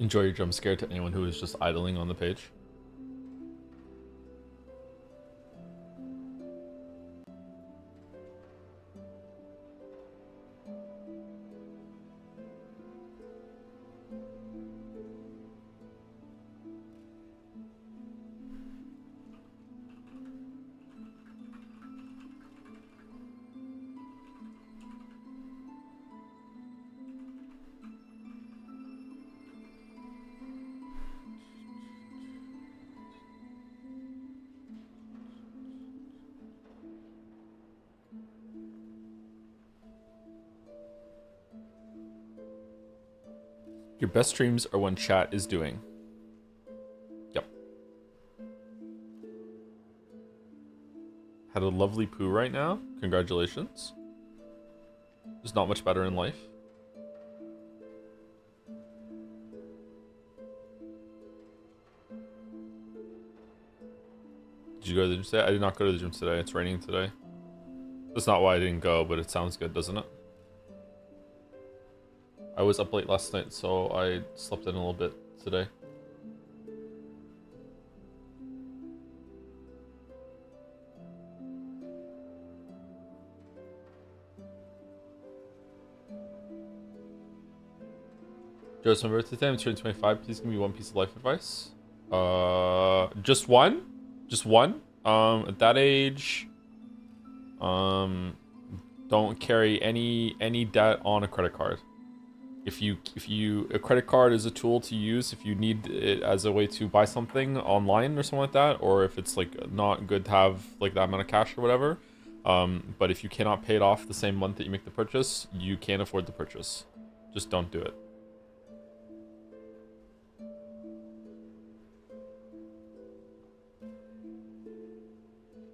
Enjoy your jump scare to anyone who is just idling on the page. Your best streams are when chat is doing. Yep. Had a lovely poo right now. Congratulations. There's not much better in life. Did you go to the gym today? I did not go to the gym today. It's raining today. That's not why I didn't go, but it sounds good, doesn't it? I was up late last night, so I slept in a little bit today. Joe, it's my birthday today. I'm turning 25. Please give me one piece of life advice. Just one? Just one? At that age, don't carry any debt on a credit card. If you a credit card is a tool to use if you need it as a way to buy something online or something like that, or if it's like not good to have like that amount of cash or whatever. But if you cannot pay it off the same month that you make the purchase, you can't afford the purchase. Just don't do it.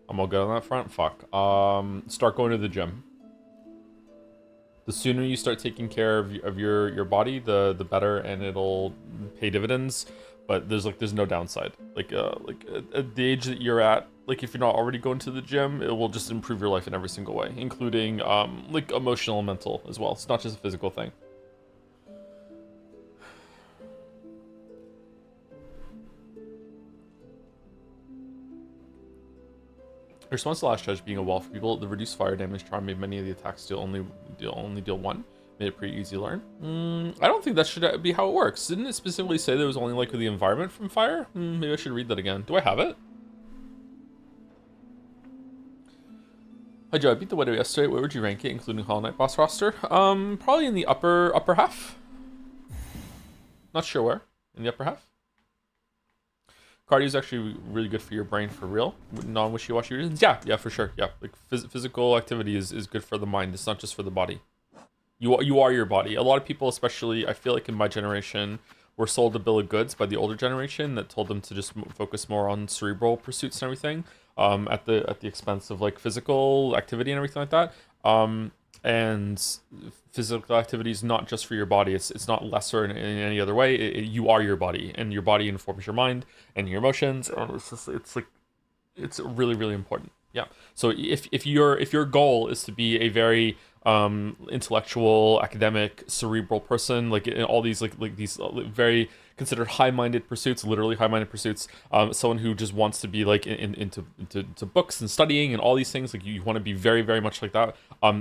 I'm all good on that front. Fuck. Start going to the gym. The sooner you start taking care of your body, the better, and it'll pay dividends. But there's no downside. Like at the age that you're at, like if you're not already going to the gym, it will just improve your life in every single way, including like emotional and mental as well. It's not just a physical thing. In response to the last judge being a wall for people, the reduced fire damage charm made many of the attacks only deal one. Made it pretty easy to learn. I don't think that should be how it works. Didn't it specifically say that it was only like the environment from fire? Maybe I should read that again. Do I have it? Hi Joe, I beat the Widow yesterday. Where would you rank it, including Hollow Knight boss roster? Probably in the upper half. Not sure where. In the upper half. Cardio is actually really good for your brain for real. Non-wishy-washy reasons. Yeah, for sure. Yeah, like physical activity is good for the mind. It's not just for the body. You are your body. A lot of people, especially I feel like in my generation, were sold a bill of goods by the older generation that told them to just focus more on cerebral pursuits and everything, at the expense of like physical activity and everything like that. And physical activity is not just for your body. It's not lesser in any other way. You are your body, and your body informs your mind and your emotions. And it's really really important. Yeah. So if your goal is to be a very intellectual, academic, cerebral person, like in all these like these very considered high-minded pursuits, literally high-minded pursuits, someone who just wants to be like into books and studying and all these things, like you want to be very very much like that,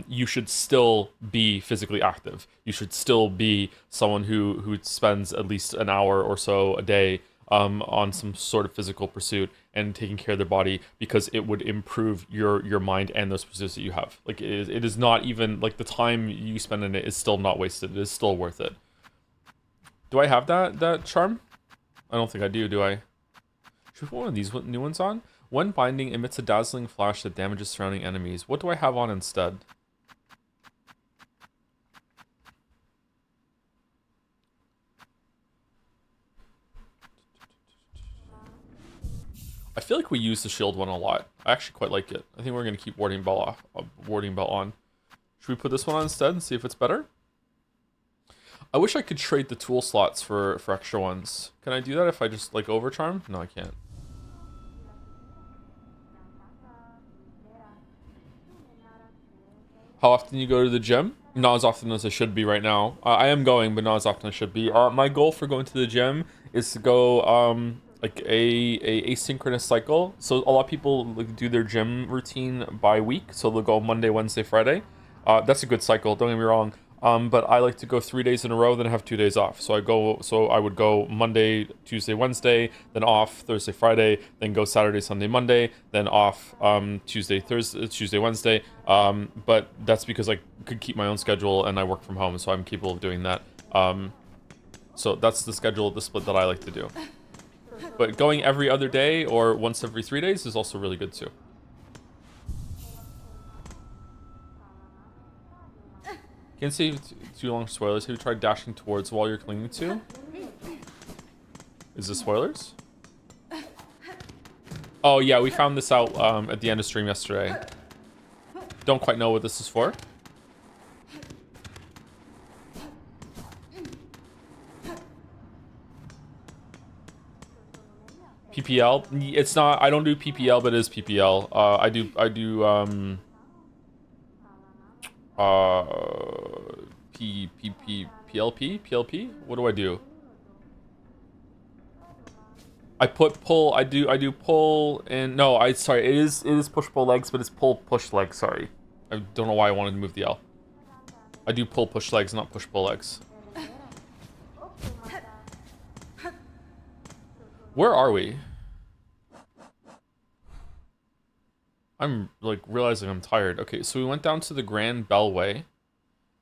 you should still be physically active. You should still be someone who spends at least an hour or so a day on some sort of physical pursuit and taking care of their body, because it would improve your mind and those pursuits that you have. Like it is not even like the time you spend in it is still not wasted. It is still worth it. Do I have that charm? I don't think I do I? Should we put one of these new ones on? When binding emits a dazzling flash that damages surrounding enemies. What do I have on instead? I feel like we use the shield one a lot. I actually quite like it. I think we're gonna keep warding bell on. Should we put this one on instead and see if it's better? I wish I could trade the tool slots for extra ones. Can I do that if I just like overcharm? No, I can't. How often you go to the gym? Not as often as I should be right now. I am going, but not as often as I should be. My goal for going to the gym is to go like a asynchronous cycle. So a lot of people like do their gym routine by week. So they'll go Monday, Wednesday, Friday. That's a good cycle. Don't get me wrong. But I like to go 3 days in a row, then have 2 days off. So I would go Monday, Tuesday, Wednesday, then off Thursday, Friday, then go Saturday, Sunday, Monday, then off Tuesday, Thursday, Tuesday, Wednesday. But that's because I could keep my own schedule and I work from home, so I'm capable of doing that. So that's the schedule, the split that I like to do. But going every other day or once every 3 days is also really good too. Can't say too long spoilers. Have you tried dashing towards while you're clinging to? Is this spoilers? Oh yeah, we found this out at the end of stream yesterday. Don't quite know what this is for. PPL? It's not. I don't do PPL, but it is PPL. I do PLP? What do I do? I put pull. I do pull and no. Sorry. It is push pull legs, but it's pull push legs. Sorry. I don't know why I wanted to move the L. I do pull push legs, not push pull legs. Where are we? I'm like realizing I'm tired. Okay, so we went down to the Grand Bellway,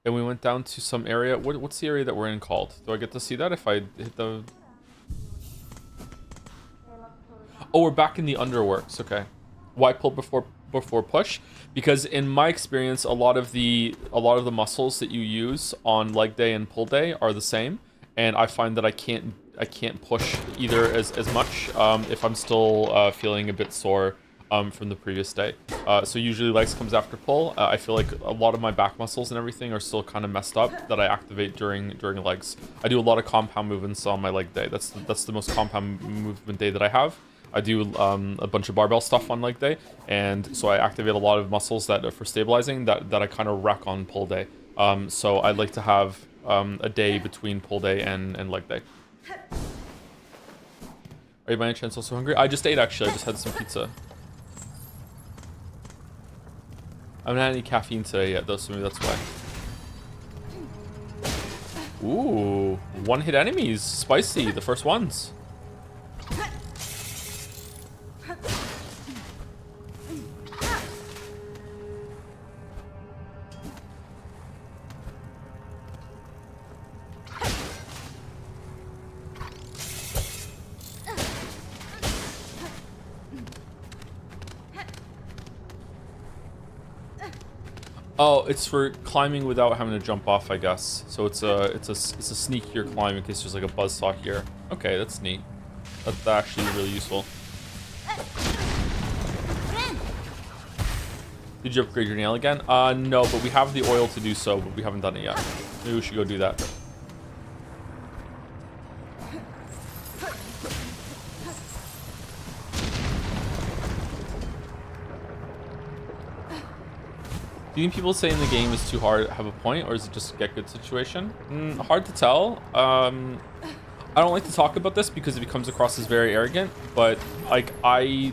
and we went down to some area. What's the area that we're in called? Do I get to see that if I hit the? Oh, we're back in the underworks. Okay, why pull before push? Because in my experience, a lot of the muscles that you use on leg day and pull day are the same, and I find that I can't push either as much if I'm still feeling a bit sore from the previous day. So usually legs comes after pull. I feel like a lot of my back muscles and everything are still kind of messed up that I activate during legs. I do a lot of compound movements on my leg day. That's the most compound movement day that I have. I do a bunch of barbell stuff on leg day, and so I activate a lot of muscles that are for stabilizing that I kind of wreck on pull day. So I like to have a day between pull day and leg day. Are you by any chance also hungry? I just ate actually. I just had some pizza. I haven't had any caffeine today yet though, so maybe that's why. Ooh, one-hit enemies. Spicy, the first ones. Oh, it's for climbing without having to jump off, I guess. So it's a sneakier climb in case there's like a buzzsaw here. Okay, that's neat. That's actually really useful. Did you upgrade your nail again? No, but we have the oil to do so, but we haven't done it yet. Maybe we should go do that. Do you think people saying the game is too hard have a point, or is it just a get good situation? Hard to tell. I don't like to talk about this because it becomes across as very arrogant, but like I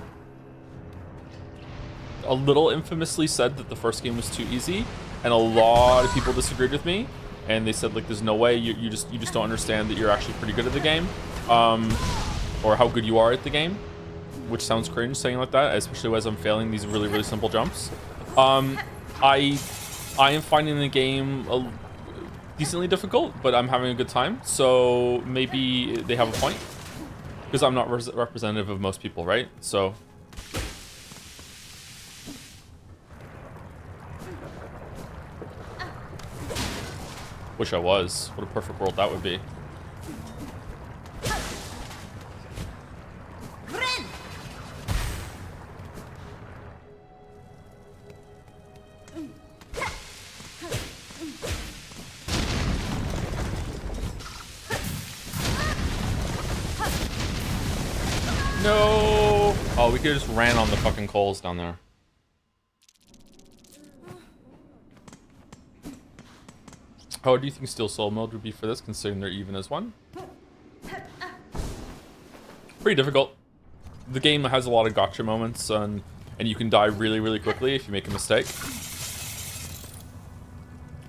a little infamously said that the first game was too easy, and a lot of people disagreed with me, and they said like there's no way, you just don't understand that you're actually pretty good at the game, or how good you are at the game, which sounds cringe saying like that, especially as I'm failing these really simple jumps. I am finding the game decently difficult, but I'm having a good time, so maybe they have a point, because I'm not representative of most people, right? So wish I was. What a perfect world that would be. No! Oh, we could have just ran on the fucking coals down there. How hard do you think Steel Soul mode would be for this, considering they're even as one? Pretty difficult. The game has a lot of gotcha moments, and you can die really, really quickly if you make a mistake.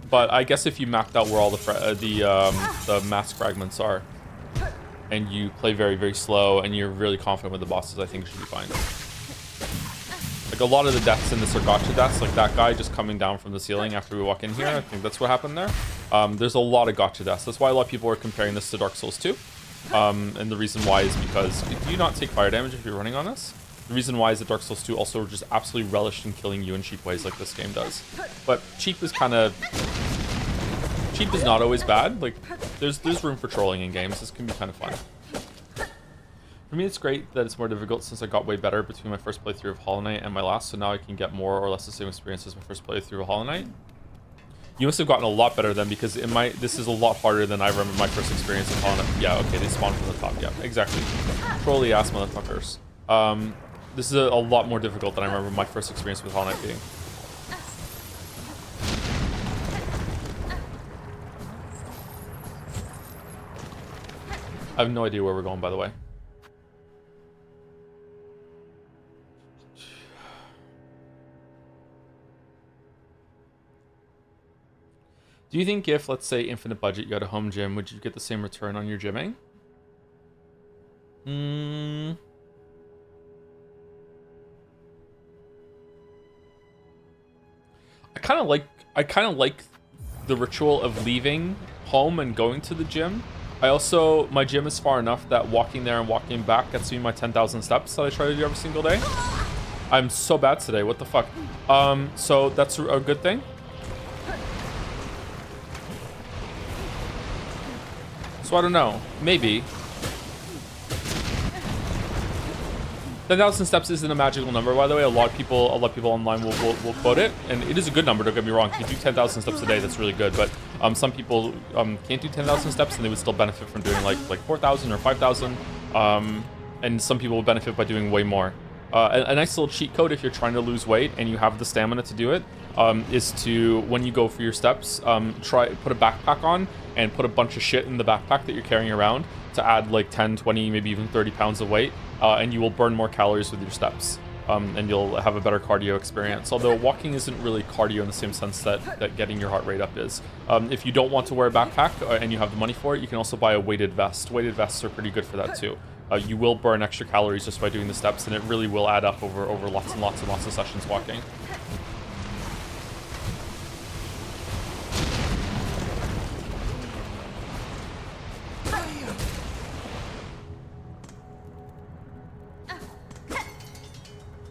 But I guess if you mapped out where all the mask fragments are, and you play very, very slow, and you're really confident with the bosses, I think you should be fine. Like, a lot of the deaths in this are gotcha deaths, like that guy just coming down from the ceiling after we walk in here. I think that's what happened there. There's a lot of gotcha deaths. That's why a lot of people are comparing this to Dark Souls 2. And the reason why is because, do you not take fire damage if you're running on this? The reason why is that Dark Souls 2 also just absolutely relished in killing you in cheap ways like this game does. But cheap is not always bad. Like, there's room for trolling in games. This can be kind of fun. For me, it's great that it's more difficult since I got way better between my first playthrough of Hollow Knight and my last, so now I can get more or less the same experience as my first playthrough of Hollow Knight. You must have gotten a lot better then, because this is a lot harder than I remember my first experience of Hollow Knight. Yeah, okay, they spawn from the top. Yeah, exactly. Trolly ass motherfuckers. This is a lot more difficult than I remember my first experience with Hollow Knight being. I have no idea where we're going, by the way. Do you think if, let's say, infinite budget, you had a home gym, would you get the same return on your gymming? I kind of like the ritual of leaving home and going to the gym. My gym is far enough that walking there and walking back gets me my 10,000 steps that I try to do every single day. I'm so bad today, what the fuck? So that's a good thing. So I don't know, maybe. 10,000 steps isn't a magical number, by the way. A lot of people online will quote it, and it is a good number. Don't get me wrong. If you do 10,000 steps a day, that's really good. But some people can't do 10,000 steps, and they would still benefit from doing like 4,000 or 5,000. And some people will benefit by doing way more. A nice little cheat code if you're trying to lose weight and you have the stamina to do it is to, when you go for your steps, put a backpack on and put a bunch of shit in the backpack that you're carrying around to add like 10, 20, maybe even 30 pounds of weight, and you will burn more calories with your steps, and you'll have a better cardio experience. Although walking isn't really cardio in the same sense that getting your heart rate up is. If you don't want to wear a backpack and you have the money for it, you can also buy a weighted vest. Weighted vests are pretty good for that too. You will burn extra calories just by doing the steps, and it really will add up over lots and lots and lots of sessions walking.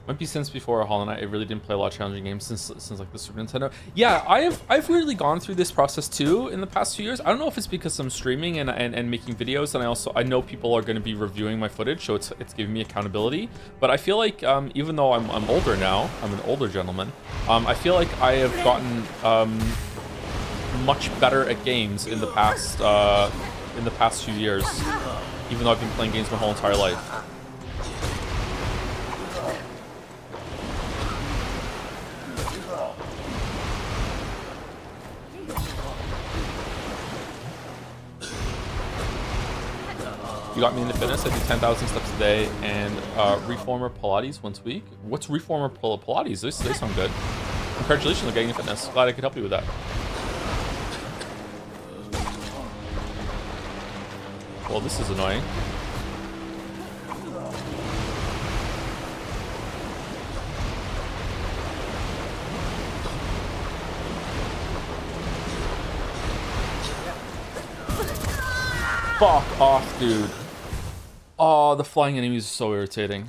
Might be since before Hollow Knight, I really didn't play a lot of challenging games since like the Super Nintendo. Yeah, I've really gone through this process too in the past few years. I don't know if it's because I'm streaming and making videos, and I know people are going to be reviewing my footage, so it's giving me accountability. But I feel like even though I'm older now, I'm an older gentleman. I feel like I have gotten much better at games in the past few years, even though I've been playing games my whole entire life. You got me into fitness. I do 10,000 steps a day and reformer Pilates once a week. What's reformer Pilates? They sound good. Congratulations on getting into fitness. Glad I could help you with that. Well, this is annoying. Fuck off, dude. Oh, the flying enemies are so irritating.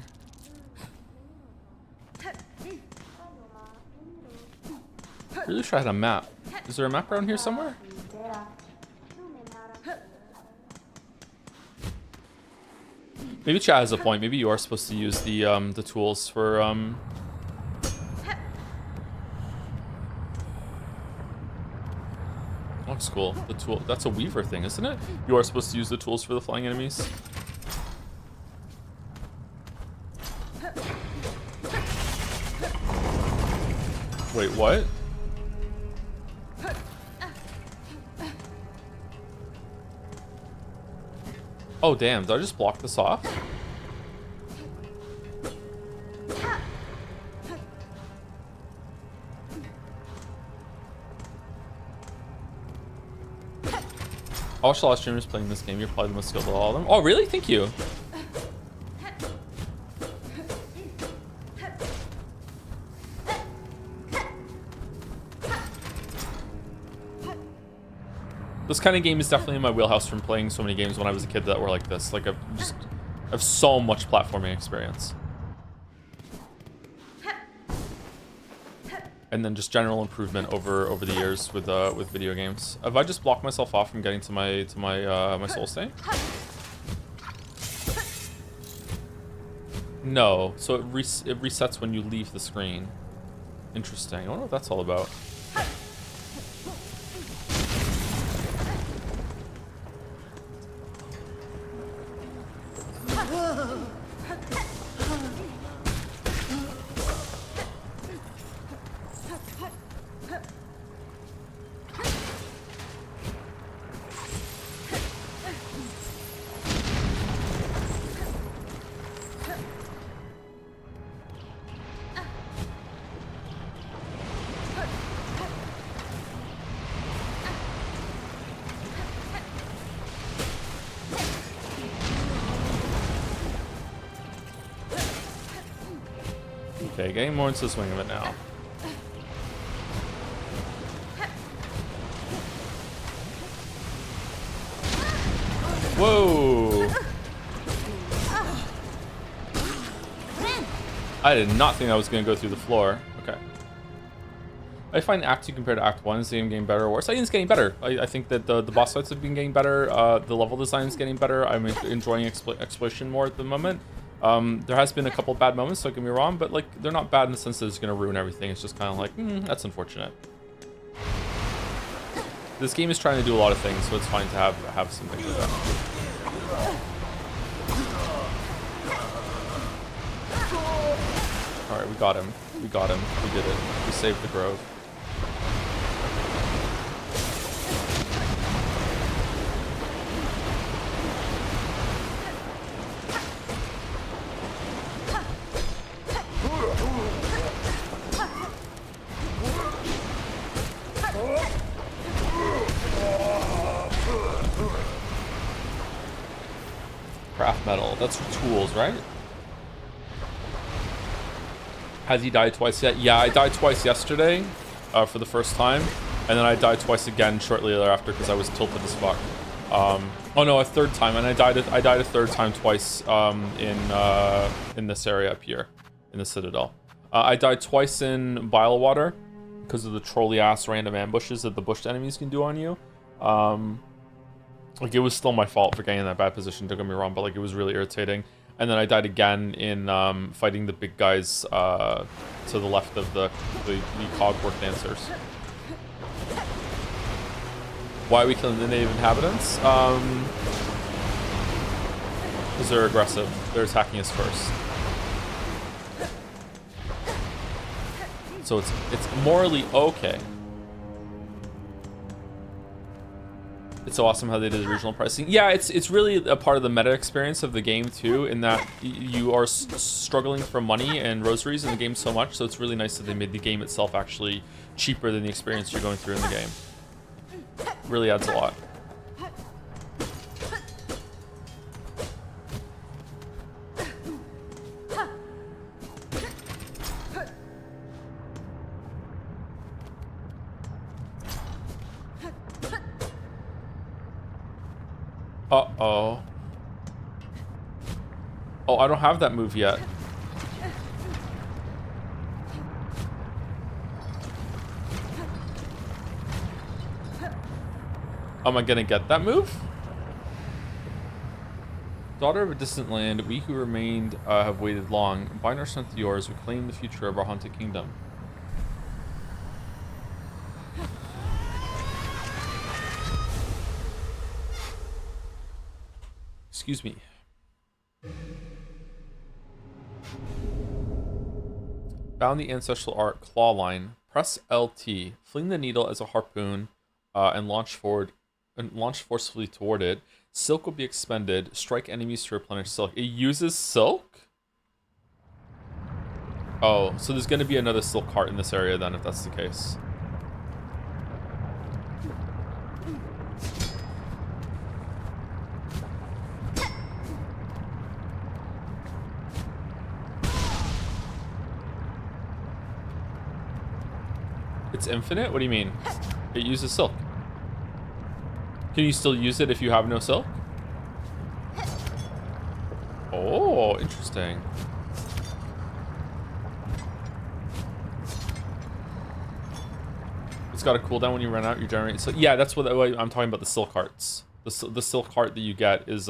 Really wish I had a map. Is there a map around here somewhere? Maybe chat has a point. Maybe you are supposed to use the tools for Looks cool. The tool, that's a Weaver thing, isn't it? You are supposed to use the tools for the flying enemies. Wait, what? Oh, damn. Did I just block this off? I watched a lot of streamers playing this game. You're probably the most skilled of all of them. Oh, really? Thank you. This kind of game is definitely in my wheelhouse from playing so many games when I was a kid that were like this. Like, I have so much platforming experience. And then just general improvement over the years with video games. Have I just blocked myself off from getting to my my soul state? No. So it resets when you leave the screen. Interesting. I wonder what that's all about. Okay, getting more into the swing of it now. Whoa! I did not think I was going to go through the floor. Okay. I find Act 2 compared to Act 1 is the game getting better or worse. I think it's getting better. I think that the boss fights have been getting better. The level design is getting better. I'm enjoying exploration more at the moment. There has been a couple bad moments, don't get me wrong, but like they're not bad in the sense that it's going to ruin everything. It's just kind of like, that's unfortunate. This game is trying to do a lot of things, so it's fine to have some things like that. All right, we got him. We got him. We did it. We saved the grove. Craft metal. That's for tools, right? Has he died twice yet? Yeah, I died twice yesterday for the first time. And then I died twice again shortly thereafter because I was tilted as fuck. Oh no, a third time. And I died a third time twice in this area up here in the Citadel. I died twice in Bilewater because of the trolley-ass random ambushes that the bushed enemies can do on you. Like, it was still my fault for getting in that bad position, don't get me wrong, but, like, it was really irritating. And then I died again in fighting the big guys to the left of the cogwork dancers. Why are we killing the native inhabitants? Because they're aggressive. They're attacking us first. So it's morally okay. It's so awesome how they did the regional pricing. Yeah, it's really a part of the meta experience of the game too, in that you are struggling for money and rosaries in the game so much, so it's really nice that they made the game itself actually cheaper than the experience you're going through in the game. Really adds a lot. Uh-oh. Oh, I don't have that move yet. Am I gonna get that move? Daughter of a distant land, we who remained have waited long. Bind our strength to yours, we claim the future of our haunted kingdom. Excuse me. Found the ancestral art claw line. Press LT. Fling the needle as a harpoon and launch forward and launch forcefully toward it. Silk will be expended. Strike enemies to replenish silk. It uses silk? Oh, so there's going to be another silk cart in this area then, if that's the case. It's infinite? What do you mean? It uses silk. Can you still use it if you have no silk? Oh, interesting. It's got a cooldown when you run out, you generate. So yeah, that's what I'm talking about. The silk hearts. The silk heart that you get is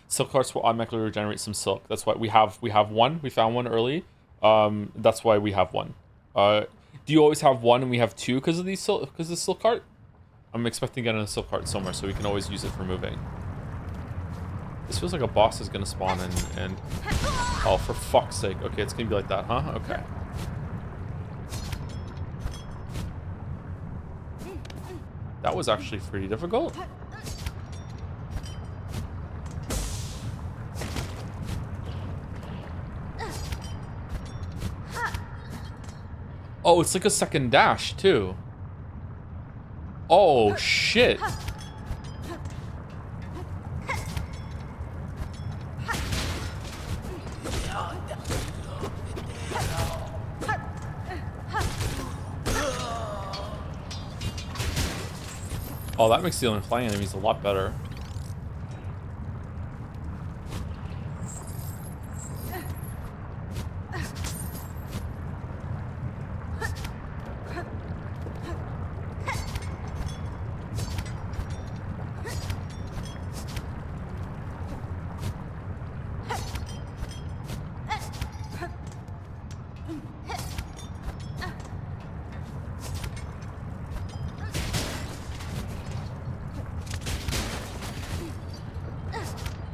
silk hearts will automatically regenerate some silk. That's why we have one. We found one early. That's why we have one. Do you always have one and we have two because of these because of the silk heart? I'm expecting to get a silk heart somewhere so we can always use it for moving. This feels like a boss is gonna spawn and oh, for fuck's sake. Okay, it's gonna be like that, huh? Okay. That was actually pretty difficult. Oh, it's like a second dash, too. Oh, shit. Oh, that makes dealing with flying enemies a lot better.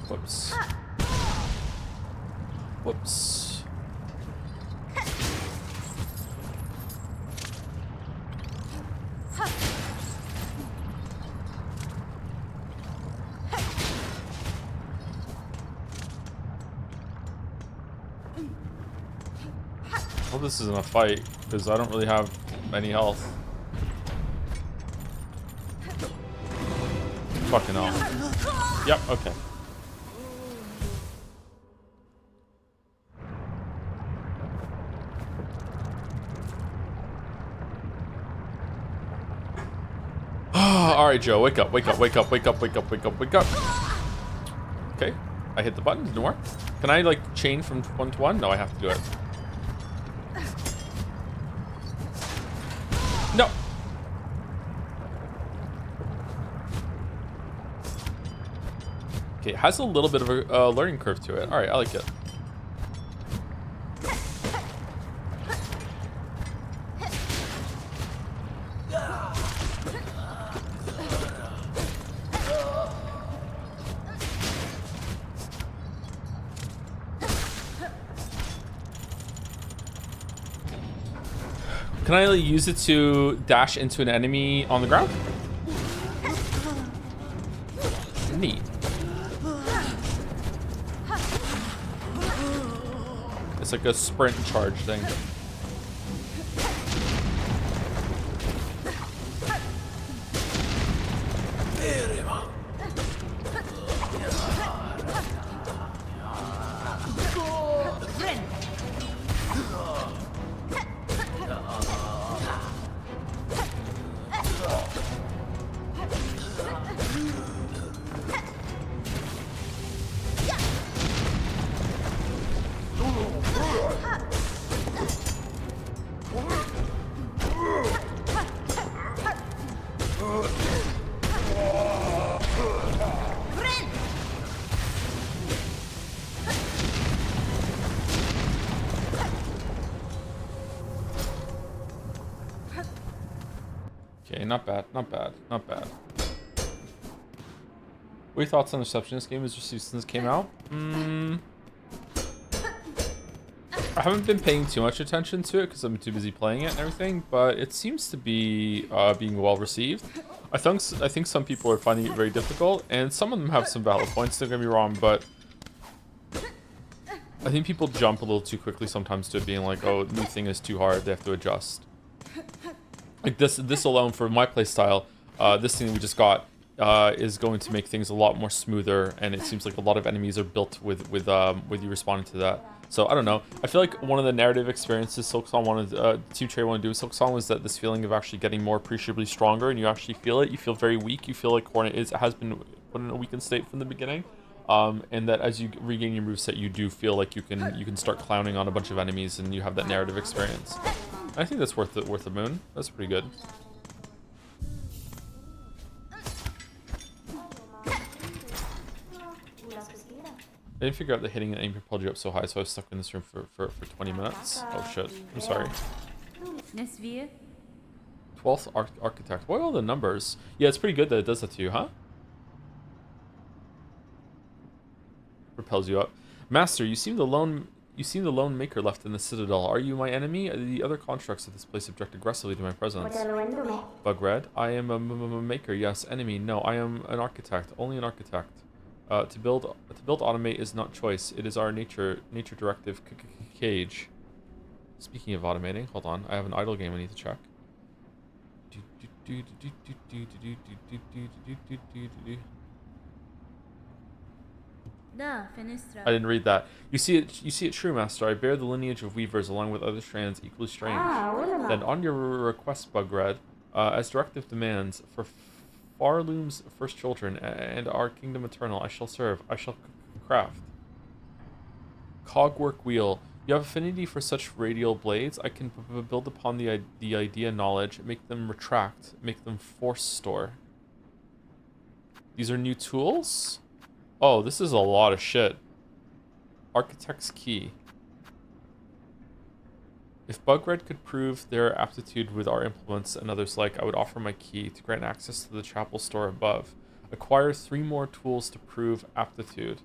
Whoops. Whoops. Well, this isn't a fight, because I don't really have any health. Fucking hell. Yep, okay. Alright, Joe, wake up, wake up, wake up, wake up, wake up, wake up, wake up. Okay, I hit the button, didn't work. Can I, like, chain from 1 to 1? No, I have to do it. No! Okay, it has a little bit of a learning curve to it. Alright, I like it. Can I use it to dash into an enemy on the ground? Neat. It's like a sprint charge thing. Okay, not bad, not bad, not bad. What are your thoughts on the reception this game has received since it came out? I haven't been paying too much attention to it because I'm too busy playing it and everything, but it seems to be being well received. I think some people are finding it very difficult, and some of them have some valid points, don't get me wrong, but I think people jump a little too quickly sometimes to it being like, oh, new thing is too hard, they have to adjust. Like this alone for my playstyle, this thing we just got is going to make things a lot more smoother, and it seems like a lot of enemies are built with you responding to that. So I don't know. I feel like one of the narrative experiences Silksong wanted, Team Trey wanted to do with Silksong was that this feeling of actually getting more appreciably stronger, and you actually feel it. You feel very weak. You feel like Hornet has been put in a weakened state from the beginning, and that as you regain your moveset, you do feel like you can start clowning on a bunch of enemies, and you have that narrative experience. I think that's worth the moon. That's pretty good. I didn't figure out that hitting an aim propelled you up so high, so I was stuck in this room for 20 minutes. Oh shit. I'm sorry. 12th Architect. What are all the numbers? Yeah, it's pretty good that it does that to you, huh? Propels you up. Master, you seem the lone maker left in the Citadel. Are you my enemy? The other constructs of this place object aggressively to my presence. Bugred, I am a maker. Yes, enemy. No, I am an architect. Only an architect. To build automate is not choice. It is our nature directive cage. Speaking of automating, hold on. I have an idle game I need to check. I didn't read that. You see it true, Master. I bear the lineage of weavers along with other strands equally strange. Then on your request, Bugred, as directive demands, for Farloom's first children and our kingdom eternal, I shall serve. I shall craft. Cogwork wheel. You have affinity for such radial blades. I can build upon the idea knowledge, make them retract, make them force store. These are new tools? Oh, this is a lot of shit. Architect's key. If Bugred could prove their aptitude with our implements and others like, I would offer my key to grant access to the chapel store above. Acquire 3 more tools to prove aptitude.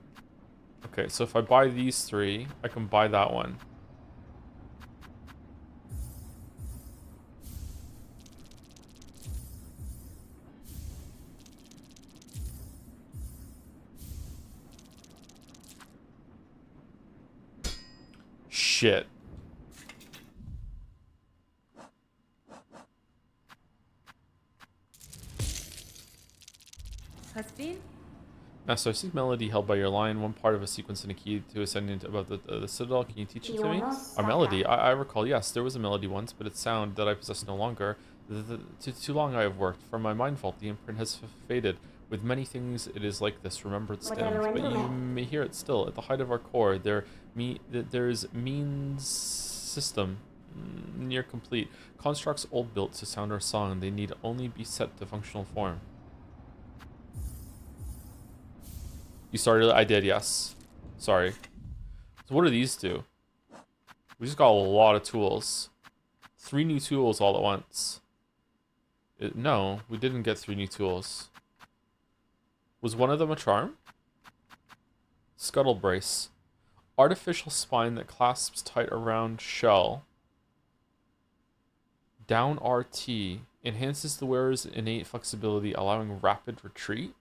Okay, so if I buy these 3, I can buy that one. Shit. Master, I seek melody held by your line, one part of a sequence and a key to ascending above the citadel. Can you teach it to me? Our melody? I recall, yes, there was a melody once, but its sound that I possess no longer. Too long I have worked. From my mind vault, the imprint has faded. With many things, it is like this, remembered stands, but you may hear it still. At the height of our core, there is means system near complete. Constructs old built to sound our song. They need only be set to functional form. You started it? I did, yes. Sorry. So what do these do? We just got a lot of tools. 3 new tools all at once. No, we didn't get 3 new tools. Was one of them a charm? Scuttle brace. Artificial spine that clasps tight around shell. Down RT. Enhances the wearer's innate flexibility, allowing rapid retreat.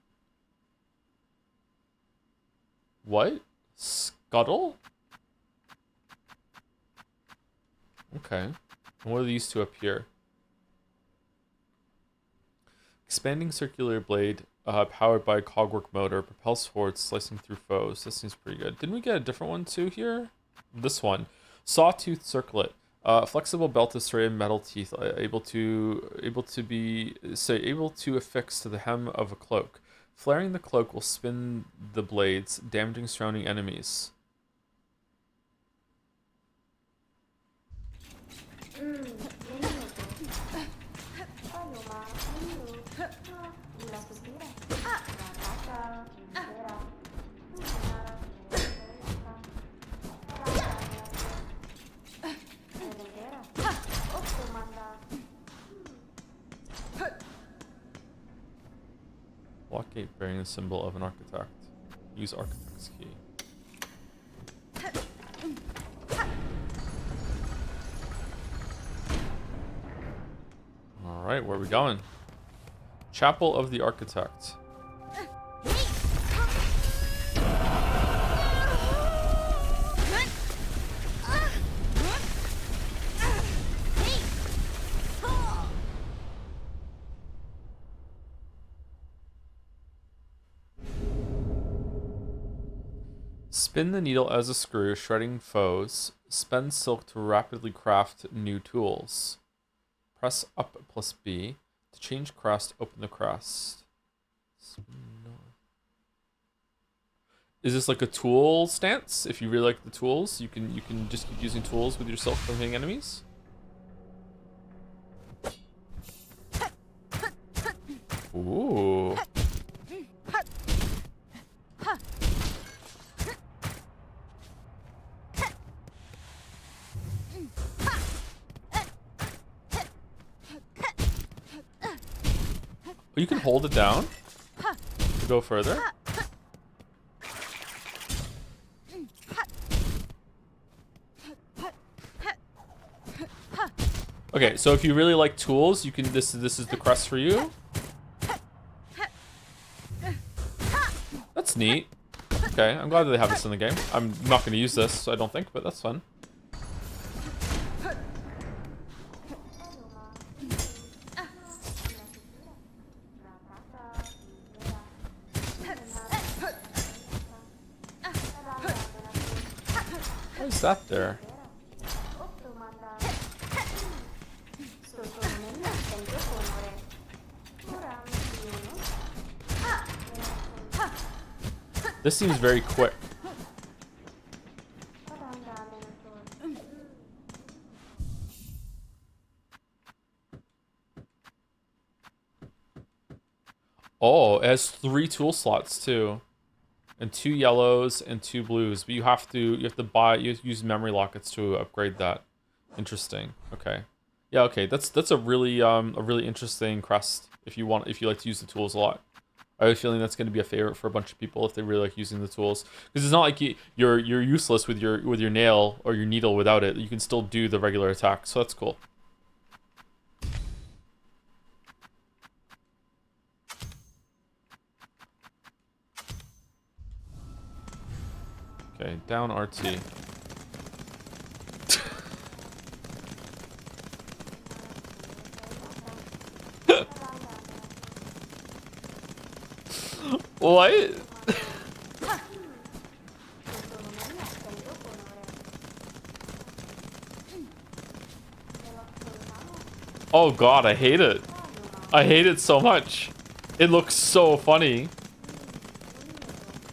What? Scuttle? Okay. And what are these 2 up here? Expanding circular blade, powered by a cogwork motor, propels forward, slicing through foes. This seems pretty good. Didn't we get a different one too here? This one. Sawtooth circlet. Flexible belt of serrated metal teeth, able to affix to the hem of a cloak. Flaring the cloak will spin the blades, damaging surrounding enemies. Blockgate bearing the symbol of an architect. Use architect's key. Alright, where are we going? Chapel of the Architect. Spin the needle as a screw, shredding foes. Spend silk to rapidly craft new tools. Press up plus B. To change crest, open the crest. Is this like a tool stance? If you really like the tools, you can just keep using tools with your silk from hitting enemies? Ooh. You can hold it down to go further. Okay, so if you really like tools, you can this is the crest for you. That's neat. Okay, I'm glad that they have this in the game. I'm not going to use this, I don't think, but that's fun. What is that there? This seems very quick. Oh, it has 3 tool slots too. And 2 yellows and 2 blues. But you have to use memory lockets to upgrade that. Interesting. Okay. Yeah, okay. That's a really interesting crest if you like to use the tools a lot. I have a feeling that's going to be a favorite for a bunch of people if they really like using the tools, because it's not like you're useless with your nail or your needle without it. You can still do the regular attack, so that's cool. Okay, down RT. What? Oh god, I hate it. I hate it so much. It looks so funny.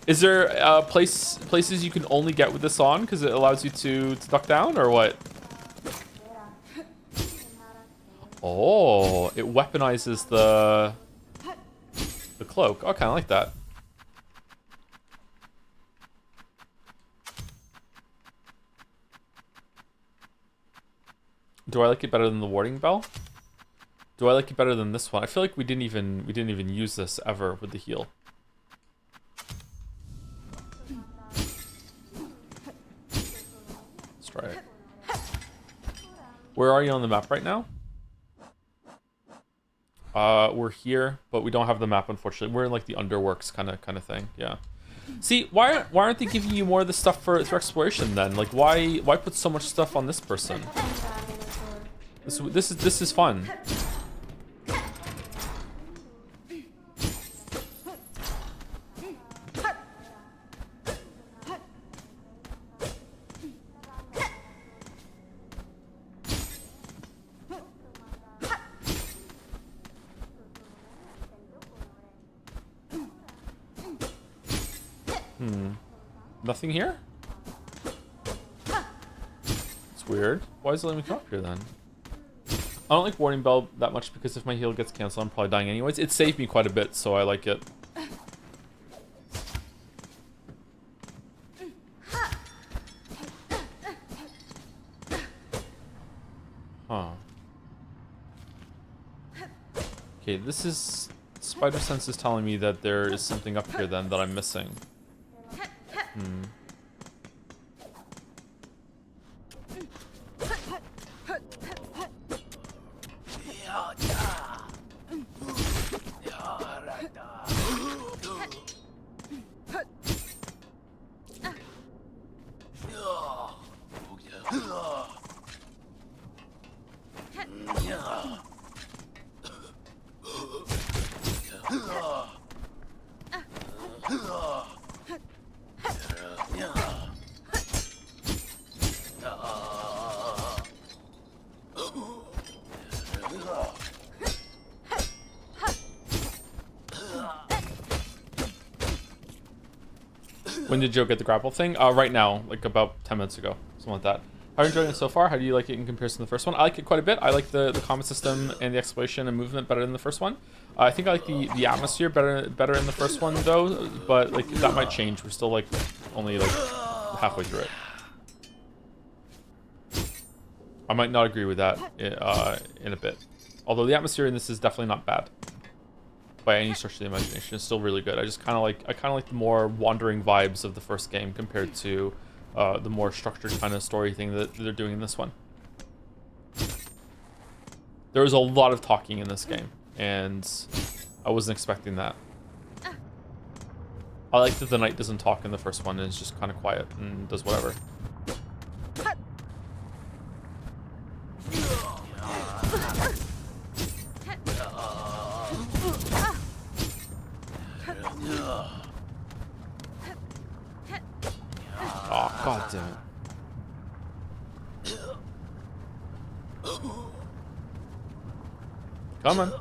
Is there places you can only get with this on because it allows you to duck down, or what? Oh, it weaponizes the cloak. Oh, I kind of like that. Do I like it better than the warding bell? Do I like it better than this one? I feel like we didn't even use this ever with the heal. Let's try it. Where are you on the map right now? We're here, but we don't have the map, unfortunately. We're in like the underworks kind of thing. Yeah. See, why aren't they giving you more of the stuff for exploration then? Like, why put so much stuff on this person? This is fun. Nothing here? It's weird. Why is it letting me come up here then? I don't like Warning Bell that much because if my heal gets canceled, I'm probably dying anyways. It saved me quite a bit, so I like it. Huh. Okay, this is... Spider Sense is telling me that there is something up here then that I'm missing. When did Joe get the grapple thing? Right now, like about 10 minutes ago, something like that. How are you enjoying it so far? How do you like it in comparison to the first one? I like it quite a bit. I like the combat system and the exploration and movement better than the first one. I think I like the atmosphere better in the first one though, but like that might change. We're still like only like halfway through it. I might not agree with that in a bit. Although the atmosphere in this is definitely not bad by any stretch of the imagination. It's still really good. I kind of like the more wandering vibes of the first game compared to the more structured kind of story thing that they're doing in this one. There was a lot of talking in this game, and I wasn't expecting that. I like that the knight doesn't talk in the first one and is just kind of quiet and does whatever. Oh, god damn it. Come on.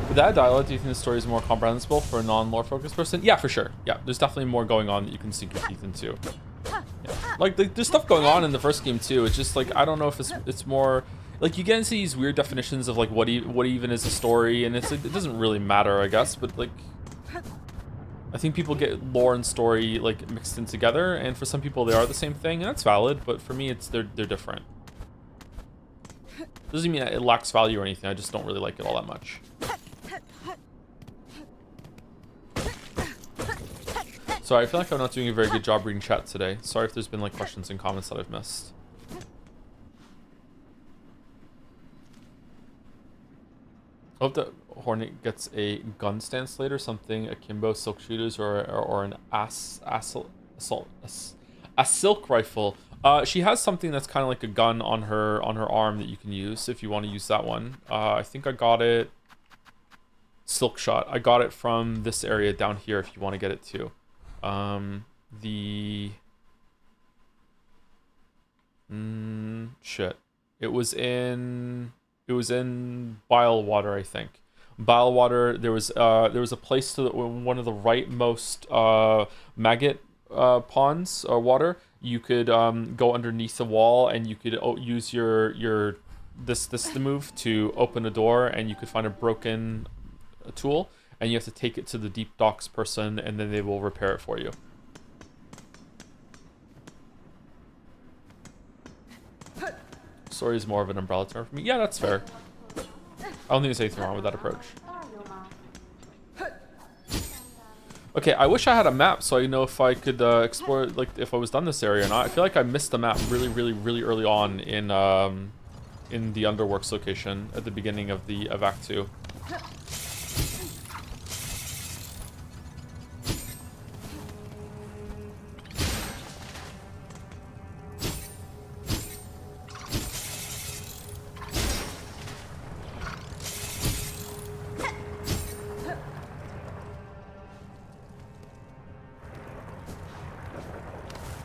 With that dialogue, do you think the story is more comprehensible for a non-lore focused person? Yeah, for sure. Yeah, there's definitely more going on that you can sink your teeth into. Yeah. Like there's stuff going on in the first game too. It's just like I don't know if it's more like you get into these weird definitions of like what even is a story, and it's like, it doesn't really matter, I guess. But like I think people get lore and story like mixed in together, and for some people they are the same thing, and that's valid. But for me, they're different. Doesn't mean it lacks value or anything. I just don't really like it all that much. Sorry, I feel like I'm not doing a very good job reading chat today. Sorry if there's been like questions and comments that I've missed. I hope that Hornet gets a gun stance later, something akimbo, silk shooters, or an a silk rifle. She has something that's kind of like a gun on her arm that you can use if you want to use that one. I think I got it. Silk shot. I got it from this area down here. If you want to get it too. Shit. It was in Bilewater, I think. Bilewater, there was a place to one of the rightmost maggot ponds or water. You could go underneath the wall, and you could use your this move to open a door, and you could find a broken tool, and you have to take it to the deep docks person, and then they will repair it for you. Story is more of an umbrella term for me. Yeah, that's fair. I don't think there's anything wrong with that approach. Okay, I wish I had a map so I know if I could explore, like, if I was done this area or not. I feel like I missed the map really early on in the Underworks location at the beginning of Act 2.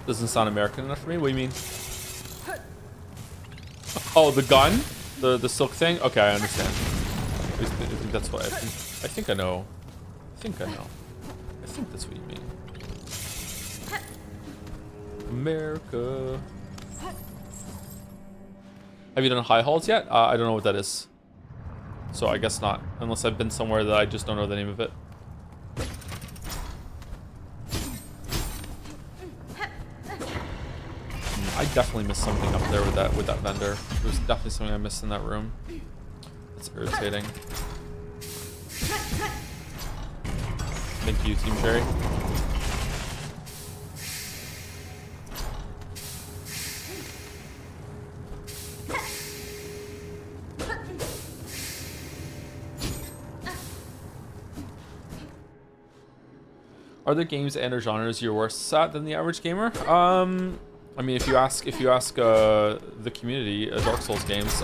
Doesn't sound American enough for me. What do you mean? Oh, the gun? The silk thing? Okay, I understand. I think that's what I think I know. I think that's what you mean. America. Have you done high halls yet? I don't know what that is. So I guess not. Unless I've been somewhere that I just don't know the name of it. I definitely missed something up there with that vendor. There's definitely something I missed in that room. It's irritating. Thank you, Team Cherry. Are there games and or genres you're worse at than the average gamer? I mean, if you ask the community, Dark Souls games,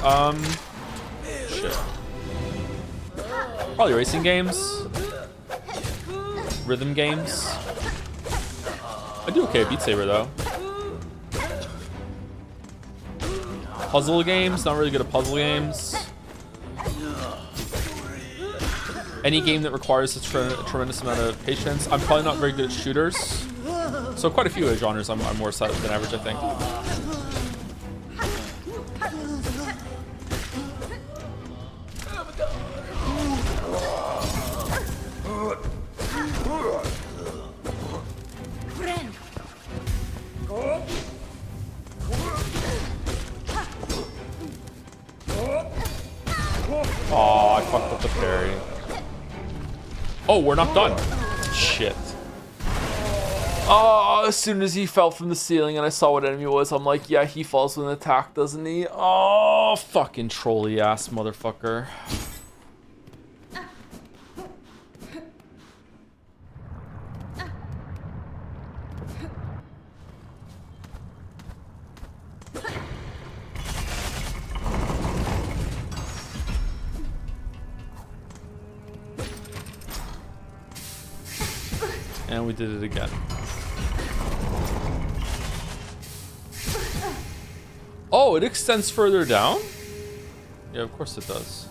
shit. Probably racing games, rhythm games. I do okay at Beat Saber though. Puzzle games, not really good at puzzle games. Any game that requires a tremendous amount of patience. I'm probably not very good at shooters. So quite a few genres I'm more set than average, I think. Oh, I fucked up the parry. Oh, we're not done. Shit. Oh, as soon as he fell from the ceiling and I saw what enemy was, I'm like, yeah, he falls with an attack, doesn't he? Oh, fucking trolley ass motherfucker. And we did it again. Oh, it extends further down? Yeah, of course it does.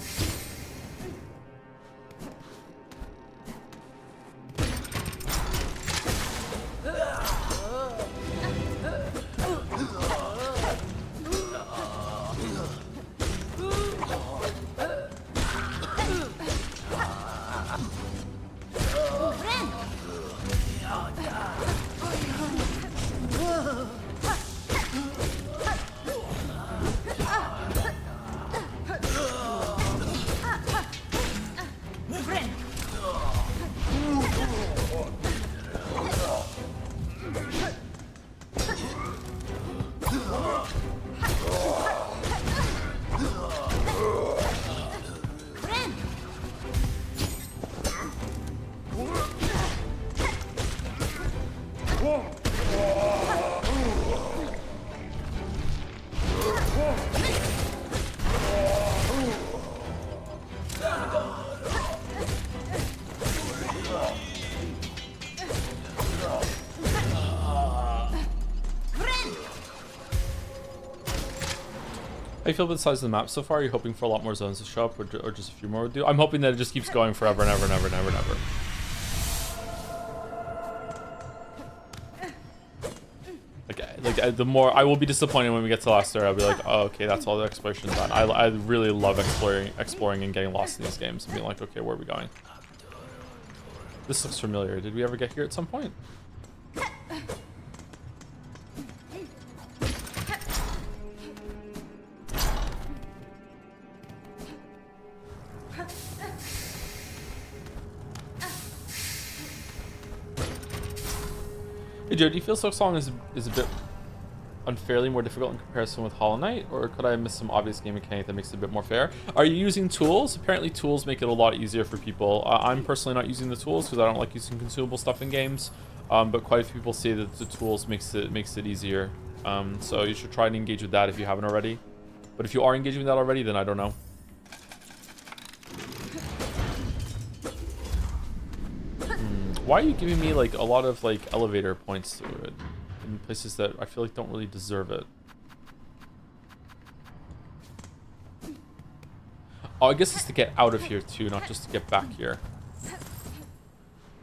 How you feel about the size of the map so far? Are you hoping for a lot more zones to show up, or just a few more would do? I'm hoping that it just keeps going forever and ever and ever and ever and ever. The more I will be disappointed when we get to the last area. I'll be like, oh, okay, that's all the exploration done. I really love exploring and getting lost in these games and being like, okay, where are we going? This looks familiar. Did we ever get here at some point? Hey Joe, do you feel Silksong is a bit unfairly more difficult in comparison with Hollow Knight, or could I miss some obvious game mechanic that makes it a bit more fair? Are you using tools? Apparently tools make it a lot easier for people. I'm personally not using the tools because I don't like using consumable stuff in games, but quite a few people say that the tools makes it easier. So you should try and engage with that if you haven't already. But if you are engaging with that already, then I don't know. Why are you giving me like a lot of like elevator points to it in places that I feel like don't really deserve it? Oh, I guess it's to get out of here too, not just to get back here.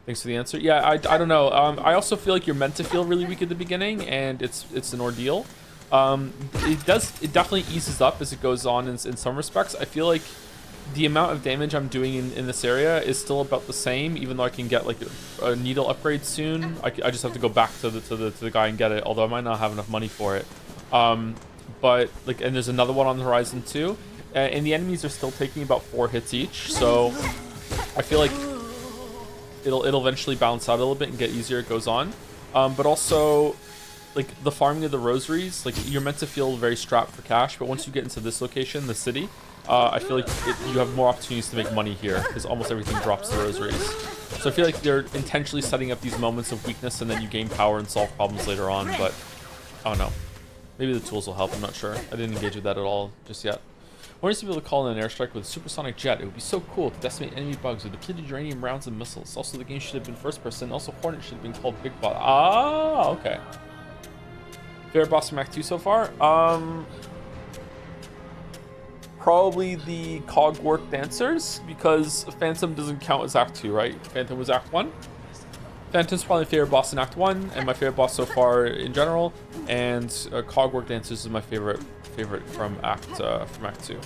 Thanks for the answer. Yeah, I don't know. I also feel like you're meant to feel really weak at the beginning, and it's an ordeal. It definitely eases up as it goes on in some respects. I feel like the amount of damage I'm doing in this area is still about the same, even though I can get like a needle upgrade soon. I just have to go back to the guy and get it, although I might not have enough money for it. But like, and there's another one on the horizon too, and the enemies are still taking about 4 hits each, so I feel like it'll eventually balance out a little bit and get easier as it goes on. But also, like the farming of the rosaries, like you're meant to feel very strapped for cash, but once you get into this location, the city, I feel like you have more opportunities to make money here because almost everything drops the rosaries. So I feel like they're intentionally setting up these moments of weakness and then you gain power and solve problems later on, but I don't know. Maybe the tools will help, I'm not sure. I didn't engage with that at all just yet. I want to be able to call in an airstrike with a supersonic jet. It would be so cool to decimate enemy bugs with depleted uranium rounds and missiles. Also, the game should have been first person. Also, Hornet should have been called Big Boss. Ah, okay. Favorite boss from Act 2 so far? Probably the Cogwork Dancers, because Phantom doesn't count as Act 2, right? Phantom was Act 1. Phantom's probably my favorite boss in Act 1, and my favorite boss so far in general. And Cogwork Dancers is my favorite from Act 2.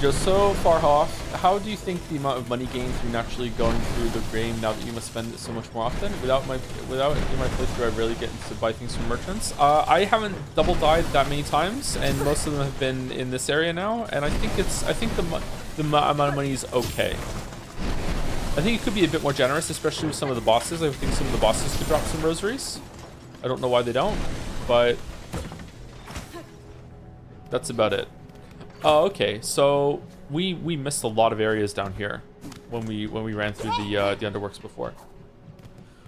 Joe, so far off, how do you think the amount of money gained through naturally going through the game now that you must spend it so much more often? Without in my playthrough, I rarely get to buy things from merchants. I haven't double died that many times, and most of them have been in this area now. And I think the amount of money is okay. I think it could be a bit more generous, especially with some of the bosses. I think some of the bosses could drop some rosaries. I don't know why they don't, but that's about it. Oh, okay. So we missed a lot of areas down here when we ran through the underworks before.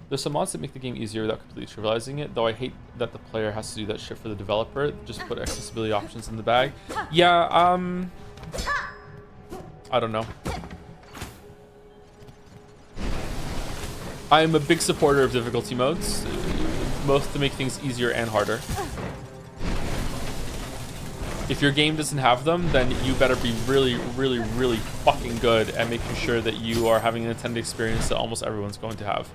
There's some mods that make the game easier without completely trivializing it, though I hate that the player has to do that shit for the developer. Just put accessibility options in the bag. Yeah, I don't know. I'm a big supporter of difficulty modes, both to make things easier and harder. If your game doesn't have them, then you better be really, really, really fucking good at making sure that you are having an intended experience that almost everyone's going to have.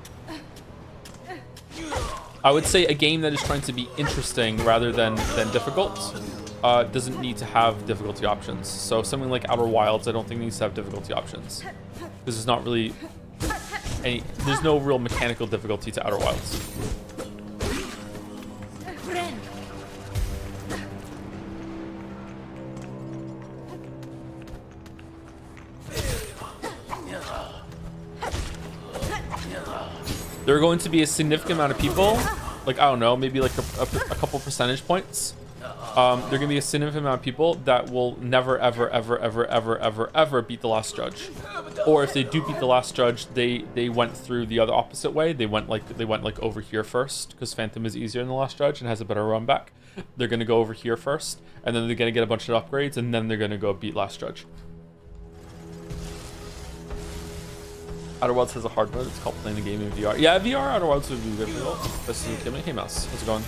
I would say a game that is trying to be interesting rather than difficult doesn't need to have difficulty options. So something like Outer Wilds, I don't think needs to have difficulty options, because there's not really there's no real mechanical difficulty to Outer Wilds. There are going to be a significant amount of people, like, I don't know, maybe like a couple percentage points. There are going to be a significant amount of people that will never, ever, ever, ever, ever, ever, ever beat the last judge. Or if they do beat the last judge, they went through the other opposite way. They went like over here first, because Phantom is easier than the last judge and has a better run back. They're going to go over here first, and then they're going to get a bunch of upgrades, and then they're going to go beat last judge. Outer Wilds has a hard mode. It's called playing the game in VR. Yeah, VR Outer Wilds would be good for you. Hey, Mouse. How's it going?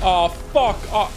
Oh, fuck. Oh.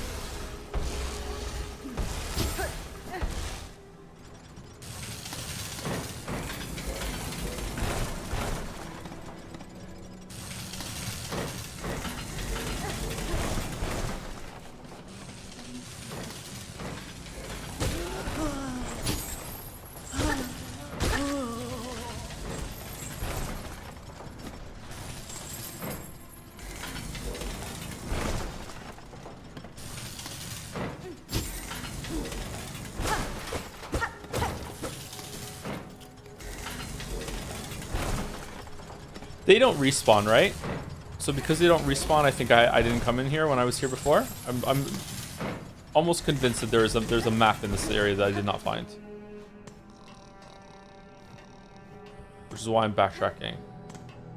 They don't respawn, right? So because they don't respawn, I think I didn't come in here when I was here before. I'm almost convinced that there's a map in this area that I did not find, which is why I'm backtracking.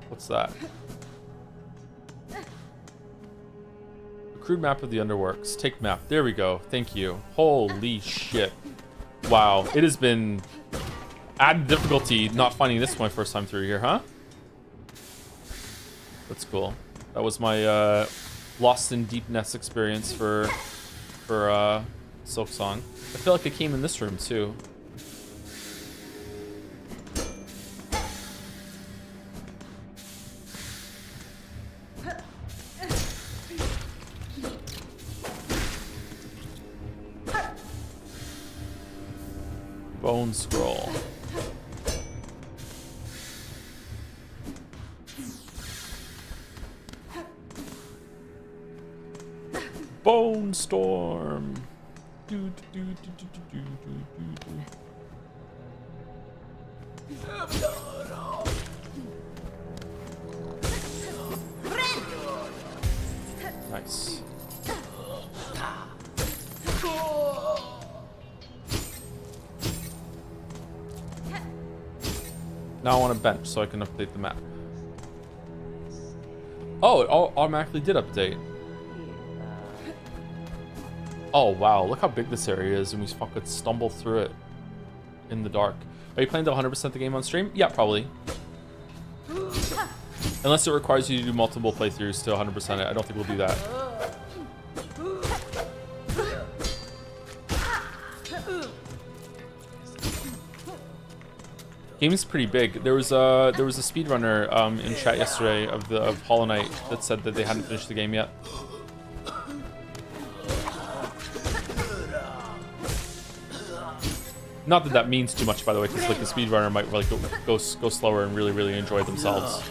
What's that? A crude map of the underworks. Take map. There we go. Thank you. Holy shit! Wow, it has been added difficulty not finding this my first time through here, huh? That's cool. That was my Lost in Deepness experience for Silksong. I feel like I came in this room too. Bone scroll. Bone storm. Nice. Now I want a bench so I can update the map. Oh, it automatically did update. Oh wow, look how big this area is, and we fucking stumble through it in the dark. Are you planning to 100% the game on stream? Yeah, probably. Unless it requires you to do multiple playthroughs to 100% it. I don't think we'll do that. Game is pretty big. There was a speedrunner in chat yesterday of Hollow Knight that said that they hadn't finished the game yet. Not that that means too much, by the way, because like the speedrunner might like go slower and really enjoy themselves.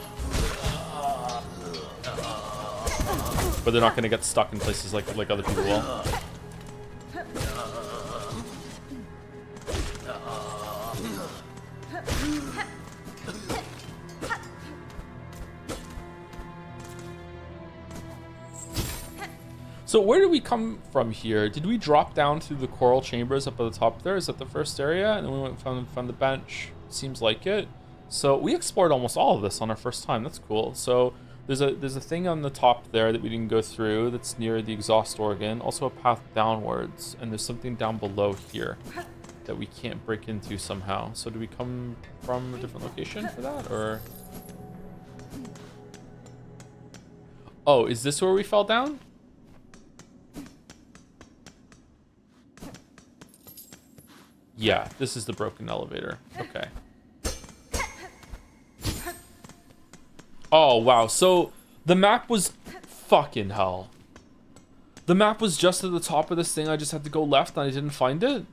But they're not going to get stuck in places like other people will. So where did we come from here? Did we drop down through the coral chambers up at the top there? Is that the first area? And then we went and found the bench. Seems like it. So we explored almost all of this on our first time. That's cool. So there's a thing on the top there that we didn't go through that's near the exhaust organ. Also a path downwards. And there's something down below here that we can't break into somehow. So do we come from a different location for that, or? Oh, is this where we fell down? Yeah, this is the broken elevator. Okay. Oh, wow. So the map was fucking hell. The map was just at the top of this thing. I just had to go left and I didn't find it.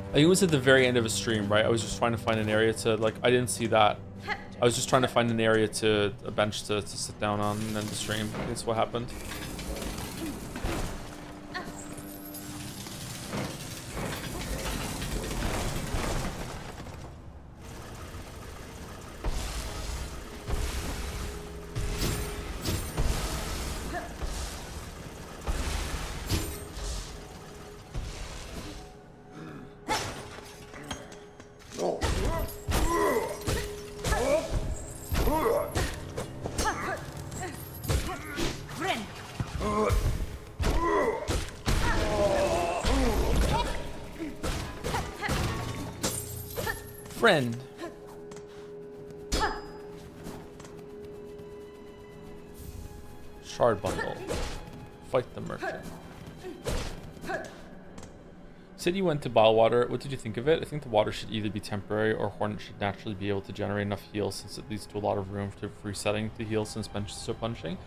I think it was at the very end of a stream, right? I was just trying to find an area to, like, I didn't see that. I was just trying to find an area to, a bench to sit down on and then the stream. I think that's what happened. Friend. Shard bundle. Fight the merchant. Said you went to Bile-Water. What did you think of it? I think the water should either be temporary or Hornet should naturally be able to generate enough heals since it leads to a lot of room for resetting the heals since bench is so punching.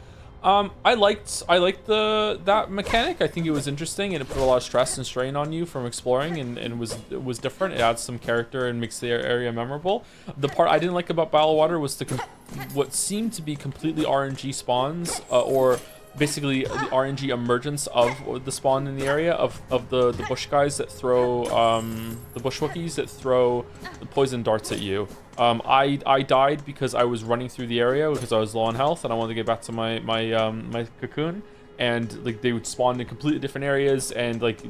I liked that mechanic. I think it was interesting and it put a lot of stress and strain on you from exploring and was different. It adds some character and makes the area memorable. The part I didn't like about Bile-Water was what seemed to be completely RNG spawns or basically the RNG emergence of the spawn in the area of the bush guys that throw the bush Wookiees that throw the poison darts at you. I died because I was running through the area because I was low on health and I wanted to get back to my cocoon, and like they would spawn in completely different areas, and like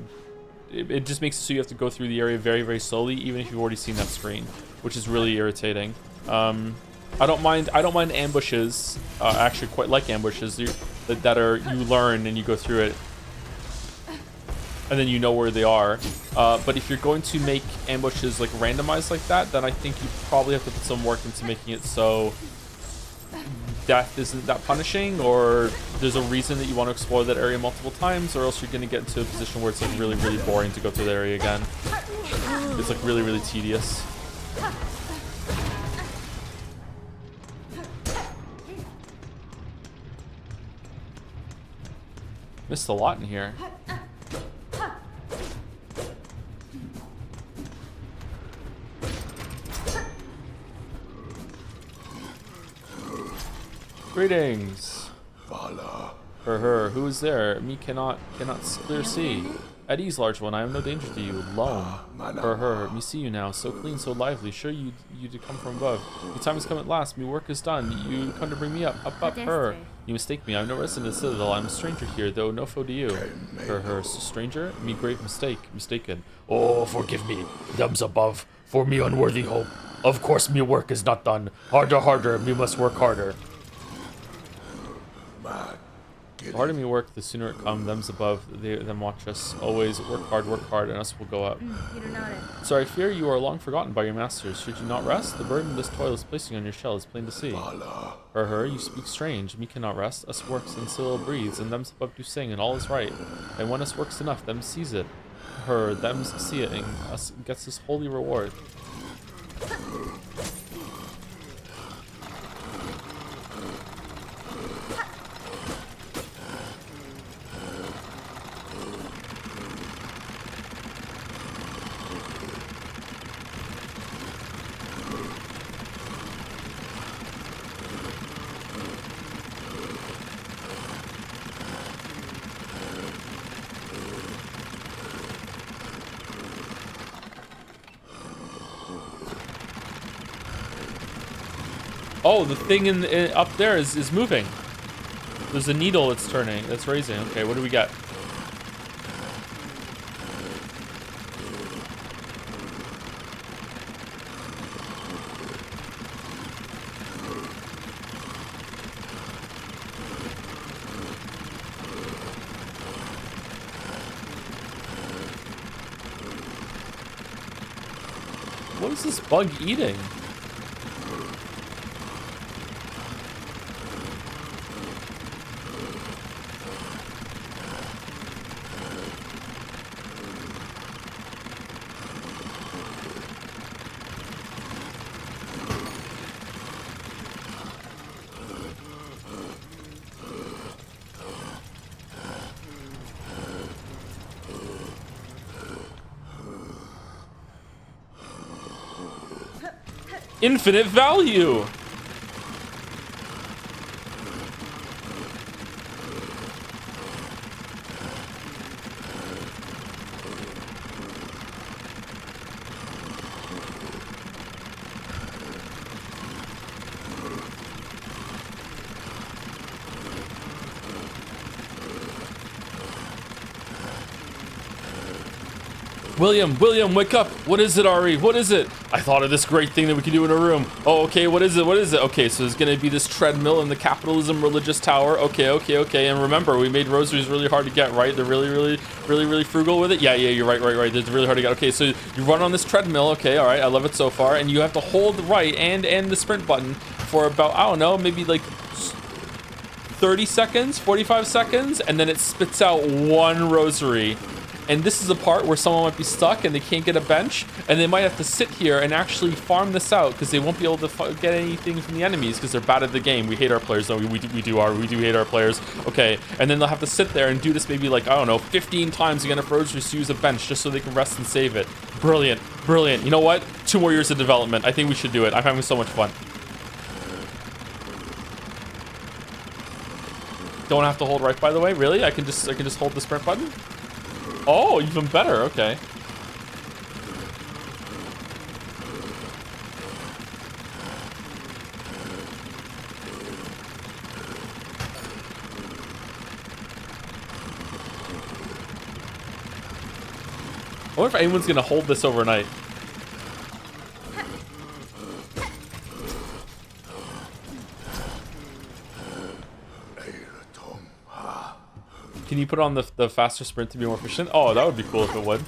it just makes it so you have to go through the area very slowly even if you've already seen that screen, which is really irritating. I don't mind ambushes. I actually quite like ambushes that are you learn and you go through it and then you know where they are. But if you're going to make ambushes like randomized like that, then I think you probably have to put some work into making it so death isn't that punishing, or there's a reason that you want to explore that area multiple times, or else you're going to get into a position where it's like really, really boring to go through that area again. It's like really, really tedious. Missed a lot in here. Greetings. Her, who is there? Me cannot clear see. At ease, large one, I am no danger to you. Loam. Her, me see you now, so clean, so lively. Sure you did come from above. The time has come at last, me work is done. You come to bring me up. Up, her. You mistake me, I'm no resident of the Citadel. I'm a stranger here, though no foe to you. Her, stranger? Me grave mistaken. Oh, forgive me, them's above. For me unworthy hope. Of course me work is not done. Harder, me must work harder. The harder me work, the sooner it come. Them's above, them watch us. Always work hard, and us will go up. So I fear you are long forgotten by your masters. Should you not rest? The burden this toil is placing on your shell is plain to see. Her, you speak strange. Me cannot rest. Us works and still breathes, and them's above do sing, and all is right. And when us works enough, them sees it. Her, them's see it, and us gets this holy reward. Oh, the thing up there is moving. There's a needle that's turning, that's raising. Okay, what do we get? What is this bug eating? Infinite value. William, wake up! What is it, Ari? What is it? I thought of this great thing that we can do in a room. Oh, okay, what is it? Okay, so there's gonna be this treadmill in the capitalism religious tower. Okay. And remember, we made rosaries really hard to get, right? They're really frugal with it. Yeah, you're right. It's really hard to get. Okay, so you run on this treadmill. Okay, all right, I love it so far. And you have to hold the right and the sprint button for about, I don't know, maybe like 30 seconds, 45 seconds, and then it spits out one rosary. And this is a part where someone might be stuck and they can't get a bench, and they might have to sit here and actually farm this out because they won't be able to get anything from the enemies because they're bad at the game. We hate our players, though. We do hate our players. Okay, and then they'll have to sit there and do this maybe like, I don't know, 15 times again if rosaries to use a bench just so they can rest and save it. Brilliant. You know what? 2 more years of development. I think we should do it. I'm having so much fun. Don't have to hold right, by the way. Really? I can just hold the sprint button. Oh, even better. Okay. I wonder if anyone's gonna hold this overnight. Can you put on the faster sprint to be more efficient? Oh, that would be cool if it would.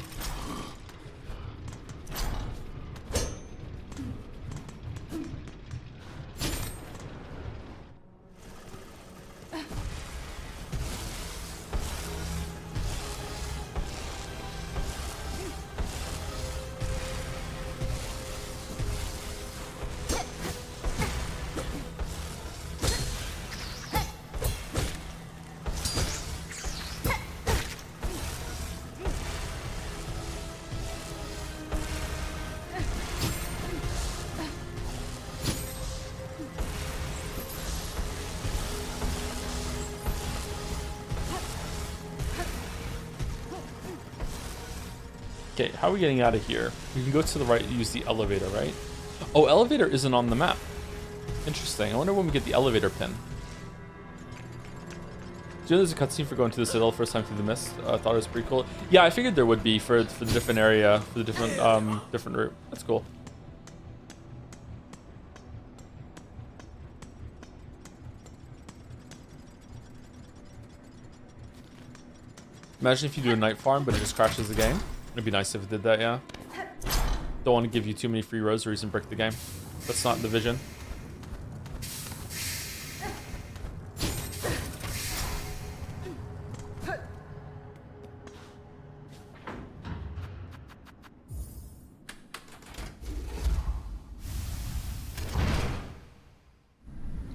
Okay, how are we getting out of here? We can go to the right and use the elevator, right? Oh, elevator isn't on the map. Interesting. I wonder when we get the elevator pin. Do you know there's a cutscene for going to the Citadel first time through the mist? I thought it was pretty cool. Yeah, I figured there would be for the different area, for the different different route. That's cool. Imagine if you do a night farm, but it just crashes the game. It'd be nice if it did that, yeah. Don't want to give you too many free rosaries and brick the game. That's not the vision.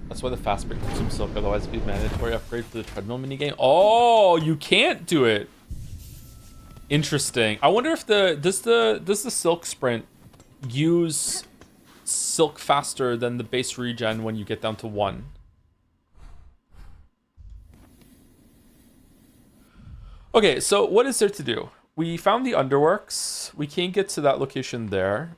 That's why the fast break consumes silk, otherwise it'd be a mandatory upgrade for the treadmill minigame. Oh, you can't do it. Interesting. I wonder if does the silk sprint use silk faster than the base regen when you get down to 1? Okay, so what is there to do? We found the underworks. We can't get to that location there.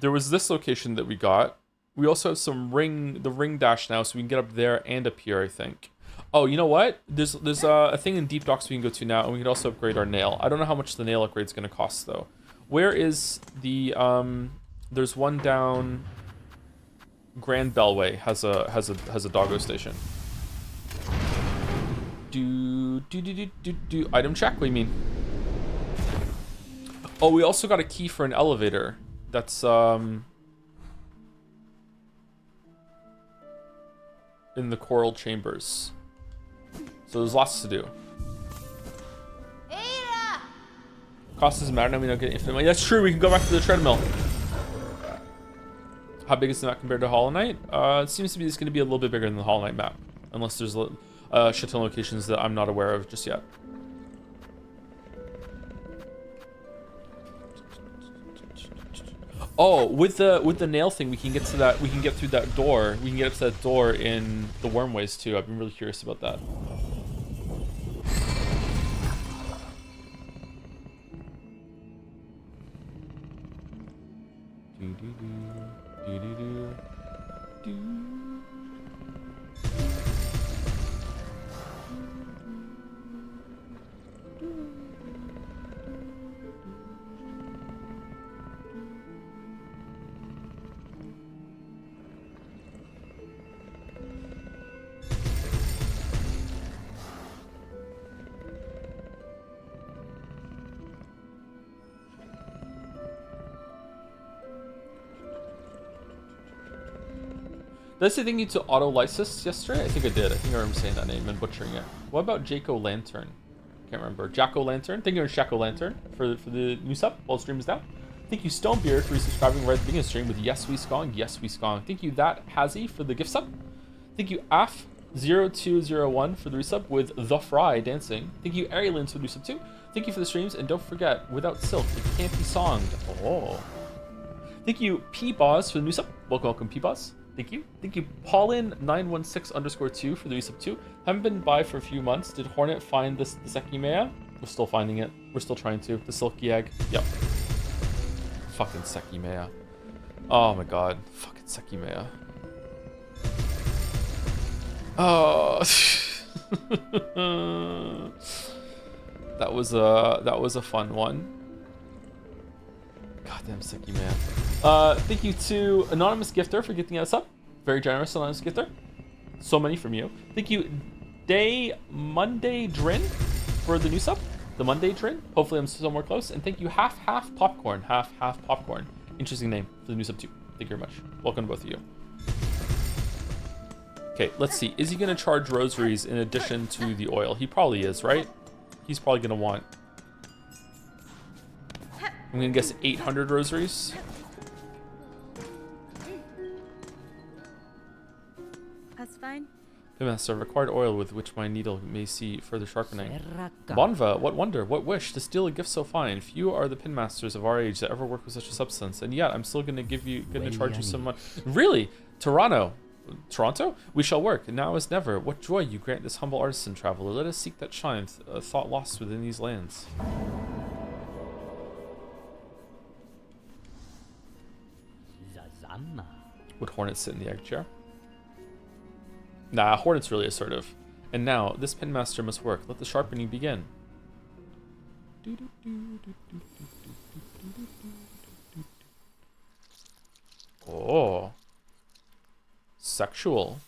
There was this location that we got. We also have the ring dash now, so we can get up there and up here, I think. Oh, you know what? There's a thing in Deep Docks we can go to now, and we can also upgrade our nail. I don't know how much the nail upgrade is going to cost, though. Where is the there's one down Grand Bellway has a doggo station. Item check, what do you mean? Oh, we also got a key for an elevator. That's in the coral chambers. So there's lots to do. Cost doesn't matter, now we don't get infinite money. That's true, we can go back to the treadmill. How big is the map compared to Hollow Knight? It seems to be it's going to be a little bit bigger than the Hollow Knight map. Unless there's shit ton locations that I'm not aware of just yet. Oh, with the nail thing, we can get to that. We can get through that door. We can get up to that door in the Wormways too. I've been really curious about that. Did I say thank you to Auto Lysis yesterday? I think I did. I think I remember saying that name and butchering it. What about Jaco Lantern? Can't remember. Jacko Lantern. Thank you, Jacko Lantern, for the new sub while the stream is down. Thank you, Stonebeard, for resubscribing right at the beginning of the stream with Yes We Skong. Yes We Skong. Thank you, That Hazy, for the gift sub. Thank you, Af0201 for the resub with The Fry dancing. Thank you, Arielins, for the resub too. Thank you for the streams, and don't forget, without silk, it can't be songed. Oh. Thank you, P-Boz, for the new sub. Welcome, P-Boz. Thank you. Thank you, Paulin916_2 for the resub 2. Haven't been by for a few months. Did Hornet find the Sekimea? We're still finding it. We're still trying to. The Silky Egg. Yep. Fucking Sekimea. Oh my god. Fucking Sekimea. Oh. that was a fun one. Goddamn Sekimea. Thank you to Anonymous Gifter for getting us up. Very generous, Anonymous Gifter. So many from you. Thank you, Monday Drin, for the new sub. The Monday Drin. Hopefully I'm somewhere close. And thank you, Half Popcorn. Half Popcorn. Interesting name for the new sub too. Thank you very much. Welcome to both of you. Okay, let's see. Is he going to charge rosaries in addition to the oil? He probably is, right? He's probably going to want... I'm going to guess 800 rosaries. That's fine. Pinmaster, required oil with which my needle may see further sharpening. Bonva, what wonder, what wish to steal a gift so fine. Few are the pinmasters of our age that ever work with such a substance, and yet I'm still gonna charge you some money. Really, Toronto, Toronto? We shall work, now as never. What joy you grant this humble artisan traveler. Let us seek that shine, thought lost within these lands. Zazama. Would Hornet sit in the egg chair? Nah, Hornet's really assertive. And now, this pinmaster must work. Let the sharpening begin. Oh. Sexual.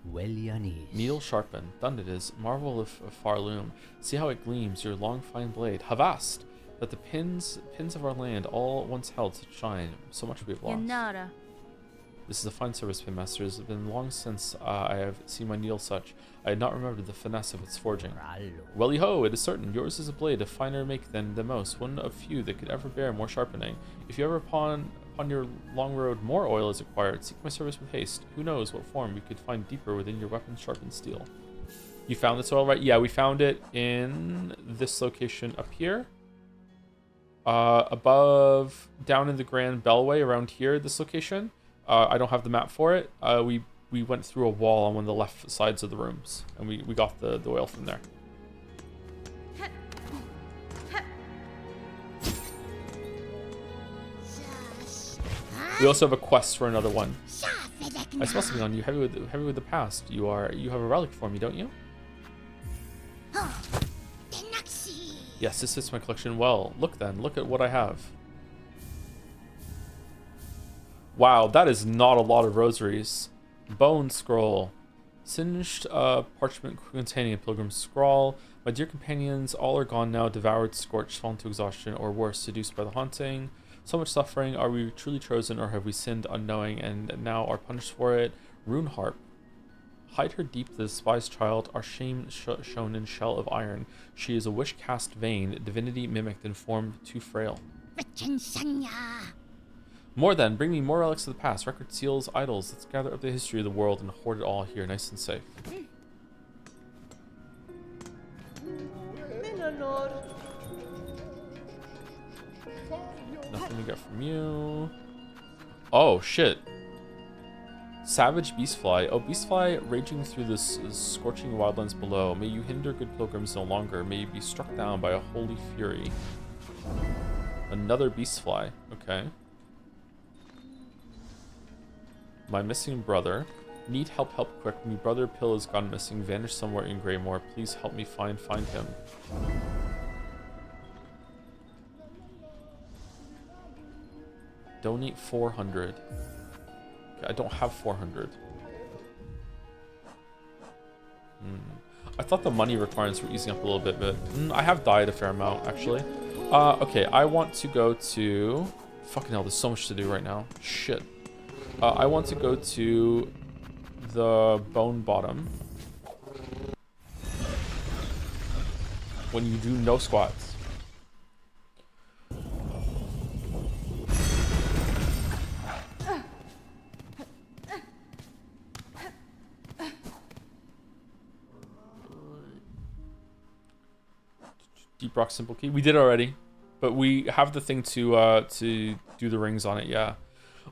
Welianis. Needle sharpened. Done it is. Marvel of far loom. See how it gleams, your long fine blade. Havast! That the pins of our land all once held such shine. So much we have lost. Yanara. This is a fine service, Pinmaster. It has been long since I have seen my needle such. I had not remembered the finesse of its forging. Welly ho, it is certain. Yours is a blade of finer make than most, one of few that could ever bear more sharpening. If you ever upon your long road more oil is acquired, seek my service with haste. Who knows what form we could find deeper within your weapon sharpened steel. You found this oil, right? Yeah, we found it in this location up here. Above, down in the Grand Bellway around here, this location. I don't have the map for it. We went through a wall on one of the left sides of the rooms, and we got the oil from there. We also have a quest for another one. I smell something on you, heavy with the past. You have a relic for me, don't you? Yes, this fits my collection well. Look then, look at what I have. Wow, that is not a lot of rosaries. Bone scroll. Singed parchment containing a pilgrim's scrawl. My dear companions, all are gone now, devoured, scorched, fallen to exhaustion, or worse, seduced by the haunting. So much suffering. Are we truly chosen, or have we sinned unknowing and now are punished for it? Rune harp. Hide her deep, the despised child, our shame shown in shell of iron. She is a wish cast vain, divinity mimicked in form too frail. More then, bring me more relics of the past, record seals, idols. Let's gather up the history of the world and hoard it all here, nice and safe. Nothing to get from you. Oh, shit. Savage Beastfly. Oh, Beastfly raging through this scorching wildlands below. May you hinder good pilgrims no longer. May you be struck down by a holy fury. Another Beastfly. Okay. My missing brother. Need help quick. My brother Pill has gone missing. Vanished somewhere in Greymore. Please help me find him. Donate 400. Okay, I don't have 400. I thought the money requirements were easing up a little bit, but I have died a fair amount, actually. Okay, I want to go to... Fucking hell, there's so much to do right now. Shit. I want to go to the Bone Bottom. When you do no squats. Deep Rock Simple Key. We did already, but we have the thing to do the rings on it. Yeah.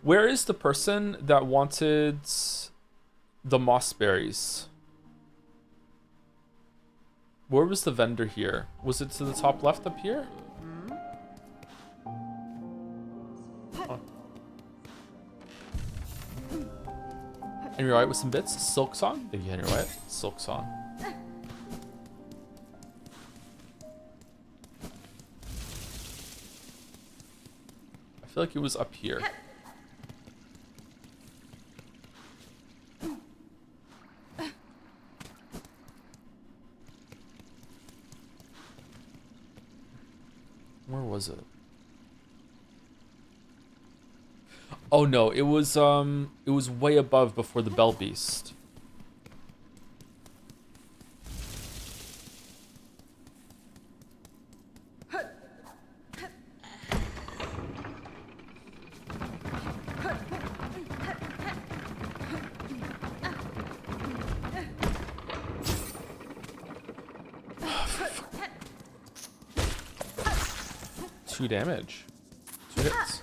Where is the person that wanted the moss berries? Where was the vendor here? Was it to the top left up here? Huh. Henry White with some bits. Silksong. Thank you, Henry White. Silksong. I feel like it was up here. Where was it? Oh no, it was way above before the Bell Beast. 2 damage. 2 hits.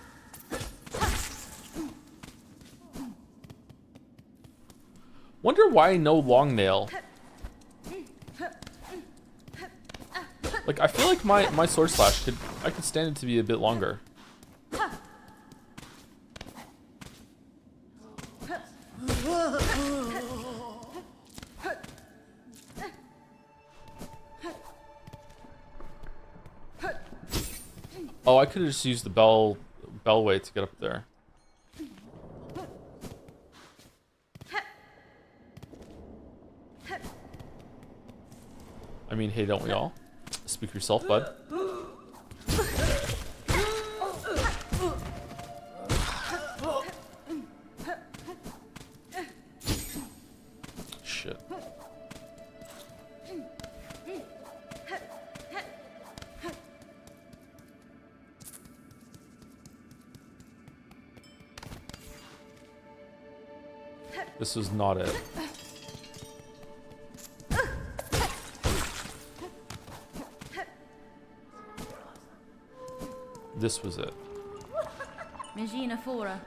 Wonder why no long nail. Like, I feel like my sword slash I could stand it to be a bit longer. Oh, I could have just used the bellway to get up there. I mean, hey, don't we all? Speak for yourself, bud. Shit. This was not it. This was it.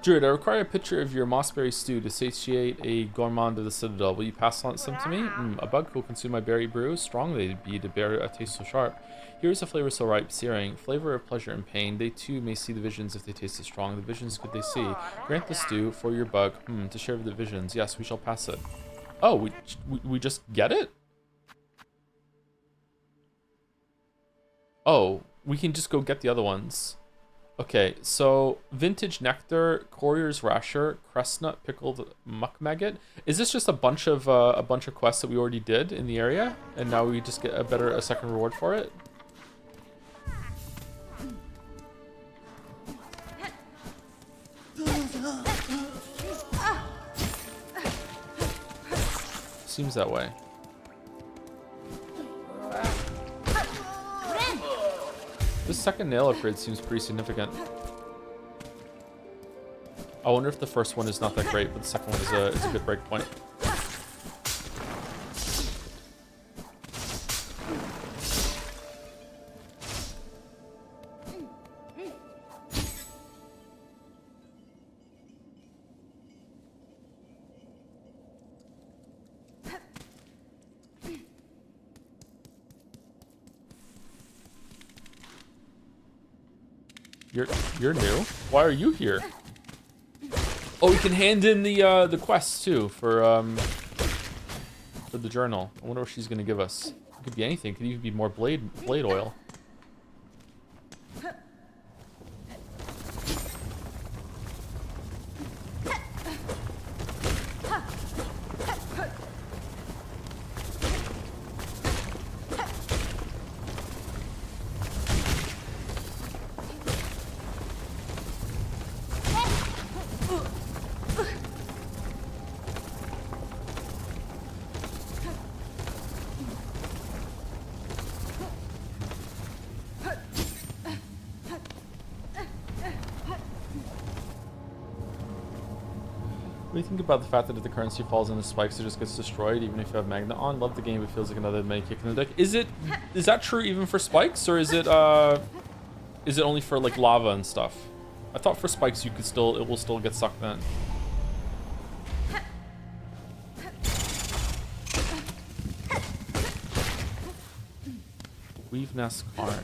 Druid, I require a picture of your mossberry stew to satiate a gourmand of the Citadel. Will you pass on some to me? A bug will consume my berry brew. Strong they be to bear a taste so sharp. Here is a flavor so ripe, searing. Flavor of pleasure and pain. They too may see the visions if they taste it strong. The visions could they see. Grant the stew for your bug. To share the visions. Yes, we shall pass it. Oh, we just get it? Oh, we can just go get the other ones. Okay, so Vintage Nectar, Courier's Rasher, Crestnut, Pickled Muck Maggot. Is this just a bunch of quests that we already did in the area, and now we just get a second reward for it? Seems that way. This second nail upgrade seems pretty significant. I wonder if the first one is not that great, but the second one is a good break point. You're new? Why are you here? Oh, we can hand in the quests too for the journal. I wonder what she's gonna give us. It could be anything. It could even be more blade oil. What do you think about the fact that if the currency falls into spikes, it just gets destroyed, even if you have Magnet on? Love the game, but feels like another mini kick in the dick. Is that true even for spikes, or is it only for like lava and stuff? I thought for spikes it will still get sucked in. Weave nest card.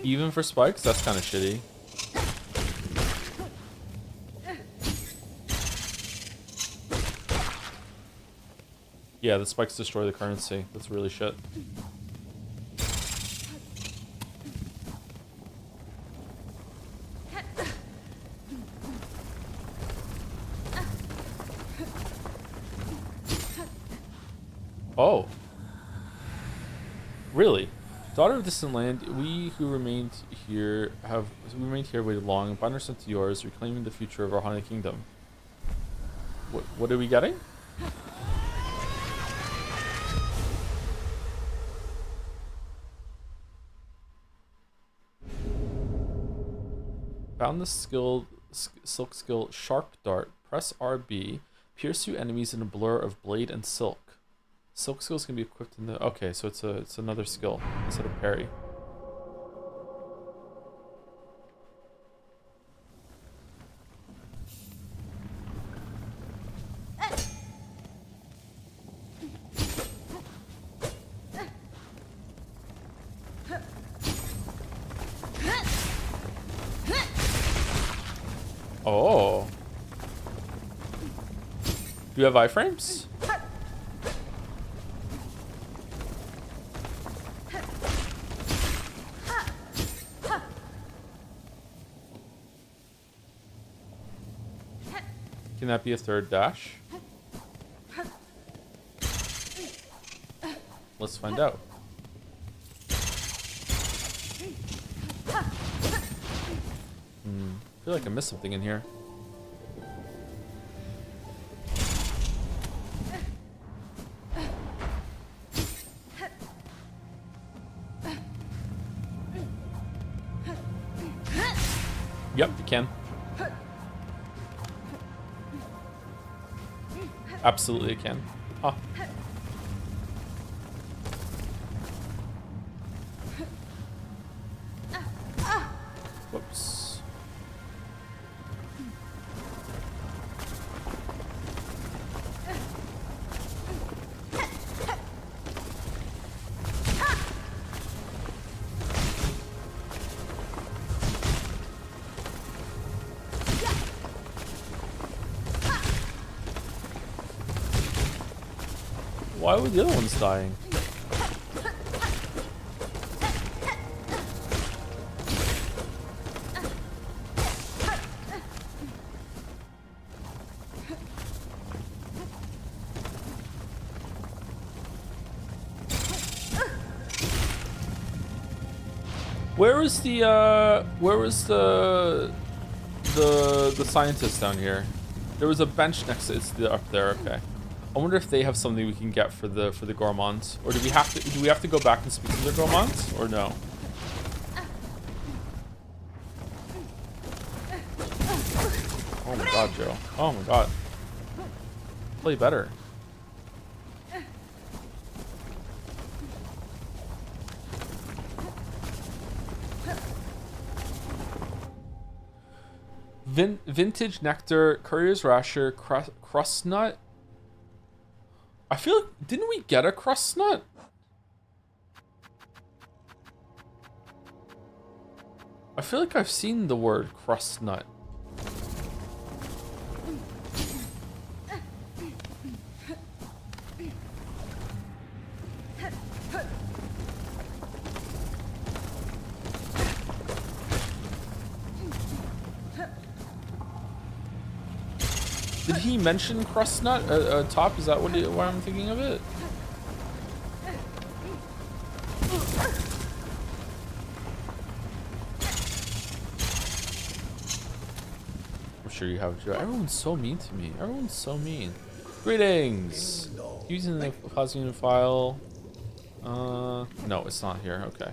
Even for spikes, that's kind of shitty. Yeah, the spikes destroy the currency. That's really shit. Oh. Really? Daughter of distant land, we who remained here waited long, bind ourselves to yours, reclaiming the future of our haunted kingdom. What are we getting? Found the silk skill Sharp Dart. Press RB. Pierce through enemies in a blur of blade and silk. Silk skills can be equipped in the... Okay, so it's another skill instead of parry. Oh. Do you have iframes? Can that be a third dash? Let's find out. I feel like I missed something in here. Yep, you can. Absolutely, it can. Huh. Whoops. Why were the other ones dying? Where was the scientist down here? There was a bench next to it. Up there, okay. I wonder if they have something we can get for the gourmands, or do we have to go back and speak to the gourmands, or no? Oh my god, Joe. Oh my god. Play better. Vintage nectar, courier's rasher, crust nut. I feel like, didn't we get a crust nut? I feel like I've seen the word crust nut. Did he mention crust nut top? Is that why I'm thinking of it? I'm sure you have, Joe. Everyone's so mean to me. Everyone's so mean. Greetings. Using the plasma unit file. No, it's not here. Okay.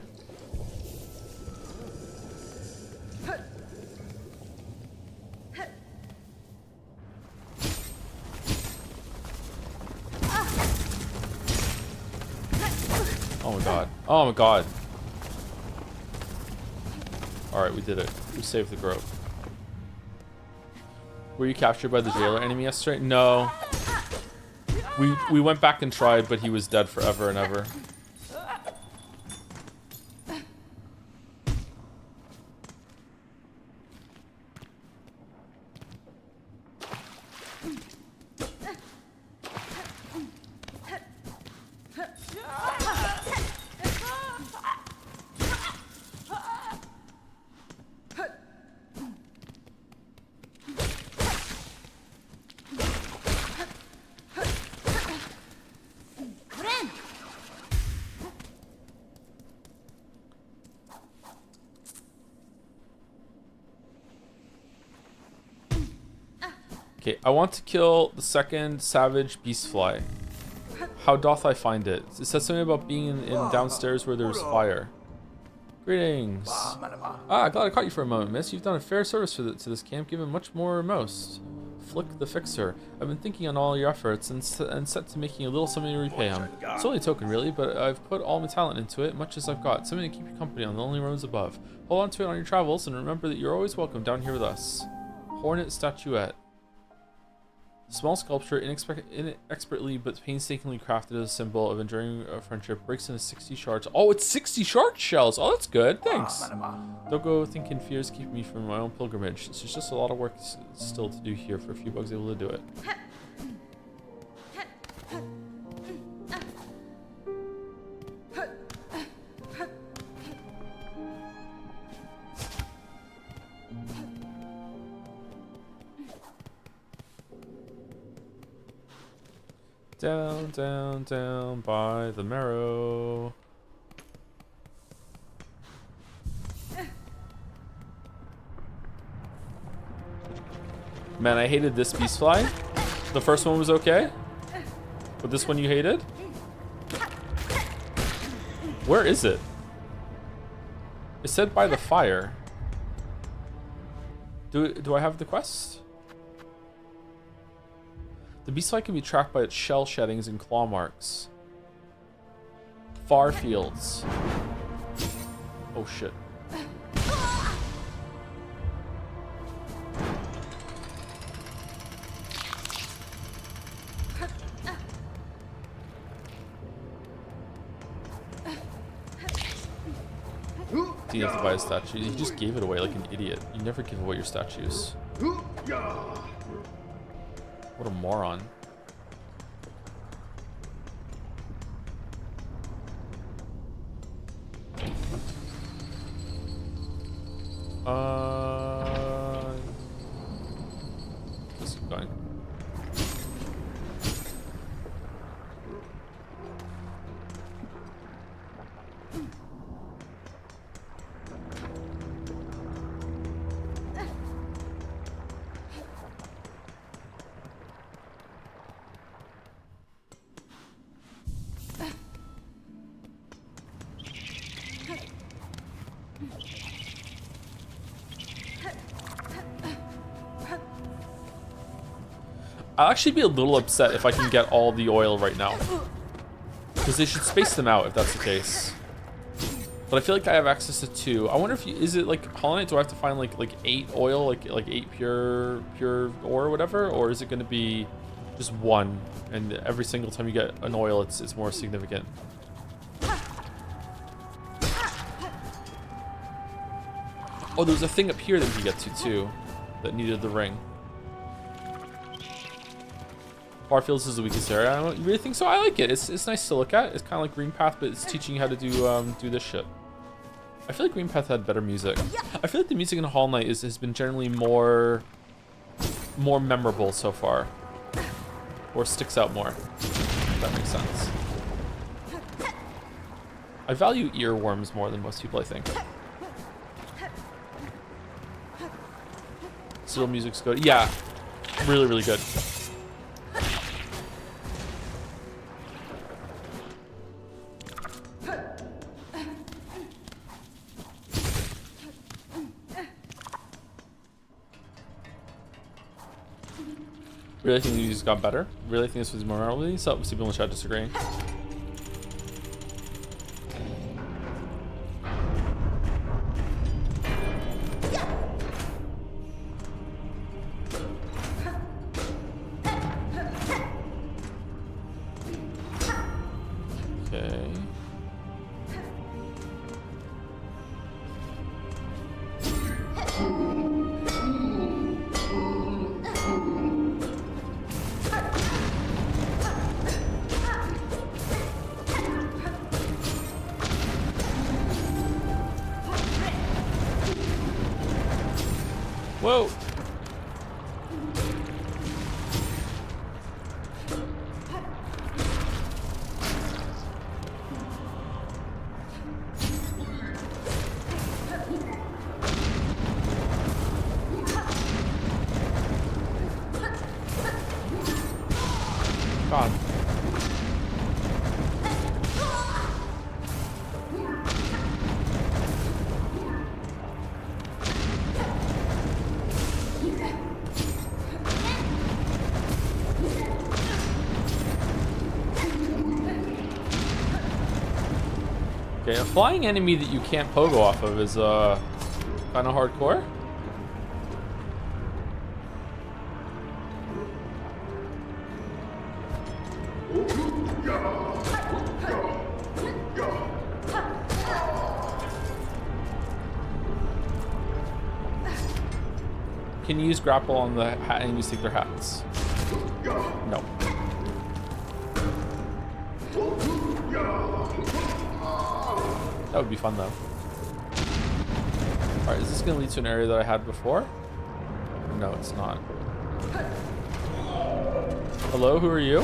Oh my god. Oh my god. Alright, we did it. We saved the grove. Were you captured by the jailer enemy yesterday? No. We went back and tried, but he was dead forever and ever. Okay, I want to kill the second savage beastfly. How doth I find it? It says something about being in downstairs where there's fire. Greetings. Ah, glad I caught you for a moment, miss. You've done a fair service to this camp, given much more most. Flick the Fixer. I've been thinking on all your efforts and set to making a little something to repay him. It's only a token, really, but I've put all my talent into it, much as I've got. Something to keep you company on the lonely roads above. Hold on to it on your travels, and remember that you're always welcome down here with us. Hornet Statuette. Small sculpture, inexpertly but painstakingly crafted as a symbol of enduring friendship, breaks into 60 shards. Oh, it's 60 shard shells. Oh, that's good. Thanks. Don't go thinking fears keep me from my own pilgrimage. There's just a lot of work still to do here. For a few bugs able to do it. Down, down, down by the marrow. Man, I hated this beast fly. The first one was okay, but this one you hated? Where is it? It said by the fire. Do I have the quest? The beastfly can be tracked by its shell sheddings and claw marks. Far fields. Oh shit. You have to buy a statue. You just gave it away like an idiot. You never give away your statues. What a moron. Just keep going. I'll actually be a little upset if I can get all the oil right now. Because they should space them out if that's the case. But I feel like I have access to 2. I wonder if is it like Hollow Knight, do I have to find like 8 oil, like 8 pure ore or whatever? Or is it gonna be just 1 and every single time you get an oil it's more significant? Oh, there was a thing up here that we could get to too that needed the ring. Farfields is the weakest area. I don't really think so. I like it. It's nice to look at. It's kind of like Green Path, but it's teaching you how to do this shit. I feel like Green Path had better music. I feel like the music in Hollow Knight has been generally more memorable so far, or sticks out more. If that makes sense. I value earworms more than most people, I think. Still, music's good. Yeah, really, really good. Really think the music got better. Really think this was more memorable. So, see people in the chat disagreeing. Okay. Whoa. God. Okay, a flying enemy that you can't pogo off of is kind of hardcore. Can you use grapple on the enemies take their hats? No. That would be fun though. Alright, is this gonna lead to an area that I had before? No, it's not. Hello, who are you?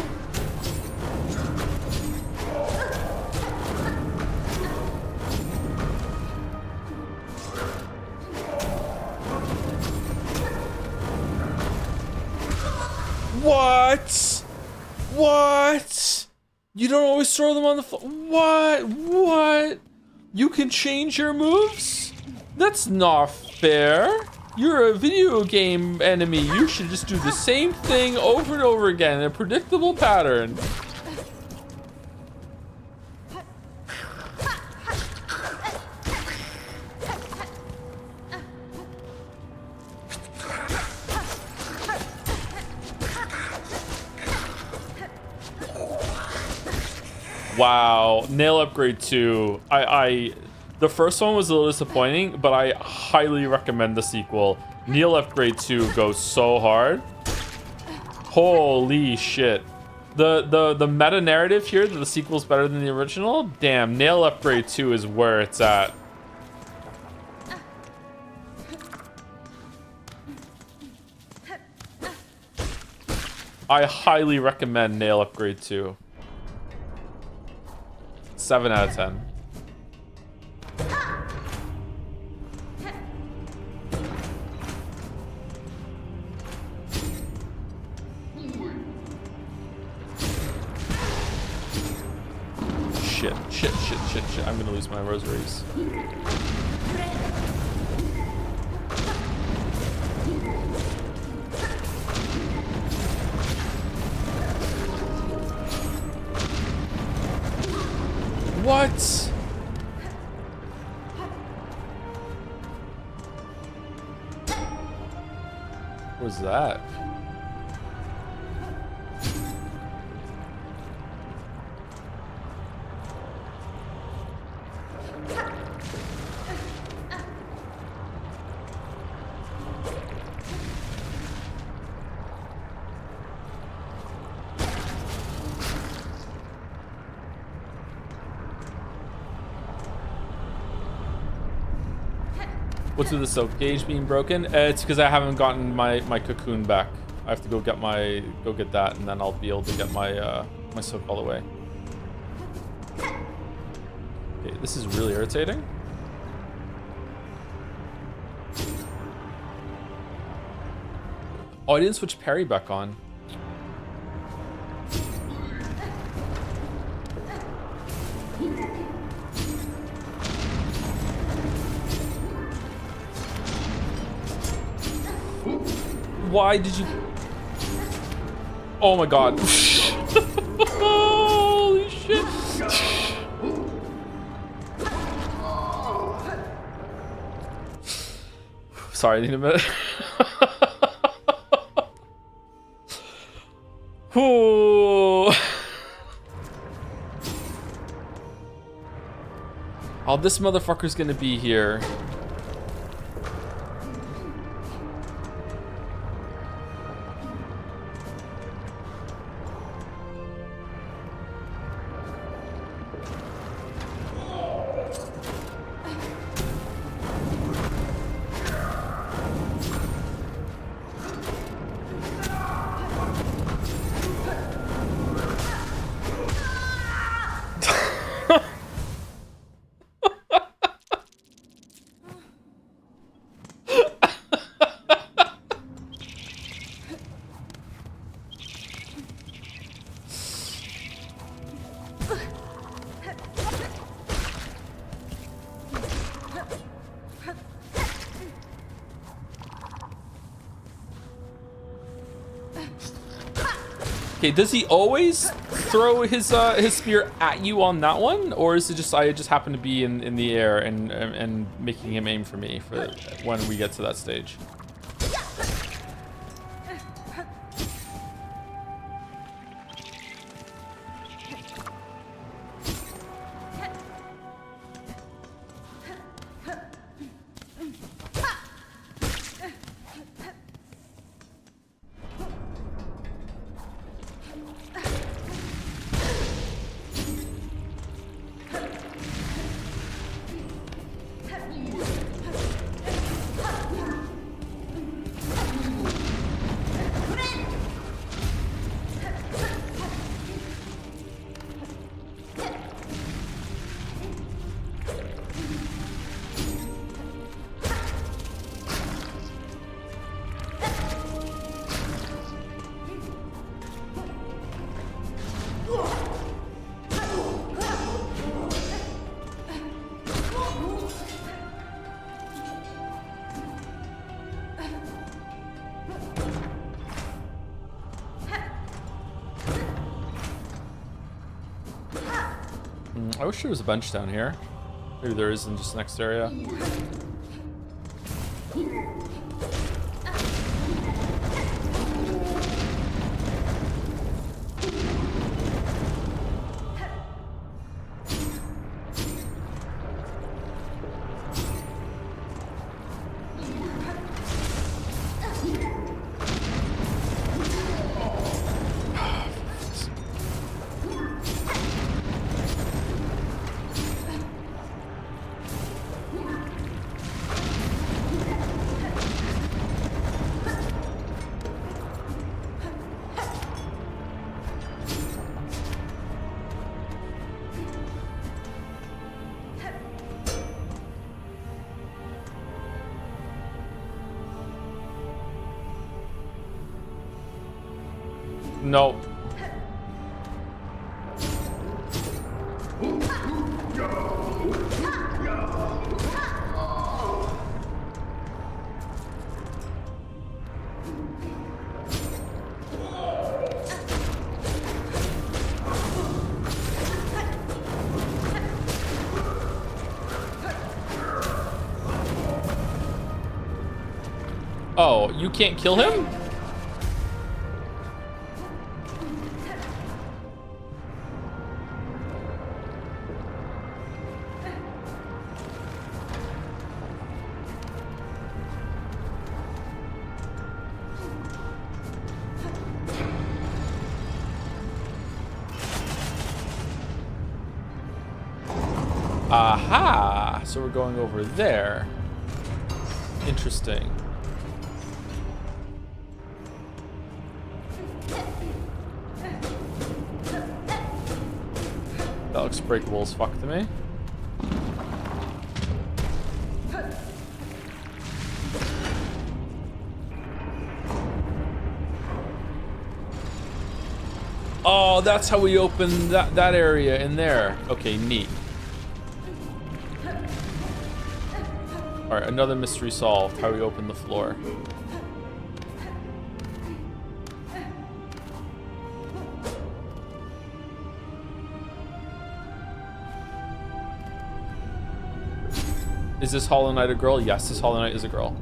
What? What? You don't always throw them on the floor. What? What? You can change your moves? That's not fair. You're a video game enemy. You should just do the same thing over and over again in a predictable pattern. Wow, nail upgrade 2. The first one was a little disappointing, but I highly recommend the sequel. Nail upgrade 2 goes so hard. Holy shit. The meta narrative here that the sequel's better than the original. Damn, nail upgrade 2 is where it's at. I highly recommend nail upgrade 2. 7 out of 10. Shit. I'm gonna lose my rosaries. What? What was that? What's with the soap gauge being broken? It's because I haven't gotten my cocoon back. I have to go get that, and then I'll be able to get my my soap all the way. Okay, this is really irritating. Oh, I didn't switch parry back on. Why did you? Oh my god. Holy shit. Sorry, I need a minute. Ooh. Oh, this motherfucker's gonna be here. Okay, does he always throw his spear at you on that one, or is it just I just happen to be in the air and making him aim for me for when we get to that stage? I wish there was a bench down here. Maybe there is in just the next area. No. Oh, you can't kill him? Aha! So we're going over there. Interesting. That looks breakable as fuck to me. Oh, that's how we open that area in there. Okay, neat. All right, another mystery solved. How we open the floor. Is this Hollow Knight a girl? Yes, this Hollow Knight is a girl.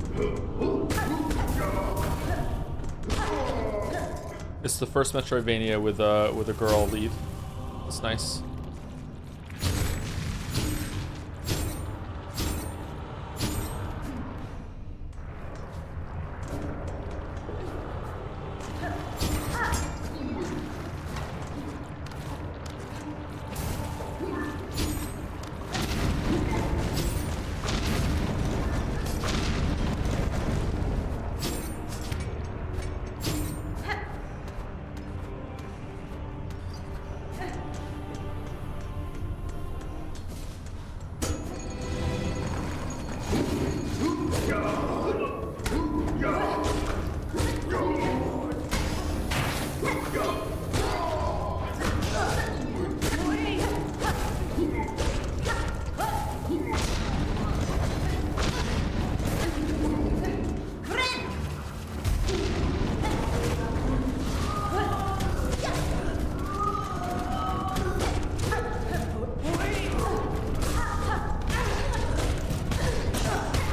It's the first Metroidvania with a girl lead. That's nice.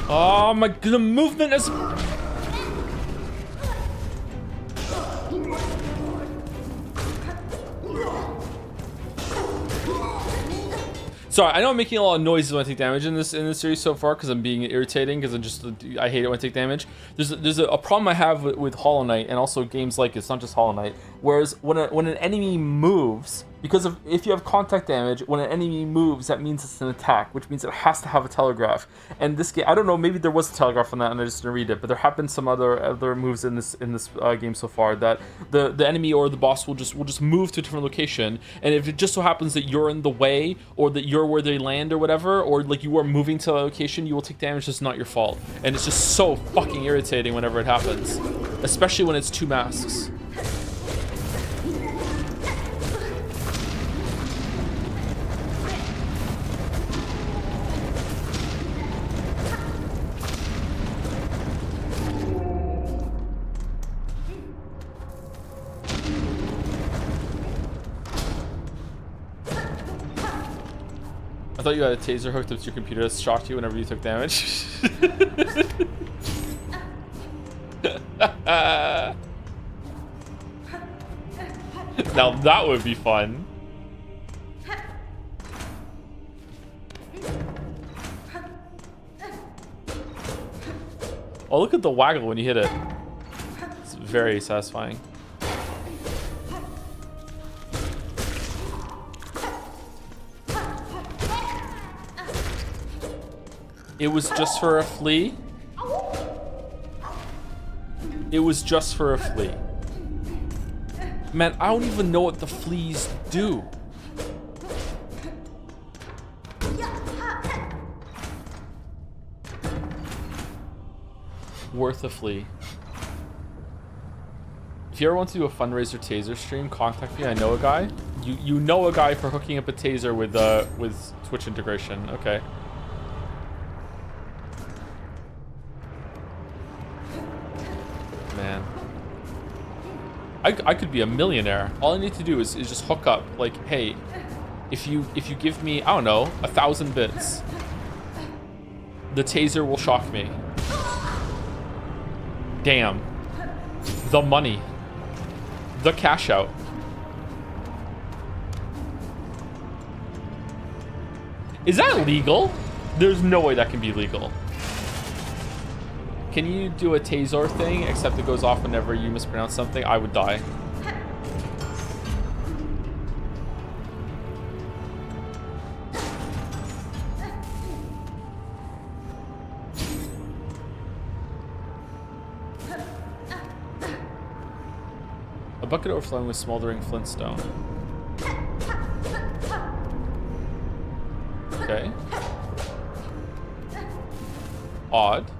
Oh my, the movement is... Sorry, I know I'm making a lot of noises when I take damage in this series so far because I'm being irritating because I hate it when I take damage. There's a problem I have with Hollow Knight and also games like it's not just Hollow Knight. Whereas when an enemy moves, because if you have contact damage, when an enemy moves, that means it's an attack, which means it has to have a telegraph. And this game, I don't know, maybe there was a telegraph on that and I just didn't read it, but there have been some other moves in this game so far that the enemy or the boss will just move to a different location, and if it just so happens that you're in the way or that you're where they land or whatever, or like you are moving to a location, you will take damage that's not your fault. And it's just so fucking irritating whenever it happens, especially when it's two masks. thought you had a taser hooked up to your computer that shocked you whenever you took damage. Now that would be fun. Oh, look at the waggle when you hit it. It's very satisfying. It was just for a flea. It was just for a flea. Man, I don't even know what the fleas do. Worth a flea. If you ever want to do a fundraiser taser stream, contact me. I know a guy. You know a guy for hooking up a taser with Twitch integration. Okay. Man. I could be a millionaire. All I need to do is just hook up. Like, hey, if you give me, I don't know, 1,000 bits, the taser will shock me. Damn. The money. The cash out. Is that legal? There's no way that can be legal. Can you do a taser thing, except it goes off whenever you mispronounce something? I would die. A bucket overflowing with smoldering flintstone. Okay. Odd.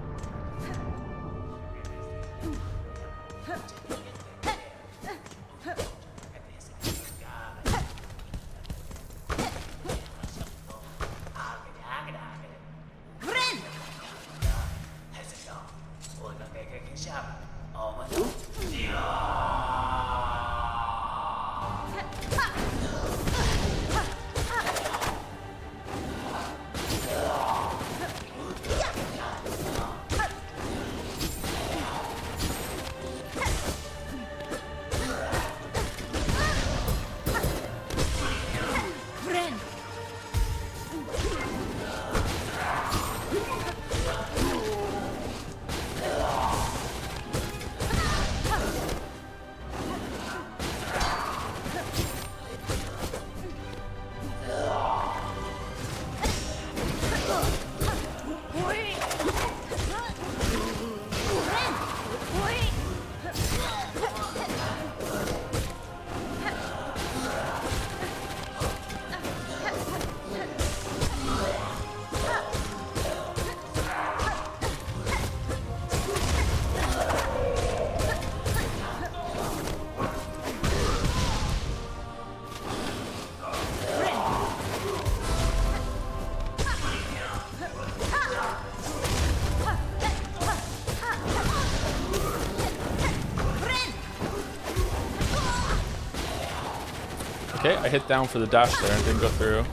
Okay, I hit down for the dash there and didn't go through.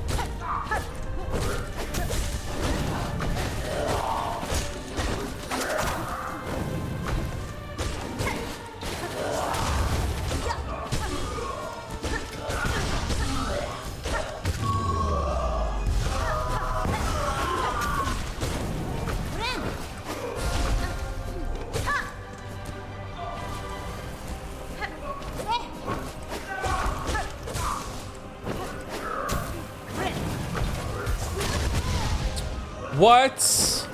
What?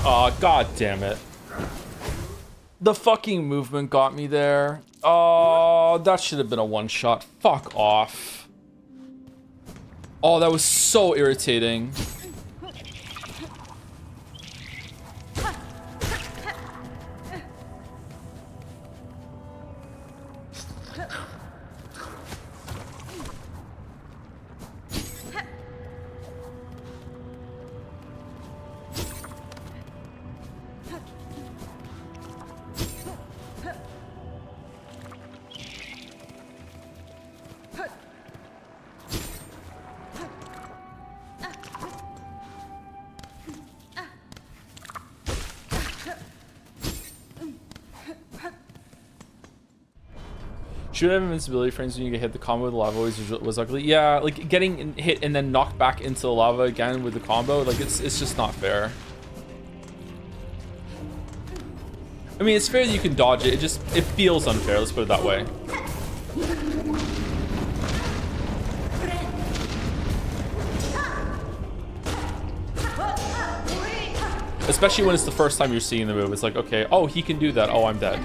Oh, god damn it. The fucking movement got me there. Oh, that should have been a one-shot. Fuck off. Oh, that was so irritating. Should have invincibility frames when you get hit. The combo with the lava was ugly. Yeah, like getting hit and then knocked back into the lava again with the combo, like it's just not fair. I mean, it's fair that you can dodge it. It feels unfair. Let's put it that way. Especially when it's the first time you're seeing the move. It's like, okay, oh, he can do that. Oh, I'm dead.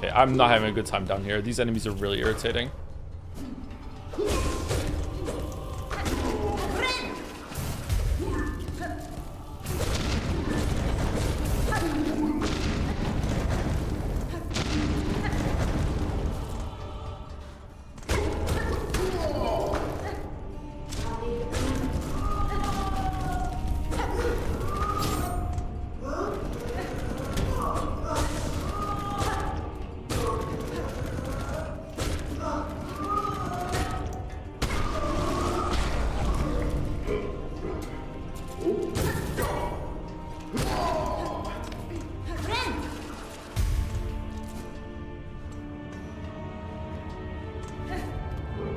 Okay, I'm not having a good time down here. These enemies are really irritating.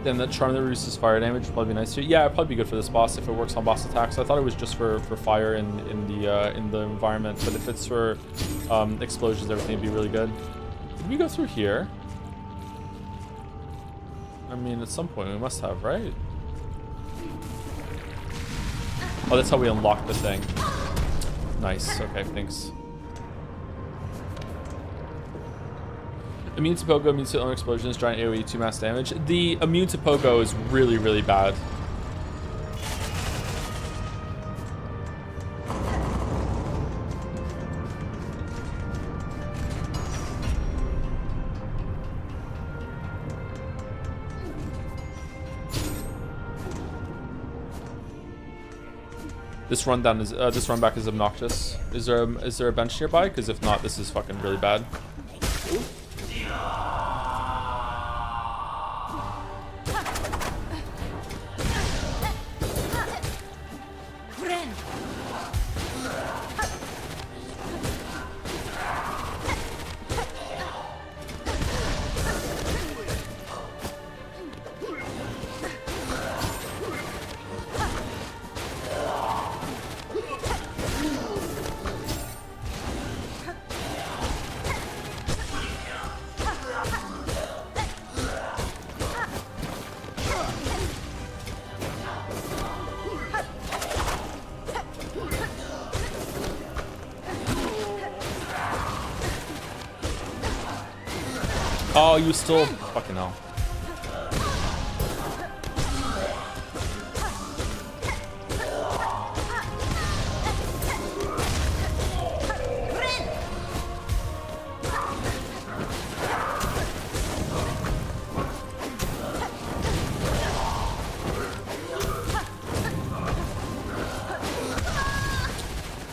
Then that charm that reduces fire damage would probably be nice too. Yeah, it'd probably be good for this boss if it works on boss attacks. I thought it was just for fire in the environment, but if it's for explosions, everything would be really good. Did we go through here? I mean, at some point we must have, right? Oh, that's how we unlock the thing. Nice. Okay, thanks. Immune to Pogo, immune to own explosions, giant AoE, 2 mass damage. The immune to Pogo is really, really bad. This rundown is this run back is obnoxious. Is there a bench nearby? Because if not, this is fucking really bad. Oh, you still fucking hell.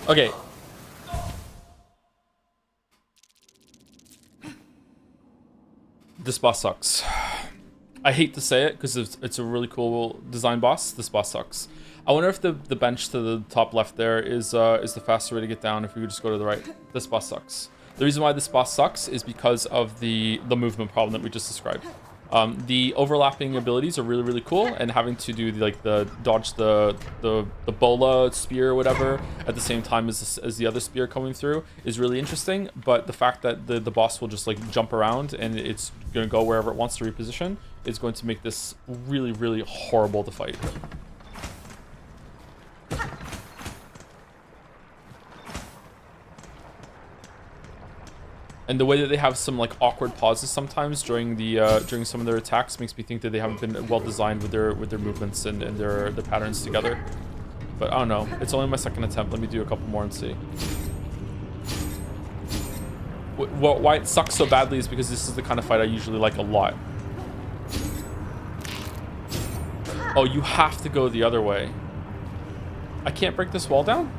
Okay. This boss sucks. I hate to say it because it's a really cool design boss. This boss sucks. I wonder if the bench to the top left there is the faster way to get down if we could just go to the right. This boss sucks. The reason why this boss sucks is because of the movement problem that we just described. The overlapping abilities are really, really cool, and having to do the dodge the bola spear or whatever at the same time as the other spear coming through is really interesting. But the fact that the boss will just like jump around and it's going to go wherever it wants to reposition is going to make this really, really horrible to fight. And the way that they have some like awkward pauses sometimes during the during some of their attacks makes me think that they haven't been well designed with their movements and their patterns together. But I don't know. It's only my second attempt. Let me do a couple more and see. Why it sucks so badly is because this is the kind of fight I usually like a lot. Oh, you have to go the other way. I can't break this wall down?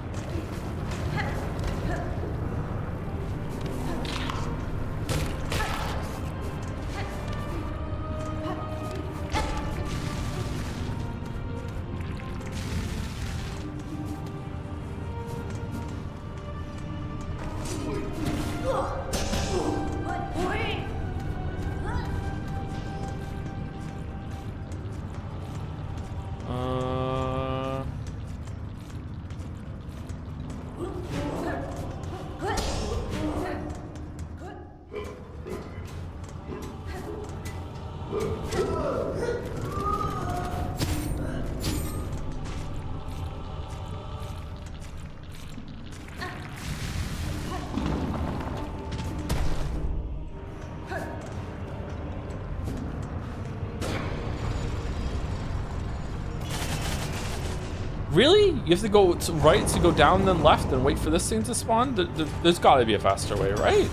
Really? You have to go to right to go down, then left, and wait for this thing to spawn? There's gotta be a faster way, right?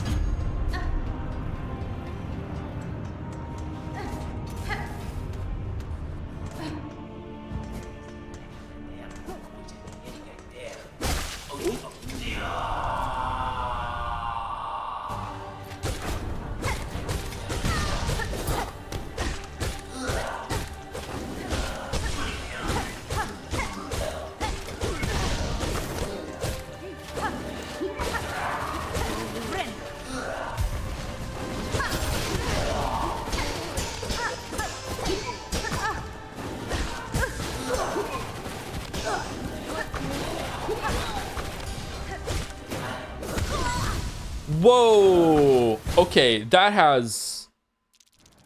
Whoa! Okay, that has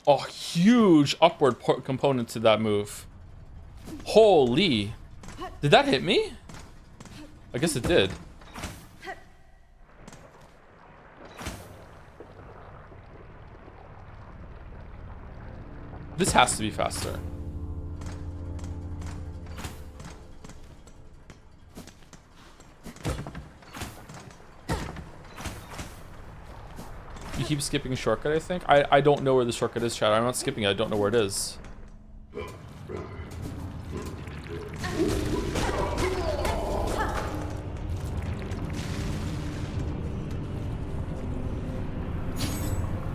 a huge upward component to that move. Holy. Did that hit me? I guess it did. This has to be faster. You keep skipping a shortcut, I think. I don't know where the shortcut is, chat. I'm not skipping it. I don't know where it is.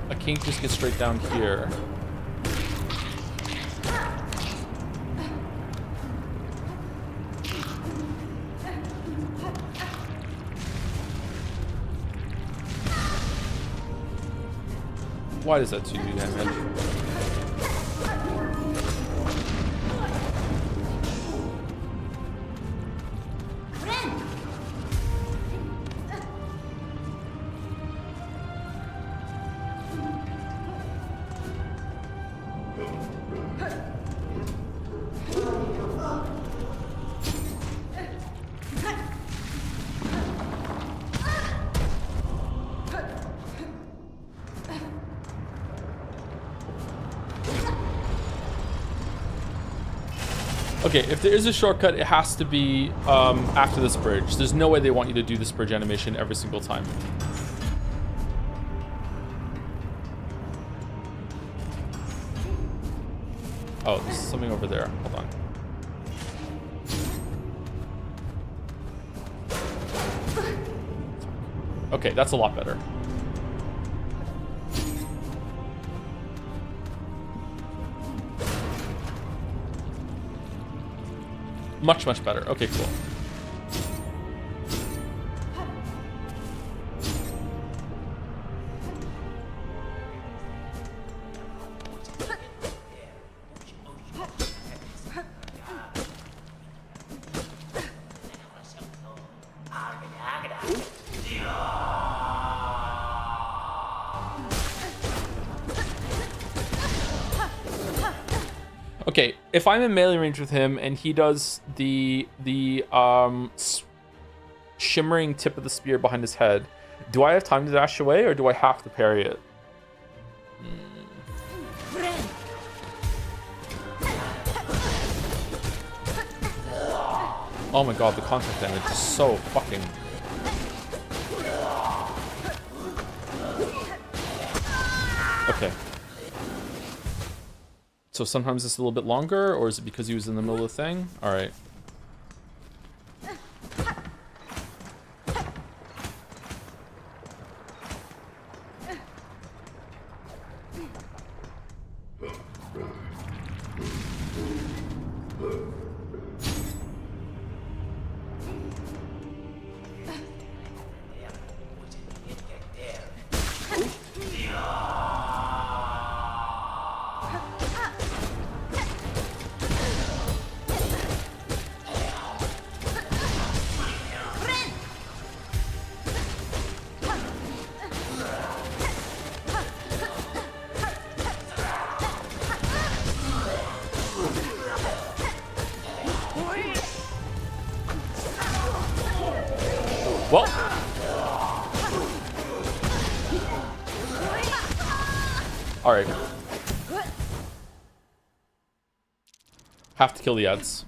I can't just get straight down here. Why does that do damage? Okay, if there is a shortcut, it has to be after this bridge. There's no way they want you to do this bridge animation every single time. Oh, there's something over there. Hold on. Okay, that's a lot better. Much, much better. Okay, cool. Okay, if I'm in melee range with him and he does the shimmering tip of the spear behind his head, do I have time to dash away or do I have to parry it? Oh my god, the contact damage is so fucking... Okay. So sometimes it's a little bit longer, or is it because he was in the middle of the thing? Alright. Well. Alright. Have to kill the ads.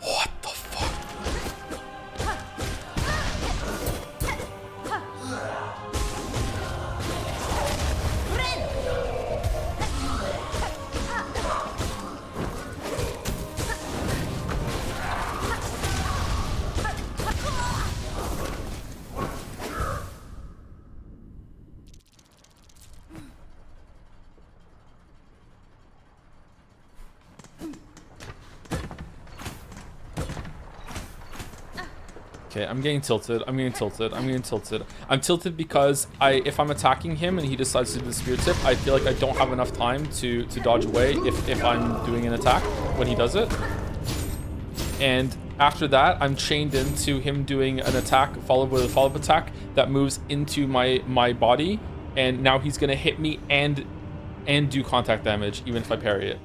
What the fuck? Okay, I'm getting tilted. I'm getting tilted. I'm getting tilted. I'm tilted because if I'm attacking him and he decides to do the spear tip, I feel like I don't have enough time to dodge away if I'm doing an attack when he does it. And after that, I'm chained into him doing an attack followed with a follow-up attack that moves into my body, and now he's gonna hit me and do contact damage even if I parry it.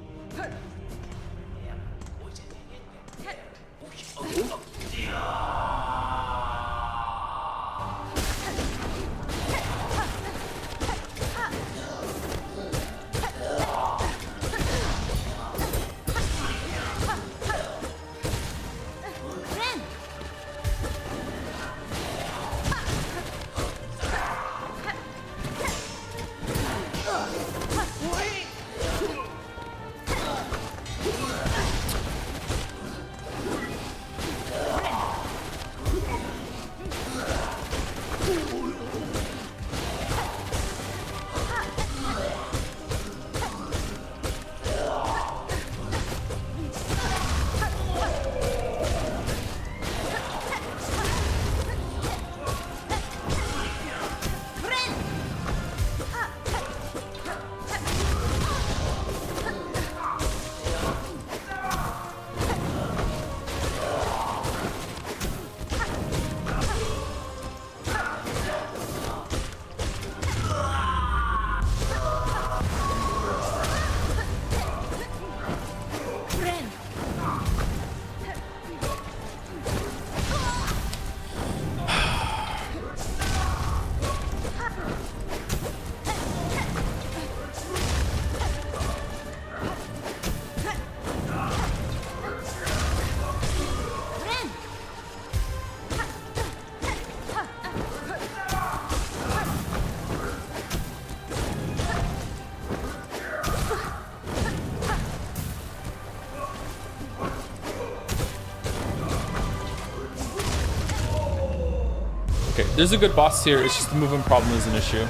Okay, there's a good boss here. It's just the movement problem is an issue.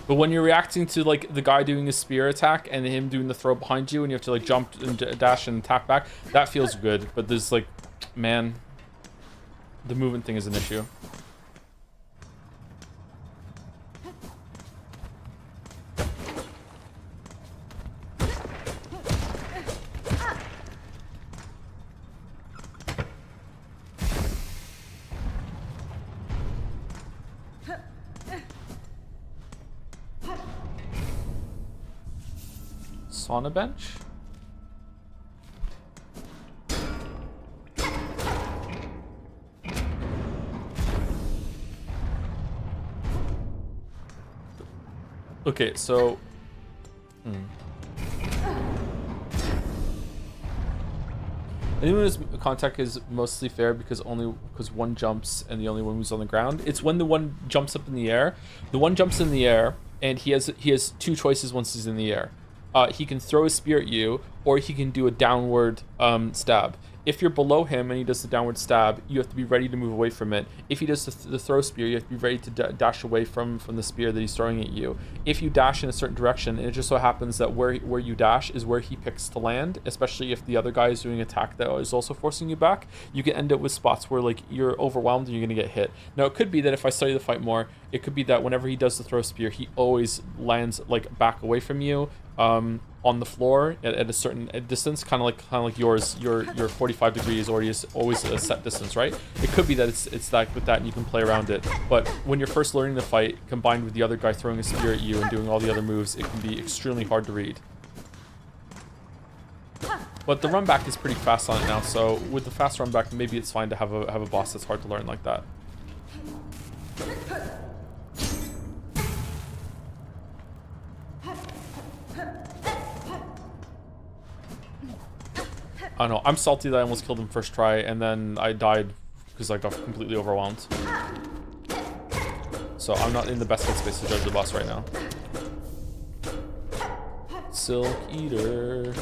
But when you're reacting to like the guy doing a spear attack and him doing the throw behind you and you have to like jump and dash and tap back, that feels good. But there's like, man, the movement thing is an issue. Sauna bench? Okay, so... Anyone's contact is mostly fair because one jumps and the only one moves on the ground. It's when the one jumps up in the air. The one jumps in the air and he has two choices once he's in the air. He can throw a spear at you, or he can do a downward stab. If you're below him and he does the downward stab, you have to be ready to move away from it. If he does the throw spear, you have to be ready to dash away from the spear that he's throwing at you. If you dash in a certain direction, and it just so happens that where you dash is where he picks to land, especially if the other guy is doing an attack that is also forcing you back, you can end up with spots where like you're overwhelmed and you're going to get hit. Now, it could be that if I study the fight more, it could be that whenever he does the throw spear, he always lands like back away from you, on the floor at a certain distance, kind of like yours. Your 45 degrees already is always a set distance, right? It could be that it's like with that and you can play around it. But when you're first learning the fight, combined with the other guy throwing a spear at you and doing all the other moves, it can be extremely hard to read. But the run back is pretty fast on it now, so with the fast run back, maybe it's fine to have a boss that's hard to learn like that. I don't know. I'm salty that I almost killed him first try, and then I died because I got completely overwhelmed. So I'm not in the best headspace to judge the boss right now. Silk Eater.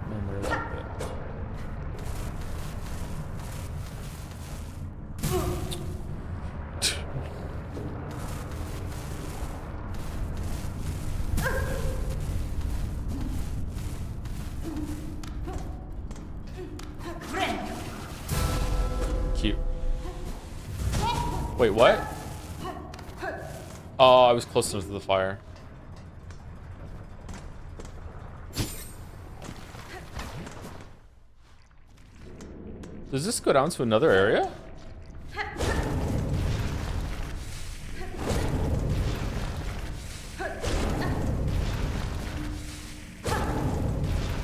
Remember that bit. Cute. Wait, what? Oh, I was close enough to the fire. Does this go down to another area?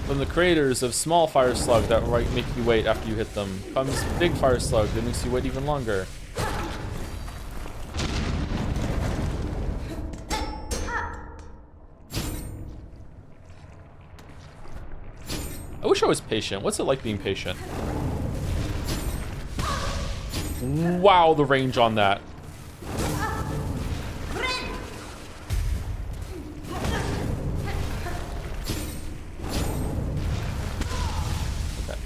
From the creators of Small Fire Slug that make you wait after you hit them comes Big Fire Slug that makes you wait even longer. I wish I was patient. What's it like being patient? Wow, the range on that. Okay.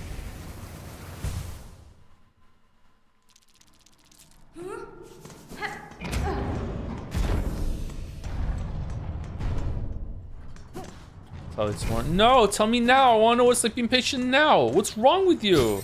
Tell it's more. No, tell me now. I want to know what's like being patient now. What's wrong with you?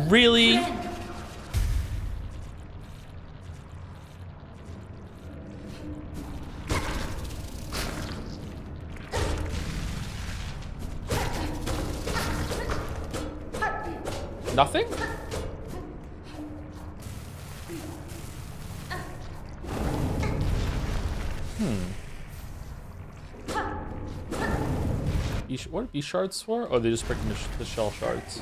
Really? Nothing? What are B shards for? Oh, they just break the shell shards.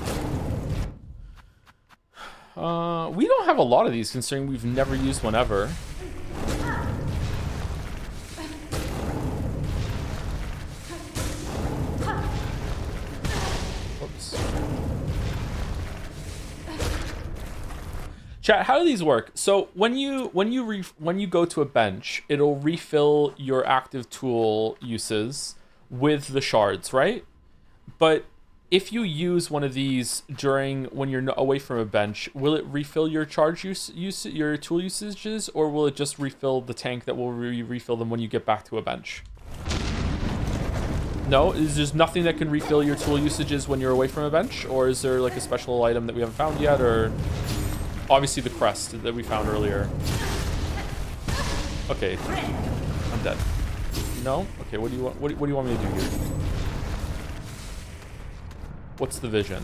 We don't have a lot of these, considering we've never used one ever. Whoops. Chat, how do these work? So when you go to a bench, it'll refill your active tool uses with the shards, right? But if you use one of these during when you're away from a bench, will it refill your charge your tool usages, or will it just refill the tank that will refill them when you get back to a bench? No, is there's nothing that can refill your tool usages when you're away from a bench, or is there like a special item that we haven't found yet, or obviously the crest that we found earlier? Okay, I'm dead. No? Okay, what do you want? What do you want me to do here? What's the vision?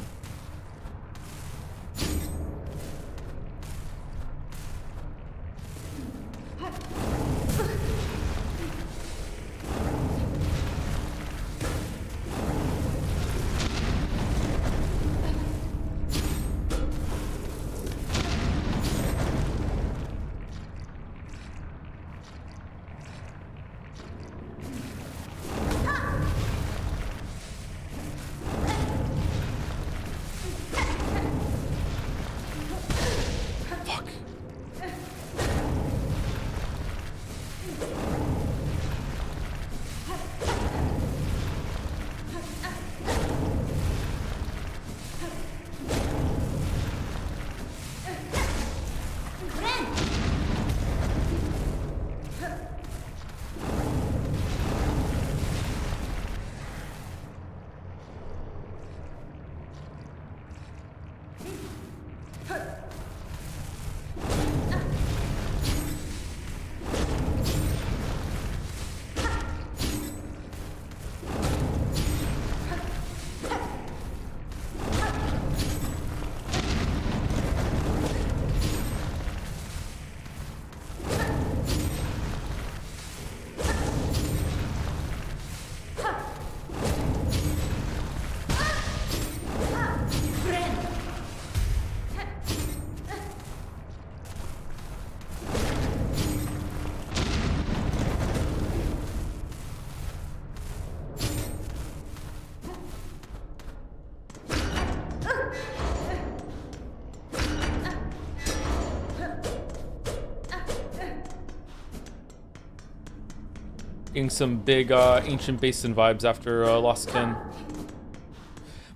Getting some big ancient basin vibes after Lost Kin.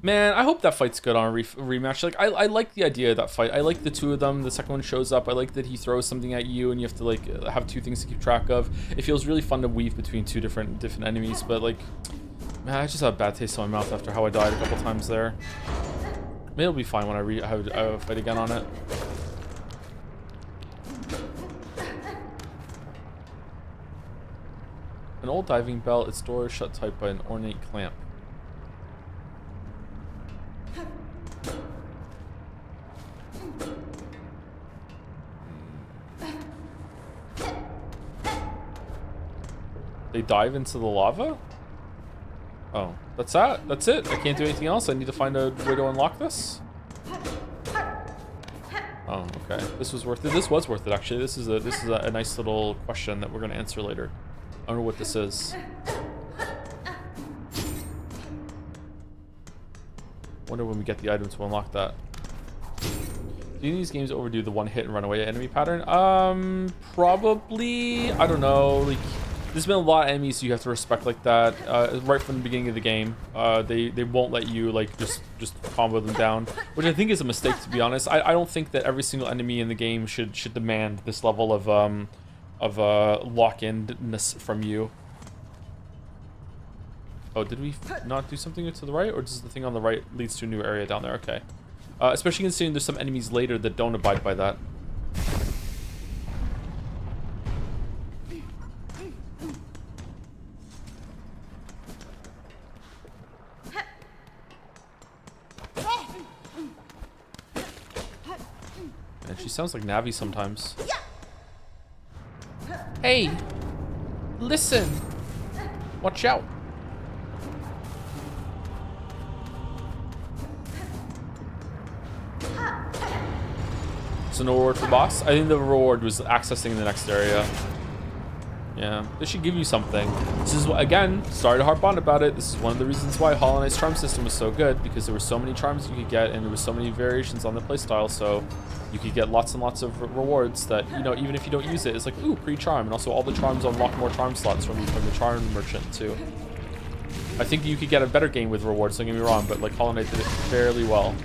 Man, I hope that fight's good on a rematch. Like, I like the idea of that fight. I like the two of them. The second one shows up. I like that he throws something at you and you have to like have two things to keep track of. It feels really fun to weave between two different enemies. But like, man, I just have a bad taste in my mouth after how I died a couple times there. Maybe it'll be fine when I have a fight again on it. An old diving bell. Its door is shut tight by an ornate clamp. They dive into the lava? Oh, that's that? That's it? I can't do anything else? I need to find a way to unlock this? Oh, okay. This was worth it. This was worth it, actually. This is a nice little question that we're going to answer later. I don't know what this is. Wonder when we get the item to unlock that. Do these games overdo the one hit and run away enemy pattern? Probably. I don't know. Like, there's been a lot of enemies you have to respect like that. Right from the beginning of the game, they won't let you like just combo them down, which I think is a mistake, to be honest. I don't think that every single enemy in the game should demand this level of lock-in-ness from you. Oh, did we not do something to the right, or does the thing on the right leads to a new area down there? Okay. Especially considering there's some enemies later that don't abide by that. And she sounds like Navi sometimes. Hey! Listen! Watch out! So no reward for boss? I think the reward was accessing the next area. Yeah, they should give you something. This is what, again, sorry to harp on about it. This is one of the reasons why Hollow Knight's charm system was so good, because there were so many charms you could get, and there were so many variations on the playstyle, so you could get lots and lots of rewards that, you know, even if you don't use it, it's like, ooh, pre-charm, and also all the charms unlock more charm slots from the charm merchant too. I think you could get a better game with rewards, don't get me wrong, but like Hollow Knight did it fairly well.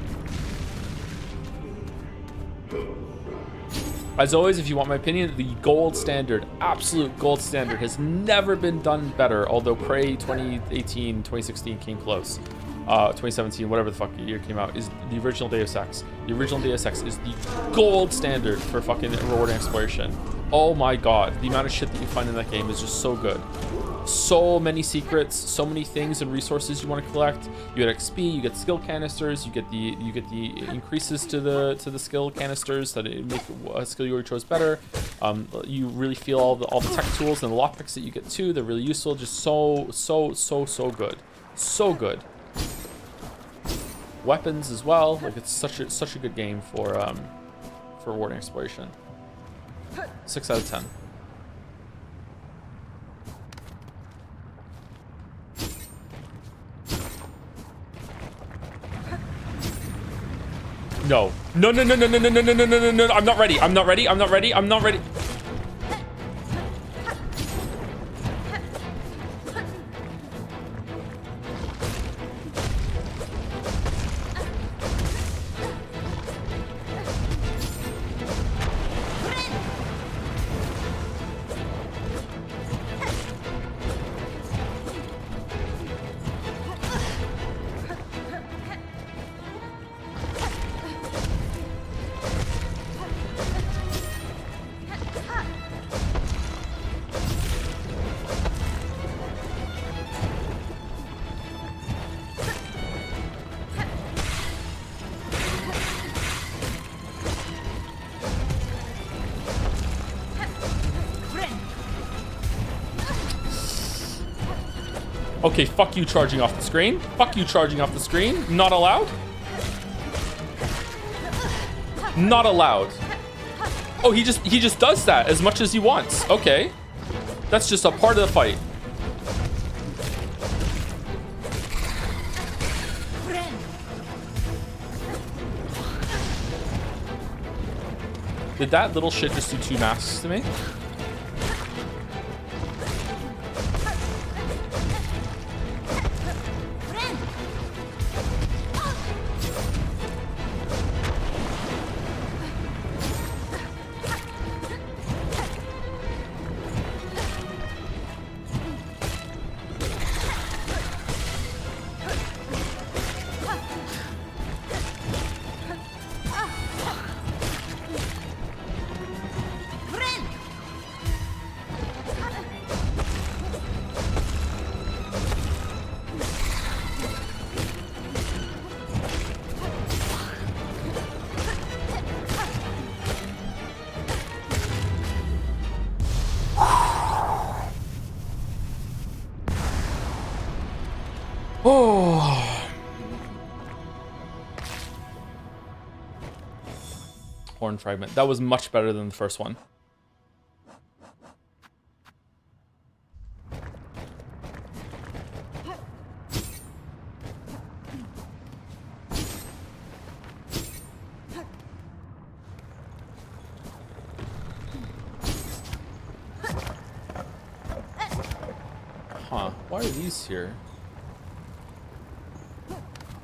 As always, if you want my opinion, the gold standard, absolute gold standard, has never been done better, although Prey 2018, 2016 came close. 2017, whatever the fuck year came out, is the original Deus Ex. The original Deus Ex is the gold standard for fucking rewarding exploration. Oh my god, the amount of shit that you find in that game is just so good. So many secrets, so many things and resources you want to collect. You get XP, you get skill canisters, you get the increases to the skill canisters that make a skill you already chose better. You really feel all the tech tools and the lockpicks that you get too. They're really useful. Just so good, so good. Weapons as well. Like it's such a good game for rewarding exploration. 6 out of 10. No. No. I'm not ready. Okay, fuck you charging off the screen. Fuck you charging off the screen. Not allowed. Not allowed. Oh, he just does that as much as he wants. Okay. That's just a part of the fight. Did that little shit just do 2 masks to me? Oh. Horn fragment. That was much better than the first one. Huh. Why are these here?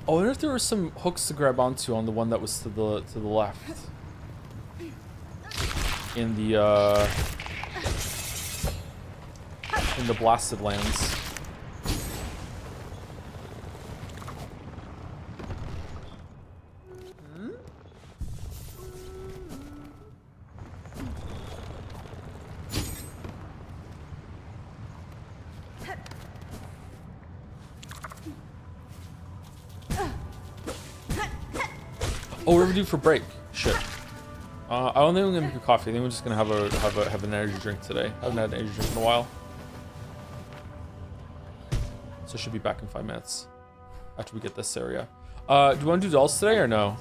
Oh, I wonder if there were some hooks to grab onto on the one that was to the left. In the blasted lands. Oh, what are we due for break? Shit. I don't think I'm gonna make a coffee. I think we're just gonna have an energy drink today. I haven't had an energy drink in a while. So I should be back in 5 minutes after we get this area. Do you want to do dolls today or no?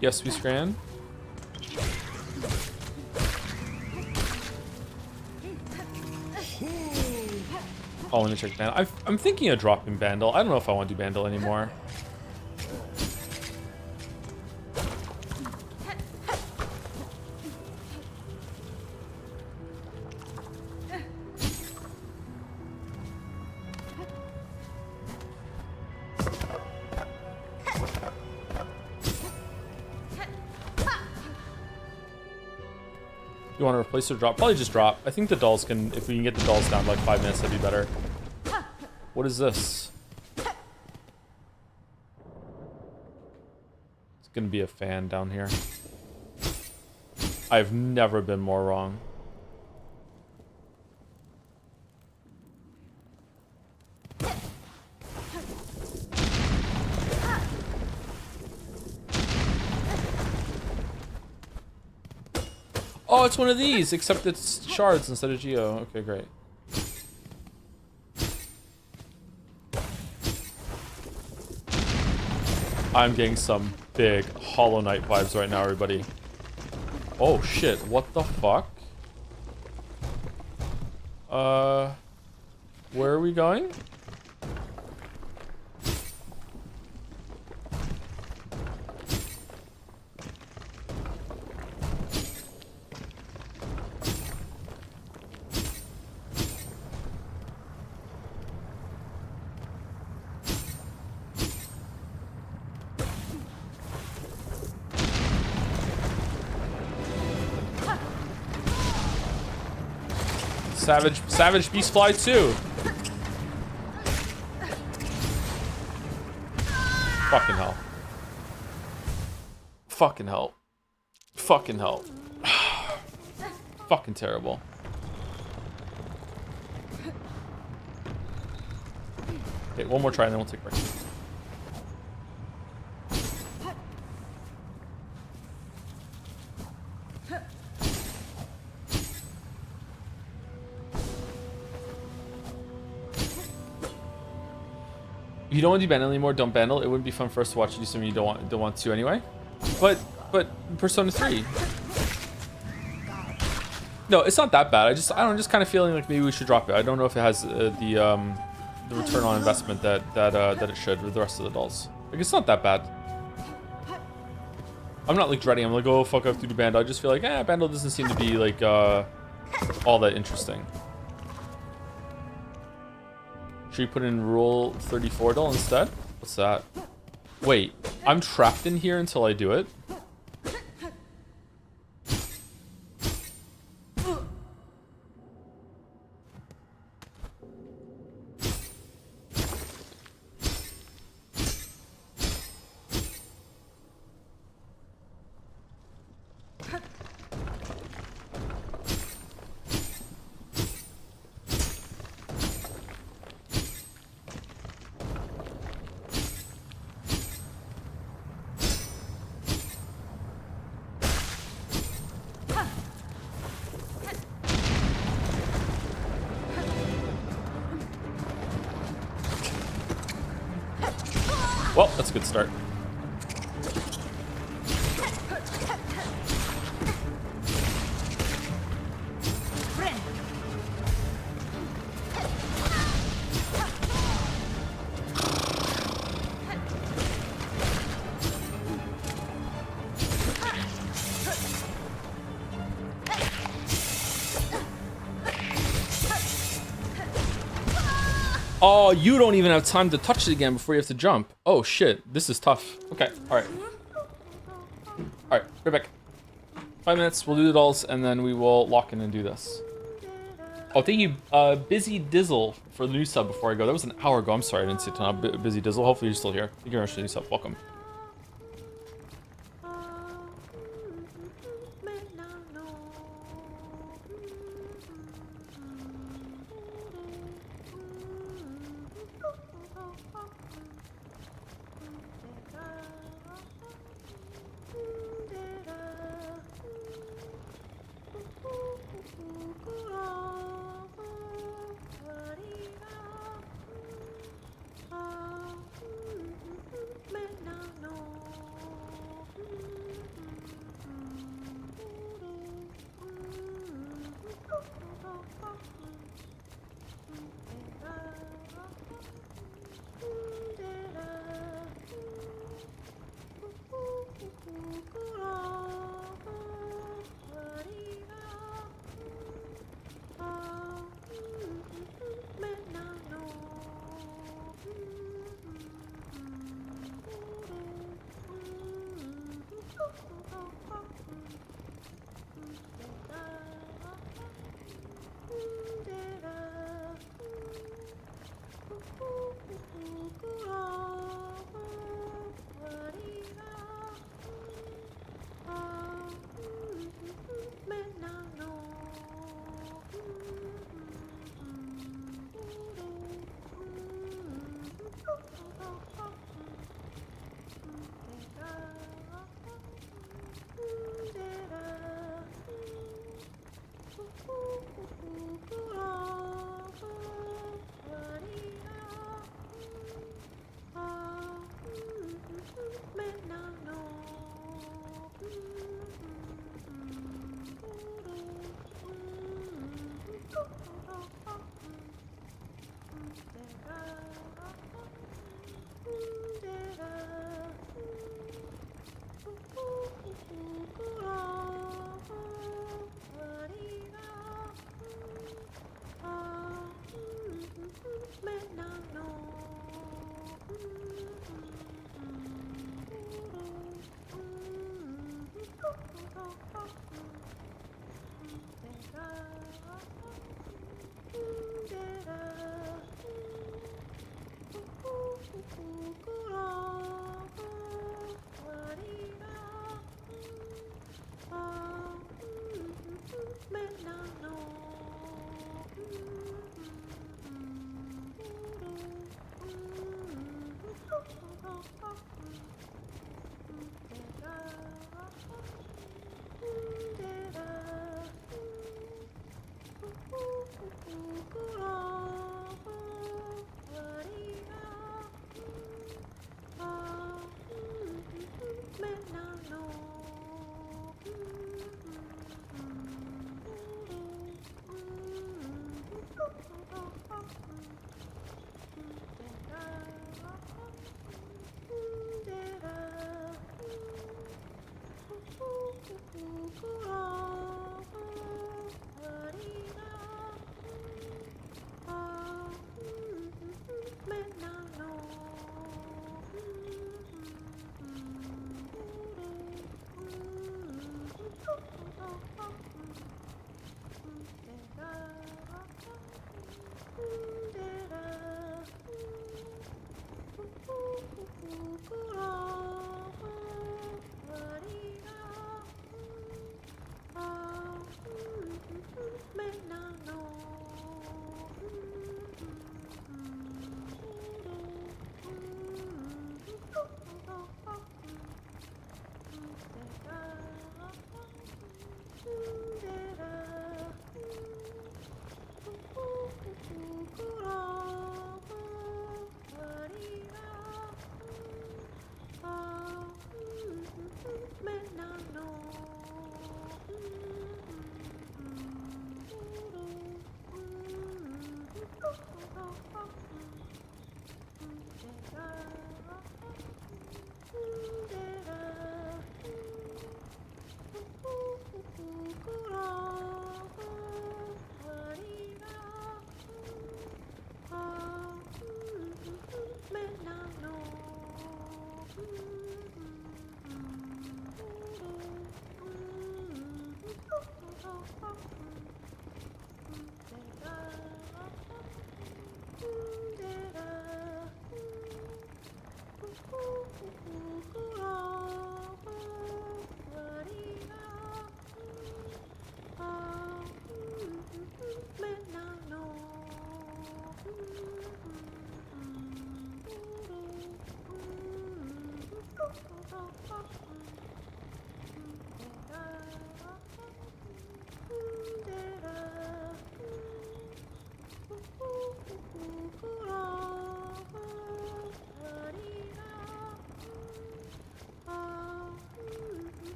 Yes, we scran. Oh, let me check Bandle. I'm thinking of dropping Bandle. I don't know if I want to do Bandle anymore. You want to replace or drop? Probably just drop. I think the dolls can, if we can get the dolls down to like 5 minutes, that'd be better. What is this? It's gonna be a fan down here. I've never been more wrong. Oh, it's one of these, except it's shards instead of geo. Okay, great. I'm getting some big Hollow Knight vibes right now, everybody. Oh shit, what the fuck? Where are we going? Savage beast fly too. Fucking hell. Fucking hell. Fucking hell. Fucking terrible. Okay, one more try and then we'll take a break. If you don't want to do Bandle anymore, don't Bandle. It wouldn't be fun for us to watch you do something you don't want to anyway. But Persona 3. No, it's not that bad. I don't know, just kind of feeling like maybe we should drop it. I don't know if it has the return on investment that it should with the rest of the dolls. Like, it's not that bad. I'm not like dreading. I'm like, oh fuck, I have to do Bandle. I just feel like, Bandle doesn't seem to be like all that interesting. Should we put in Rule 34 doll instead? What's that? Wait, I'm trapped in here until I do it? Well, that's a good start. Oh, you don't even have time to touch it again before you have to jump. Oh shit, this is tough. Okay, alright. Alright, right back. 5 minutes, we'll do the dolls, and then we will lock in and do this. Oh, thank you, Busy Dizzle, for the new sub before I go. That was an hour ago. I'm sorry I didn't see a ton of Busy Dizzle. Hopefully you're still here. Thank you very much for the new sub. Welcome.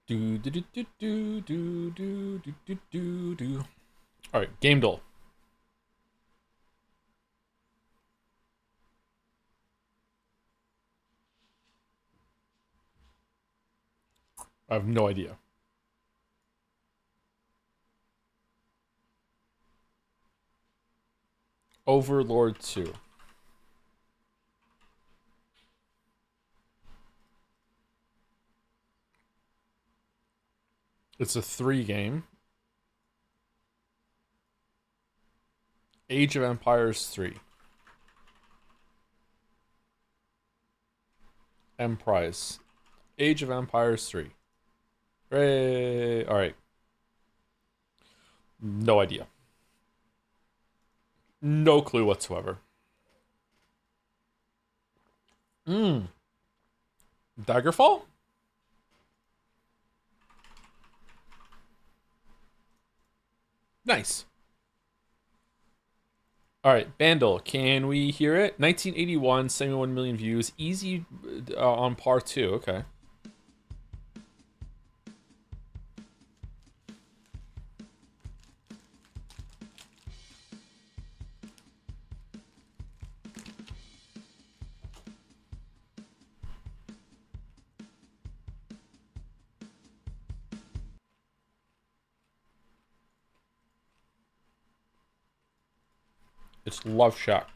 Do do do do do do do do do do do. All right, game dull. I have no idea. Overlord 2. It's a 3 game. Age of Empires 3. Emprise. Age of Empires 3. Hooray! Alright. No idea. No clue whatsoever. Daggerfall? Nice. Alright, Bandle. Can we hear it? 1981, 71 million views. Easy on par 2. Okay. It's Love Shack.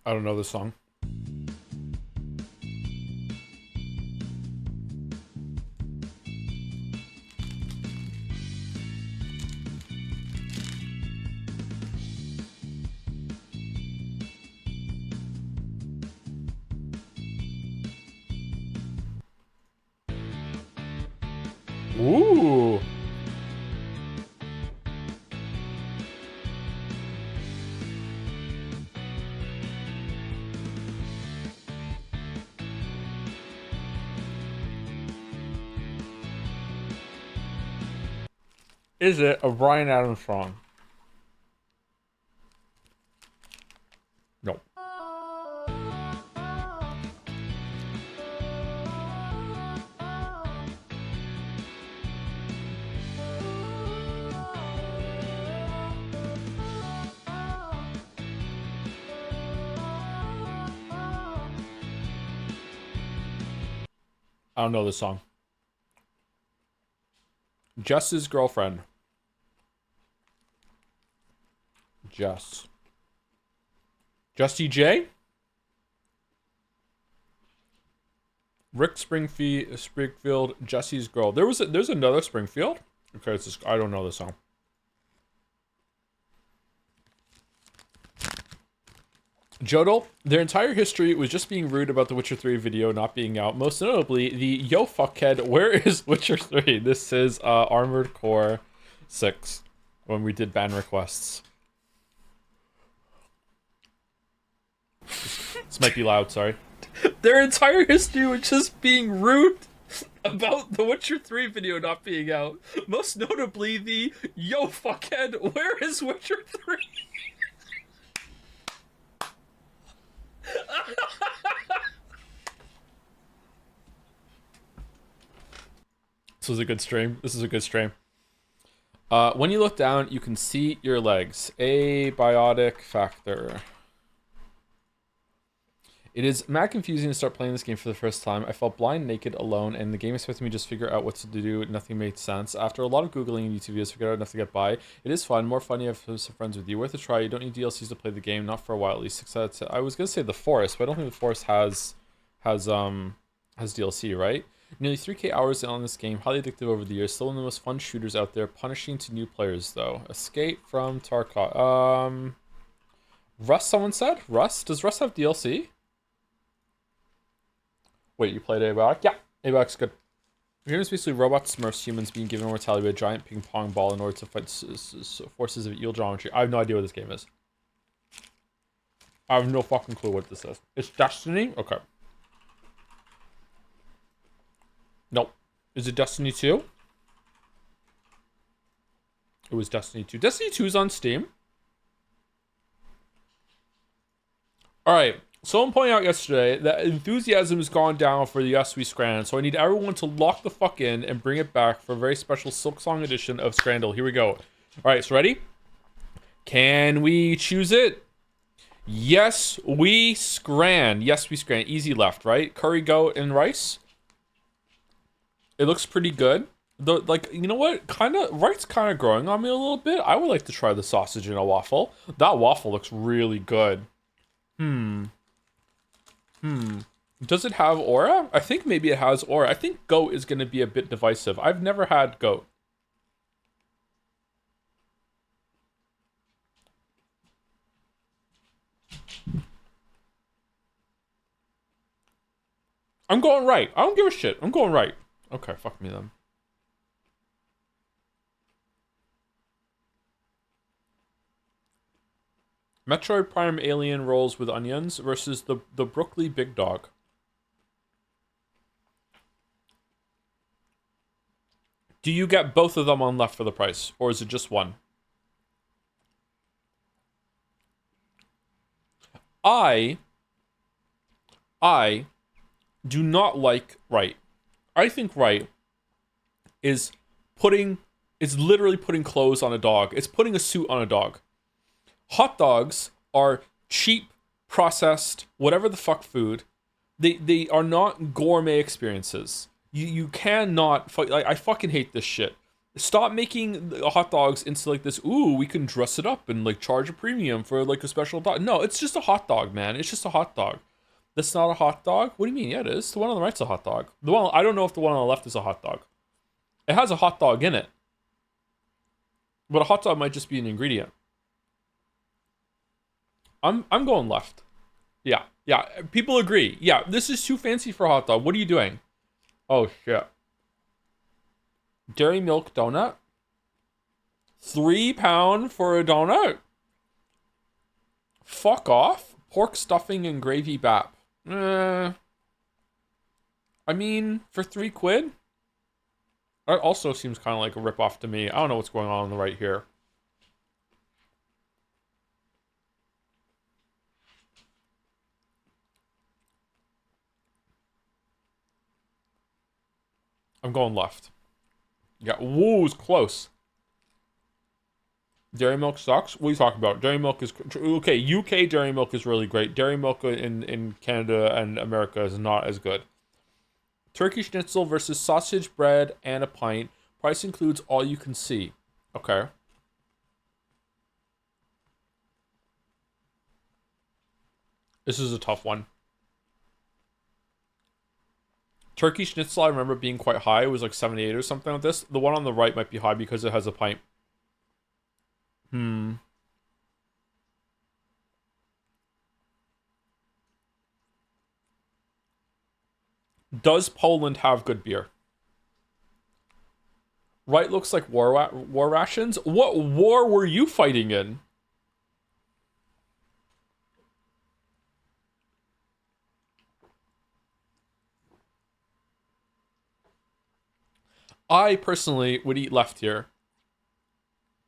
I don't know this song. Ooh. Is it a Bryan Adams song? No. I don't know this song. Jess's girlfriend. Jess. Justy J? Rick Springfield, Jesse's girl. There's another Springfield? Okay, it's just, I don't know this song. Jodel, their entire history was just being rude about the Witcher 3 video not being out. Most notably, the yo fuckhead, where is Witcher 3? This is Armored Core 6 when we did ban requests. This might be loud, sorry. Their entire history was just being rude about the Witcher 3 video not being out. Most notably, the yo fuckhead, where is Witcher 3? This was a good stream. This is a good stream. When you look down, you can see your legs. Abiotic factor. It is mad confusing to start playing this game for the first time. I felt blind, naked, alone, and the game expected me to just figure out what to do. Nothing made sense. After a lot of Googling and YouTube videos, figured out enough to get by. It is fun. More fun. You have some friends with you. Worth a try. You don't need DLCs to play the game. Not for a while, at least. 6 out of 10. I was going to say The Forest, but I don't think The Forest has DLC, right? Nearly 3K hours on this game. Highly addictive over the years. Still one of the most fun shooters out there. Punishing to new players, though. Escape from Tarkov. Rust, someone said? Rust? Does Rust have DLC? Wait, you played Abiotic? Yeah, Abiotic's good. The game is basically robots, smurfs, humans being given immortality with a giant ping pong ball in order to fight forces of eel geometry. I have no idea what this game is. I have no fucking clue what this is. It's Destiny? Okay. Nope. Is it Destiny 2? It was Destiny 2. Destiny 2 is on Steam. Alright. Someone pointed out yesterday that enthusiasm has gone down for the Yes We Scran, so I need everyone to lock the fuck in and bring it back for a very special Silksong edition of Scrandal. Here we go. Alright, so ready? Can we choose it? Yes, we scran. Yes, we scran. Easy left, right? Curry goat and rice. It looks pretty good. Though, like, you know what? Right's kind of growing on me a little bit. I would like to try the sausage in a waffle. That waffle looks really good. Does it have aura? I think maybe it has aura. I think goat is going to be a bit divisive. I've never had goat. I'm going right. I don't give a shit. I'm going right. Okay, fuck me then. Metroid Prime Alien rolls with onions versus the Brooklyn Big Dog. Do you get both of them on left for the price, or is it just one? I do not like right. I think right is literally putting clothes on a dog. It's putting a suit on a dog. Hot dogs are cheap, processed, whatever the fuck food. They are not gourmet experiences. You cannot I fucking hate this shit. Stop making hot dogs into like this, ooh, we can dress it up and like charge a premium for like a special dog. No, it's just a hot dog, man. It's just a hot dog. That's not a hot dog? What do you mean? Yeah, it is. The one on the right's a hot dog. I don't know if the one on the left is a hot dog. It has a hot dog in it. But a hot dog might just be an ingredient. I'm going left. Yeah. Yeah. People agree. Yeah, this is too fancy for a hot dog. What are you doing? Oh shit. Dairy milk donut? £3 for a donut? Fuck off. Pork stuffing and gravy bap. I mean, for £3? That also seems kind of like a ripoff to me. I don't know what's going on the right here. I'm going left. Yeah, whoa, it's close. Dairy milk sucks? What are you talking about? Dairy milk is... Okay, UK dairy milk is really great. Dairy milk in Canada and America is not as good. Turkey schnitzel versus sausage, bread, and a pint. Price includes all you can see. Okay. This is a tough one. Turkey schnitzel, I remember being quite high. It was like 78 or something like this. The one on the right might be high because it has a pint. Does Poland have good beer? Right looks like war rations. What war were you fighting in? I personally would eat left here.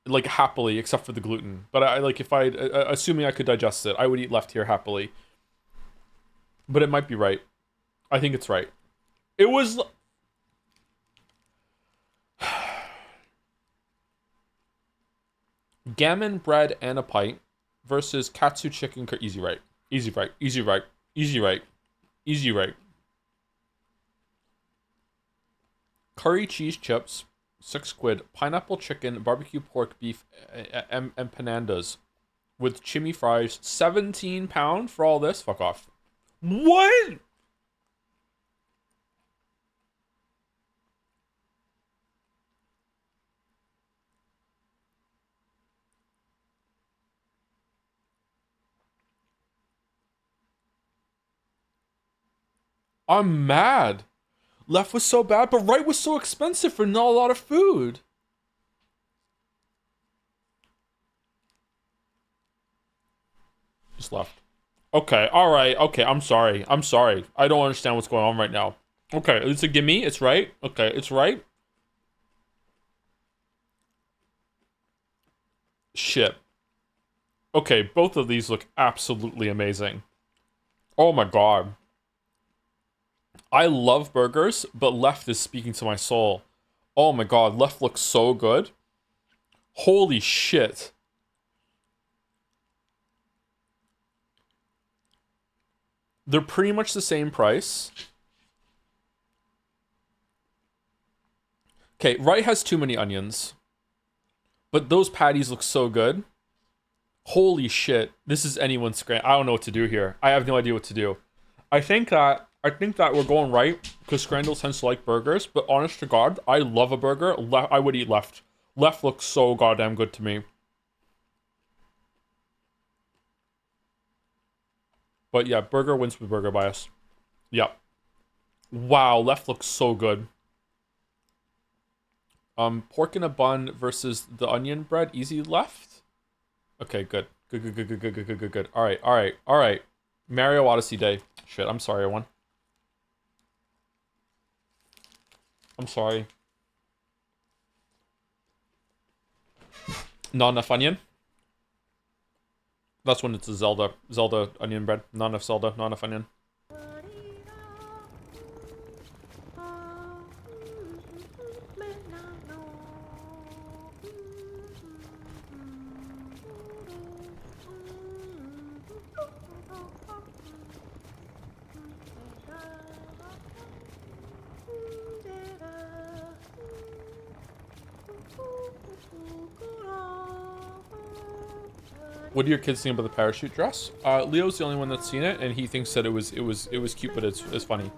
Like happily, except for the gluten. But I like if I assuming I could digest it, I would eat left here happily. But it might be right. I think it's right. It was gammon bread and a pint versus katsu chicken. Easy right. Easy right. Easy right. Easy right. Easy right. Curry cheese chips, £6. Pineapple chicken, barbecue pork beef, empanadas with chimney fries, £17 for all this. Fuck off. What? I'm mad. Left was so bad, but right was so expensive for not a lot of food. Just left. Okay, alright, okay, I'm sorry. I'm sorry. I don't understand what's going on right now. Okay, it's a gimme, it's right. Okay, it's right. Shit. Okay, both of these look absolutely amazing. Oh my god. I love burgers, but Left is speaking to my soul. Oh my god, Left looks so good. Holy shit. They're pretty much the same price. Okay, Right has too many onions. But those patties look so good. Holy shit. This is anyone's scramble. I don't know what to do here. I have no idea what to do. I think that we're going right because Scrandle tends to like burgers, but honest to God, I love a burger. I would eat Left. Left looks so goddamn good to me. But yeah, burger wins with burger bias. Yep. Wow, Left looks so good. Pork in a bun versus the onion bread. Easy Left. Okay, good. Good. All right. Mario Odyssey Day. Shit, I'm sorry, everyone. I'm sorry. Not enough onion. That's when it's a Zelda onion bread. Not enough Zelda, not enough onion. What do your kids think about the parachute dress? Leo's the only one that's seen it, and he thinks that it was cute, but it's funny.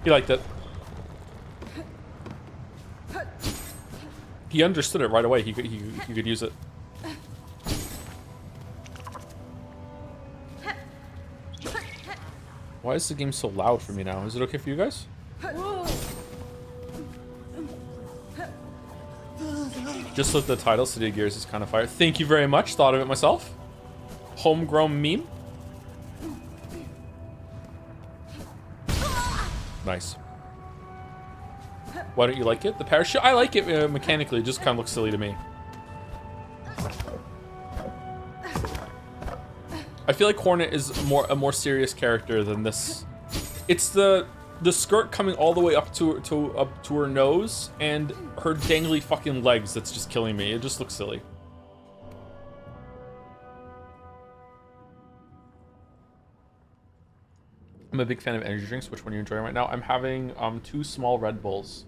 He liked it. He understood it right away. He could use it. Why is the game so loud for me now? Is it okay for you guys? Just look at the title, City of Gears is kind of fire. Thank you very much. Thought of it myself. Homegrown meme. Nice. Why don't you like it? The parachute? I like it mechanically. It just kind of looks silly to me. I feel like Hornet is a more serious character than this. It's the skirt coming all the way up to her nose and her dangly fucking legs that's just killing me. It just looks silly. I'm a big fan of energy drinks. Which one are you enjoying right now? I'm having 2 small Red Bulls.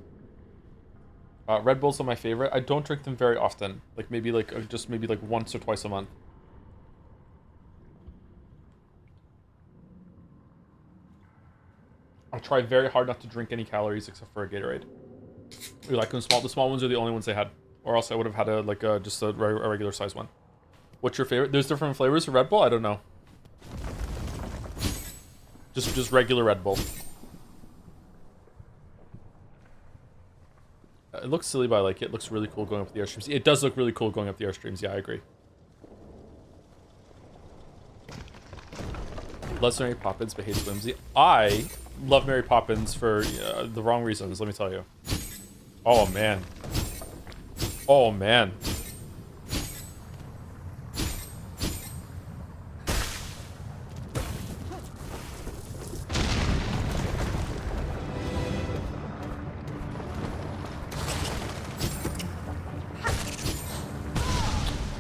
Red Bulls are my favorite. I don't drink them very often. Like maybe just maybe once or twice a month. I try very hard not to drink any calories except for a Gatorade. We like them small. The small ones are the only ones they had, or else I would have had just a regular size one. What's your favorite? There's different flavors of Red Bull. I don't know. Just regular Red Bull. It looks silly, but I like it. It looks really cool going up the airstreams. It does look really cool going up the airstreams. Yeah, I agree. Loves Mary Poppins, but hates Whimsy. I love Mary Poppins for the wrong reasons, let me tell you. Oh, man. Oh, man.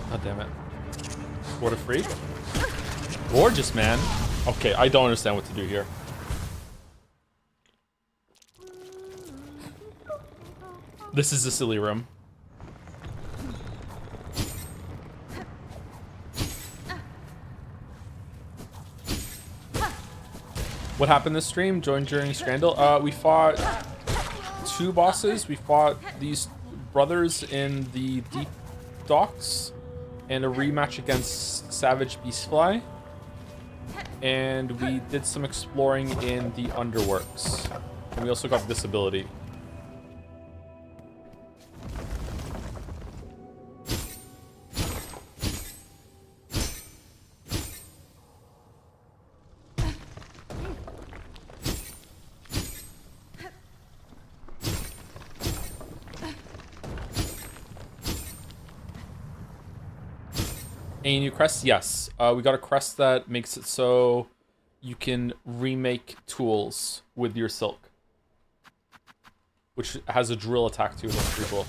God damn it. Water free? Gorgeous, man. Okay, I don't understand what to do here. This is a silly room. What happened this stream? Joined during Scrandle? We fought 2 bosses. We fought these brothers in the deep docks and a rematch against Savage Beastfly. And we did some exploring in the Underworks. And we also got this ability. A new crest? Yes. We got a crest that makes it so you can remake tools with your silk, which has a drill attack to it. That's pretty cool.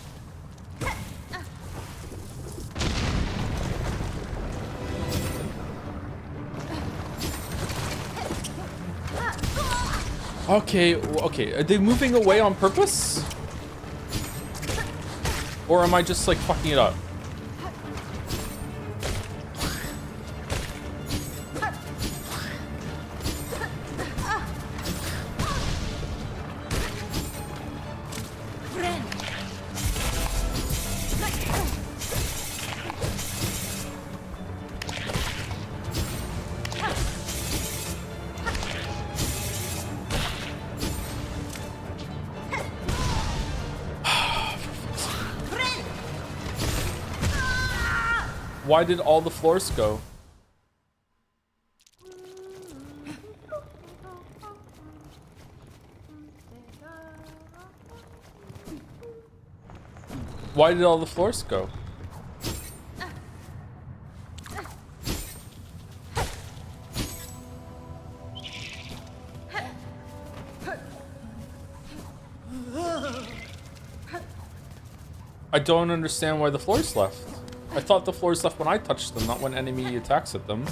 Okay, okay. Are they moving away on purpose? Or am I just like fucking it up? Why did all the floors go? Why did all the floors go? I don't understand why the floors left. I thought the floors left when I touched them, not when enemy attacks at them.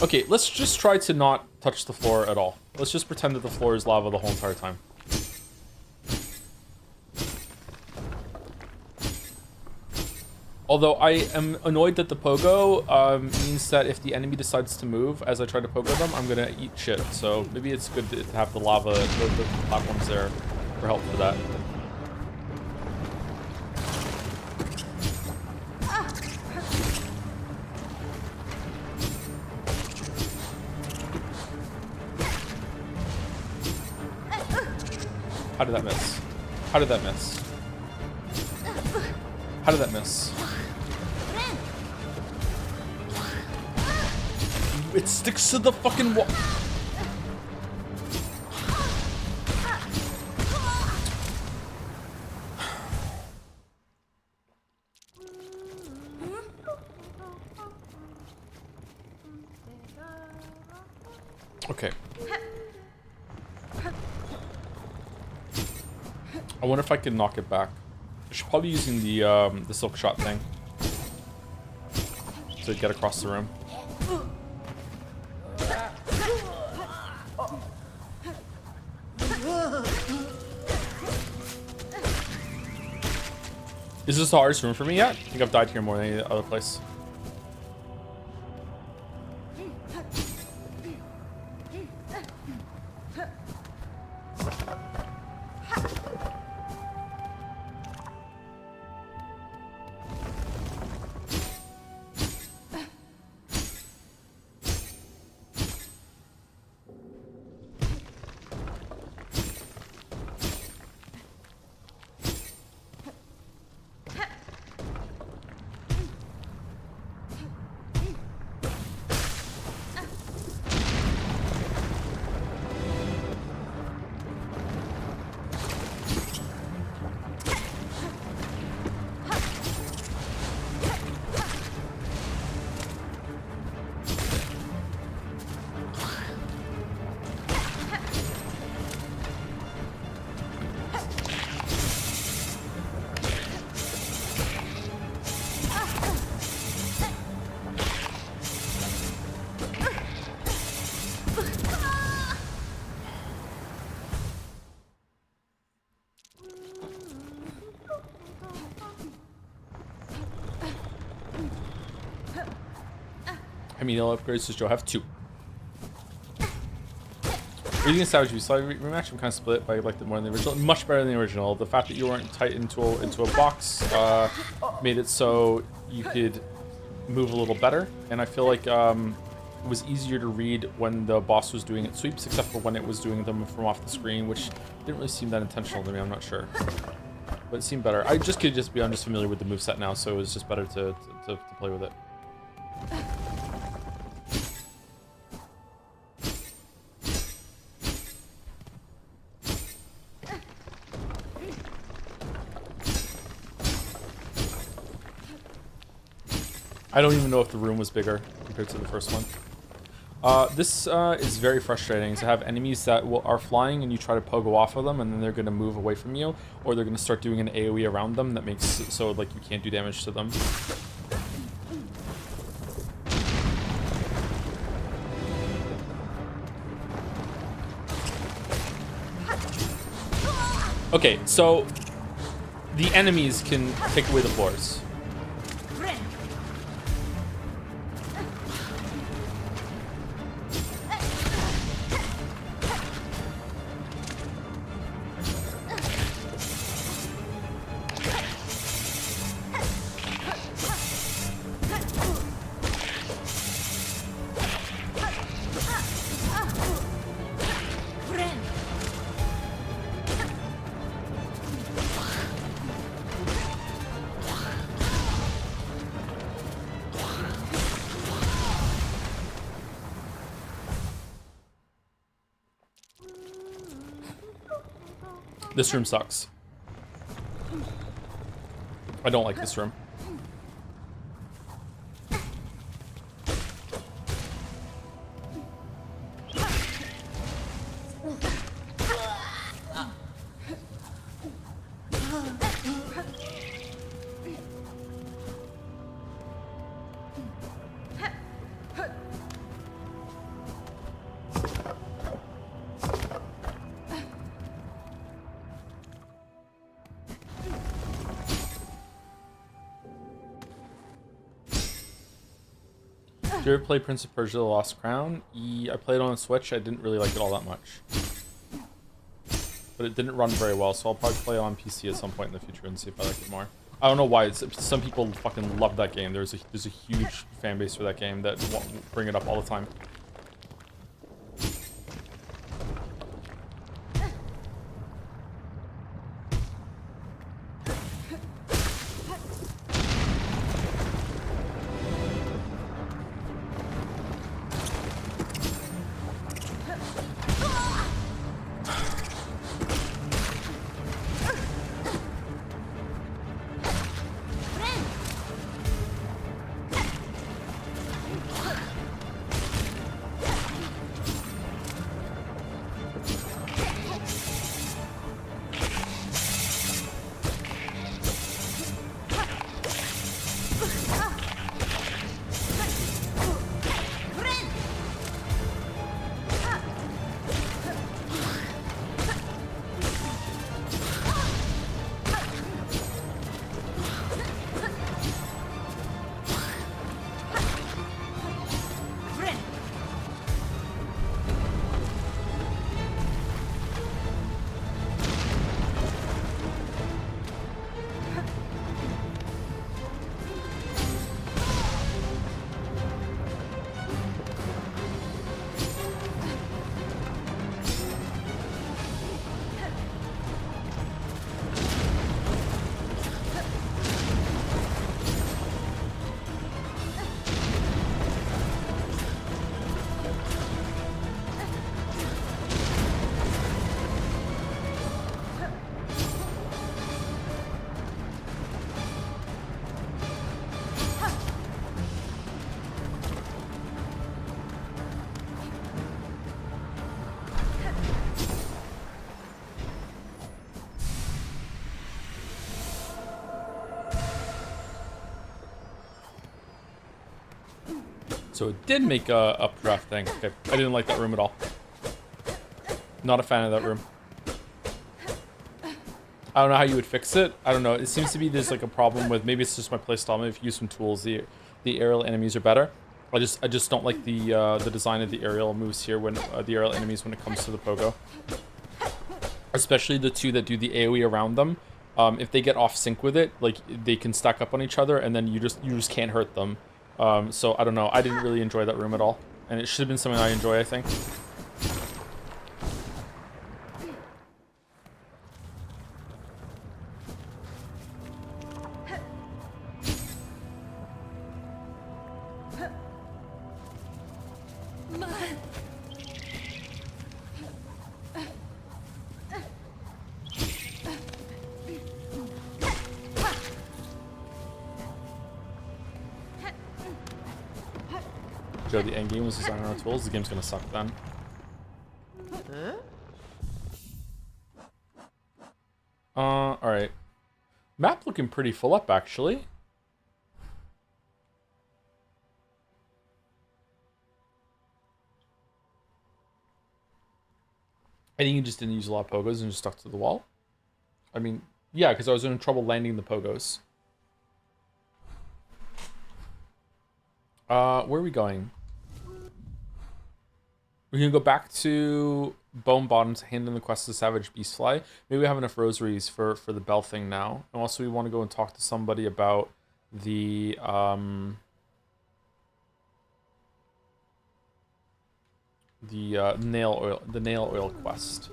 Okay, let's just try to not touch the floor at all. Let's just pretend that the floor is lava the whole entire time. Although I am annoyed that the pogo means that if the enemy decides to move as I try to pogo them, I'm gonna eat shit. So maybe it's good to have the lava, the platforms there for help for that. How did that miss? How did that miss? How did that miss? It sticks to the fucking wall. Okay. I wonder if I can knock it back. I should probably be using the silk shot thing to get across the room. Is this the hardest room for me yet? I think I've died here more than any other place. How many upgrades does Joe have? 2. Reading a Savage Beast, so I rematch, I'm kind of split, but I liked it more than the original. Much better than the original. The fact that you weren't tight into a box made it so you could move a little better, and I feel like it was easier to read when the boss was doing its sweeps, except for when it was doing them from off the screen, which didn't really seem that intentional to me. I'm not sure, but it seemed better. I'm just familiar with the moveset now, so it was just better to play with it. I don't even know if the room was bigger compared to the first one. This is very frustrating to have enemies that are flying and you try to pogo off of them and then they're going to move away from you, or they're going to start doing an AoE around them that makes it so like you can't do damage to them. Okay, so the enemies can take away the floors. This room sucks. I don't like this room. Did you ever play Prince of Persia: The Lost Crown? I played on the Switch. I didn't really like it all that much. But it didn't run very well, so I'll probably play it on PC at some point in the future and see if I like it more. I don't know why. Some people fucking love that game. There's a huge fan base for that game that bring it up all the time. So it did make a updraft thing. Okay, I didn't like that room at all. Not a fan of that room. I don't know how you would fix it. I don't know. It seems to be there's like a problem with, maybe it's just my playstyle. Maybe if you use some tools, the aerial enemies are better. I just don't like the design of the aerial moves here when the aerial enemies when it comes to the pogo. Especially the two that do the AoE around them. If they get off sync with it, like they can stack up on each other, and then you just can't hurt them. So I don't know. I didn't really enjoy that room at all, and it should have been something I enjoy, I think. Joe, the end game was designed around tools. The game's gonna suck then. Alright. Map looking pretty full up, actually. I think you just didn't use a lot of pogos and just stuck to the wall. I mean, yeah, because I was having trouble landing the pogos. Where are we going? We're gonna go back to Bone Bottom to hand in the quest to Savage Beastfly. Maybe we have enough rosaries for the bell thing now. And also we want to go and talk to somebody about the nail oil quest.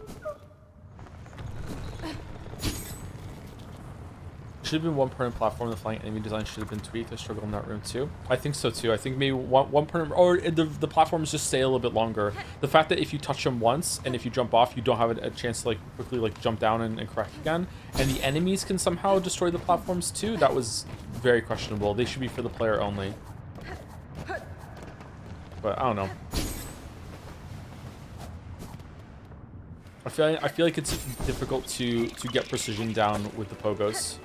Should have been one permanent platform. The flying enemy design should have been tweaked. I struggle in that room too. I think so too. I think maybe one permanent, or the platforms just stay a little bit longer. The fact that if you touch them once and if you jump off, you don't have a chance to like quickly like jump down and correct again. And the enemies can somehow destroy the platforms too. That was very questionable. They should be for the player only. But I don't know. I feel like it's difficult to get precision down with the pogos.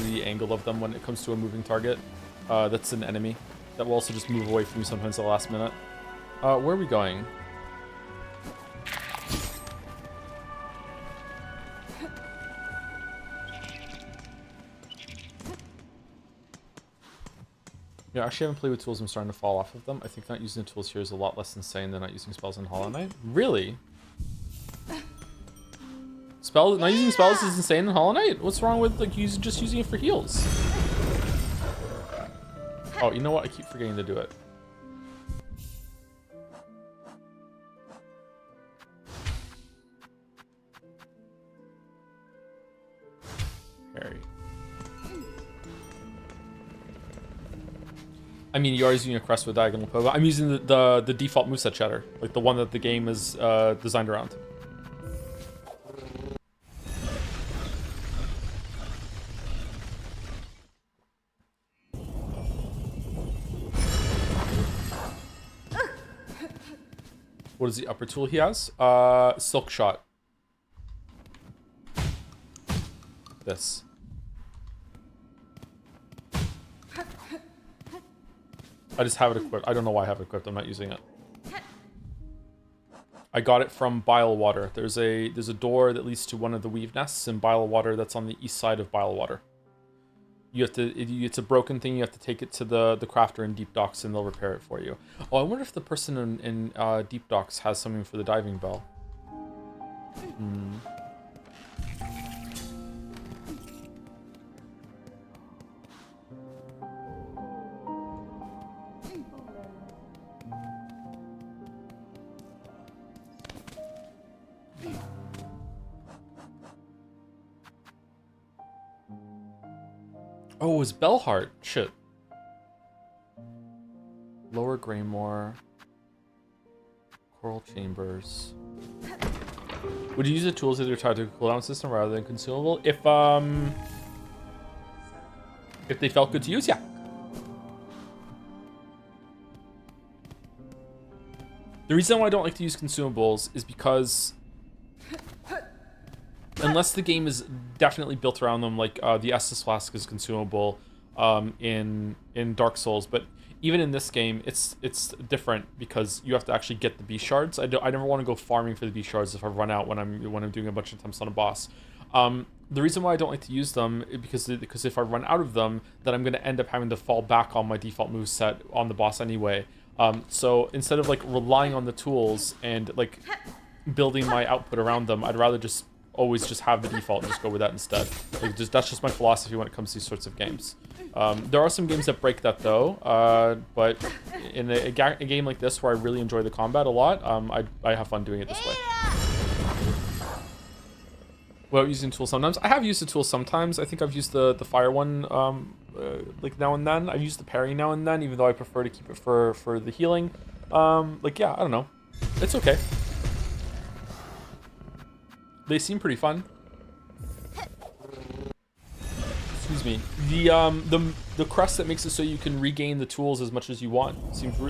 The angle of them when it comes to a moving target. That's an enemy that will also just move away from you sometimes at the last minute. Where are we going? Yeah, I actually haven't played with tools. I'm starting to fall off of them. I think not using the tools here is a lot less insane than not using spells in Hollow Knight. Really? Not using spells is insane in Hollow Knight? What's wrong with like just using it for heals? Oh, you know what? I keep forgetting to do it. Harry. I mean, you are using a crest with diagonal pogo. I'm using the default moveset cheddar, like the one that the game is designed around. What is the upper tool he has? Silk Shot. This. I just have it equipped. I don't know why I have it equipped. I'm not using it. I got it from Bilewater. There's a door that leads to one of the weave nests in Bilewater that's on the east side of Bilewater. You have to, it's a broken thing. You have to take it to the crafter in Deep Docks and they'll repair it for you. Oh, I wonder if the person in Deep Docks has something for the diving bell. Hmm. Oh, it was Bellheart. Shit. Lower Greymore. Coral Chambers. Would you use the tools as your tied to a cooldown system rather than consumable? If they felt good to use, yeah. The reason why I don't like to use consumables is because unless the game is definitely built around them, like the Estus Flask is consumable in Dark Souls, but even in this game, it's different because you have to actually get the beast shards. I never want to go farming for the beast shards if I run out when I'm doing a bunch of attempts on a boss. The reason why I don't like to use them is because if I run out of them, then I'm going to end up having to fall back on my default moveset on the boss anyway. So instead of like relying on the tools and like building my output around them, I'd rather just always just have the default and just go with that instead. Like that's just my philosophy when it comes to these sorts of games. There are some games that break that though, but in a game like this where I really enjoy the combat a lot, I have fun doing it this way. Well, using tools sometimes. I have used the tool sometimes. I think I've used the fire one like now and then. I've used the parry now and then, even though I prefer to keep it for the healing. Like yeah, I don't know. It's okay. They seem pretty fun. Excuse me. The crest that makes it so you can regain the tools as much as you want seems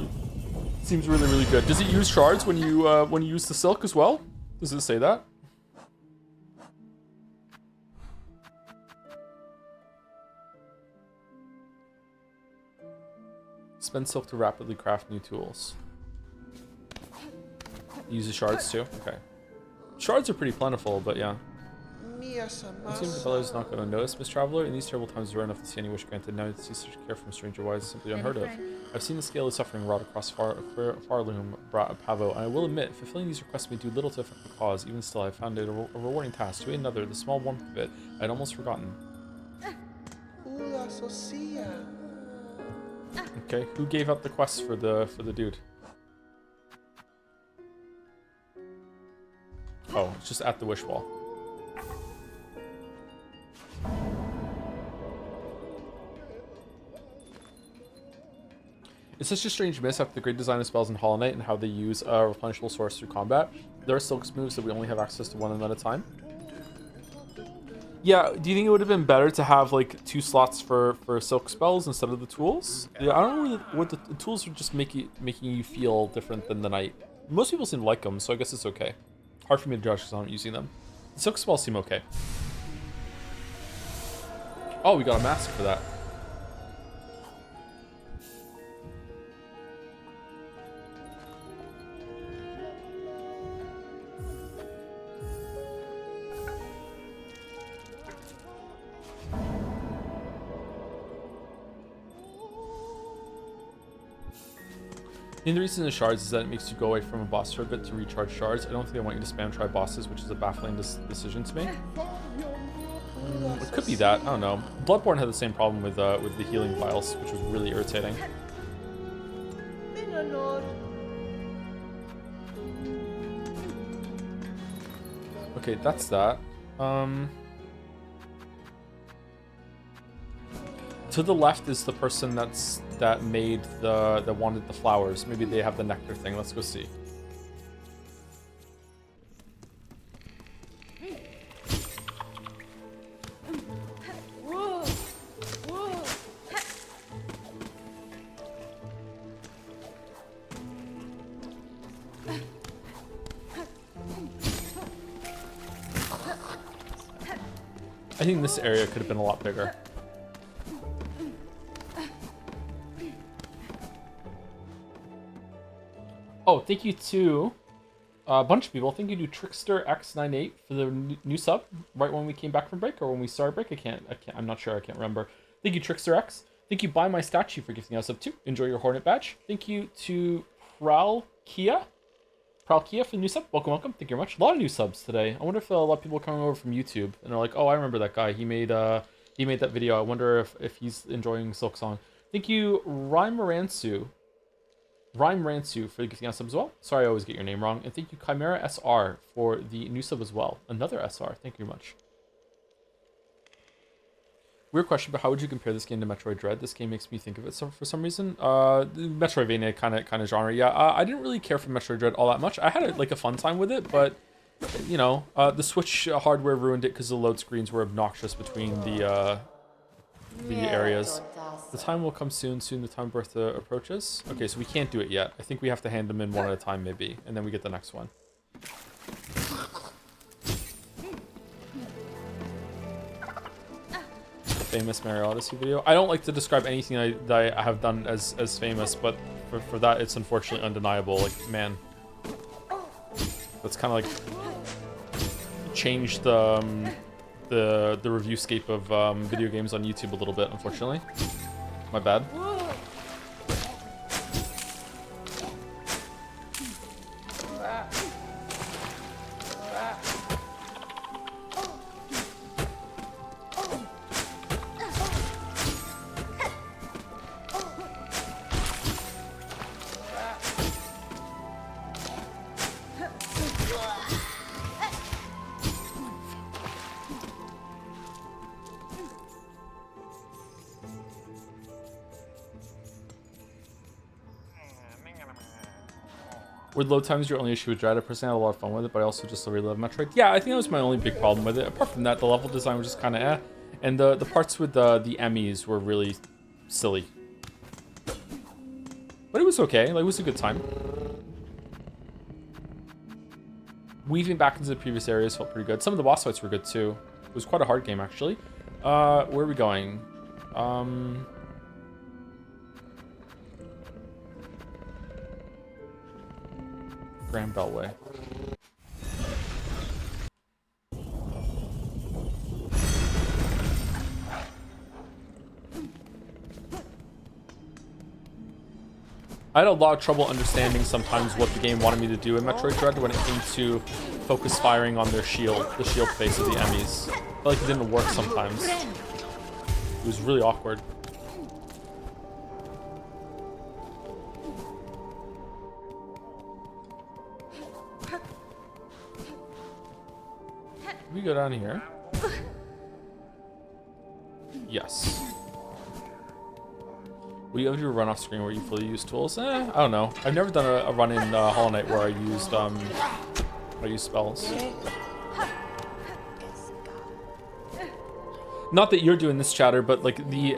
Seems really, really good. Does it use shards when you use the silk as well? Does it say that? Spend silk to rapidly craft new tools. Uses shards too? Okay. Shards are pretty plentiful, but yeah. It seems the fellow is not going to notice, Miss Traveler. In these terrible times, it's rare enough to see any wish granted. Now to see such care from a stranger wise is simply unheard of. I've seen the scale of suffering wrought across Farloom, Pavo, and I will admit, fulfilling these requests may do little to affect the cause. Even still, I found it a rewarding task. To aid another, the small warmth of it, I'd almost forgotten. Okay, who gave out the quest for the dude? Oh, it's just at the wish wall. It's such a strange miss after the great design of spells in Hollow Knight and how they use a replenishable source through combat. There are Silks moves that we only have access to one at a time. Yeah, do you think it would have been better to have like 2 slots for Silk spells instead of the tools? Yeah, I don't know what the tools are just making you feel different than the Knight. Most people seem to like them, so I guess it's okay. Hard for me to judge because I'm not using them. The Silk spells seem okay. Oh, we got a mask for that. And the reason the shards is that it makes you go away from a boss for a bit to recharge shards. I don't think they want you to spam try bosses, which is a baffling decision to make. It could be that, I don't know. Bloodborne had the same problem with the healing vials, which was really irritating. Okay, that's that. To the left is the person that wanted the flowers. Maybe they have the nectar thing. Let's go see. I think this area could have been a lot bigger. Oh, thank you to a bunch of people. Thank you to Trickster X98 for the new sub right when we came back from break or when we started break. I'm not sure. I can't remember. Thank you, Trickster X. Thank you, Buy My Statue, for gifting us up too. Enjoy your Hornet badge. Thank you to Pralkia for the new sub. Welcome, welcome. Thank you very much. A lot of new subs today. I wonder if a lot of people are coming over from YouTube and they're like, oh, I remember that guy. He made that video. I wonder if he's enjoying Silksong. Thank you, Rhyme Ransu for gifting us sub as well. Sorry, I always get your name wrong. And thank you, Chimera SR, for the new sub as well. Another SR. Thank you very much. Weird question, but how would you compare this game to Metroid Dread? This game makes me think of it for some reason. Metroidvania kind of genre. Yeah, I didn't really care for Metroid Dread all that much. I had a fun time with it, but you know, the Switch hardware ruined it because the load screens were obnoxious between the areas. The time will come soon. Soon the time of birth approaches. Okay, so we can't do it yet. I think we have to hand them in one at a time, maybe, and then we get the next one. The famous Mario Odyssey video. I don't like to describe anything that I have done as famous, but for that, it's unfortunately undeniable. Like, man, that's kind of like changed the review scape of video games on YouTube a little bit, unfortunately. My bad. With load times your only issue with Dread? I personally had a lot of fun with it, but I also just really love Metroid. Yeah, I think that was my only big problem with it. Apart from that, the level design was just kind of eh. And the parts with the Emmys were really silly. But it was okay. Like, it was a good time. Weaving back into the previous areas felt pretty good. Some of the boss fights were good too. It was quite a hard game, actually. Where are we going? Grand Beltway. I had a lot of trouble understanding sometimes what the game wanted me to do in Metroid Dread when it came to focus firing on their shield, the shield face of the enemies. I felt like it didn't work sometimes. It was really awkward. We go down here. Yes. Will you ever do a run off screen where you fully use tools? I don't know. I've never done a run in Hollow Knight where I used spells. Not that you're doing this, chatter, but like the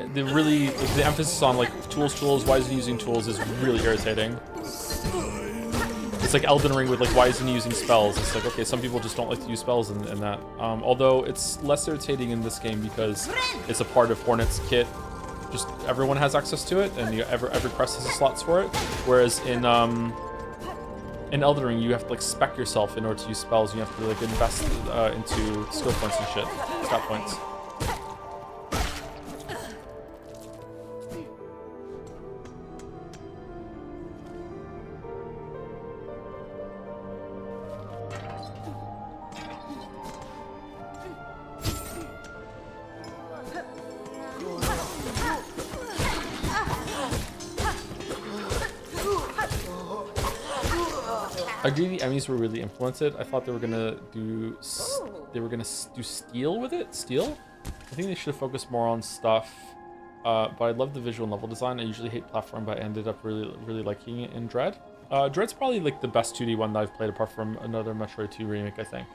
emphasis on like tools, why isn't he using tools is really irritating. It's like Elden Ring with like, why isn't he using spells? It's like, okay, some people just don't like to use spells in that. Although it's less irritating in this game because it's a part of Hornet's kit. Just everyone has access to it, and every quest has slots for it. Whereas in Elden Ring, you have to like spec yourself in order to use spells. You have to like invest into skill points and shit, stat points. I agree the enemies were really implemented. I thought they were gonna do steel with it. Steel? I think they should have focused more on stuff. But I love the visual and level design. I usually hate platform, but I ended up really liking it in Dread. Dread's probably like the best 2D one that I've played apart from another Metroid 2 remake, I think.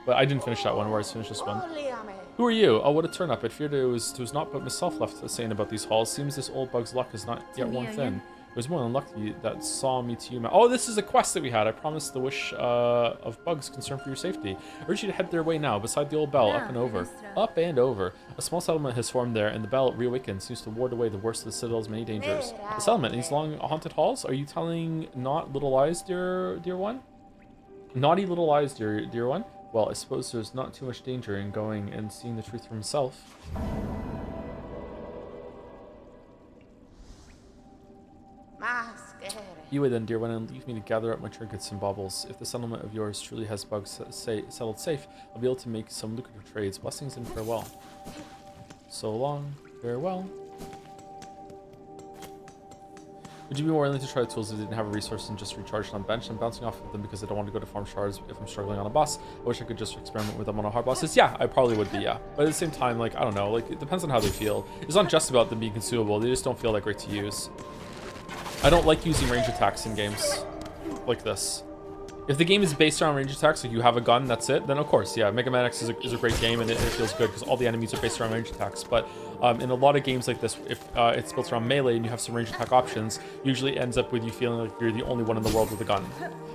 But I didn't finish that one, whereas I finished this one. Who are you? Oh, what a turn up. I feared it was not but myself left saying about these halls. Seems this old bug's luck is not yet worn thin. It was more than lucky that saw me to you. Oh, this is a quest that we had. I promised the wish of bugs concern for your safety. I urge you to head their way now, beside the old bell, up and over. Up and over. A small settlement has formed there, and the bell, reawakened, seems to ward away the worst of the Citadel's many dangers. A settlement in these long haunted halls? Are you telling not little lies, dear one? Naughty little lies, dear one? Well, I suppose there's not too much danger in going and seeing the truth for himself. You would then, dear one, and leave me to gather up my trinkets and baubles. If the settlement of yours truly has bugs settled safe, I'll be able to make some lucrative trades. Blessings and farewell. So long, farewell. Would you be more willing to try the tools if you didn't have a resource and just recharge on bench? I'm bouncing off of them because I don't want to go to farm shards if I'm struggling on a boss. I wish I could just experiment with them on a hard bosses. Yeah, I probably would be, yeah. But at the same time, like, I don't know, like, it depends on how they feel. It's not just about them being consumable, they just don't feel that great to use. I don't like using range attacks in games like this. If the game is based around range attacks, like you have a gun, that's it, then of course, yeah, Mega Man X is a great game and it feels good because all the enemies are based around range attacks. But in a lot of games like this, if it's built around melee and you have some range attack options, usually ends up with you feeling like you're the only one in the world with a gun.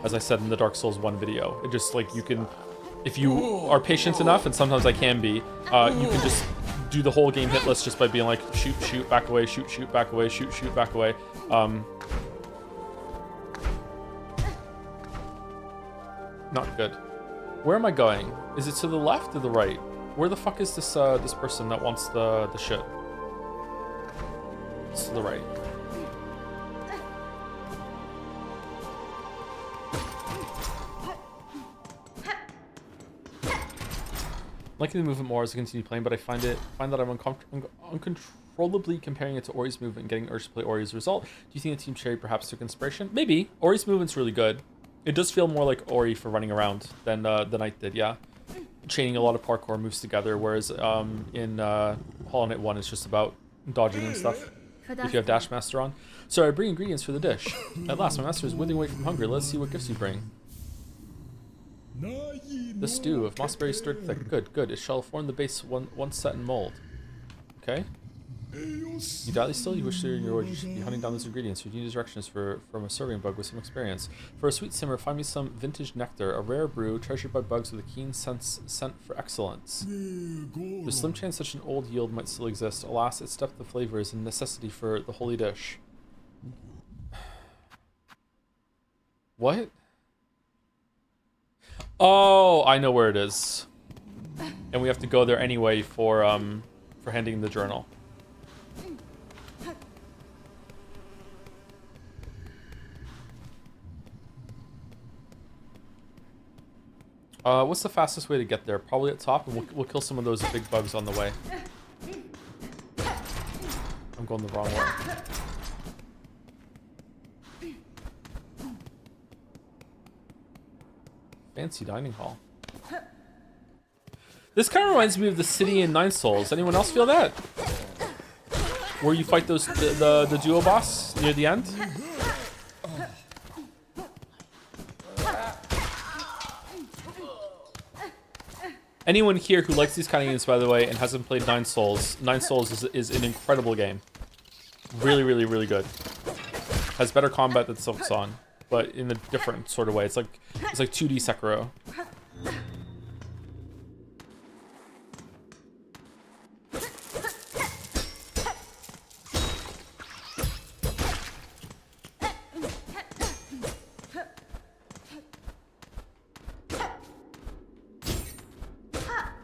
As I said in the Dark Souls 1 video, it just like you can, if you are patient enough, and sometimes I can be, you can just do the whole game hitless just by being like shoot, shoot, back away, shoot, shoot, back away, shoot, shoot, back away. Not good. Where am I going? Is it to the left or the right? Where the fuck is this this person that wants the shit? It's to the right. Liking the movement more as I continue playing, but I find that I'm uncontrollably comparing it to Ori's movement and getting urged to play Ori as a result. Do you think the Team Cherry perhaps took inspiration? Maybe. Ori's movement's really good. It does feel more like Ori for running around than the Knight did, yeah. Chaining a lot of parkour moves together, whereas in Hollow Knight 1 it's just about dodging and stuff. If you have Dash Master on. So I bring ingredients for the dish. At last, my master is withering away from hunger. Let's see what gifts you bring. The stew of mossberry stirred thick. Good, good. It shall form the base once set in mold. Okay. You dally still? You wish to your reward. You should be hunting down those ingredients. You need directions from a serving bug with some experience. For a sweet simmer, find me some vintage nectar, a rare brew treasured by bugs with a keen scent for excellence. There's slim chance such an old yield might still exist. Alas, its depth of flavor is a necessity for the holy dish. What? Oh, I know where it is. And we have to go there anyway for handing the journal. What's the fastest way to get there? Probably at top, and we'll kill some of those big bugs on the way. I'm going the wrong way. Fancy dining hall. This kind of reminds me of the city in Nine Souls. Anyone else feel that? Where you fight those the duo boss near the end? Anyone here who likes these kind of games, by the way, and hasn't played Nine Souls is an incredible game. Really, really, really good. Has better combat than Silksong, but in a different sort of way. It's like 2D Sekiro.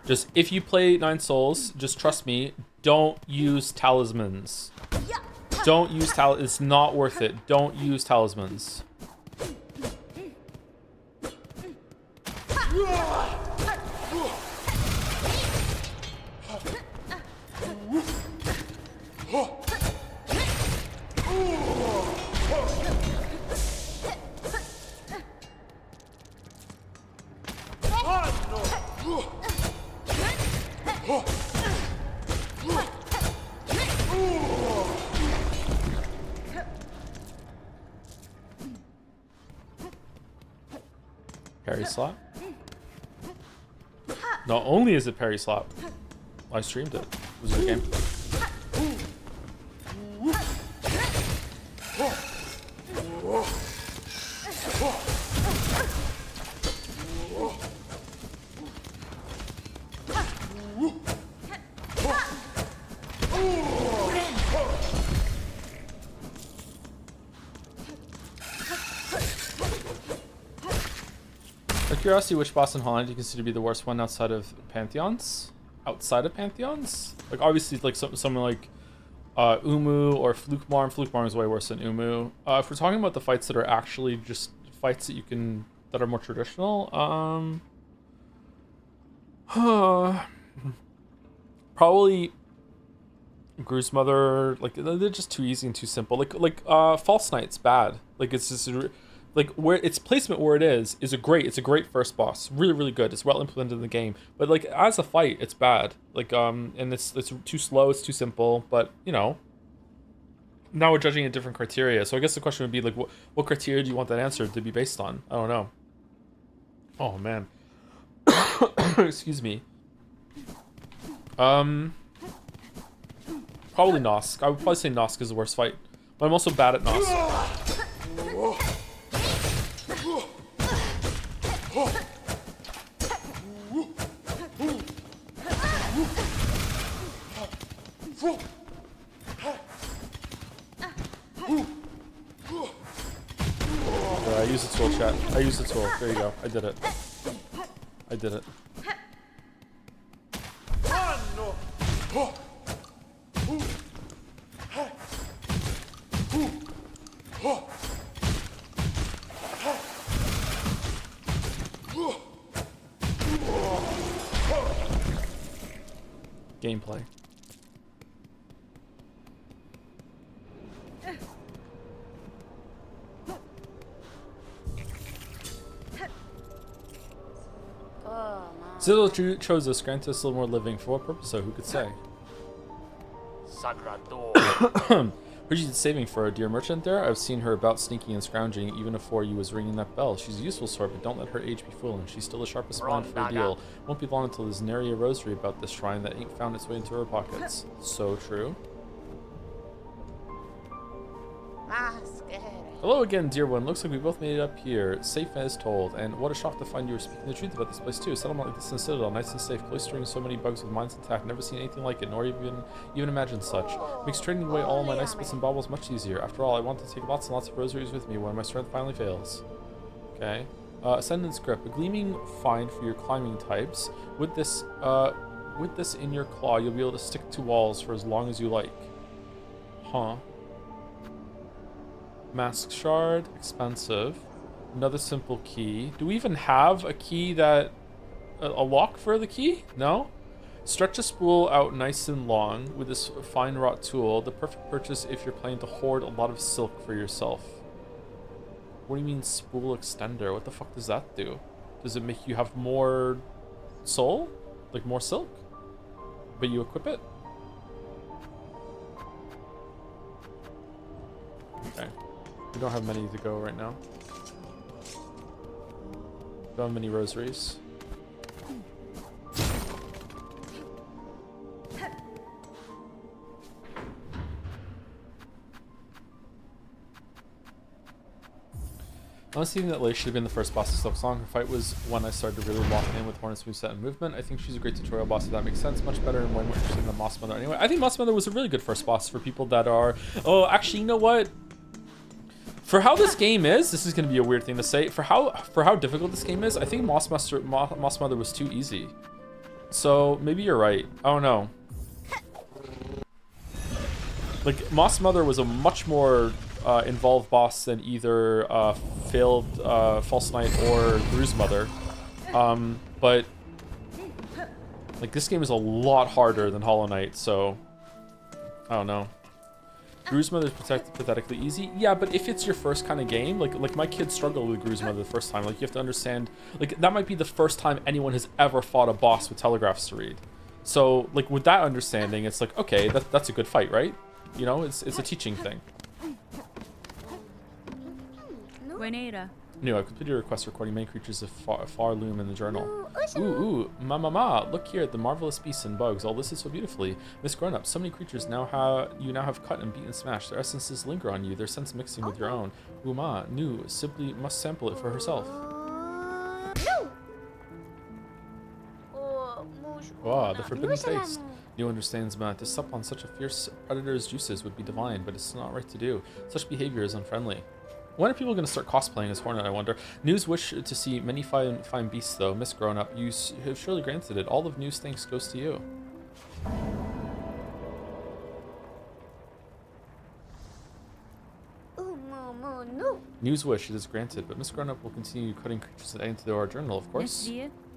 Just, if you play Nine Souls, just trust me, don't use talismans. Don't use it's not worth it. Don't use talismans. Parry slap. Not only is it parry slap, I streamed it. It was a good game. Curiosity, which boss in Holland do you consider to be the worst one outside of Pantheons? Outside of Pantheons? Like, obviously, like someone like Umu or Flukmarm. Flukmarm is way worse than Umu. If we're talking about the fights that are actually just fights that that are more traditional, probably Gru's Mother. Like, they're just too easy and too simple. Like False Knight's bad. Like, it's just like where its placement where it is a great. It's a great first boss. Really, really good. It's well implemented in the game. But like as a fight, it's bad. Like and it's too slow. It's too simple. But you know, now we're judging a different criteria. So I guess the question would be like, what criteria do you want that answer to be based on? I don't know. Oh man. Excuse me. Probably Nosk. I would probably say Nosk is the worst fight. But I'm also bad at Nosk. I use the tool, chat. I use the tool. There you go. I did it. I did it. Gameplay. Zillow chose us, grant us a little more living. For what purpose, though? Who could say? Heard you did saving for a dear merchant there. I've seen her about sneaking and scrounging even before you was ringing that bell. She's a useful sort, but don't let her age be fooling. She's still the sharpest mind for a deal. Won't be long until there's nary a rosary about this shrine that ain't found its way into her pockets. So true. Hello again, dear one. Looks like we both made it up here, safe as told. And what a shock to find you were speaking the truth about this place too. A settlement like this in Citadel, nice and safe, cloistering so many bugs with minds intact. Never seen anything like it, nor even imagined such. Makes trading away all my nice bits and baubles much easier. After all, I want to take lots and lots of rosaries with me when my strength finally fails. Okay. Ascendant script. A gleaming find for your climbing types. With this in your claw, you'll be able to stick to walls for as long as you like. Huh. Mask shard, expensive. Another simple key. Do we even have a key that... a lock for the key? No? Stretch a spool out nice and long with this fine wrought tool. The perfect purchase if you're planning to hoard a lot of silk for yourself. What do you mean spool extender? What the fuck does that do? Does it make you have more soul? Like more silk? But you equip it? Okay. We don't have many to go right now. Don't have many rosaries. Honestly, that Lei should have been the first boss of Silksong. Her fight was when I started to really lock in with Hornet's moveset and movement. I think she's a great tutorial boss, if that makes sense. Much better and way more interesting than Moss Mother. Anyway, I think Moss Mother was a really good first boss for people that are... Oh, actually, you know what? For how this game is, this is going to be a weird thing to say. For how difficult this game is, I think Moss Mother was too easy. So maybe you're right. I don't know. Like Moss Mother was a much more involved boss than either failed False Knight or Gru's Mother. But like this game is a lot harder than Hollow Knight, so I don't know. Gru's Mother is pathetically easy. Yeah, but if it's your first kind of game, like my kids struggled with Gru's Mother the first time. Like you have to understand, like that might be the first time anyone has ever fought a boss with telegraphs to read. So like with that understanding, it's like okay, that's a good fight, right? You know, it's a teaching thing. Buenera. No, I completed a request recording many creatures of far loom in the journal. Ooh, ma, look here at the marvelous beasts and bugs, all listed so beautifully. Miss Grown-Up, so many creatures you now have cut and beaten and smashed. Their essences linger on you, their scents mixing with your own. Ooh, ma, Nu, simply must sample it for herself. Wow, the forbidden taste. Nu understands, ma, to sup on such a fierce predator's juices would be divine, but it's not right to do. Such behavior is unfriendly. When are people going to start cosplaying as Hornet, I wonder? News wish to see many fine beasts, though. Miss Grown-Up, you have surely granted it. All of News' thanks goes to you. News wish, it is granted, but Miss Grown-Up will continue cutting creatures and adding to our journal, of course.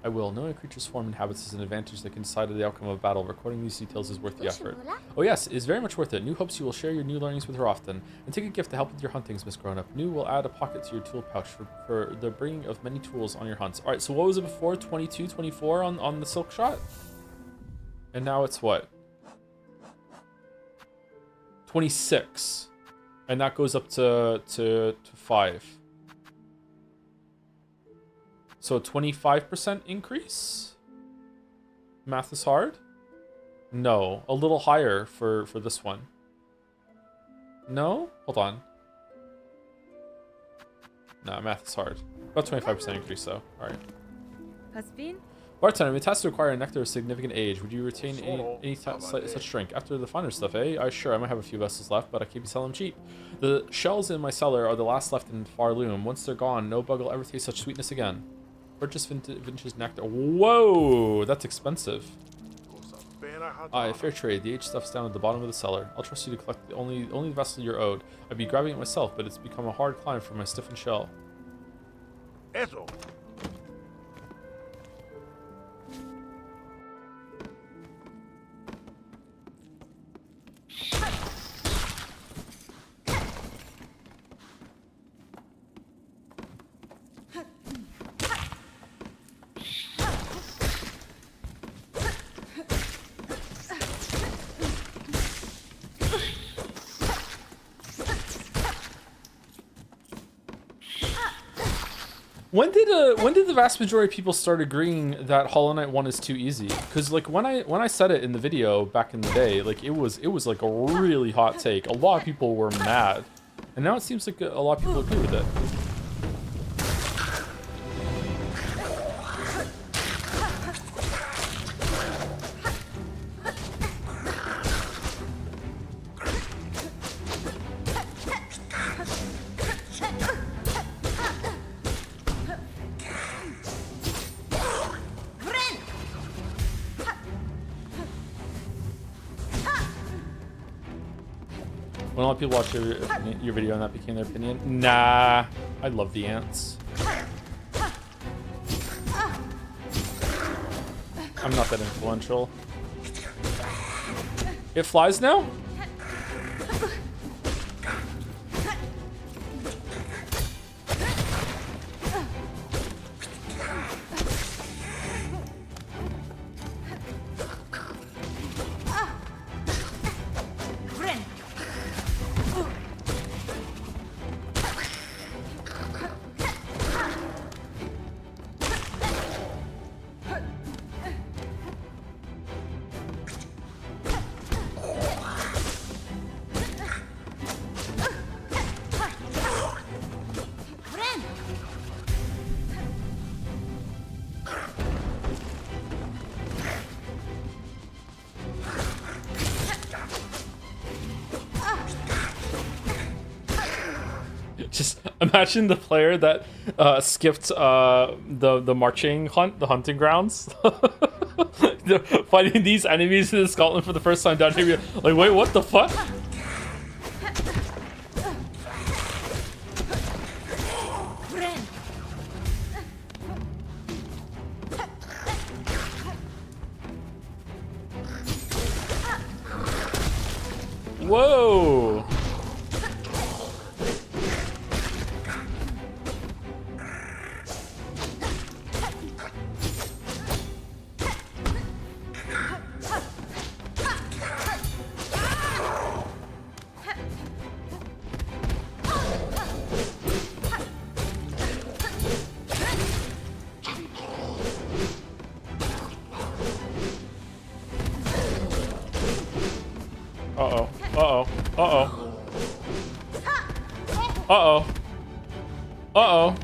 I will. Knowing a creature's form and habits is an advantage that can decide the outcome of a battle. Recording these details is worth the effort. Oh yes, it is very much worth it. Nu hopes you will share your new learnings with her often. And take a gift to help with your huntings, Miss Grown-Up. Nu will add a pocket to your tool pouch for the bringing of many tools on your hunts. Alright, so what was it before? 22, 24 on the silk shot? And now it's what? 26. And that goes up to 5. So 25% increase? Math is hard? No, a little higher for this one. No? Hold on. No, math is hard. About 25% increase though. Alright. Bartender, I'm tasked to acquire a nectar of significant age. Would you retain any such drink? After the finer stuff, eh? Sure, I might have a few vessels left, but I can't be selling them cheap. The shells in my cellar are the last left in Far Loom. Once they're gone, no bug will ever taste such sweetness again. Purchase vintage nectar. Whoa, that's expensive. Fair trade. The age stuff's down at the bottom of the cellar. I'll trust you to collect the only vessel you're owed. I'd be grabbing it myself, but it's become a hard climb for my stiffened shell. Eso. When did the vast majority of people start agreeing that Hollow Knight 1 is too easy? Because like when I said it in the video back in the day, like it was like a really hot take. A lot of people were mad, And now it seems like a lot of people agree with it. When a lot of people watch your video and that became their opinion. Nah, I love the ants. I'm not that influential. It flies now? Just imagine the player that skipped the marching hunt, the hunting grounds, fighting these enemies in Scotland for the first time down here. Like, wait, what the fuck? Whoa! Uh-oh. Uh-oh. Uh-oh. Uh-oh. Uh-oh.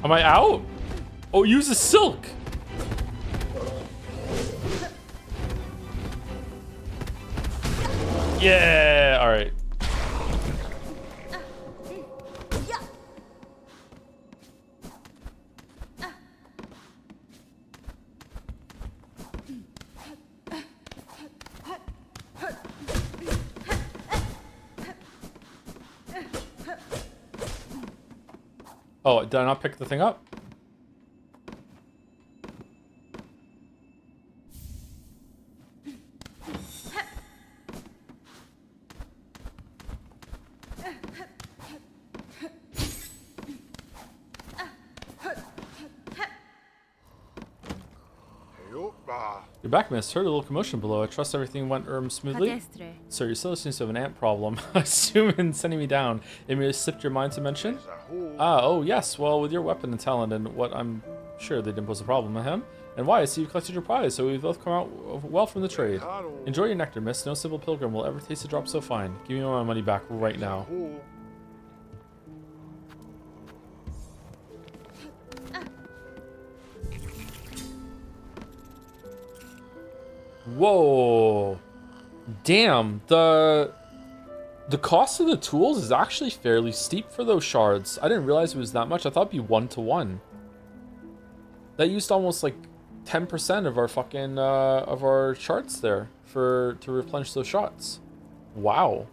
Am I out? Oh, use a silk. Yeah, all right. Oh, did I not pick the thing up? You're back, miss. Heard a little commotion below. I trust everything went smoothly. Padestre. Sir, you still seems to have an ant problem. I assume in sending me down, it may have slipped your mind to mention? Ah, oh yes. Well, with your weapon and talent and what I'm sure they didn't pose a problem, him. And why? I see you've collected your prize, so we've both come out well from the trade. Enjoy your nectar, miss. No simple pilgrim will ever taste a drop so fine. Give me my money back right now. Whoa. Damn, the cost of the tools is actually fairly steep for those shards. I didn't realize it was that much. I thought it'd be 1-to-1. That used almost like 10% of our fucking of our shards there to replenish those shots. Wow.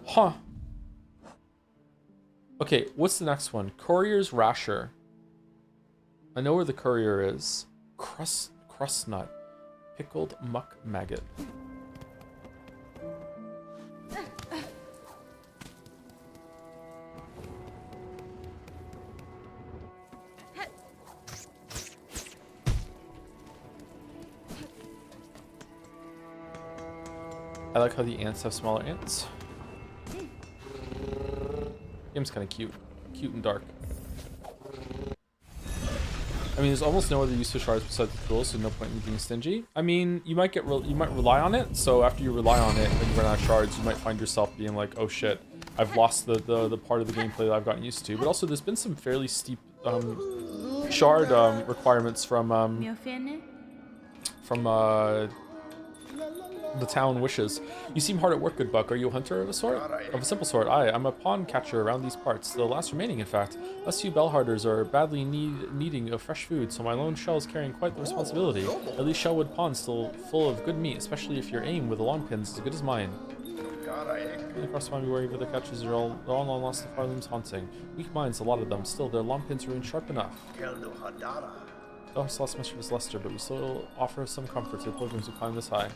Huh. Okay, what's the next one? Courier's Rasher. I know where the courier is. Crust nut. Pickled muck maggot. I like how the ants have smaller ants. Game's kind of cute. Cute and dark. I mean, there's almost no other use for shards besides the tools, so no point in being stingy. I mean, you might rely on it, so after you rely on it and you run out of shards, you might find yourself being like, oh shit, I've lost the part of the gameplay that I've gotten used to. But also, there's been some fairly steep shard requirements from the town wishes. You seem hard at work, good buck. Are you a hunter of a sort? Of a simple sort? Aye, I'm a pawn catcher around these parts. The last remaining, in fact. Us few bellharders are badly needing of fresh food, so my lone shell is carrying quite the responsibility. At least Shellwood Pond's still full of good meat, especially if your aim with the long pins is as good as mine. Across the wary of the catchers are all long lost to Farloom's haunting. Weak minds, a lot of them. Still, their long pins remain sharp enough. The horse lost much of his luster, but we still offer some comfort to the pilgrims who climb this high.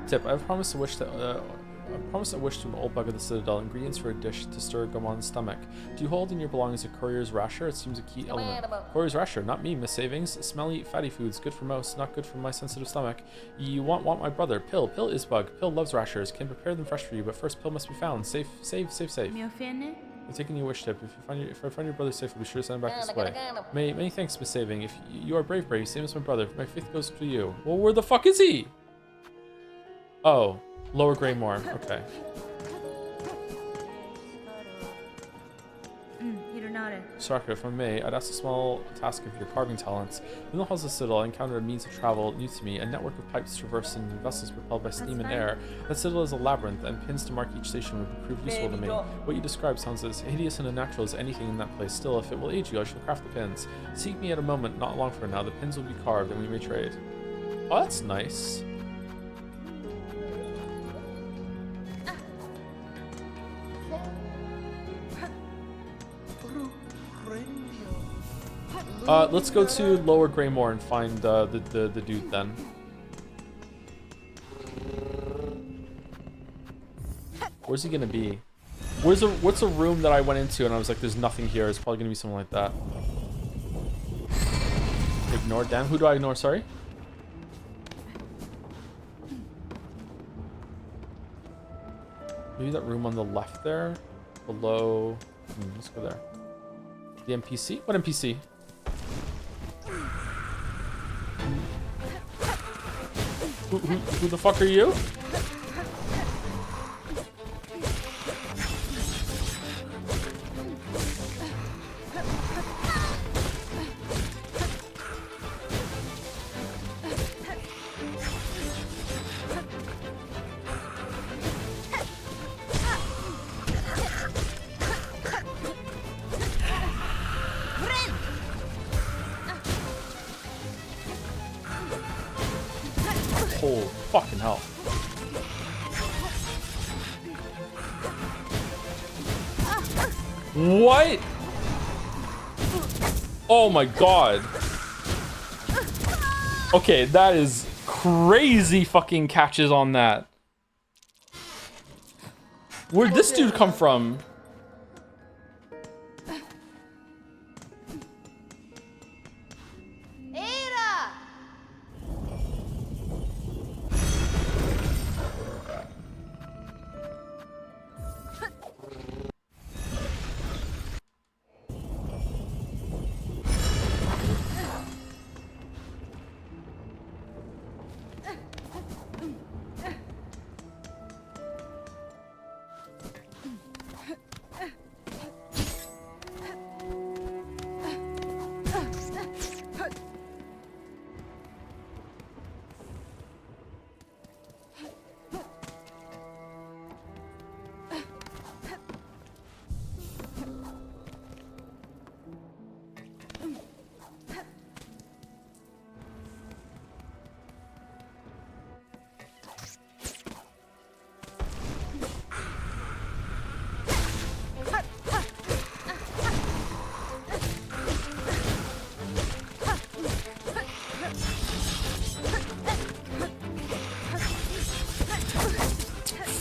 Tip: I've promised a wish to an old bug of the Citadel. Ingredients for a dish to stir Gamon's stomach. Do you hold in your belongings a courier's rasher? It seems a key element. Courier's rasher, not me, Miss Savings. Smelly, fatty foods, good for most, not good for my sensitive stomach. You want my brother, Pill. Pill is bug. Pill loves rashers. Can prepare them fresh for you, but first Pill must be found. Safe. I'm taking your wish tip. If I find your brother safe, I'll be sure to send him back this way. Many thanks, Miss Saving. If you are brave, same as my brother. My faith goes to you. Well, where the fuck is he? Oh, Lower Greymore. Okay. Sarka, if I may, I'd ask a small task of your carving talents. In the halls of the Citadel, I encountered a means of travel new to me, a network of pipes traversing vessels propelled by steam and air. The Citadel is a labyrinth, and pins to mark each station would prove useful to me. What you describe sounds as hideous and unnatural as anything in that place. Still, if it will aid you, I shall craft the pins. Seek me at a moment, not long from now. The pins will be carved, and we may trade. Oh, that's nice. Let's go to Lower Greymore and find the dude then. Where's he gonna be? What's a room that I went into and I was like, there's nothing here. It's probably gonna be something like that. Ignore. Damn, who do I ignore? Sorry. Maybe that room on the left there, below. Let's go there. The NPC? What NPC? Who the fuck are you? Oh, fucking hell. What? Oh my god. Okay, that is crazy fucking catches on that. Where'd this dude come from?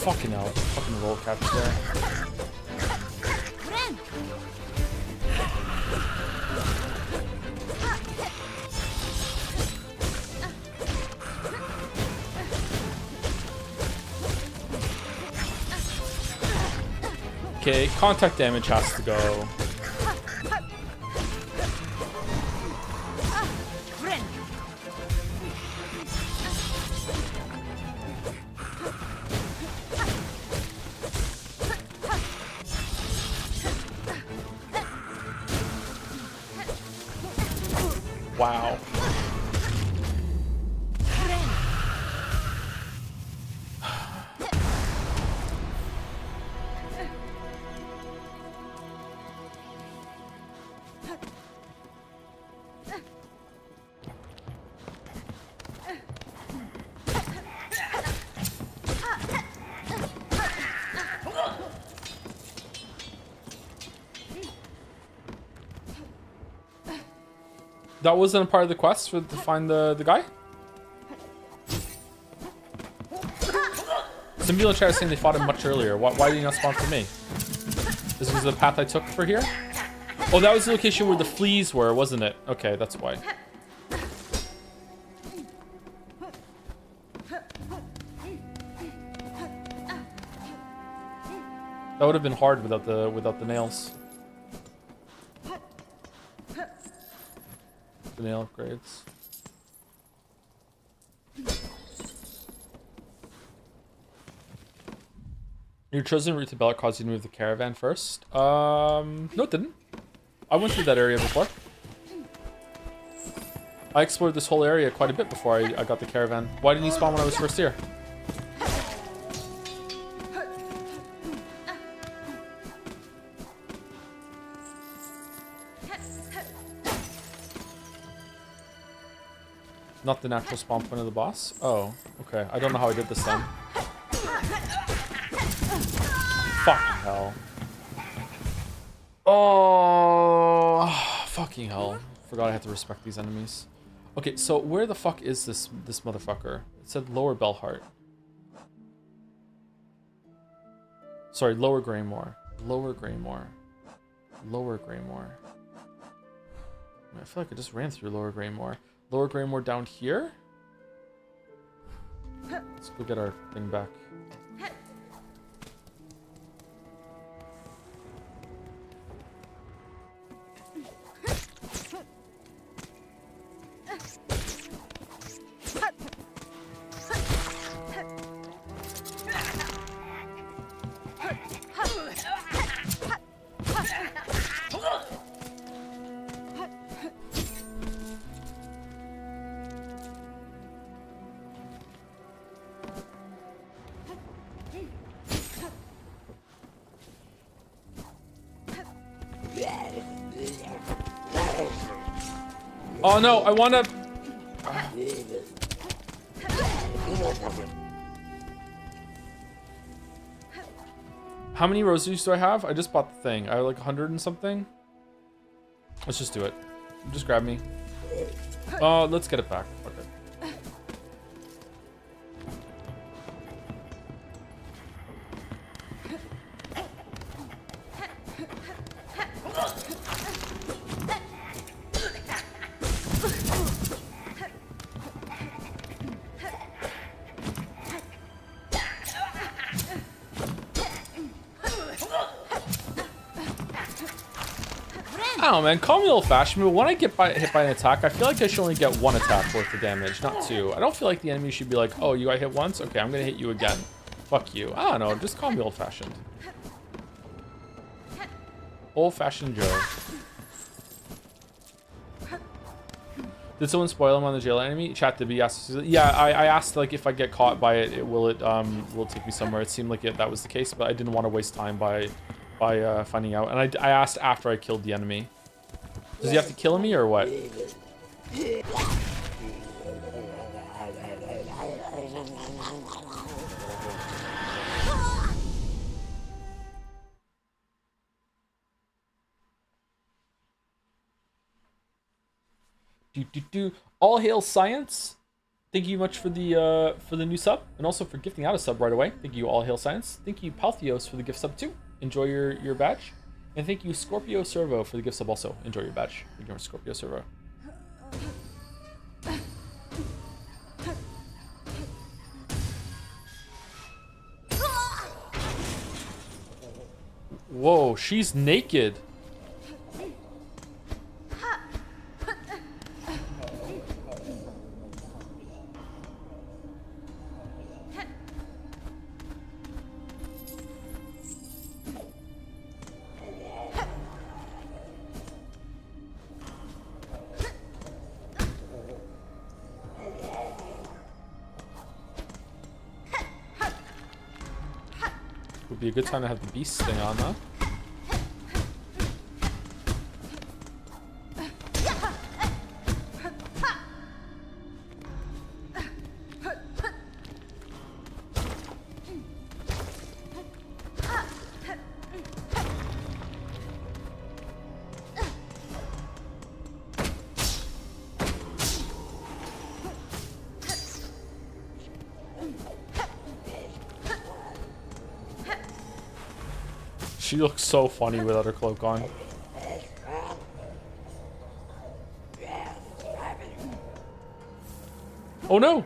Fucking hell. Fucking roll catch there. Okay, contact damage has to go. Wow. That wasn't a part of the quest to find the guy? Some people in chat are saying they fought him much earlier. Why did he not spawn for me? This is the path I took for here? Oh, that was the location where the fleas were, wasn't it? Okay, that's why. That would have been hard without the nails. The nail upgrades. Your chosen route to Bella caused you to move the caravan first. No, it didn't. I went through that area before. I explored this whole area quite a bit before I got the caravan. Why didn't you spawn when I was first here? Not the natural spawn point of the boss? Oh, okay. I don't know how I did this then. Fucking hell. Oh, fucking hell. Forgot I had to respect these enemies. Okay, so where the fuck is this motherfucker? It said Lower Bellheart. Sorry, Lower Greymore. Lower Greymore. Lower Greymore. I feel like I just ran through Lower Greymore. Lower Greymore down here? Let's go get our thing back. Oh no, I wanna... How many rosaries do I have? I just bought the thing. I have like 100 and something. Let's just do it. Just grab me. Let's get it back. Okay. I don't know, man. Call me old-fashioned, but when I get hit by an attack, I feel like I should only get one attack worth of damage, not two. I don't feel like the enemy should be like, oh, you got hit once? Okay, I'm gonna hit you again. Fuck you. I don't know. Just call me old-fashioned. Old-fashioned Joe. Did someone spoil him on the jail enemy? Chat did be asked. Yeah, I asked like if I get caught by it, will it take me somewhere? It seemed like that was the case, but I didn't want to waste time by finding out. And I asked after I killed the enemy. Does he have to kill me or what? All hail science. Thank you much for the new sub, and also for gifting out a sub right away. Thank you, all hail science. Thank you, Paltheos, for the gift sub too. Enjoy your badge. And thank you, Scorpio Servo, for the gift sub also. Enjoy your badge. Thank you, Scorpio Servo. Whoa, she's naked. Would be a good time to have the beast thing on, though. She looks so funny without her cloak on. Oh no!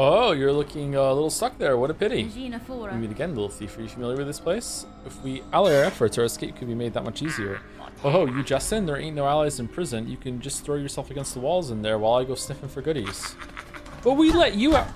Oh, you're looking a little stuck there. What a pity. Regina We Fora. meet again, little thief. Are you familiar with this place? If we ally our efforts, our escape could be made that much easier. Oh, you Justin? There ain't no allies in prison. You can just throw yourself against the walls in there while I go sniffing for goodies. But we let you out.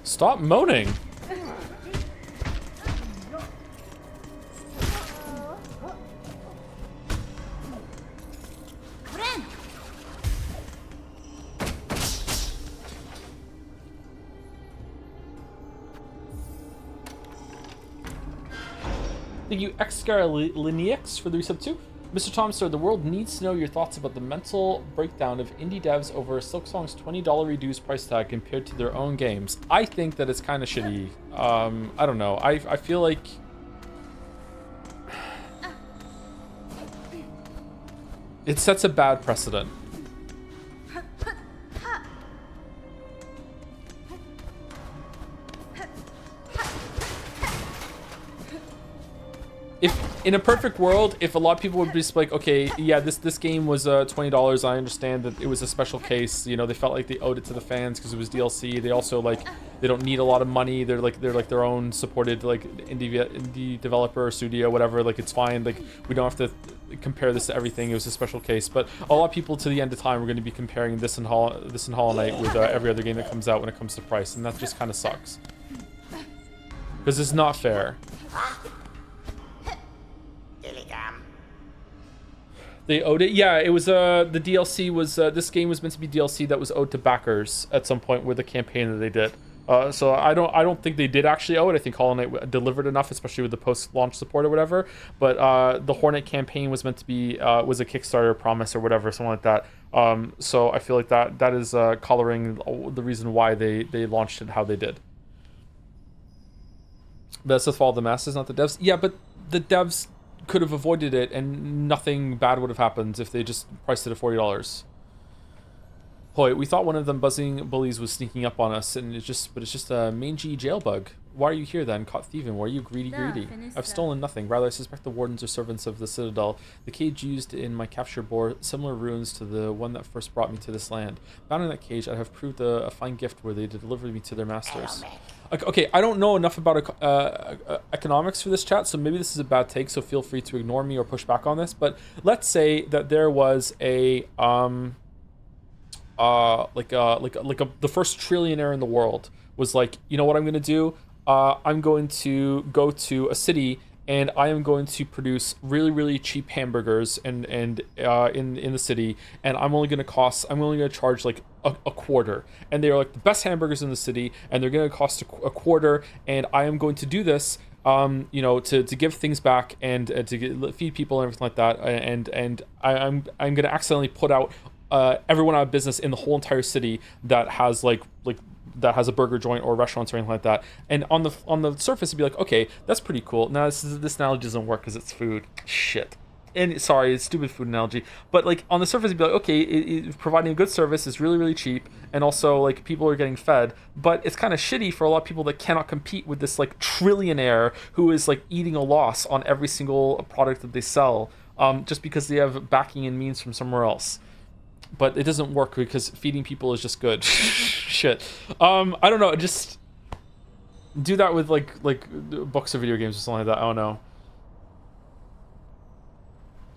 Stop moaning. Thank you, Xgar for the resub too. Mr. Tom, sir, the world needs to know your thoughts about the mental breakdown of indie devs over Silksong's $20 reduced price tag compared to their own games. I think that it's kind of shitty. I don't know. I feel like... it sets a bad precedent. If in a perfect world, if a lot of people would just be like, okay, yeah, this game was $20. I understand that it was a special case. You know, they felt like they owed it to the fans because it was DLC. They also like they don't need a lot of money. They're like their own supported like indie developer or studio, whatever. Like it's fine. Like we don't have to compare this to everything. It was a special case. But a lot of people to the end of time are going to be comparing this and Hollow Knight with every other game that comes out when it comes to price, and that just kind of sucks. Because it's not fair. They owed it. Yeah, it was the DLC was this game was meant to be DLC that was owed to backers at some point with the campaign that they did. So I don't think they did actually owe it. I think Hollow Knight delivered enough, especially with the post-launch support or whatever. But the Hornet campaign was meant to be was a Kickstarter promise or whatever, something like that. So I feel like that is coloring the reason why they launched it how they did. That's the fault of the masses, not the devs. Yeah, but the devs could have avoided it and nothing bad would have happened if they just priced it at $40. Hoy, we thought one of them buzzing bullies was sneaking up on us, and it's just a mangy jail bug. Why are you here then, caught thieving? Why are you greedy? I've stolen nothing. Rather, I suspect the wardens are servants of the Citadel. The cage used in my capture bore similar ruins to the one that first brought me to this land. Bound in that cage, I have proved a fine gift worthy to deliver me to their masters. Okay, I don't know enough about economics for this chat, so maybe this is a bad take, so feel free to ignore me or push back on this. But let's say that there was the first trillionaire in the world was like, you know what I'm going to do? I'm going to go to a city and I am going to produce really, really cheap hamburgers and in the city, and I'm only going to charge like a quarter, and they're like the best hamburgers in the city, and they're going to cost a quarter, and I am going to do this to give things back and to feed people and everything like that, and I'm going to accidentally put out everyone out of business in the whole entire city that has that has a burger joint or restaurants or anything like that. And on the surface, it'd be like, okay, that's pretty cool. Now this analogy doesn't work because it's food. Shit. And sorry, it's a stupid food analogy. But like on the surface, it'd be like, okay, it providing a good service is really, really cheap, and also like people are getting fed. But it's kind of shitty for a lot of people that cannot compete with this like trillionaire who is like eating a loss on every single product that they sell, just because they have backing and means from somewhere else. But it doesn't work because feeding people is just good. Shit. I don't know. Just do that with like books or video games or something like that. I don't know.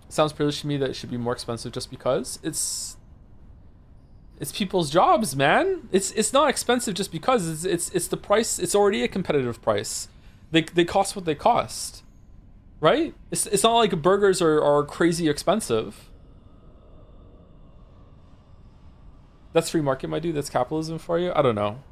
Sounds privileged to me that it should be more expensive just because it's people's jobs, man. It's not expensive just because it's the price. It's already a competitive price. They cost what they cost, right? It's not like burgers are crazy expensive. That's free market, my dude. That's capitalism for you. I don't know.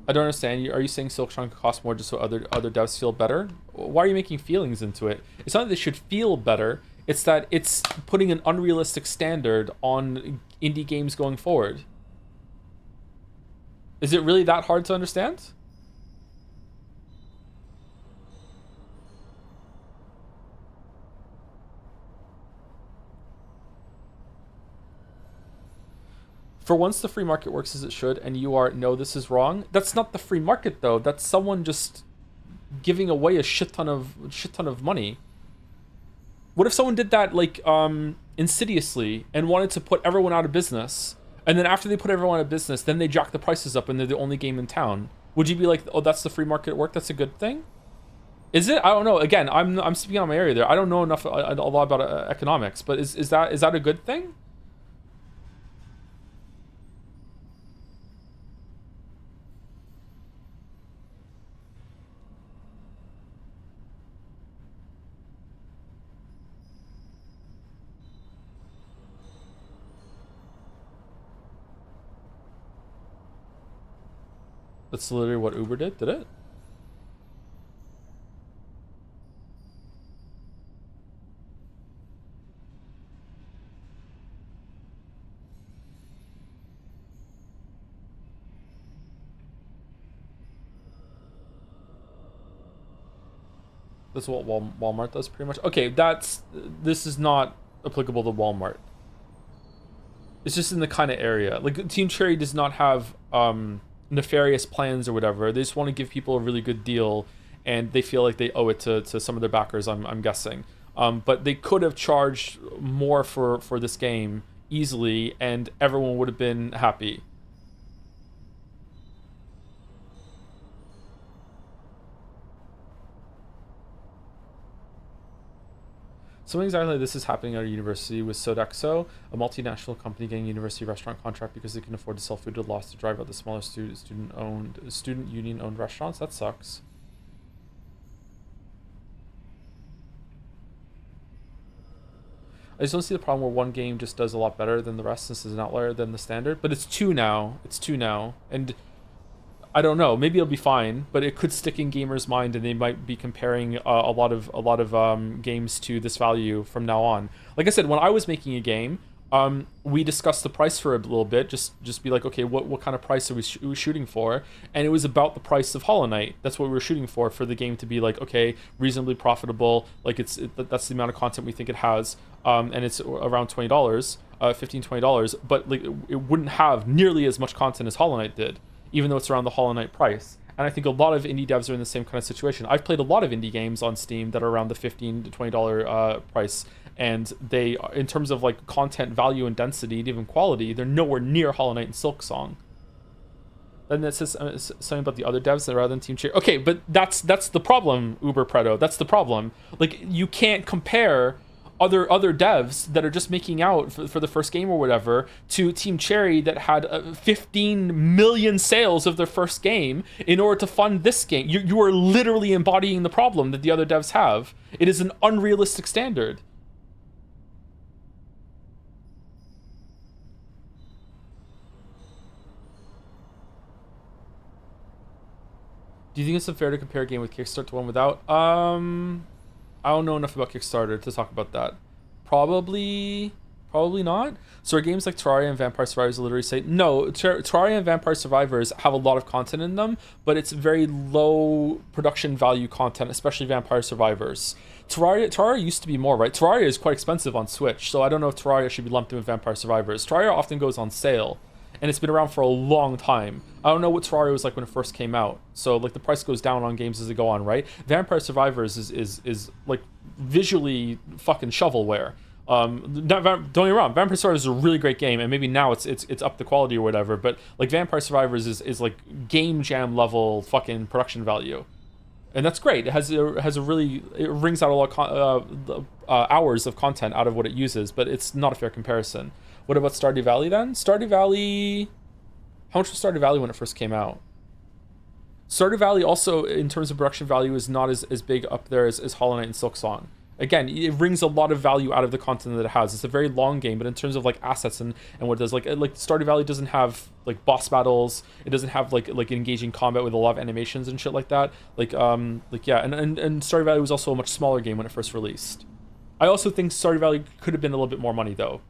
I don't understand. Are you saying Silksong could cost more just so other devs feel better? Why are you making feelings into it? It's not that they should feel better. It's that it's putting an unrealistic standard on indie games going forward. Is it really that hard to understand? For once, the free market works as it should, and you are, no, this is wrong. That's not the free market, though. That's someone just giving away a shit ton of money. What if someone did that, like, insidiously and wanted to put everyone out of business, and then after they put everyone out of business, then they jack the prices up and they're the only game in town? Would you be like, oh, that's the free market at work? That's a good thing? Is it? I don't know. Again, I'm speaking on my area there. I don't know enough a lot about economics, but is that a good thing? That's literally what Uber did it? That's what Walmart does pretty much. Okay, this is not applicable to Walmart. It's just in the kind of area. Like Team Cherry does not have nefarious plans or whatever. They just want to give people a really good deal, and they feel like they owe it to some of their backers, I'm guessing. But they could have charged more for this game easily, and everyone would have been happy. Something exactly like this is happening at a university with Sodexo, a multinational company getting a university restaurant contract because they can afford to sell food at a loss to drive out the smaller student union-owned restaurants. That sucks. I just don't see the problem where one game just does a lot better than the rest since it's an outlier than the standard. But it's 2 now. It's 2 now. And I don't know. Maybe it'll be fine, but it could stick in gamers' mind, and they might be comparing a lot of games to this value from now on. Like I said, when I was making a game, we discussed the price for a little bit. Just be like, okay, what kind of price are we shooting for? And it was about the price of Hollow Knight. That's what we were shooting for the game to be like, okay, reasonably profitable. Like that's the amount of content we think it has, and it's around $20, $15-$20. But like it wouldn't have nearly as much content as Hollow Knight did, even though it's around the Hollow Knight price. And I think a lot of indie devs are in the same kind of situation. I've played a lot of indie games on Steam that are around the $15 to $20 price, and they, in terms of like content value and density and even quality, they're nowhere near Hollow Knight and Silksong. Then it says something about the other devs that rather than Team Cherry. Okay, but that's the problem, Uber Predo. That's the problem. Like, you can't compare other devs that are just making out for the first game or whatever to Team Cherry that had 15 million sales of their first game in order to fund this game. You are literally embodying the problem that the other devs have. It is an unrealistic standard. Do you think it's unfair to compare a game with Kickstarter to one without? I don't know enough about Kickstarter to talk about that. Probably not. So are games like Terraria and Vampire Survivors literally say no? Terraria and Vampire Survivors have a lot of content in them, but it's very low production value content, especially Vampire Survivors. Terraria used to be more, right? Terraria is quite expensive on Switch, so I don't know if Terraria should be lumped in with Vampire Survivors. Terraria often goes on sale, and it's been around for a long time. I don't know what Terraria was like when it first came out. So like the price goes down on games as they go on, right? Vampire Survivors is like visually fucking shovelware. Don't get me wrong, Vampire Survivors is a really great game, and maybe now it's up the quality or whatever, but like Vampire Survivors is like game jam level fucking production value. And that's great. It rings out a lot of hours of content out of what it uses, but it's not a fair comparison. What about Stardew Valley then? Stardew Valley, how much was Stardew Valley when it first came out? Stardew Valley also, in terms of production value, is not as big up there as Hollow Knight and Silksong. Again, it wrings a lot of value out of the content that it has. It's a very long game, but in terms of like assets and what it does, like Stardew Valley doesn't have like boss battles. It doesn't have like engaging combat with a lot of animations and shit like that. And Stardew Valley was also a much smaller game when it first released. I also think Stardew Valley could have been a little bit more money though.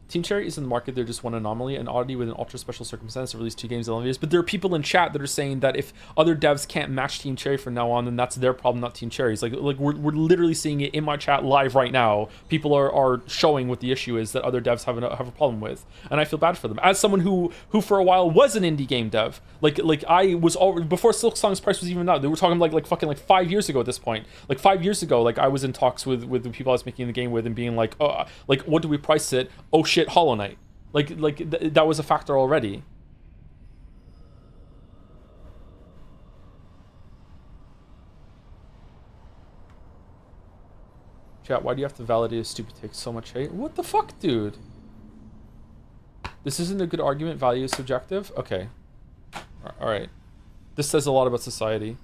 Team Cherry is in the market. They're just one anomaly, an oddity with an ultra special circumstance to release 2 games in 11 years. But there are people in chat that are saying that if other devs can't match Team Cherry from now on, then that's their problem, not Team Cherry's. Like we're literally seeing it in my chat live right now. People are showing what the issue is that other devs have a problem with, and I feel bad for them. As someone who for a while was an indie game dev, like I was already, before Silksong's price was even out. They were talking like fucking like 5 years ago at this point. Like 5 years ago, like I was in talks with the people I was making the game with and being like, oh, like what do we price it? Oh shit, Hollow Knight. That was a factor already. Chat, why do you have to validate a stupid take? So much hate. What the fuck, dude? This isn't a good argument. Value is subjective. Okay. All right. This says a lot about society.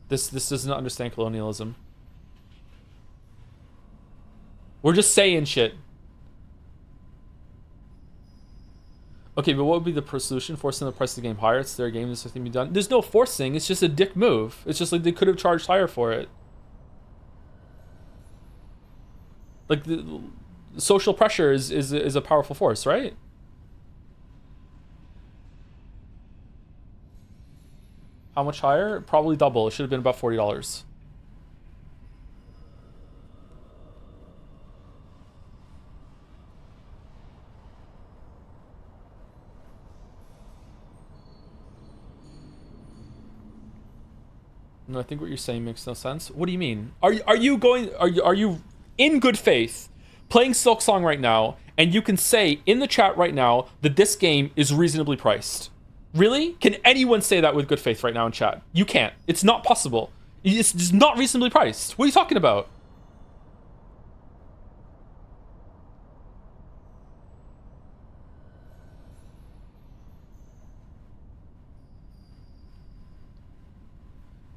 This does not understand colonialism. We're just saying shit. Okay, but what would be the solution? Forcing the price of the game higher? It's their game. There's nothing to be done. There's no forcing. It's just a dick move. It's just like they could have charged higher for it. Like the social pressure is a powerful force, right? How much higher? Probably double. It should have been about $40. No, I think what you're saying makes no sense. What do you mean? Are you in good faith playing Silksong right now, and you can say in the chat right now that this game is reasonably priced? Really? Can anyone say that with good faith right now in chat? You can't. It's not possible. It's just not reasonably priced. What are you talking about?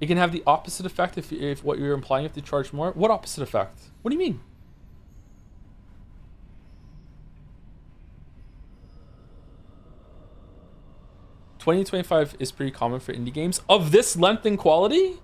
It can have the opposite effect if what you're implying if they charge more. What opposite effect? What do you mean? $20 to $25 is pretty common for indie games of this length and quality.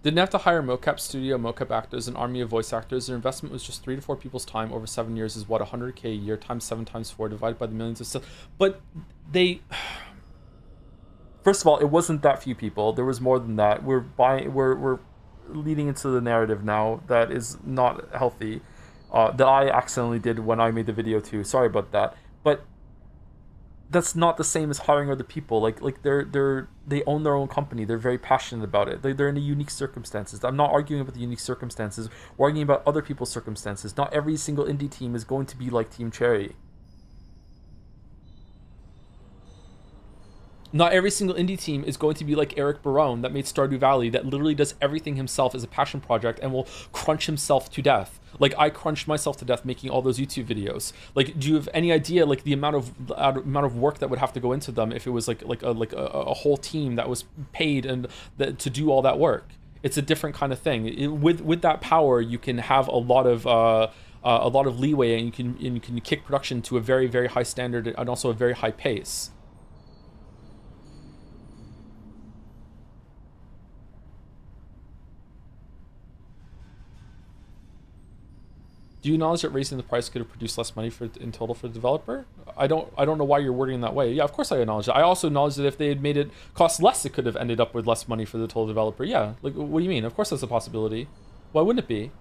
Didn't have to hire a mocap studio, mocap actors, an army of voice actors. Their investment was just 3 to 4 people's time over 7 years is what, 100K a year times 7 times 4 divided by the millions of stuff. But they, first of all, it wasn't that few people. There was more than that. We're leading into the narrative now that is not healthy. That I accidentally did when I made the video too. Sorry about that. But that's not the same as hiring other people. Like they own their own company. They're very passionate about it. They're in a unique circumstances. I'm not arguing about the unique circumstances. We're arguing about other people's circumstances. Not every single indie team is going to be like Team Cherry. Not every single indie team is going to be like Eric Barone that made Stardew Valley, that literally does everything himself as a passion project and will crunch himself to death. Like I crunched myself to death making all those YouTube videos. Like, do you have any idea like the amount of work that would have to go into them if it was like a whole team that was paid and to do all that work? It's a different kind of thing. With that power, you can have a lot of leeway, and you can kick production to a very, very high standard and also a very high pace. Do you acknowledge that raising the price could have produced less money in total for the developer? I don't know why you're wording that way. Yeah, of course I acknowledge that. I also acknowledge that if they had made it cost less, it could have ended up with less money for the total developer. Yeah, like what do you mean? Of course that's a possibility. Why wouldn't it be?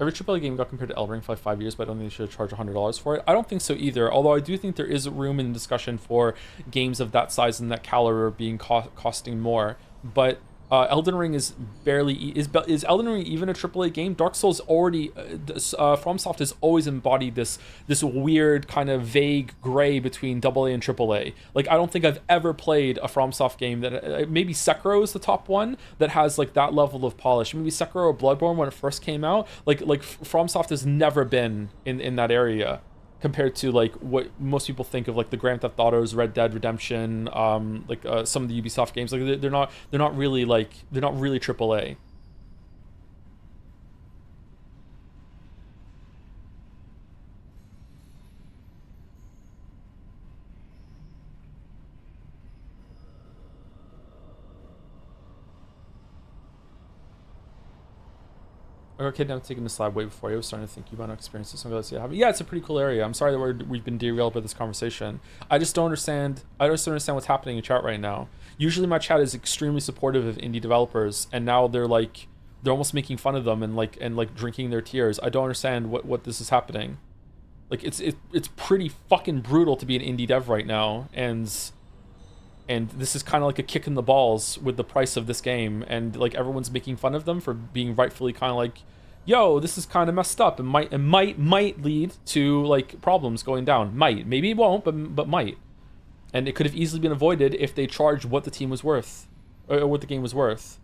Every AAA game got compared to Elden Ring for like 5 years, but I don't think they should charge $100 for it. I don't think so either, although I do think there is room in discussion for games of that size and that caliber being costing more. But Elden Ring is barely... Is Elden Ring even a AAA game? Dark Souls already... FromSoft has always embodied this weird kind of vague gray between AA and AAA. Like, I don't think I've ever played a FromSoft game that... maybe Sekiro is the top one that has, like, that level of polish. Maybe Sekiro or Bloodborne when it first came out. Like FromSoft has never been in that area, compared to like what most people think of like the Grand Theft Autos, Red Dead Redemption, some of the Ubisoft games. Like they're not really AAA. Okay, now taking the slide way before I was starting to think you might not experience this. I'm glad to see it happen. Yeah, it's a pretty cool area. I'm sorry that we've been derailed by this conversation. I just don't understand what's happening in chat right now. Usually my chat is extremely supportive of indie developers, and now they're almost making fun of them and drinking their tears. I don't understand what this is happening. Like it's pretty fucking brutal to be an indie dev right now, and this is kind of like a kick in the balls with the price of this game, and like everyone's making fun of them for being rightfully kind of like, yo, this is kind of messed up, and might lead to like problems going down. Maybe it won't, but might. And it could have easily been avoided if they charged what the team was worth, or what the game was worth.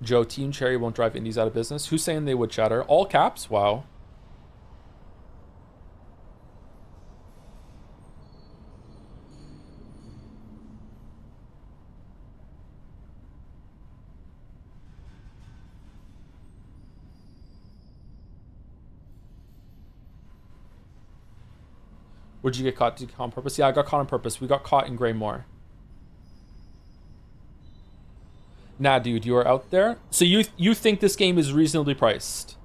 Joe, Team Cherry won't drive indies out of business. Who's saying they would, chatter? All caps? Wow. Where'd you get caught? Did you get caught on purpose? Yeah, I got caught on purpose. We got caught in Greymoor. Nah, dude, you are out there. So you think this game is reasonably priced?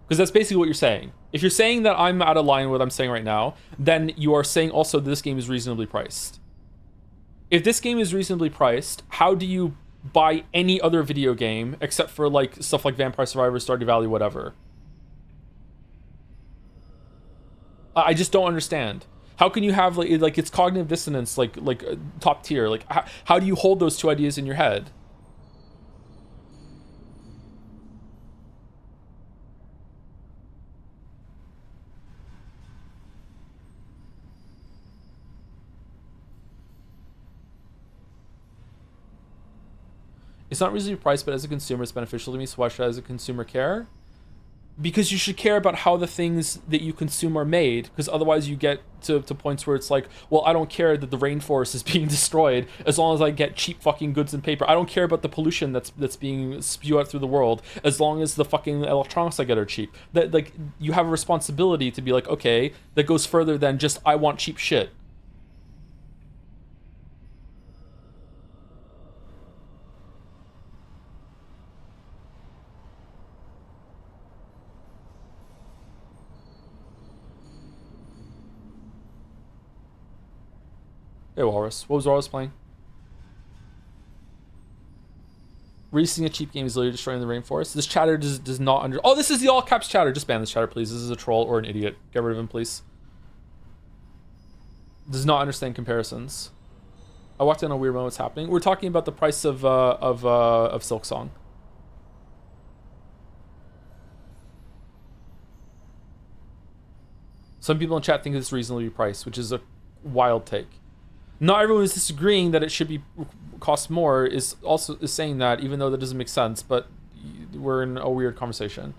Because that's basically what you're saying. If you're saying that I'm out of line with what I'm saying right now, then you are saying also that this game is reasonably priced. If this game is reasonably priced, how do you buy any other video game except for like stuff like Vampire Survivor, Stardew Valley, whatever? I just don't understand. How can you have like it's cognitive dissonance like top tier? Like how do you hold those two ideas in your head? It's not reasonably priced, but as a consumer, it's beneficial to me. So why should I, as a consumer, care? Because you should care about how the things that you consume are made. Because otherwise, you get to points where it's like, well, I don't care that the rainforest is being destroyed as long as I get cheap fucking goods and paper. I don't care about the pollution that's being spewed out through the world as long as the fucking electronics I get are cheap. That like you have a responsibility to be like, okay, that goes further than just I want cheap shit. Hey, Walrus. What was Walrus playing? Releasing a cheap game is literally destroying the rainforest. This chatter does not under... Oh, this is the all caps chatter. Just ban this chatter, please. This is a troll or an idiot. Get rid of him, please. Does not understand comparisons. I walked in on a weird moment. What's happening? We're talking about the price of Silksong. Some people in chat think it's reasonably priced, which is a wild take. Not everyone is disagreeing that it should be cost more is saying that, even though that doesn't make sense, but we're in a weird conversation.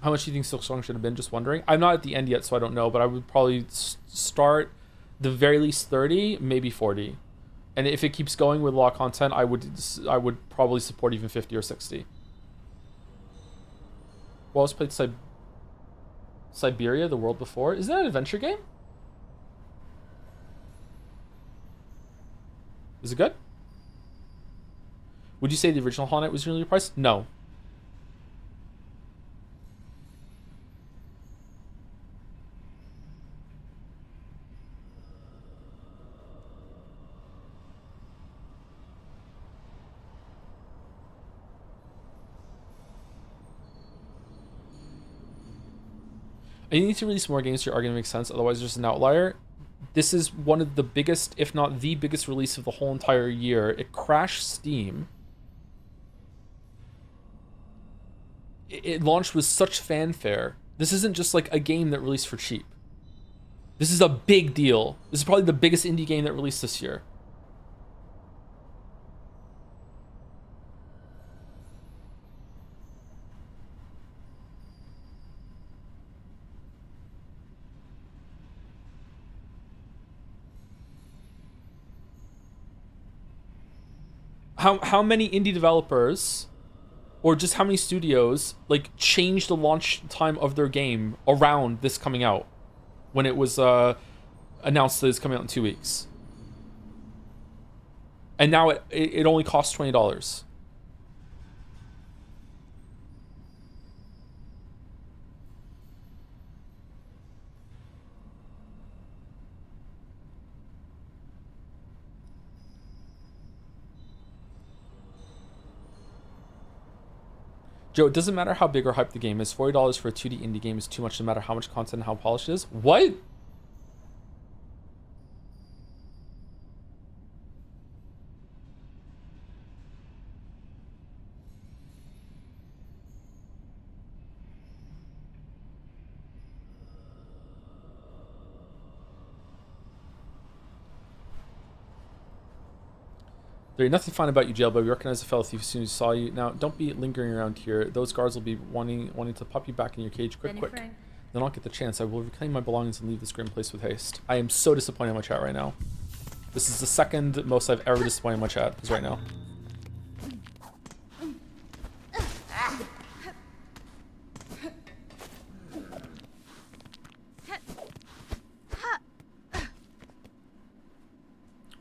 How much do you think Silksong should have been? Just wondering. I'm not at the end yet, so I don't know, but I would probably start the very least 30, maybe 40. And if it keeps going with a lot of content, I would probably support even 50 or 60. Wallace played Siberia, the world before. Is that an adventure game? Is it good? Would you say the original Hollow Knight was really priced? No. You need to release more games so your argument makes sense, otherwise you're just an outlier. This is one of the biggest, if not the biggest release of the whole entire year. It crashed Steam. It launched with such fanfare. This isn't just like a game that released for cheap. This is a big deal. This is probably the biggest indie game that released this year. How many indie developers or just how many studios like changed the launch time of their game around this coming out when it was announced that it's coming out in 2 weeks, and now it only costs $20. Joe, it doesn't matter how big or hyped the game is. $40 for a 2D indie game is too much no matter how much content and how polished it is. What? There ain't nothing fine about you, jailbird. We recognize the fellow thief as soon as we saw you. Now, don't be lingering around here. Those guards will be wanting to pop you back in your cage. Quick. then I'll get the chance. I will reclaim my belongings and leave this grim place with haste. I am so disappointed in my chat right now. This is the second most I've ever disappointed in my chat, is right now.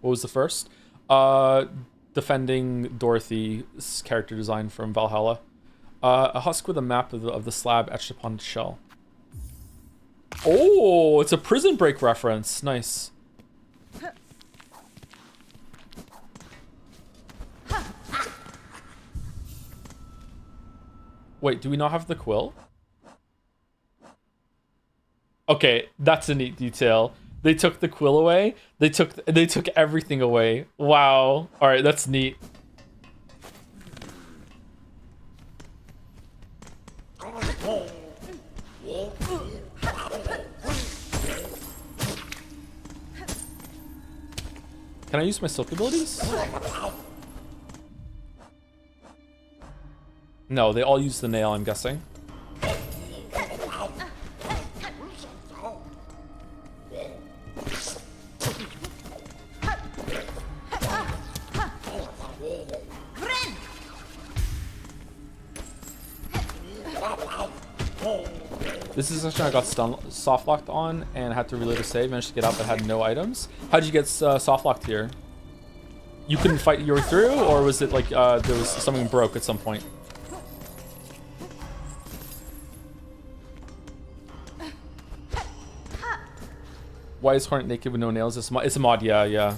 What was the first? Defending Dorothy's character design from Valhalla. A husk with a map of the slab etched upon its shell. Oh, it's a Prison Break reference. Nice. Wait, do we not have the quill? Okay, that's a neat detail. They took the quill away. They took everything away. Wow. All right, that's neat. Can I use my silk abilities? No, they all use the nail, I'm guessing. This is a session I got soft locked on and had to reload a save. Managed to get out but had no items. How'd you get soft locked here? You couldn't fight your way through, or was it like there was something broke at some point? Why is Hornet naked with no nails? It's a mod, yeah.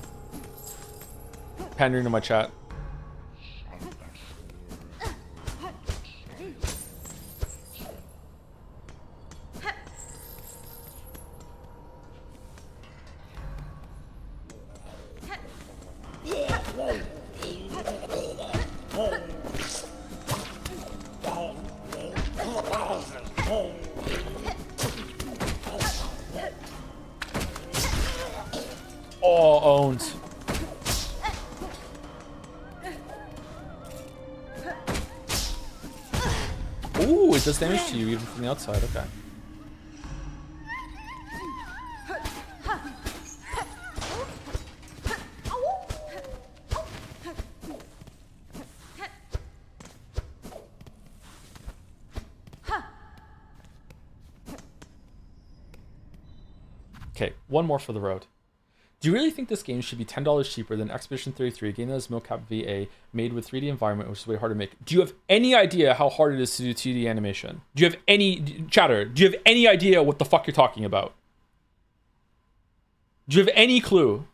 Pandering to my chat. Oh, owned. Ooh, it does damage to you even from the outside. Okay. Okay, one more for the road. Do you really think this game should be $10 cheaper than Expedition 33, a game that is mocap VA, made with 3D environment, which is way harder to make? Do you have any idea how hard it is to do 2D animation? Do you have any... Chatter, do you have any idea what the fuck you're talking about? Do you have any clue?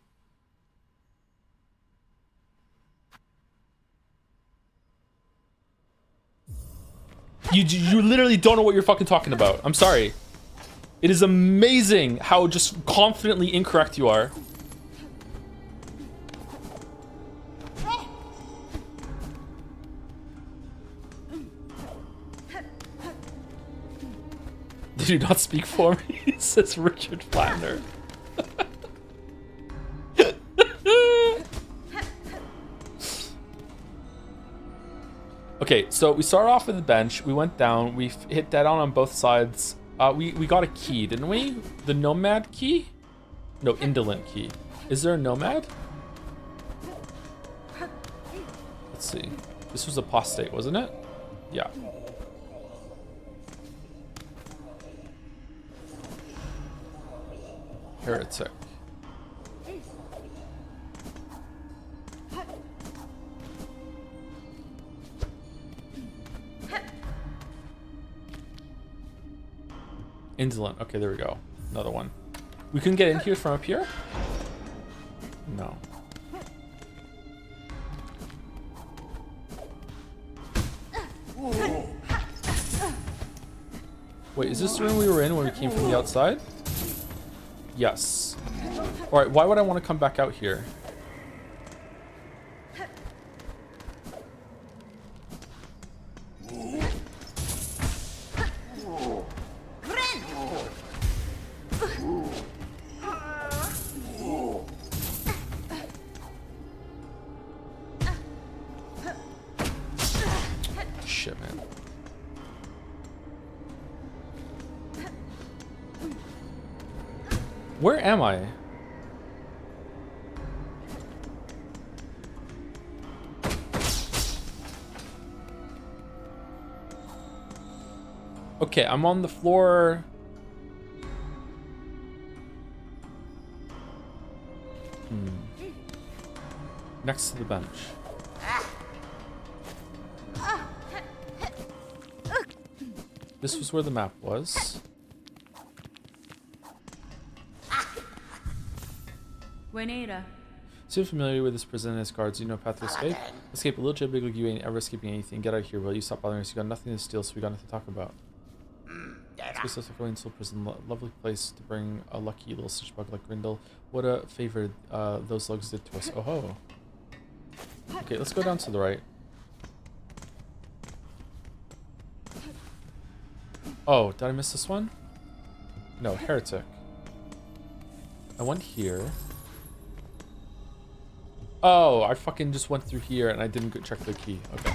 You literally don't know what you're fucking talking about. I'm sorry. It is amazing how just confidently incorrect you are. Did you not speak for me? Says Richard Flatner. Okay, so we started off with the bench. We went down. We hit dead on both sides. We got a key, didn't we? The nomad key? No, indolent key. Is there a nomad? Let's see. This was apostate, wasn't it? Yeah. Heretic. Indolent. Okay, there we go. Another one. We couldn't get in here from up here? No. Wait, is this the room we were in when we came from the outside? Yes. Alright, why would I want to come back out here? Shit, man. Where am I? Okay, I'm on the floor. Next to the bench. This was where the map was. Buenera. So you're familiar with this prison and its guards. You know path to escape? Escape a little bit big like you ain't ever escaping anything. Get out of here, will you? Stop bothering us. You got nothing to steal, so we got nothing to talk about. Space Coast going to prison. Lovely place to bring a lucky little stitch bug like Grindel. What a favor those lugs did to us. Oh ho. Okay, let's go down to the right. Oh, did I miss this one? No, heretic. I went here. Oh, I fucking just went through here and I didn't go check the key. Okay.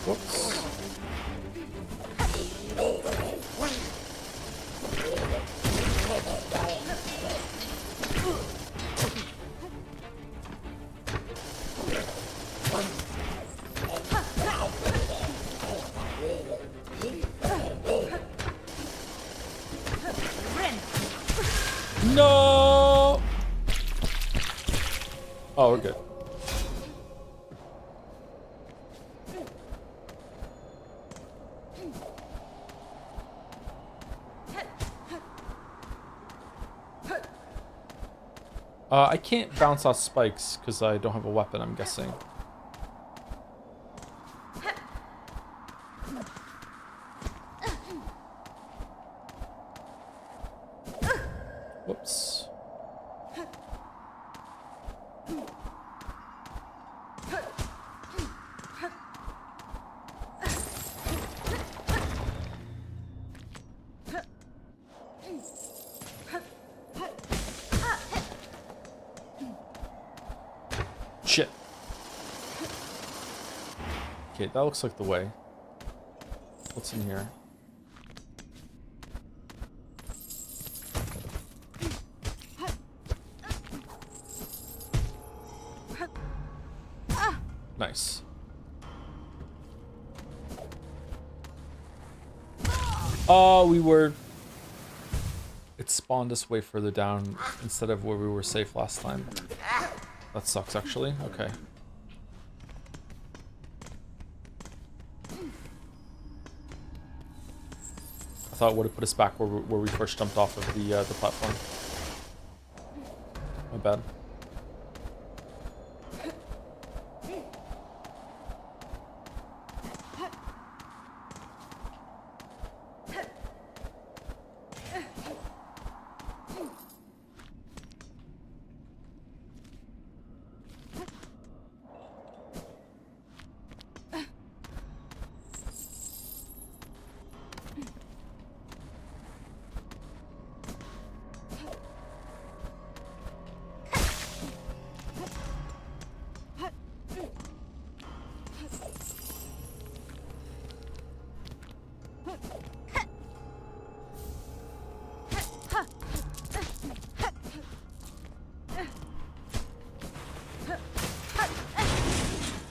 Whoops. No! Oh, we're good. I can't bounce off spikes because I don't have a weapon, I'm guessing. Whoops. Shit. Okay, that looks like the way. What's in here? Nice. Oh, we were... It spawned us way further down instead of where we were safe last time. That sucks, actually. Okay. I thought it would have put us back where we first jumped off of the platform. My bad.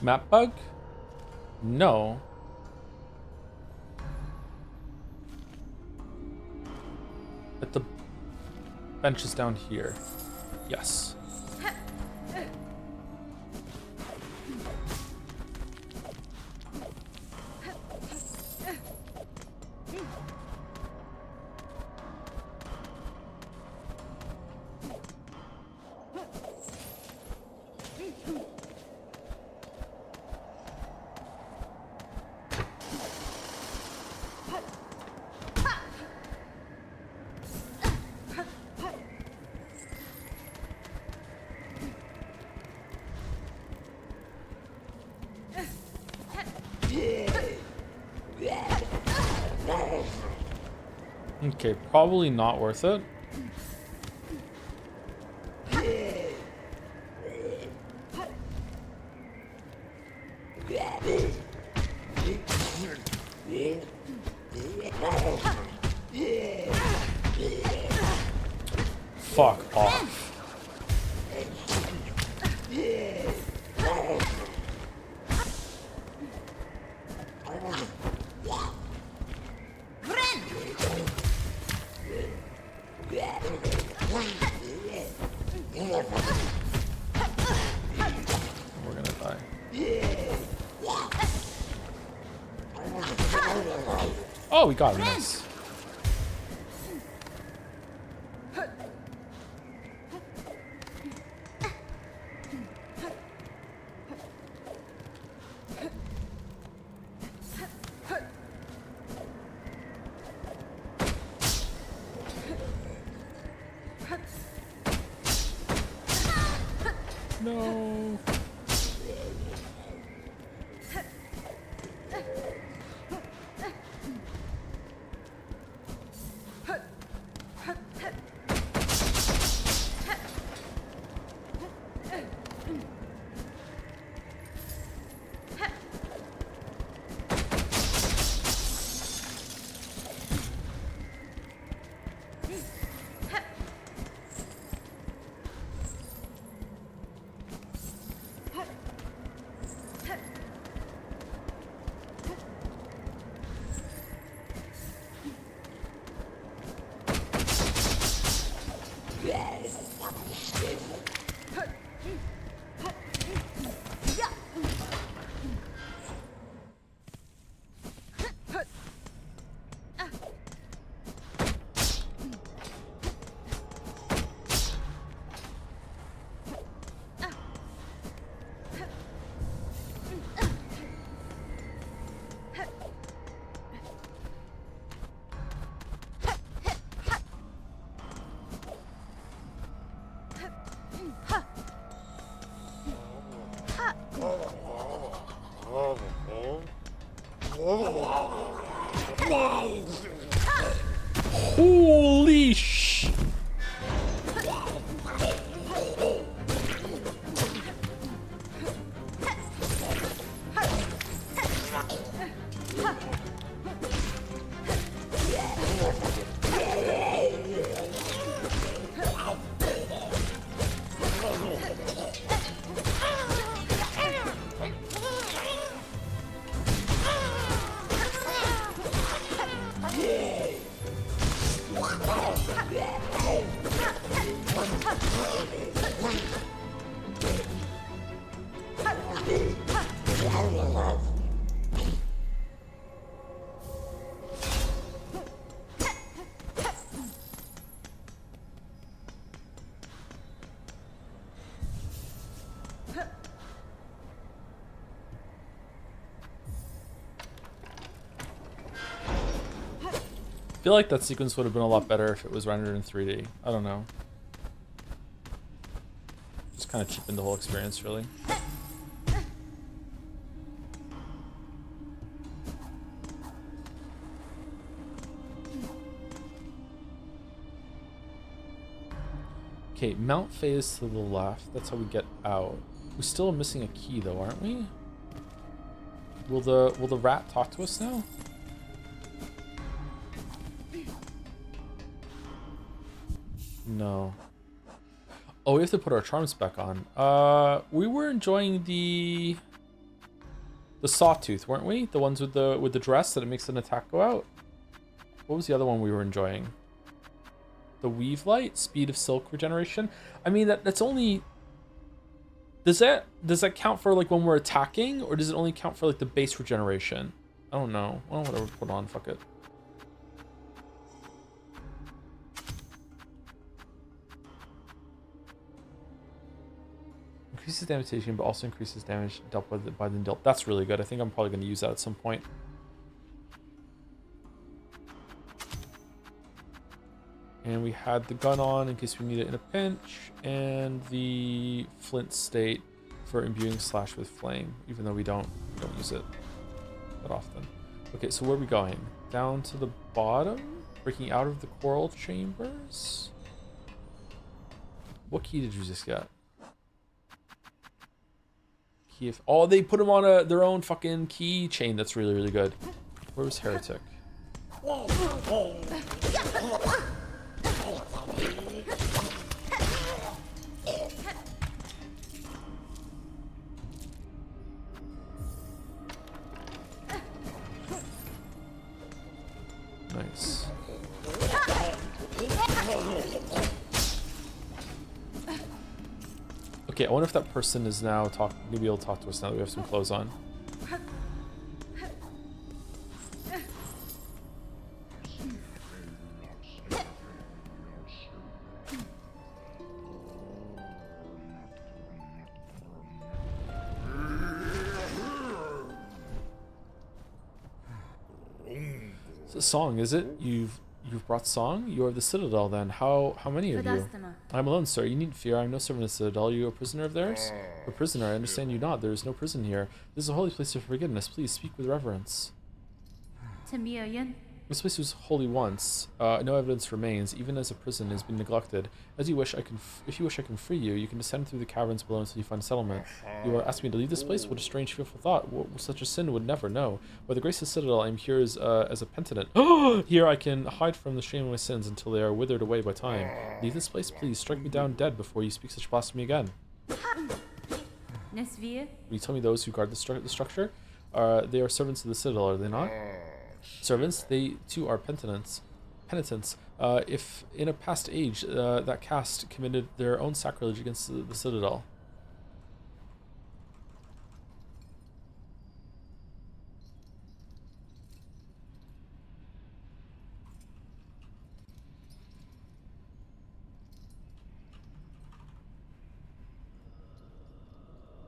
Map bug? No. But the bench is down here. Yes. Okay, probably not worth it. Fuck off. We're gonna die. Oh, we got him. Nice. No. Holy sh! I feel like that sequence would have been a lot better if it was rendered in 3D. I don't know. Just kind of cheapened the whole experience, really. Okay, Mount Phase to the left. That's how we get out. We're still missing a key, though, aren't we? Will the rat talk to us now? No. Oh, we have to put our charms back on. We were enjoying the sawtooth, weren't we? The ones with the dress that it makes an attack go out. What was the other one we were enjoying? The weave light, speed of silk regeneration. I mean that's only. Does that count for like when we're attacking, or does it only count for like the base regeneration? I don't know. Well, whatever. Put on. Fuck it. Increases damage taken, but also increases damage dealt by the dealt. That's really good. I think I'm probably going to use that at some point. And we had the gun on in case we need it in a pinch, and the flint state for imbuing slash with flame, even though we don't use it. that often. Okay, so where are we going? Down to the bottom? Breaking out of the coral chambers? What key did you just get? Key of... Oh, they put them on their own fucking key chain. That's really, really good. Where was Heretic? Nice. Okay, I wonder if that person is now gonna be able to talk to us now that we have some clothes on. It's a song, is it? You've brought song? You are the Citadel then. How many of you? Vedastama. I'm alone, sir. You needn't fear. I'm no servant of the Citadel. Are you a prisoner of theirs? A prisoner, I understand you not. There is no prison here. This is a holy place of forgiveness. Please speak with reverence. Tamiyayan. This place was holy once. No evidence remains, even as a prison has been neglected. As you wish, if you wish, I can free you. You can descend through the caverns below until you find a settlement. You are asking me to leave this place? What a strange, fearful thought. Such a sin would never know. By the grace of the Citadel, I am here as a penitent. Here I can hide from the shame of my sins until they are withered away by time. Leave this place, please. Strike me down dead before you speak such blasphemy again. Nesvia. Will you tell me those who guard the structure? They are servants of the Citadel, are they not? Servants, they too are penitents. If in a past age that caste committed their own sacrilege against the Citadel.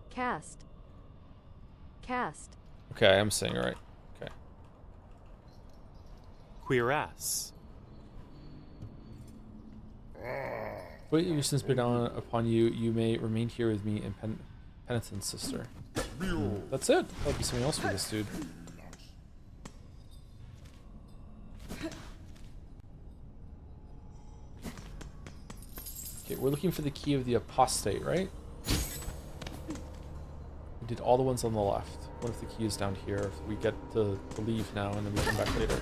Cast. Okay, I am saying it right. Okay. Queer ass. Wait, your sins be down upon you. You may remain here with me in penitence, sister. That's it. That'll be something else for this dude. Okay, we're looking for the key of the apostate, right? We did all the ones on the left. What if the key is down here? If we get to leave now and then we come back later.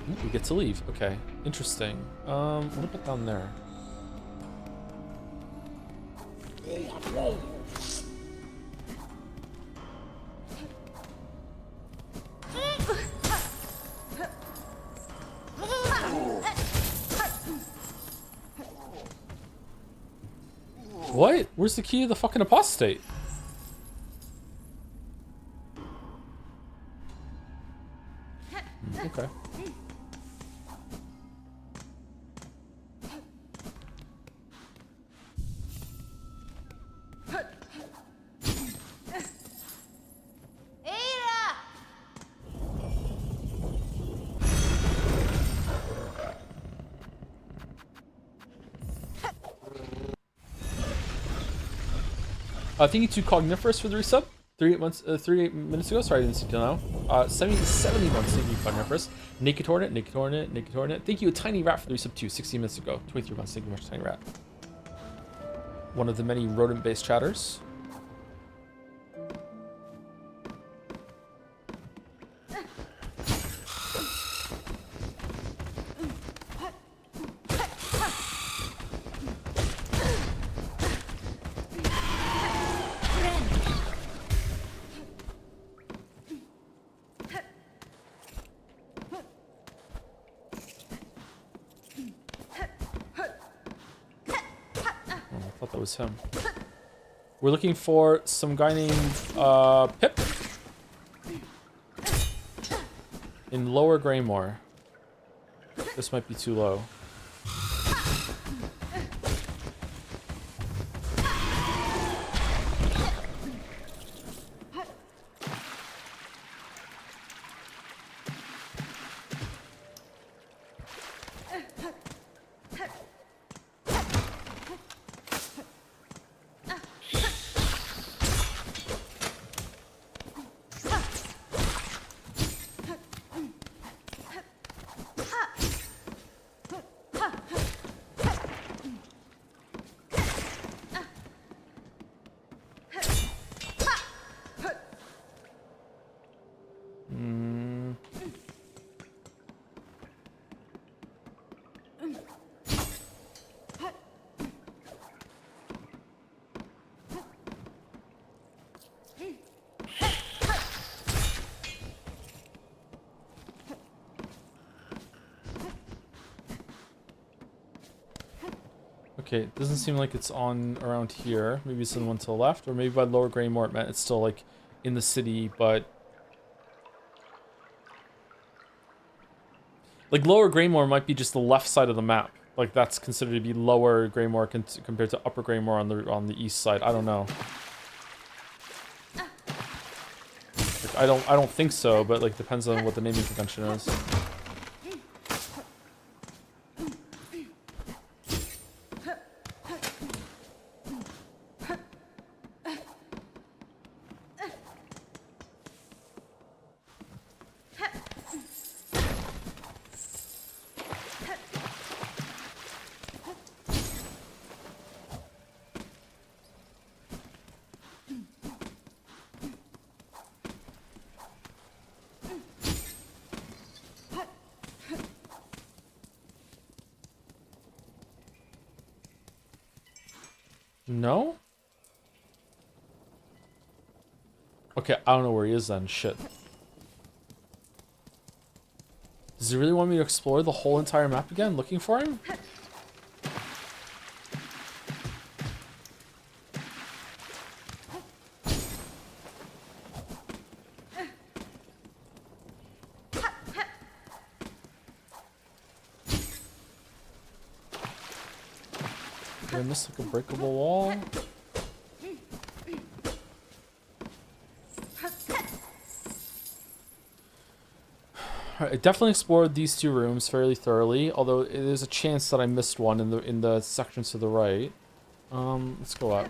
Ooh, we get to leave. Okay, interesting. What about down there? What? Where's the key of the fucking apostate? Okay. Thank you to Cogniferous for the resub. 38 minutes ago. Sorry, I didn't see till now. 70 months. Thank you, Cogniferous. Naked Hornet. Thank you, a Tiny Rat for the resub too. 60 minutes ago. 23 months. Thank you much, Tiny Rat. One of the many rodent-based chatters. That was him. We're looking for some guy named Pip in Lower Greymore. This might be too low. Okay, it doesn't seem like it's on around here. Maybe it's in one to the left, or maybe by Lower Greymore it meant it's still like in the city, but like Lower Greymore might be just the left side of the map. Like that's considered to be Lower Greymore compared to Upper Greymore on the east side. I don't know. Like, I don't think so, but like depends on what the naming convention is. No? Okay, I don't know where he is then. Shit. Does he really want me to explore the whole entire map again, looking for him? Did I miss like a breakable wall? I definitely explored these two rooms fairly thoroughly, although there's a chance that I missed one in the sections to the right. Let's go up.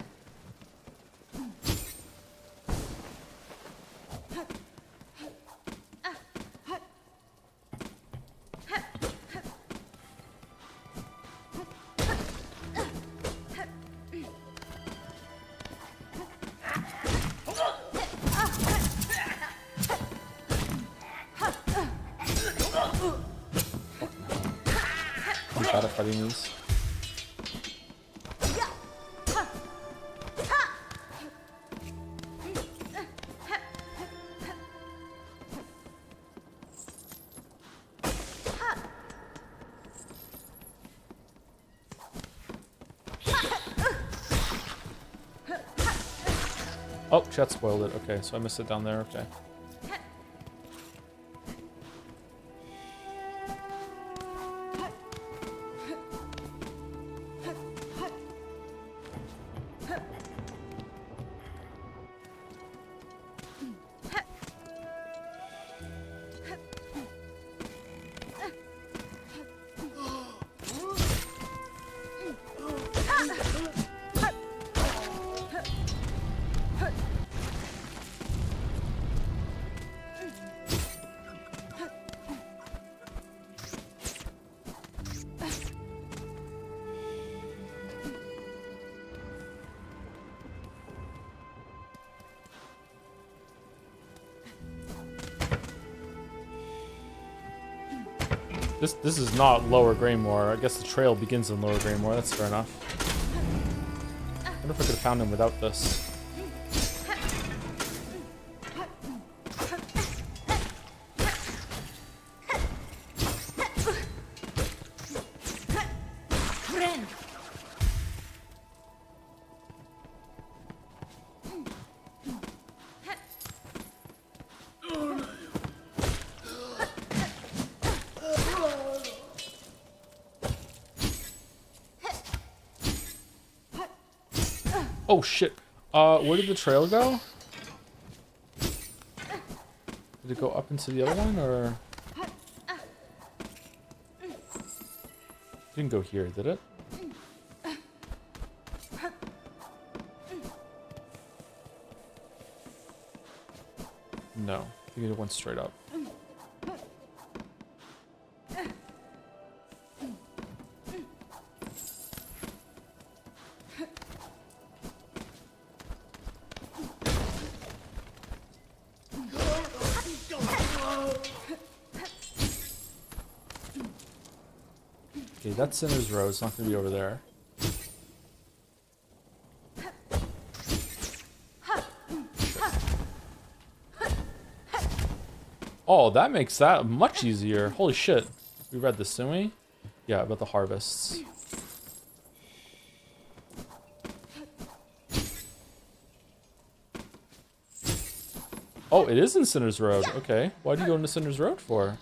I'm bad at fighting these. Oh, chat spoiled it. Okay, so I missed it down there. Okay. This is not Lower Greymore. I guess the trail begins in Lower Greymore. That's fair enough. I wonder if I could have found him without this. Oh shit. Where did the trail go? Did it go up into the other one, or? It didn't go here, did it? No. I think it went straight up. Okay, that's Sinner's Row. It's not going to be over there. Oh, that makes that much easier. Holy shit. We read this, didn't we? Yeah, about the harvests. Oh, it is in Cinder's Road. Okay. Why do you go into Cinder's Road for?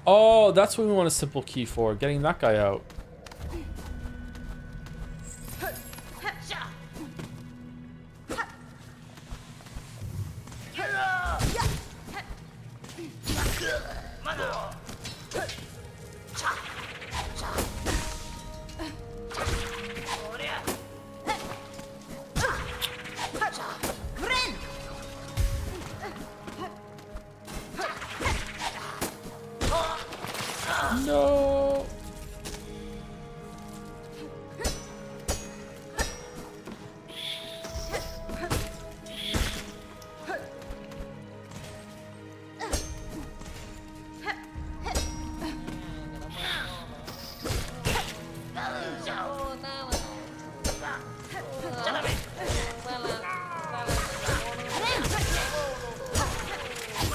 Oh, that's what we want a simple key for. Getting that guy out. No.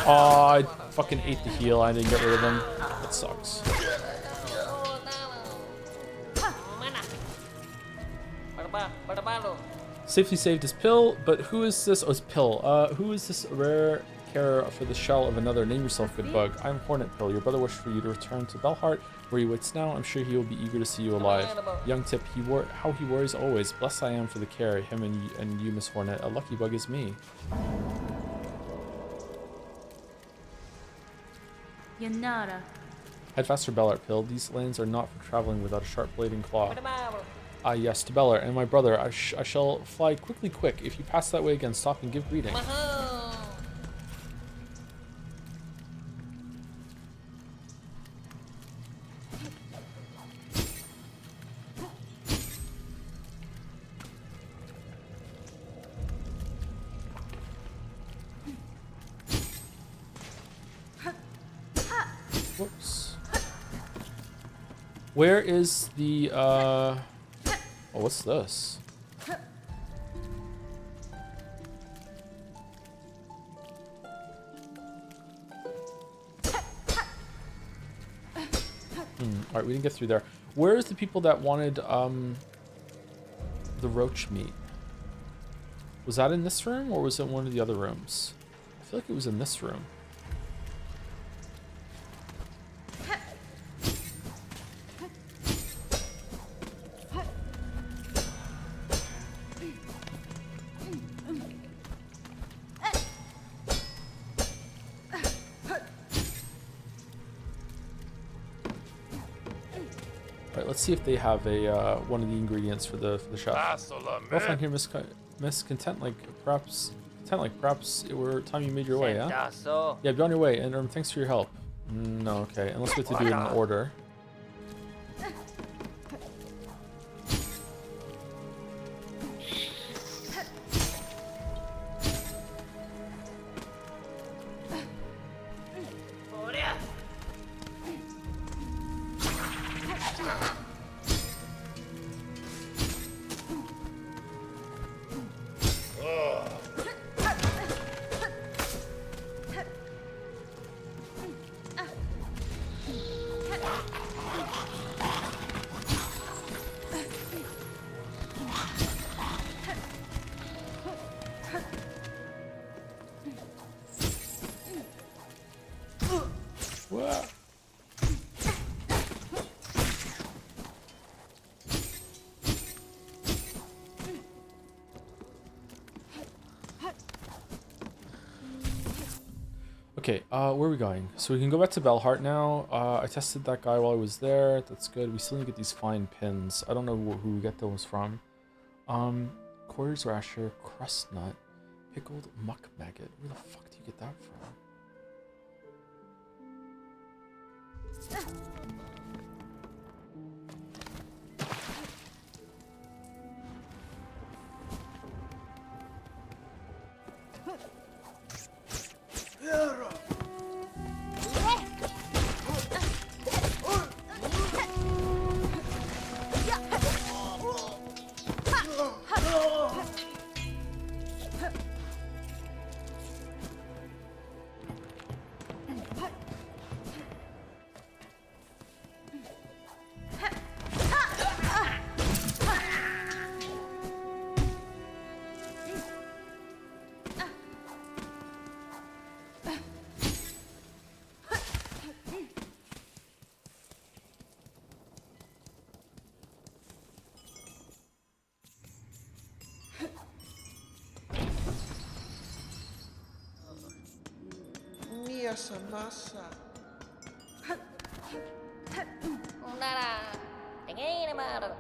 Oh, I fucking ate the heal. I didn't get rid of them. That sucks. Safely saved his pill, but who is this? Oh, it's Pill. Who is this rare care for the shell of another? Name yourself, good bug. I'm Hornet Pill. Your brother wished for you to return to Belheart, where he waits now. I'm sure he will be eager to see you alive. Young Tip, how he worries always. Blessed I am for the care. Him and you, Miss Hornet. A lucky bug is me. Yanara. Head faster, Belheart Pill. These lanes are not for traveling without a sharp blade and claw. Ah, yes, to Belheart and my brother. I shall fly quick. If you pass that way again, stop and give greeting. Whoops. Where is the, Oh, what's this? Alright, we didn't get through there. Where is the people that wanted, the roach meat? Was that in this room, or was it one of the other rooms? I feel like it was in this room. Let's see if they have a one of the ingredients for the chef. Well, find here, Miss Content, like perhaps it were time you made your way, huh? Yeah, be on your way, and thanks for your help. No, okay, unless we have to do it in order. Okay, where are we going? So we can go back to Belheart now. I tested that guy while I was there. That's good. We still need to get these fine pins. I don't know who we get those from. Quarters rasher, crust nut, pickled muck maggot. Where the fuck do you get that from?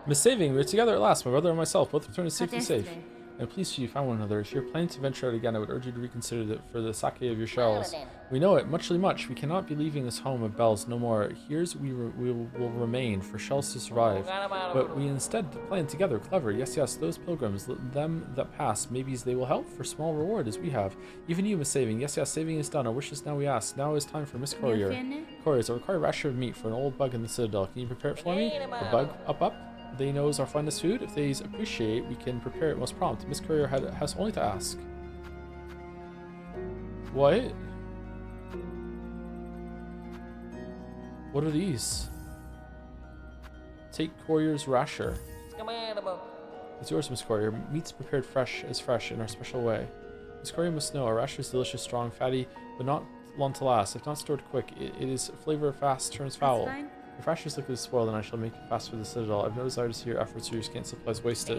Miss Saving, we're together at last. My brother and myself both returned safe and safe. Potestre. I'm pleased you found one another. If you're planning to venture out again, I would urge you to reconsider it for the sake of your shells. We know it, muchly much. We cannot be leaving this home of bells no more. Here's we will remain, for shells to survive. But we instead plan together, clever. Yes, yes, those pilgrims, them that pass, maybe they will help for small reward as we have. Even you, Miss Saving. Yes, yes, saving is done. Our wishes now we ask. Now is time for Miss Courier. Fienne? Couriers, I require a rasher of meat for an old bug in the citadel. Can you prepare it for me? A bug? Up? They knows our finest food. If they appreciate, we can prepare it most prompt. Miss Courier has only to ask. What? What are these? Take Courier's rasher. It's yours, Miss Courier. Meat's prepared fresh in our special way. Miss Courier must know our rasher is delicious, strong, fatty, but not long to last. If not stored quick, it is flavor fast, turns foul. Fine. If rasher's liquid is spoiled, then I shall make it fast for the citadel. I've no desire to see your efforts or your scant supplies wasted.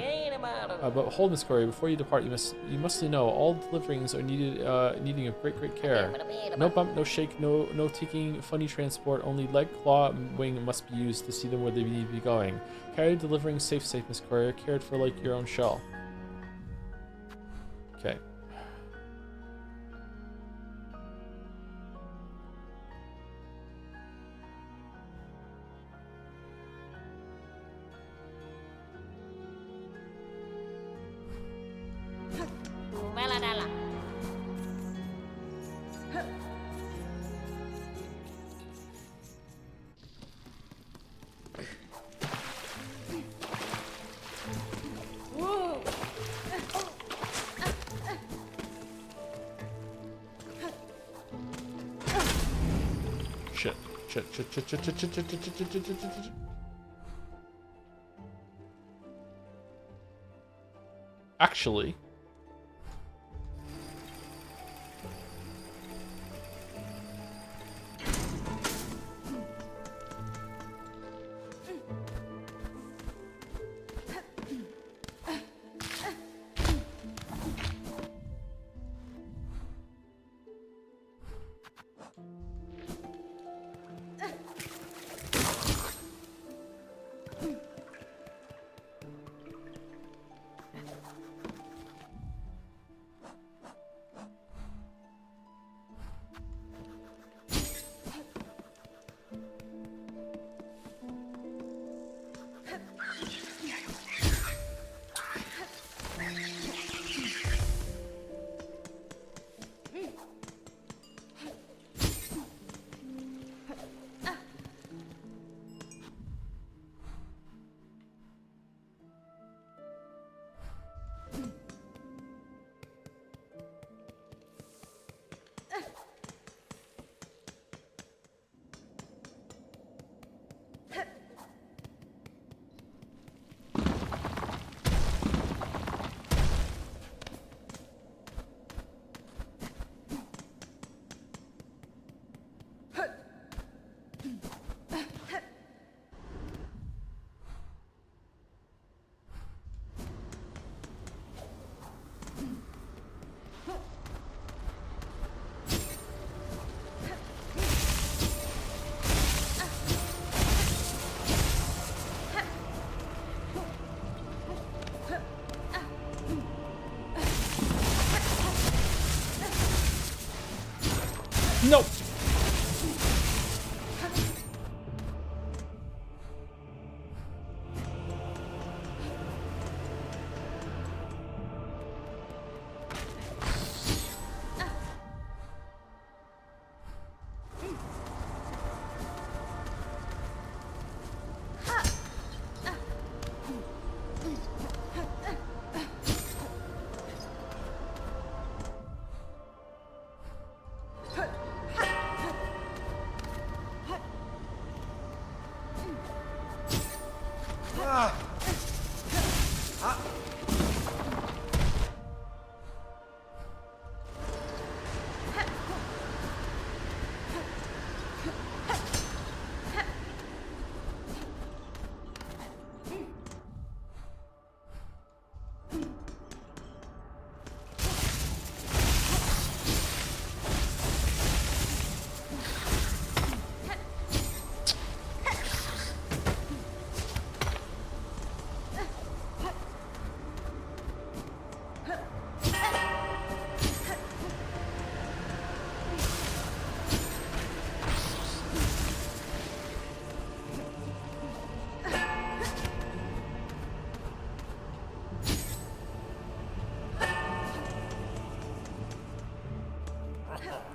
But hold, Miss Courier, before you depart, you must know all deliverings are needing of great care. No bump, no shake, no taking funny transport. Only leg, claw, and wing must be used to see them where they need to be going. Carry delivering safe, Miss Courier. Cared for like your own shell. Okay. Shit. Actually, no.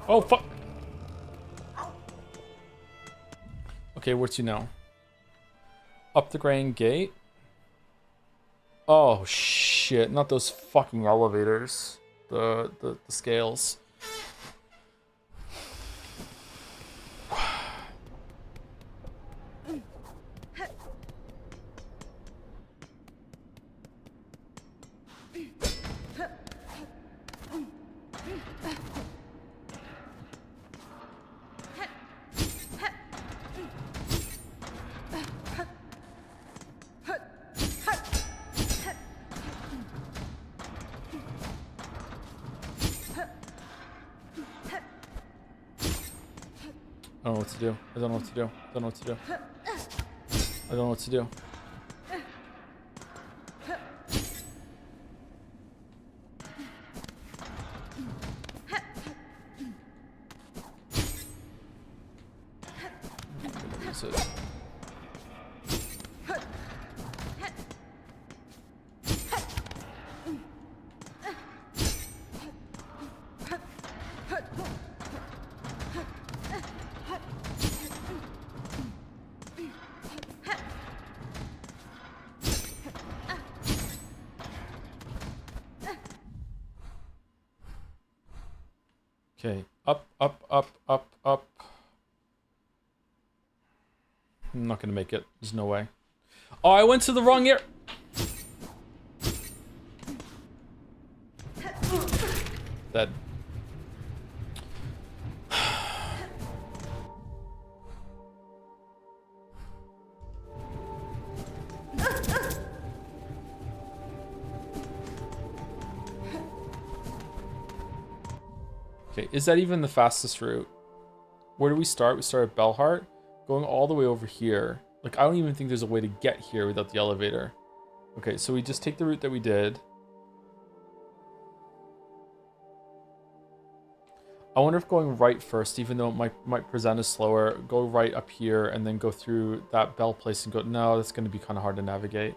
Oh, fuck. Okay, where to now? Up the Grand Gate? Oh, shit. Not those fucking elevators. The scales. I don't know what to do. I don't know what to do. I don't know what to do. I don't know what to do. What is it? Okay, up, up, up, up, up. I'm not gonna make it. There's no way. Oh, I went to the wrong area. Dead. Okay, is that even the fastest route? Where do we start? We start at Bellheart, going all the way over here. Like, I don't even think there's a way to get here without the elevator. Okay, so we just take the route that we did. I wonder if going right first, even though it might present as slower, go right up here and then go through that bell place and go, no, that's going to be kind of hard to navigate.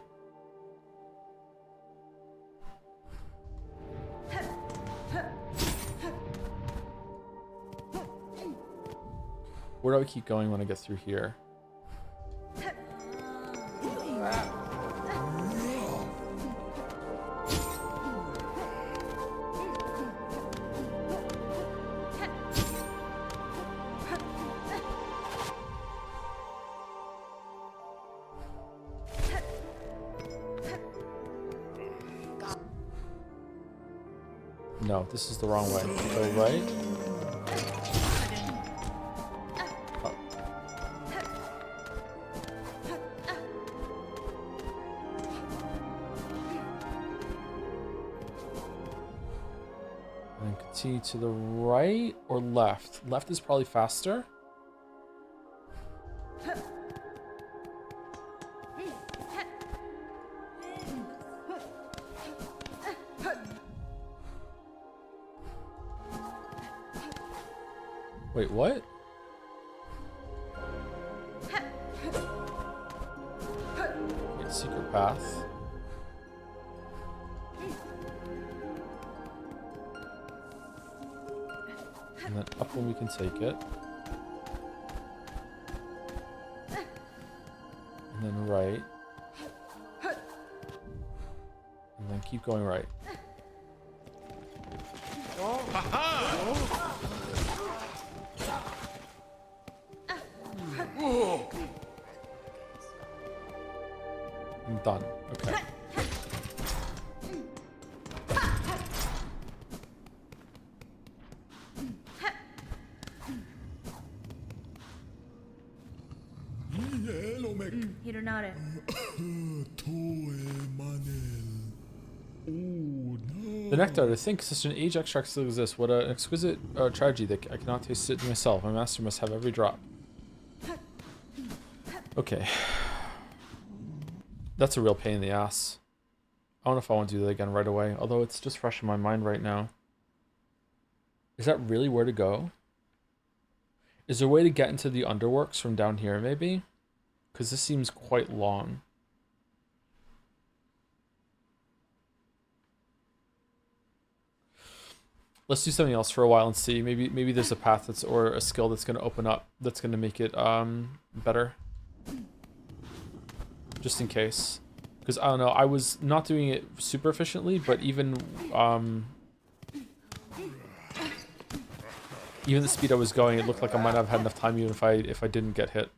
Where do I keep going when I get through here? No, this is the wrong way. Go right. Oh. And then continue to the right or left? Left is probably faster. Wait, what? Wait, secret path. And then up when we can take it. And then right. And then keep going right. I'm done. Okay. Hironare. The nectar, to think such an age extract still exists. What an exquisite tragedy that I cannot taste it myself. My master must have every drop. Okay. That's a real pain in the ass. I don't know if I want to do that again right away, although it's just fresh in my mind right now. Is that really where to go? Is there a way to get into the underworks from down here, maybe? Because this seems quite long. let's do something else for a while and see. Maybe there's a path that's or a skill that's gonna open up that's gonna make it better. Just in case. Because I don't know, I was not doing it super efficiently, but even the speed I was going, it looked like I might not have had enough time even if I didn't get hit.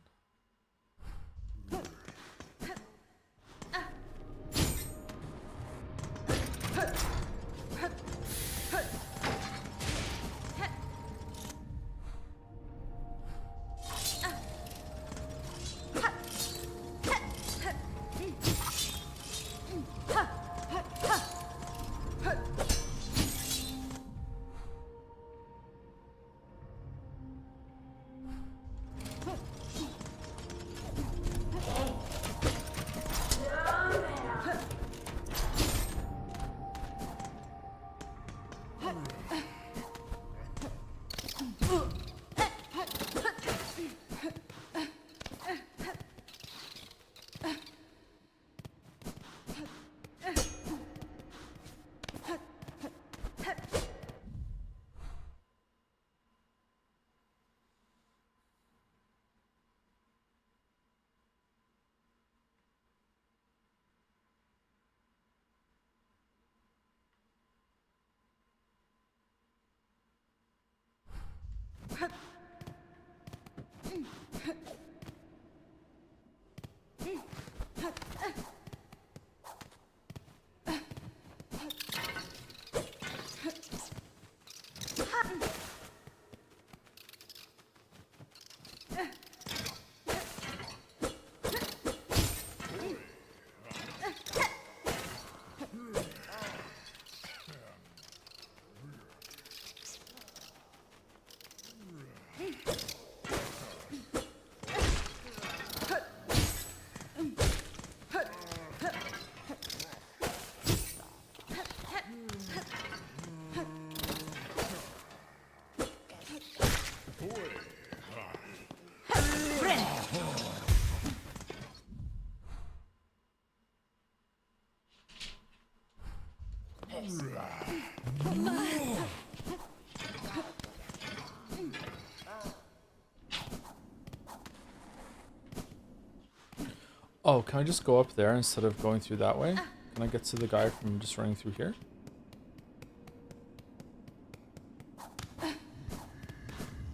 Oh, can I just go up there instead of going through that way? Can I get to the guy from just running through here?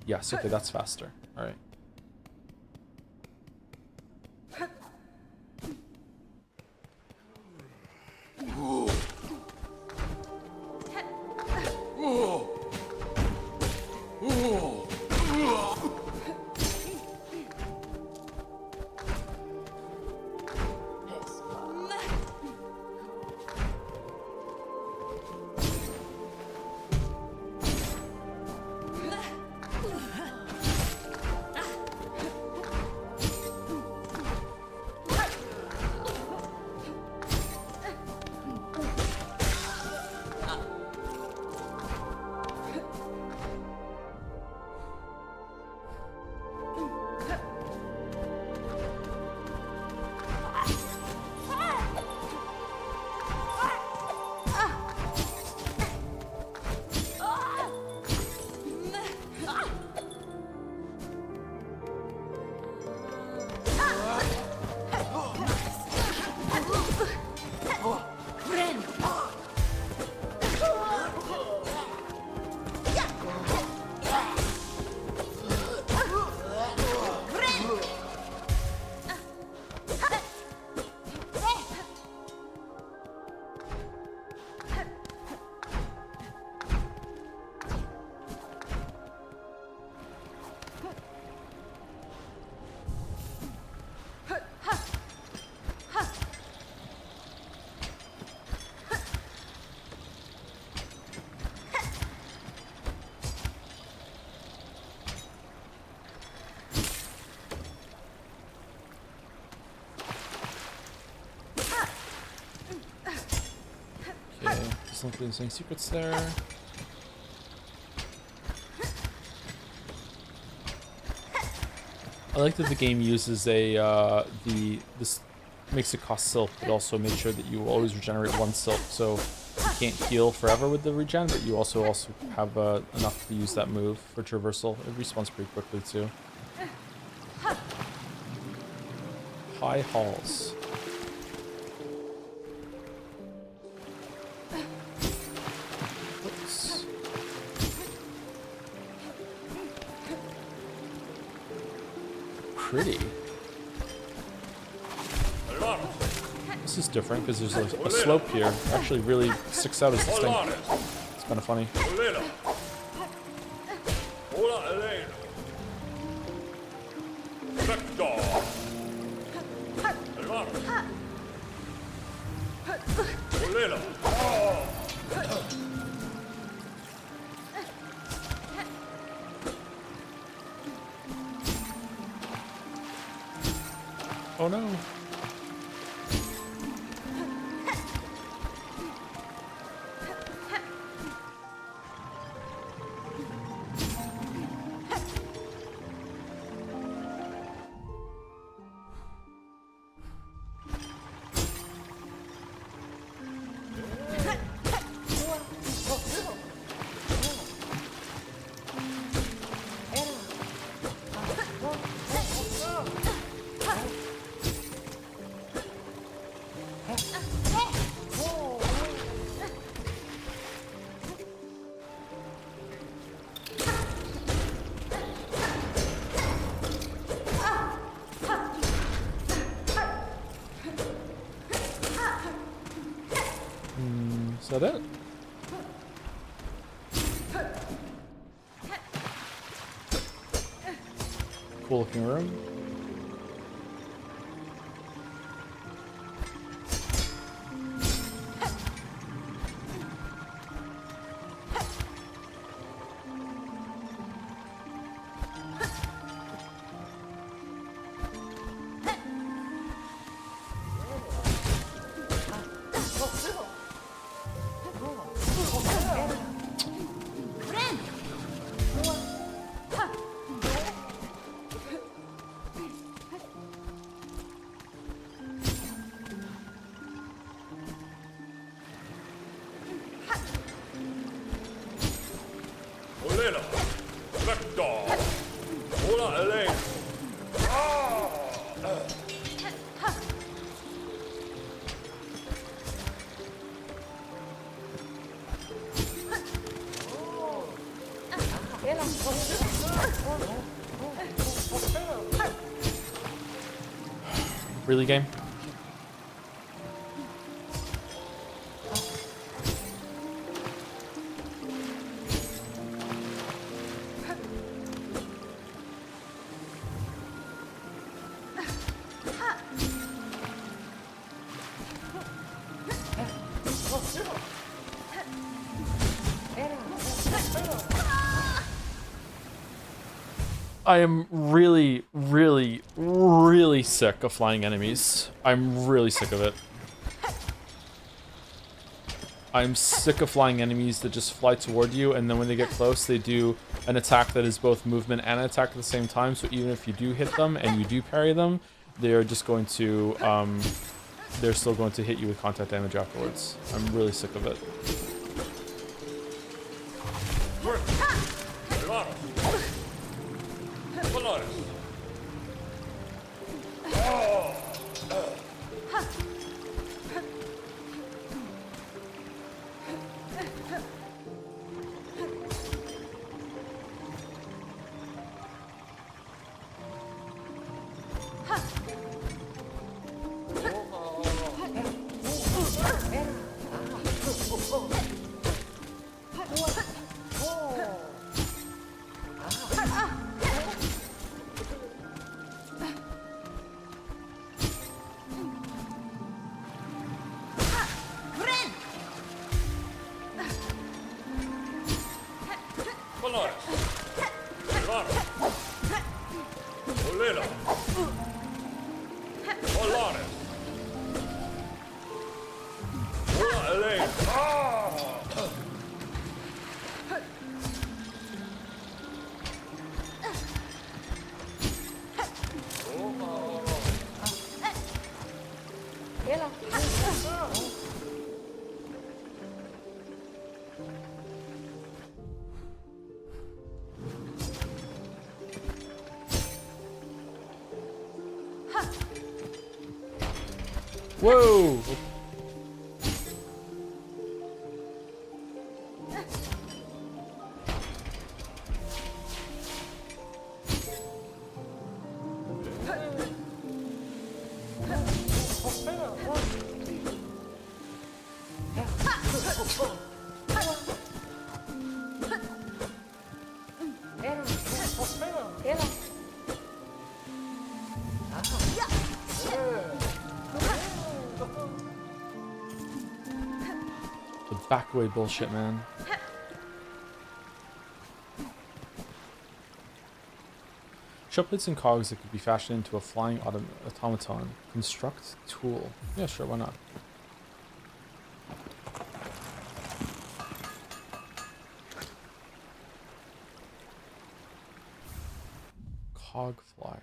Yes, okay, that's faster. Alright. Doesn't look like there's any secrets there. I like that the game uses a makes it cost silk, it also makes sure that you always regenerate 1 silk, so you can't heal forever with the regen, but you also have enough to use that move for traversal. It respawns pretty quickly too. High halls. Oops. Pretty. This is different because there's a slope here. Actually really sticks out as distinct. It's kind of funny. Oh no. Is that it? Cool looking room. Really, game? I am really, really, really sick of flying enemies. I'm really sick of it. I'm sick of flying enemies that just fly toward you, and then when they get close, they do an attack that is both movement and an attack at the same time, so even if you do hit them and you do parry them, they're just going to, they're still going to hit you with contact damage afterwards. I'm really sick of it. Whoa! The back away bullshit, man. Shell plates and cogs that could be fashioned into a flying automaton. Construct tool. Yeah, sure, why not? Cog fly.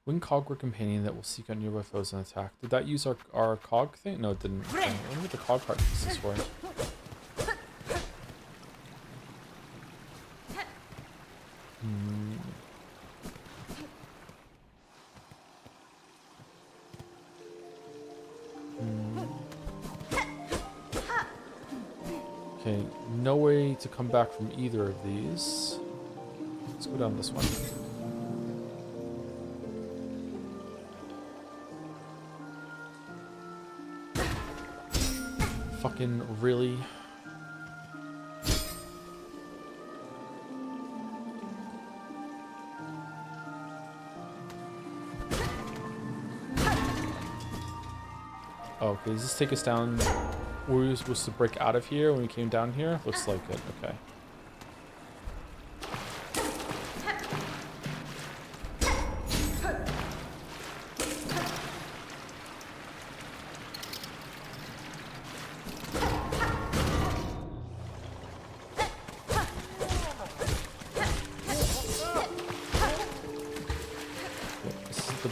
Wing cog or companion that will seek out nearby foes and attack. Did that use our cog thing? No, it didn't. I wonder what the cog part is this for. Okay, no way to come back from either of these. Let's go down this one. Fucking really? Oh, okay, does this take us down? Were we supposed to break out of here when we came down here? Looks like it, okay.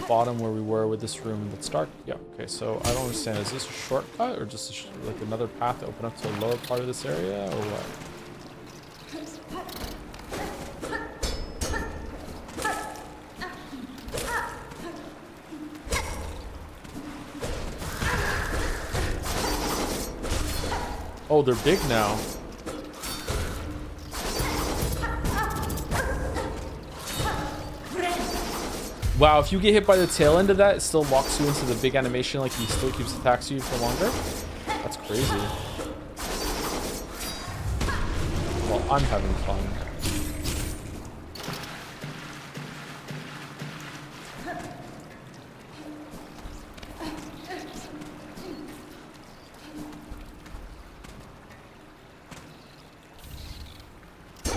Bottom where we were with this room that's dark. Yeah, okay, so I don't understand. Is this a shortcut or just like another path to open up to a lower part of this area or what? Oh, they're big now. Wow, if you get hit by the tail end of that, it still locks you into the big animation like he still keeps attacks you for longer? That's crazy. Well, I'm having fun.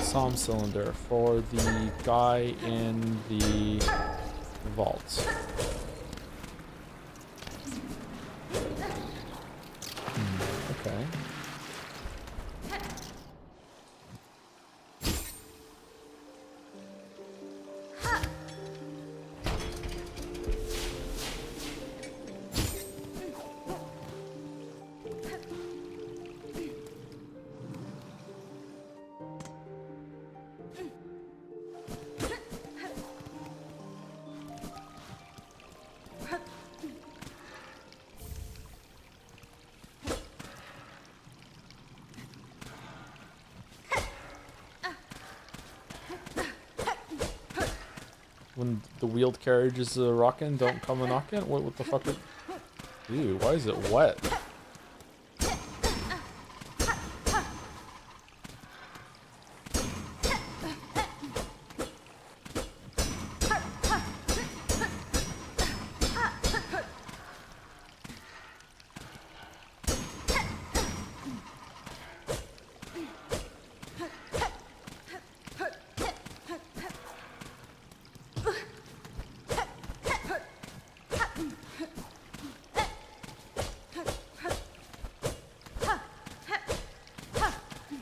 Psalm cylinder for the guy in the vault. Okay. When the wheeled carriage is rocking, don't come a knocking? What the fuck? Ew, why is it wet?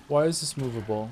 Why is this movable?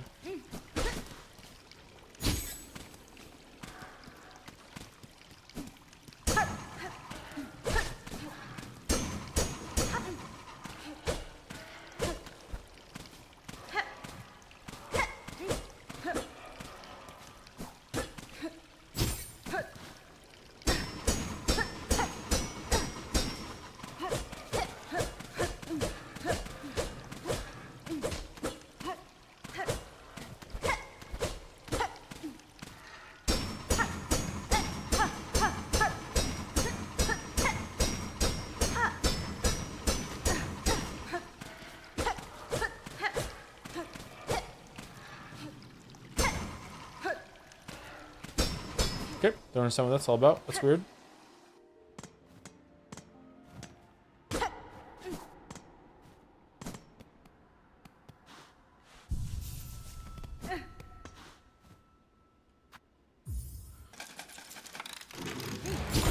Okay, don't understand what that's all about. That's weird.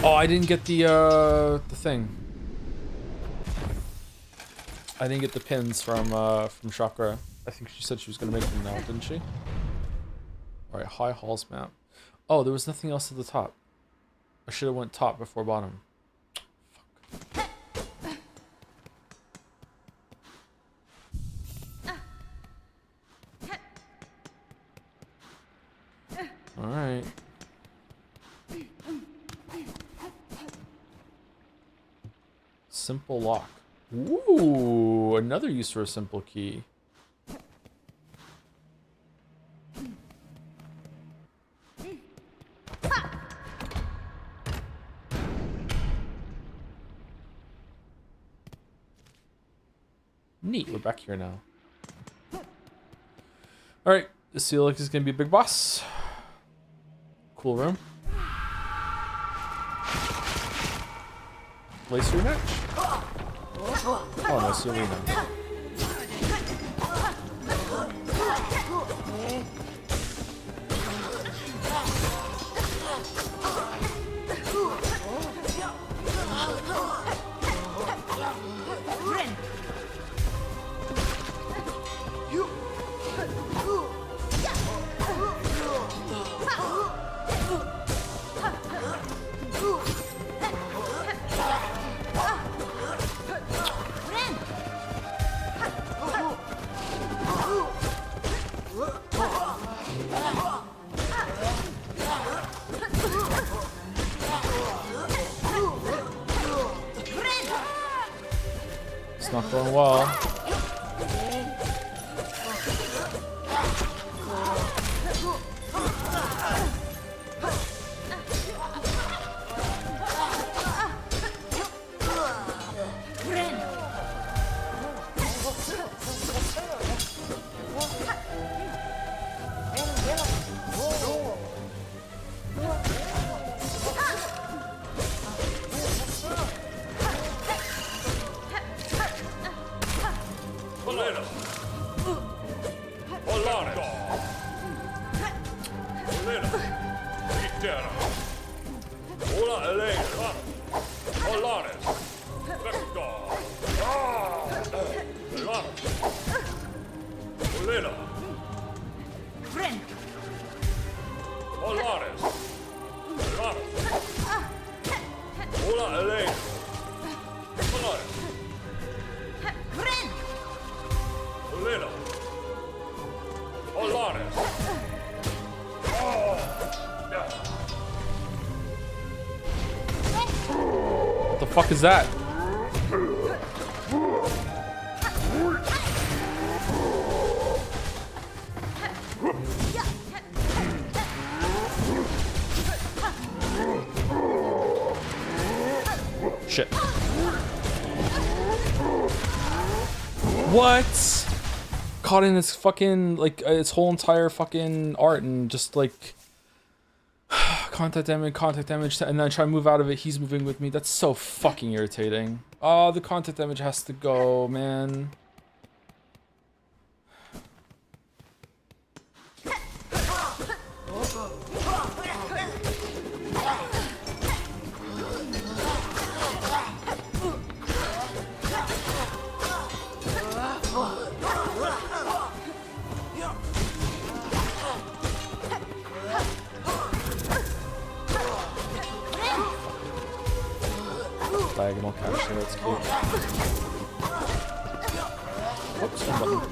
Oh, I didn't get the thing. I didn't get the pins from Chakra. I think she said she was gonna make them now, didn't she? All right, High Halls map. Oh, there was nothing else at the top. I should have went top before bottom. Fuck. All right. Simple lock. Ooh, another use for a simple key. Neat, we're back here now. Alright, this feels like is gonna be a big boss. Cool room. Lace rematch? Oh no, Selena. It's not going well. What the fuck is that? Shit. What? Caught in its fucking, like, its whole entire fucking art and just, like, contact damage, and then I try to move out of it, he's moving with me. That's so fucking irritating. Oh, the contact damage has to go, man. Diagonal capture, that's cute. Oops, wrong button.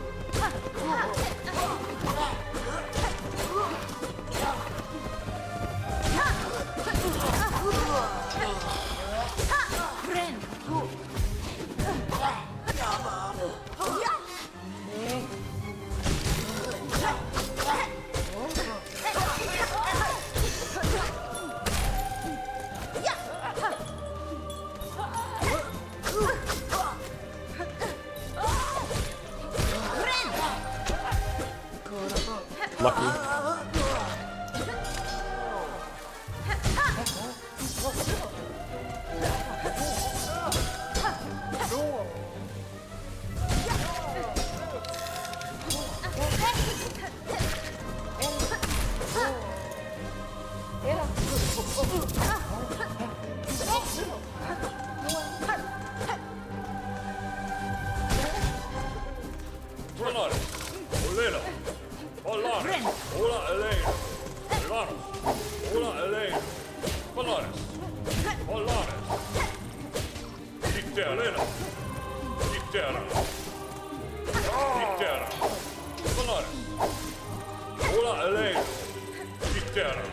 Lucky. Elena. Polaris. Hola Elena. Elanos. Hola Elena. Polaris. Polaris. Itera. Itera. Itera. Polaris. Hola Elena. Itera.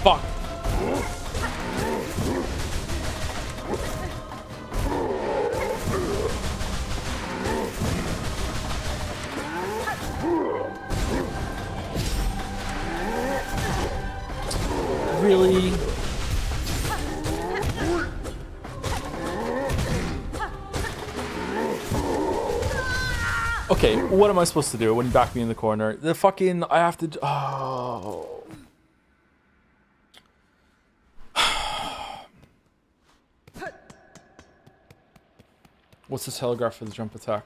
Fuck. Really? Okay, what am I supposed to do when you back me in the corner? The fucking... I have to... Oh... What's the telegraph for the jump attack?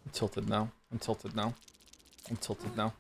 I'm tilted now. I'm tilted now. I'm tilted now.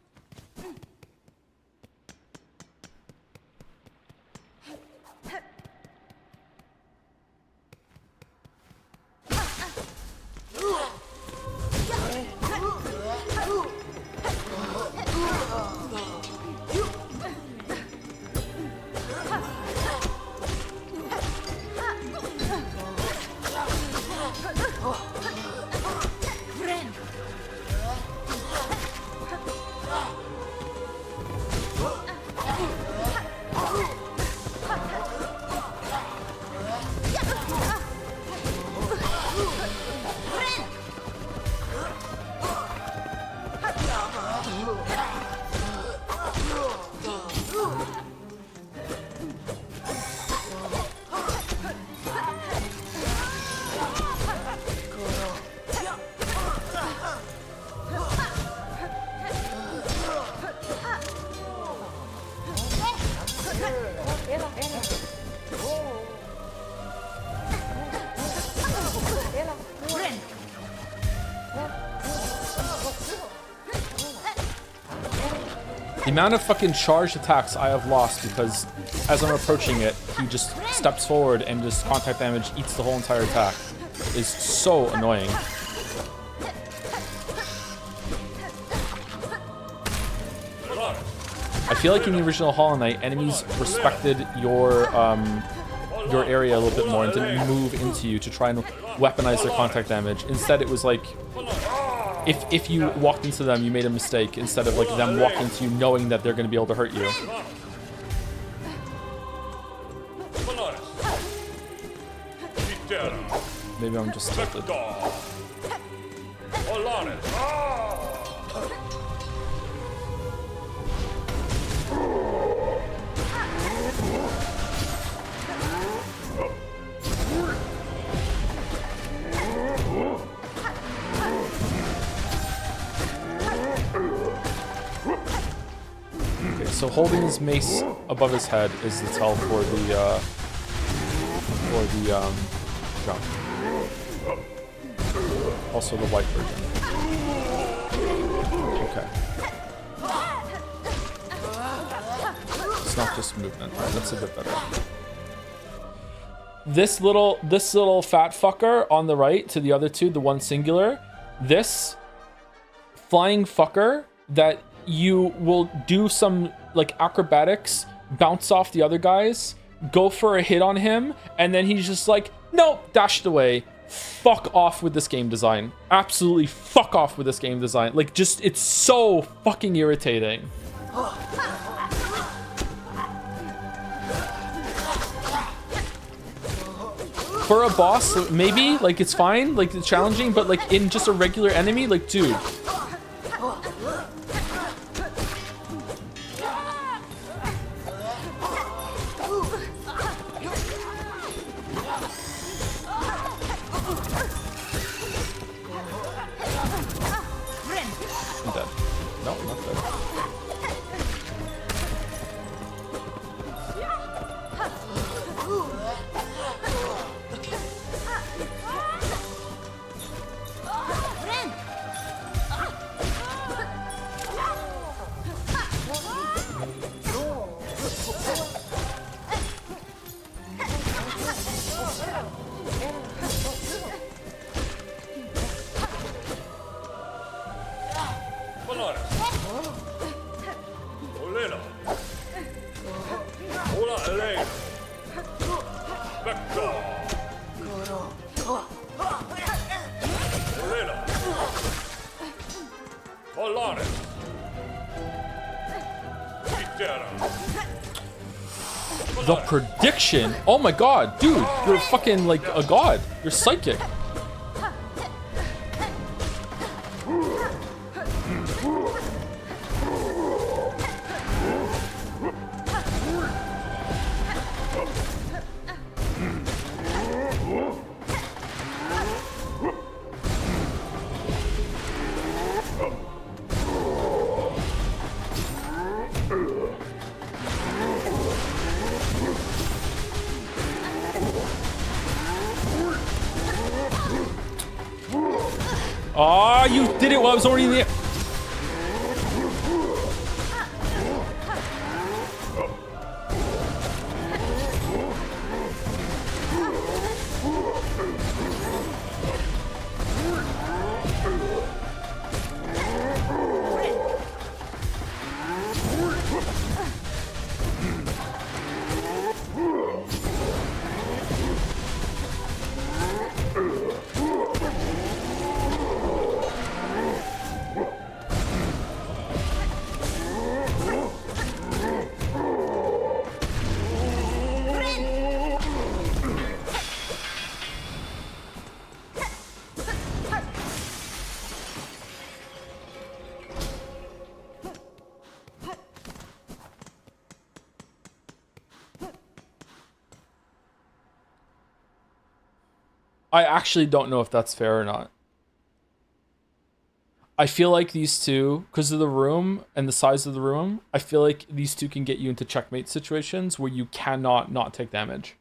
The amount of fucking charged attacks I have lost because as I'm approaching it, he just steps forward and just contact damage eats the whole entire attack is so annoying. I feel like in the original Hollow Knight, enemies respected your area a little bit more and didn't move into you to try and weaponize their contact damage. Instead, it was like if you walked into them, you made a mistake instead of like them walking into you knowing that they're going to be able to hurt you. Maybe I'm just tilted. Okay, so holding his mace above his head is the tell for the jump. Also the white version. Okay. It's not just movement. Alright, that's a bit better. This little fat fucker on the right to the other two, the one singular, this flying fucker that you will do some like acrobatics, bounce off the other guys, go for a hit on him, and then he's just like, nope, dashed away. Fuck off with this game design. Absolutely fuck off with this game design. Like, just, it's so fucking irritating. For a boss, maybe, like, it's fine, like, it's challenging, but, like, in just a regular enemy, like, dude. I'm dead. No, I'm not dead. The prediction? Oh my god, dude, you're fucking like a god. You're psychic. Ah, you did it while I was already in the air. I actually don't know if that's fair or not. I feel like these two, because of the room and the size of the room, I feel like these two can get you into checkmate situations where you cannot not take damage.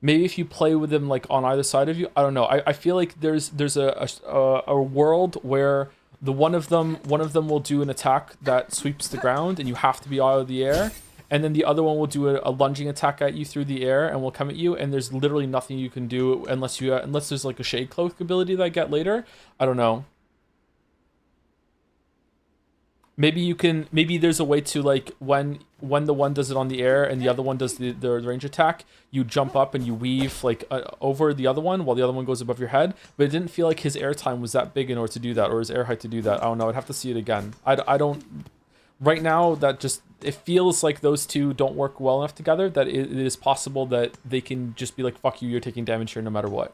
Maybe if you play with them like on either side of you, I don't know. I feel like there's a world where The one of them will do an attack that sweeps the ground, and you have to be out of the air. And then the other one will do a lunging attack at you through the air and will come at you. And there's literally nothing you can do unless there's like a shade cloak ability that I get later. I don't know. Maybe there's a way to, like, when the one does it on the air and the other one does the range attack, you jump up and you weave like over the other one while the other one goes above your head. But it didn't feel like his air time was that big in order to do that, or his air height to do that. I don't know. I'd have to see it again. I don't. Right now, that just, it feels like those two don't work well enough together that it is possible that they can just be like, fuck you, you're taking damage here no matter what.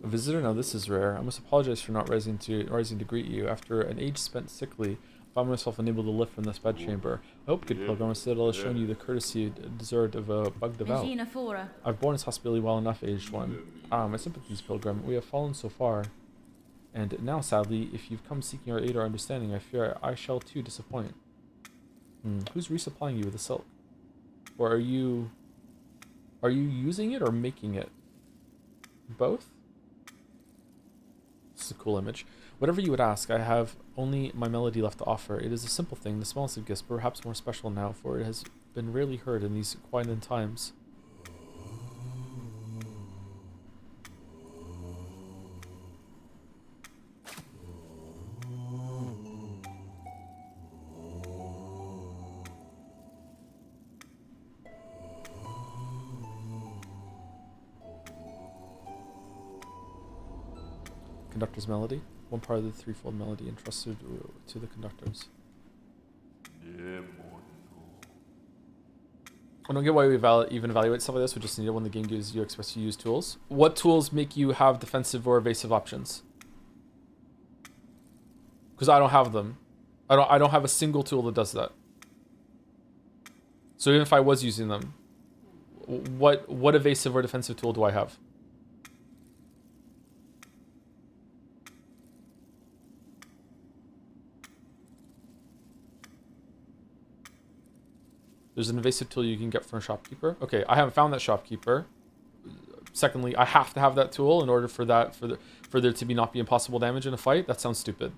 A visitor? Now this is rare. I must apologize for not rising to greet you. After an age spent sickly, I found myself unable to lift from this bedchamber. I hope, good pilgrim, Citadel has shown you the courtesy deserved of a bug devout. I've borne its hospitality well enough, aged one. Ah, my sympathies, pilgrim. We have fallen so far. And now, sadly, if you've come seeking our aid or understanding, I fear I shall too disappoint. Who's resupplying you with the silk? Or are you using it or making it? Both? This is a cool image. Whatever you would ask, I have only my melody left to offer. It is a simple thing, the smallest of gifts, but perhaps more special now, for it has been rarely heard in these quiet times. Conductor's melody. One part of the threefold melody entrusted to the conductors. I don't get why we even evaluate stuff like this. We just need it when the game gives you expects you to use tools. What tools make you have defensive or evasive options? Because I don't have them. I don't have a single tool that does that. So even if I was using them, what evasive or defensive tool do I have? There's an evasive tool you can get from a shopkeeper. Okay, I haven't found that shopkeeper. Secondly, I have to have that tool in order for there to not be impossible damage in a fight. That sounds stupid.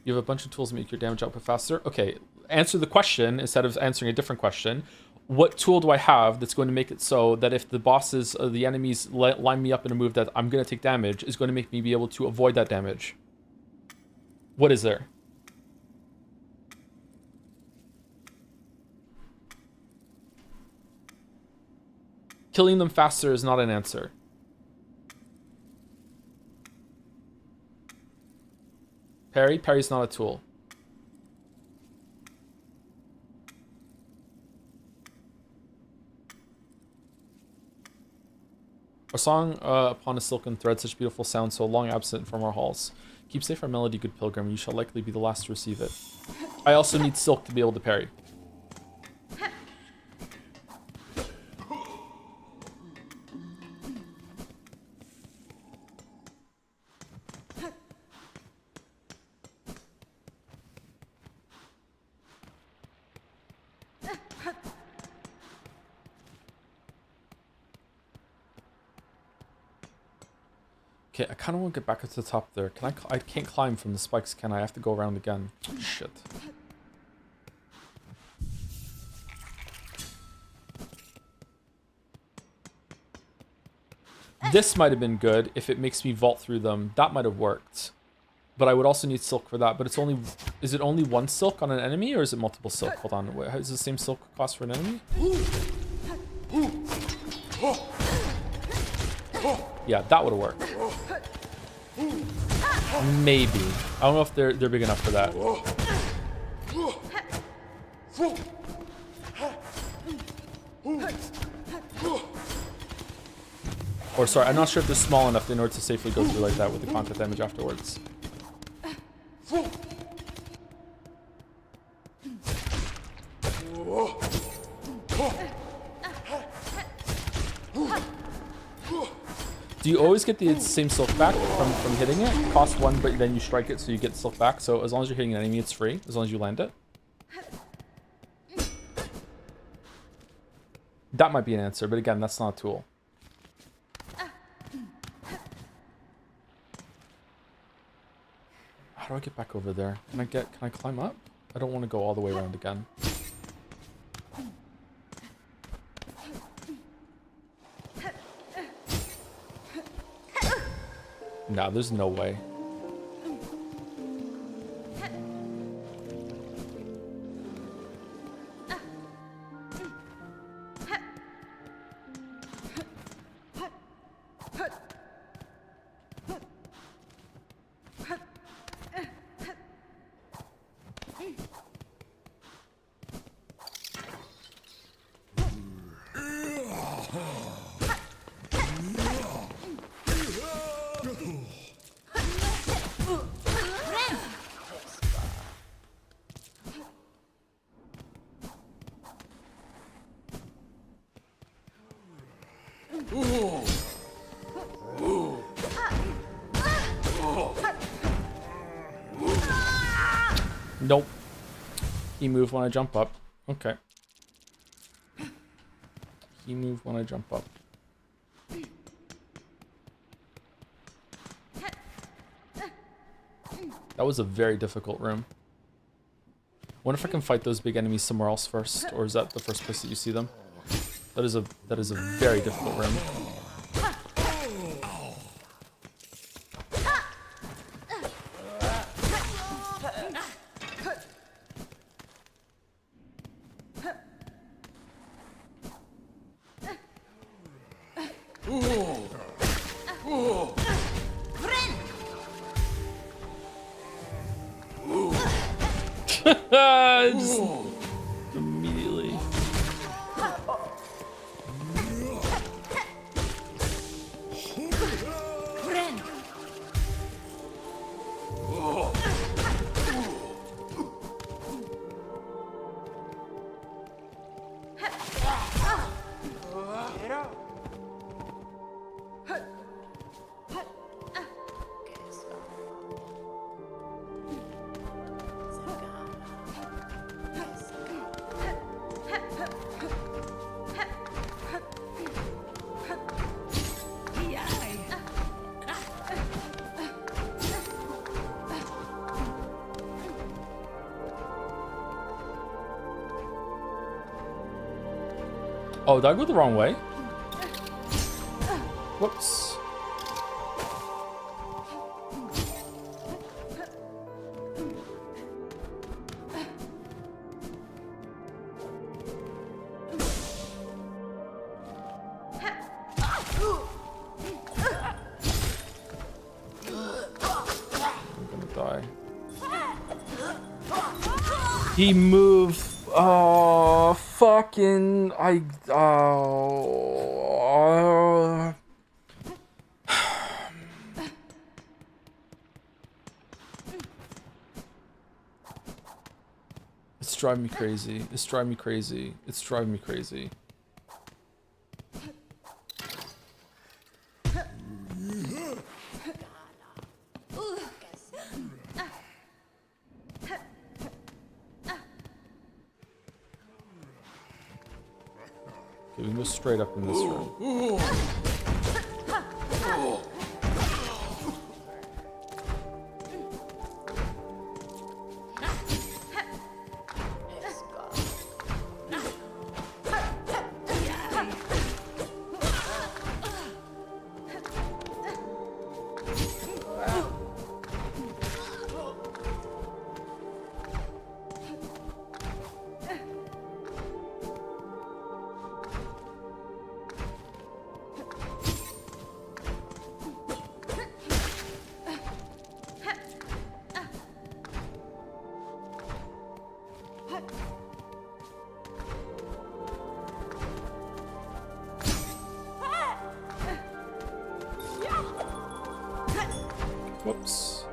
You have a bunch of tools to make your damage output faster. Okay, answer the question instead of answering a different question. What tool do I have that's going to make it so that if the bosses, the enemies line me up in a move that I'm going to take damage, is going to make me be able to avoid that damage? What is there? Killing them faster is not an answer. Parry? Parry's not a tool. A song upon a silken thread, such beautiful sound, so long absent from our halls. Keep safe our melody, good pilgrim. You shall likely be the last to receive it. I also need silk to be able to parry. Okay, I kind of want to get back up to the top there. Can I can't climb from the spikes, can I? I have to go around again. Shit. This might have been good if it makes me vault through them. That might have worked. But I would also need silk for that. But it's only... Is it only one silk on an enemy, or is it multiple silk? Hold on. Wait, is it the same silk cost for an enemy? Yeah, that would have worked. Maybe. I don't know if they're big enough for that. Or sorry, I'm not sure if they're small enough in order to safely go through like that with the contact damage afterwards. Do you always get the same silk back from hitting it? Cost 1, but then you strike it, so you get silk back. So as long as you're hitting an enemy, it's free, as long as you land it. That might be an answer, but again, that's not a tool. How do I get back over there? Can I climb up? I don't want to go all the way around again. Nah, there's no way. Nope. He moved when I jump up. Okay. He moved when I jump up. That was a very difficult room. Wonder if I can fight those big enemies somewhere else first, or is that the first place that you see them? That is a very difficult room. Just immediately. Oh, did I go the wrong way? Whoops. I'm gonna die. He moved. Oh, fucking, It's driving me crazy. It's driving me crazy. It's driving me crazy. Okay, we can go straight up in this room. Whoops.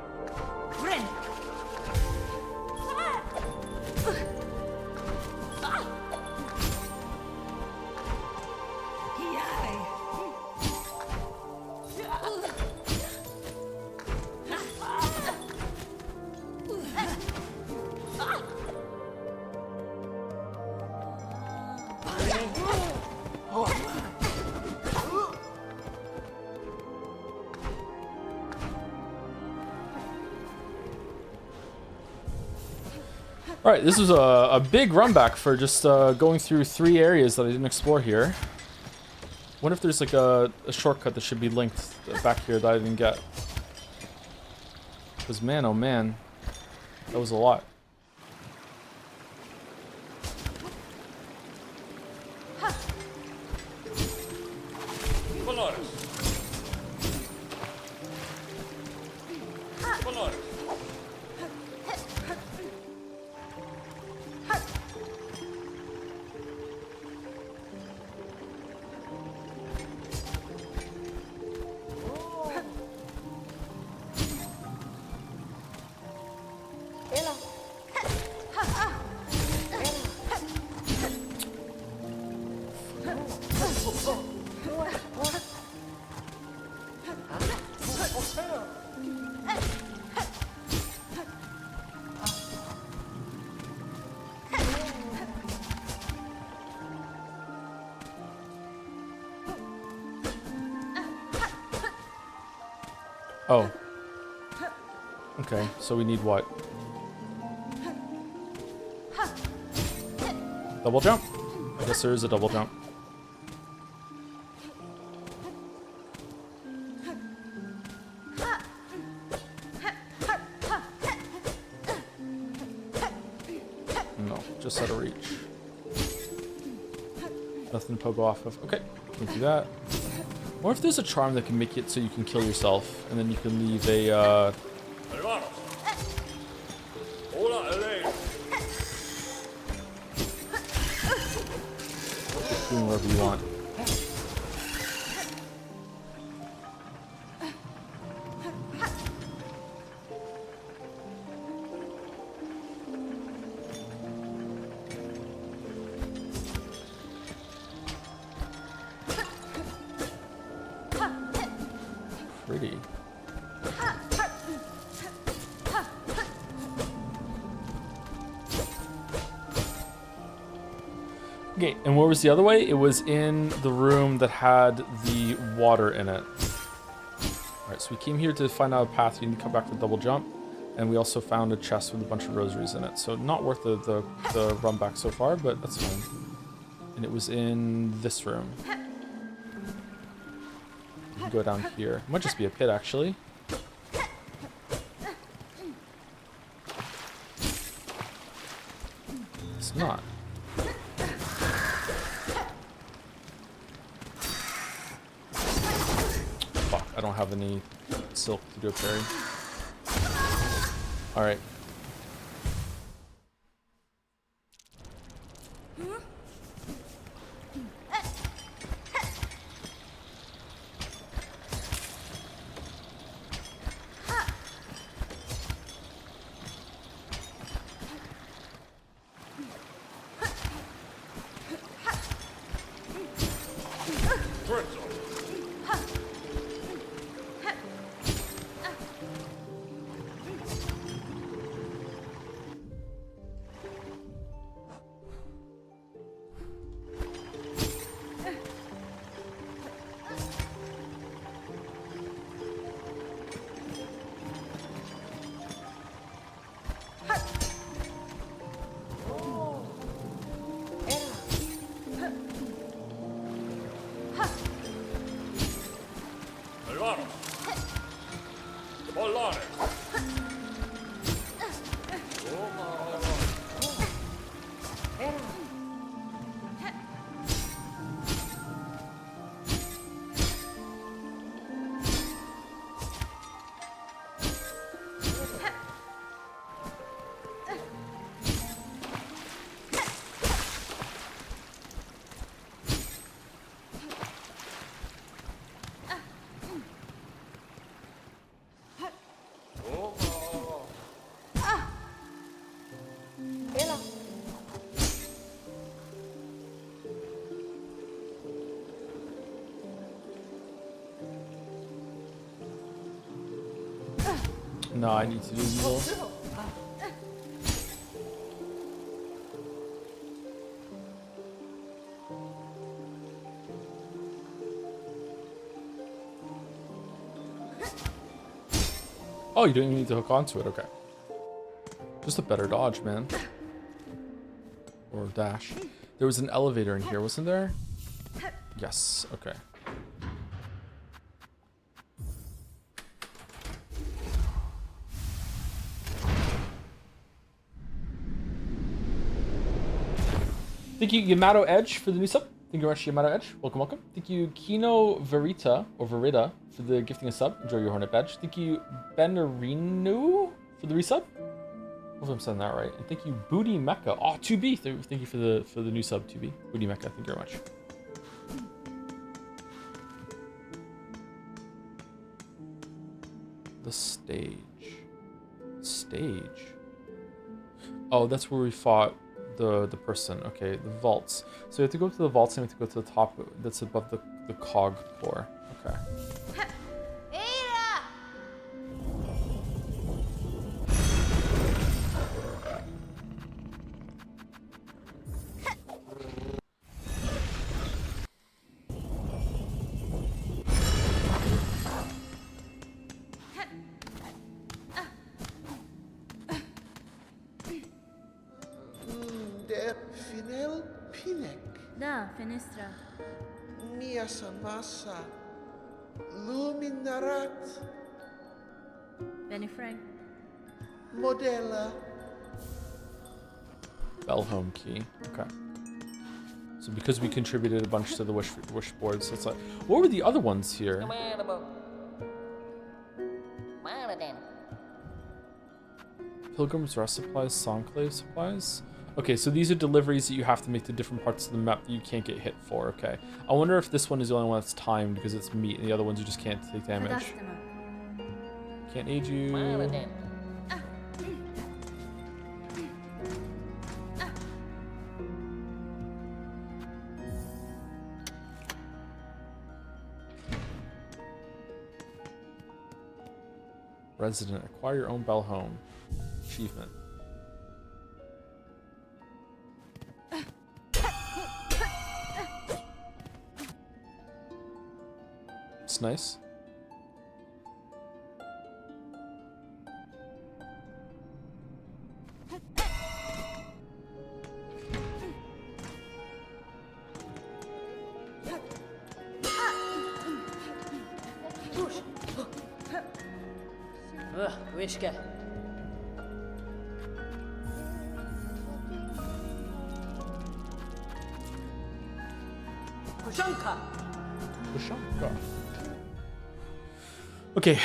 Alright, this was a big run back for just going through 3 areas that I didn't explore here. Wonder if there's like a shortcut that should be linked back here that I didn't get. Because man, oh man, that was a lot. Valores. Valores. Oh. Okay, so we need what? Double jump? I guess there is a double jump. No, just out of reach. Nothing to poke off of. Okay, can't do that. Or if there's a charm that can make it so you can kill yourself, and then you can leave a, Hermanos. Hola, Elaine. doing whatever you want. Pretty. Okay, and where was the other way? It was in the room that had the water in it. Alright, so we came here to find out a path. You need to come back to double jump. And we also found a chest with a bunch of rosaries in it. So not worth the run back so far, but that's fine. And it was in this room. You can go down here. It might just be a pit, actually. It's not. Fuck, I don't have any silk to do a parry. Alright. Pretzel. Hermanos. Valores. No, I need to do evil. Oh, you don't even need to hook onto it. Okay. Just a better dodge, man. Or dash. There was an elevator in here, wasn't there? Yes. Okay. Thank you, Yamato Edge, for the new sub. Thank you very much, Yamato Edge. Welcome, welcome. Thank you, Kino Verita, or Verita, for the gifting a sub. Enjoy your Hornet badge. Thank you, Benarino, for the resub. Hopefully I'm saying that right. And thank you, Booty Mecha. Oh, 2B. Thank you for the new sub, 2B. Booty Mecha, thank you very much. The stage. Stage. Oh, that's where we fought the person. Okay, the vaults. So we have to go to the vaults and we have to go to the top that's above the cog floor. Okay. Der Finel Pinek, Da, finestra. Mia Samasa, Luminarat, Benny Frank. Modella. Bell home key. Okay. So because we contributed a bunch to the wish board, so it's like, what were the other ones here? Pilgrim's Rest supplies, Songclave supplies. Okay, so these are deliveries that you have to make to different parts of the map that you can't get hit for. Okay. I wonder if this one is the only one that's timed because it's meat, and the other ones you just can't take damage. Hadastama. Can't aid you. Resident, acquire your own bell home. Achievement. It's nice. Wishka. Kushanka. Ushanka. Okay,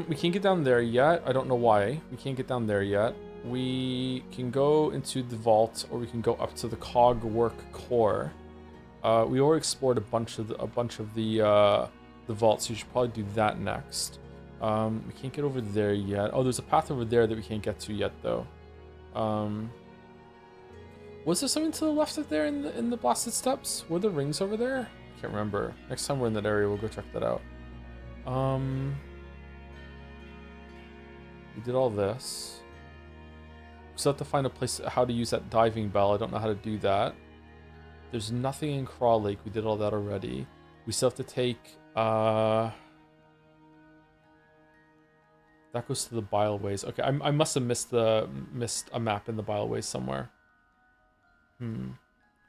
we can't get down there yet. I don't know why. We can't get down there yet. We can go into the vault, or we can go up to the cog work core. We already explored a bunch of the vaults, so you should probably do that next. We can't get over there yet. Oh, there's a path over there that we can't get to yet, though. Was there something to the left of there in the blasted steps? Were there rings over there? I can't remember. Next time we're in that area, we'll go check that out. We did all this. We still have to find a place how to use that diving bell. I don't know how to do that. There's nothing in Craw Lake. We did all that already. We still have to take that goes to the Bileways. Okay, I must have missed a map in the Bileways somewhere.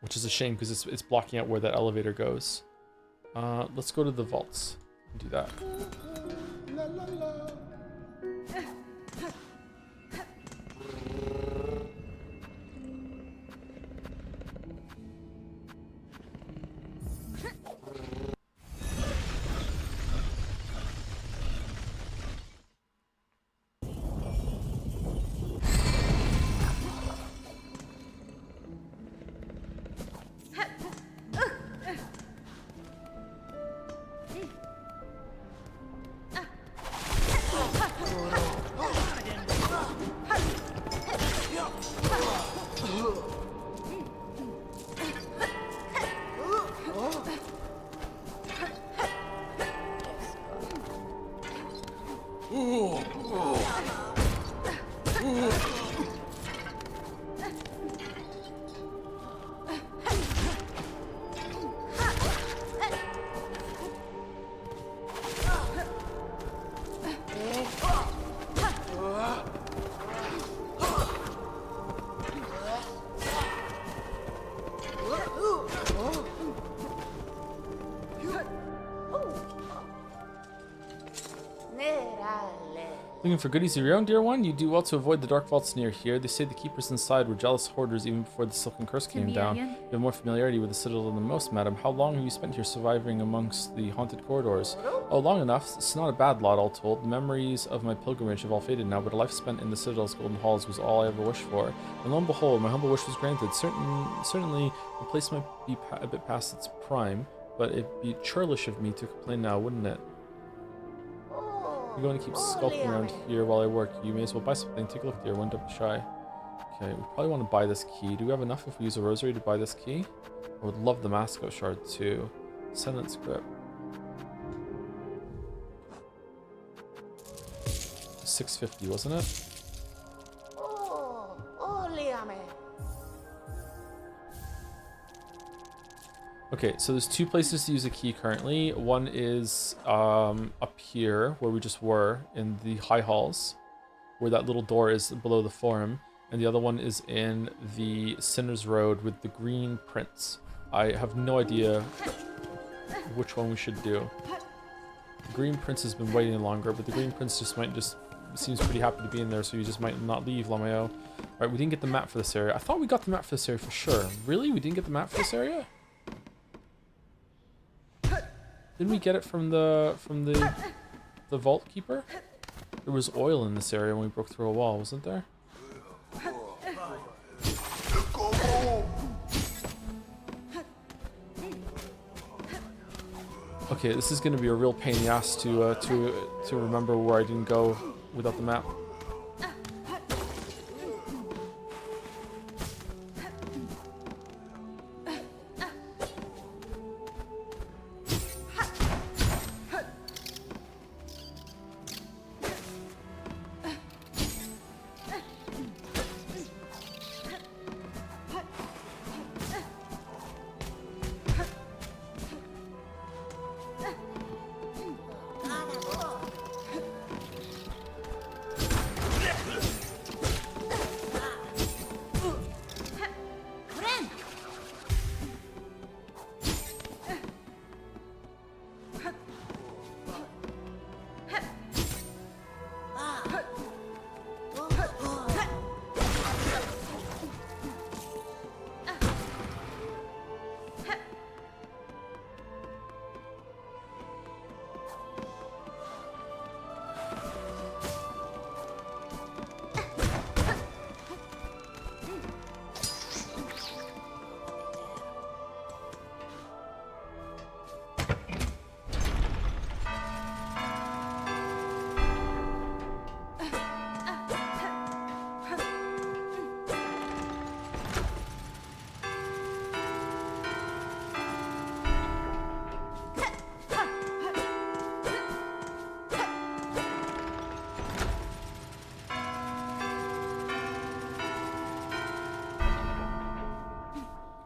Which is a shame because it's blocking out where that elevator goes. Let's go to the vaults and do that. La la la. Looking for goodies of your own, dear one? You do well to avoid the dark vaults near here. They say the keepers inside were jealous hoarders even before the Silken Curse came down. Chameleon? You have more familiarity with the Citadel than most, madam. How long have you spent here surviving amongst the haunted corridors? Oh, long enough. It's not a bad lot, all told. The memories of my pilgrimage have all faded now, but a life spent in the Citadel's golden halls was all I ever wished for. And lo and behold, my humble wish was granted. Certainly, the place might be a bit past its prime, but it'd be churlish of me to complain now, wouldn't it? You're going to keep skulking around here while I work. You may as well buy something. Take a look, dear one. Don't be shy. Okay, we probably want to buy this key. Do we have enough if we use a rosary to buy this key? I would love the Masco shard too. Sentence grip. 650, wasn't it? Okay, so there's two places to use a key currently. One is up here where we just were in the high halls, where that little door is below the forum, and the other one is in the Sinner's Road with the green prince. I have no idea which one we should do. The green prince has been waiting longer, but the green prince seems pretty happy to be in there, so you just might not leave, Lameo. All right, we didn't get the map for this area. I thought we got the map for this area for sure. Really? We didn't get the map for this area? Didn't we get it from the vault keeper? There was oil in this area when we broke through a wall, wasn't there? Okay, this is going to be a real pain in the ass to remember where I didn't go without the map.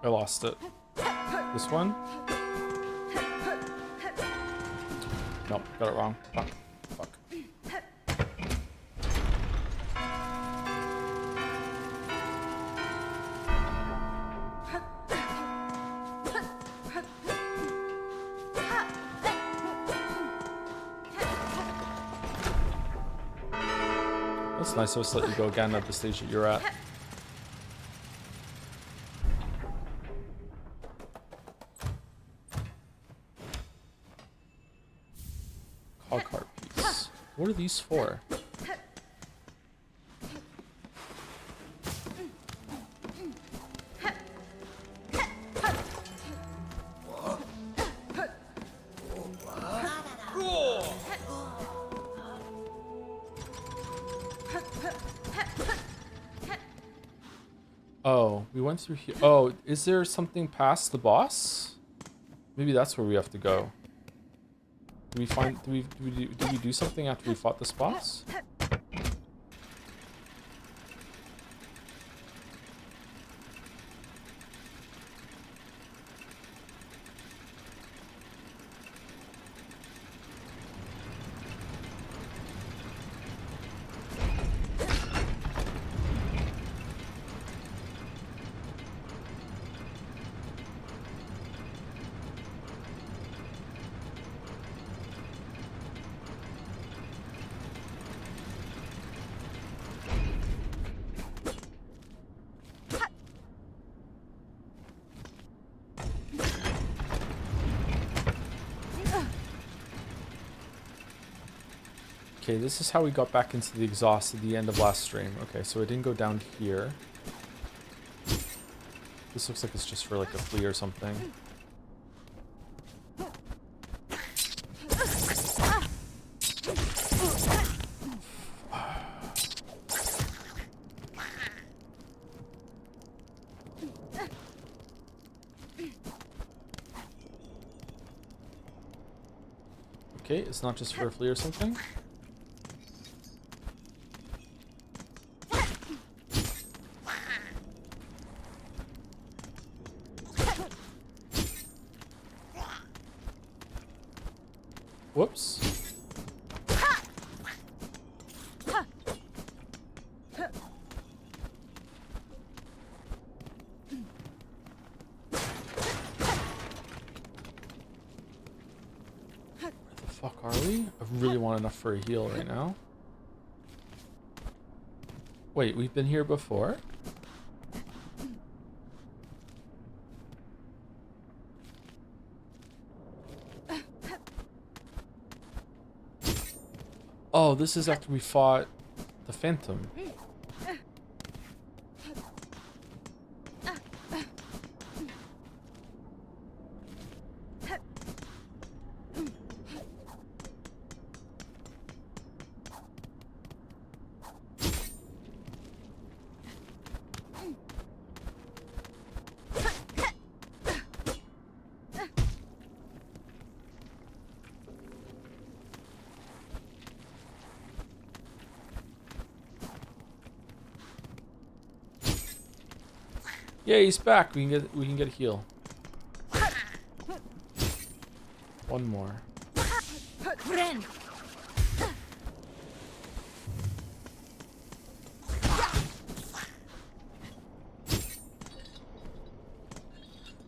I lost it. This one? Nope, got it wrong. Fuck. Fuck. That's nice. I'll just let you go again at the stage that you're at. Cog cart piece. What are these for? Oh, we went through here. Oh, is there something past the boss? Maybe that's where we have to go. Did we find? Did we do something after we fought this boss? Okay, this is how we got back into the exhaust at the end of last stream. Okay, so it didn't go down here. This looks like it's just for like a flea or something. Okay, it's not just for a flea or something. Whoops. Where the fuck are we? I really want enough for a heal right now. Wait, we've been here before? Oh, this is after we fought the Phantom. Yeah, he's back. We can get a heal. One more. Friend.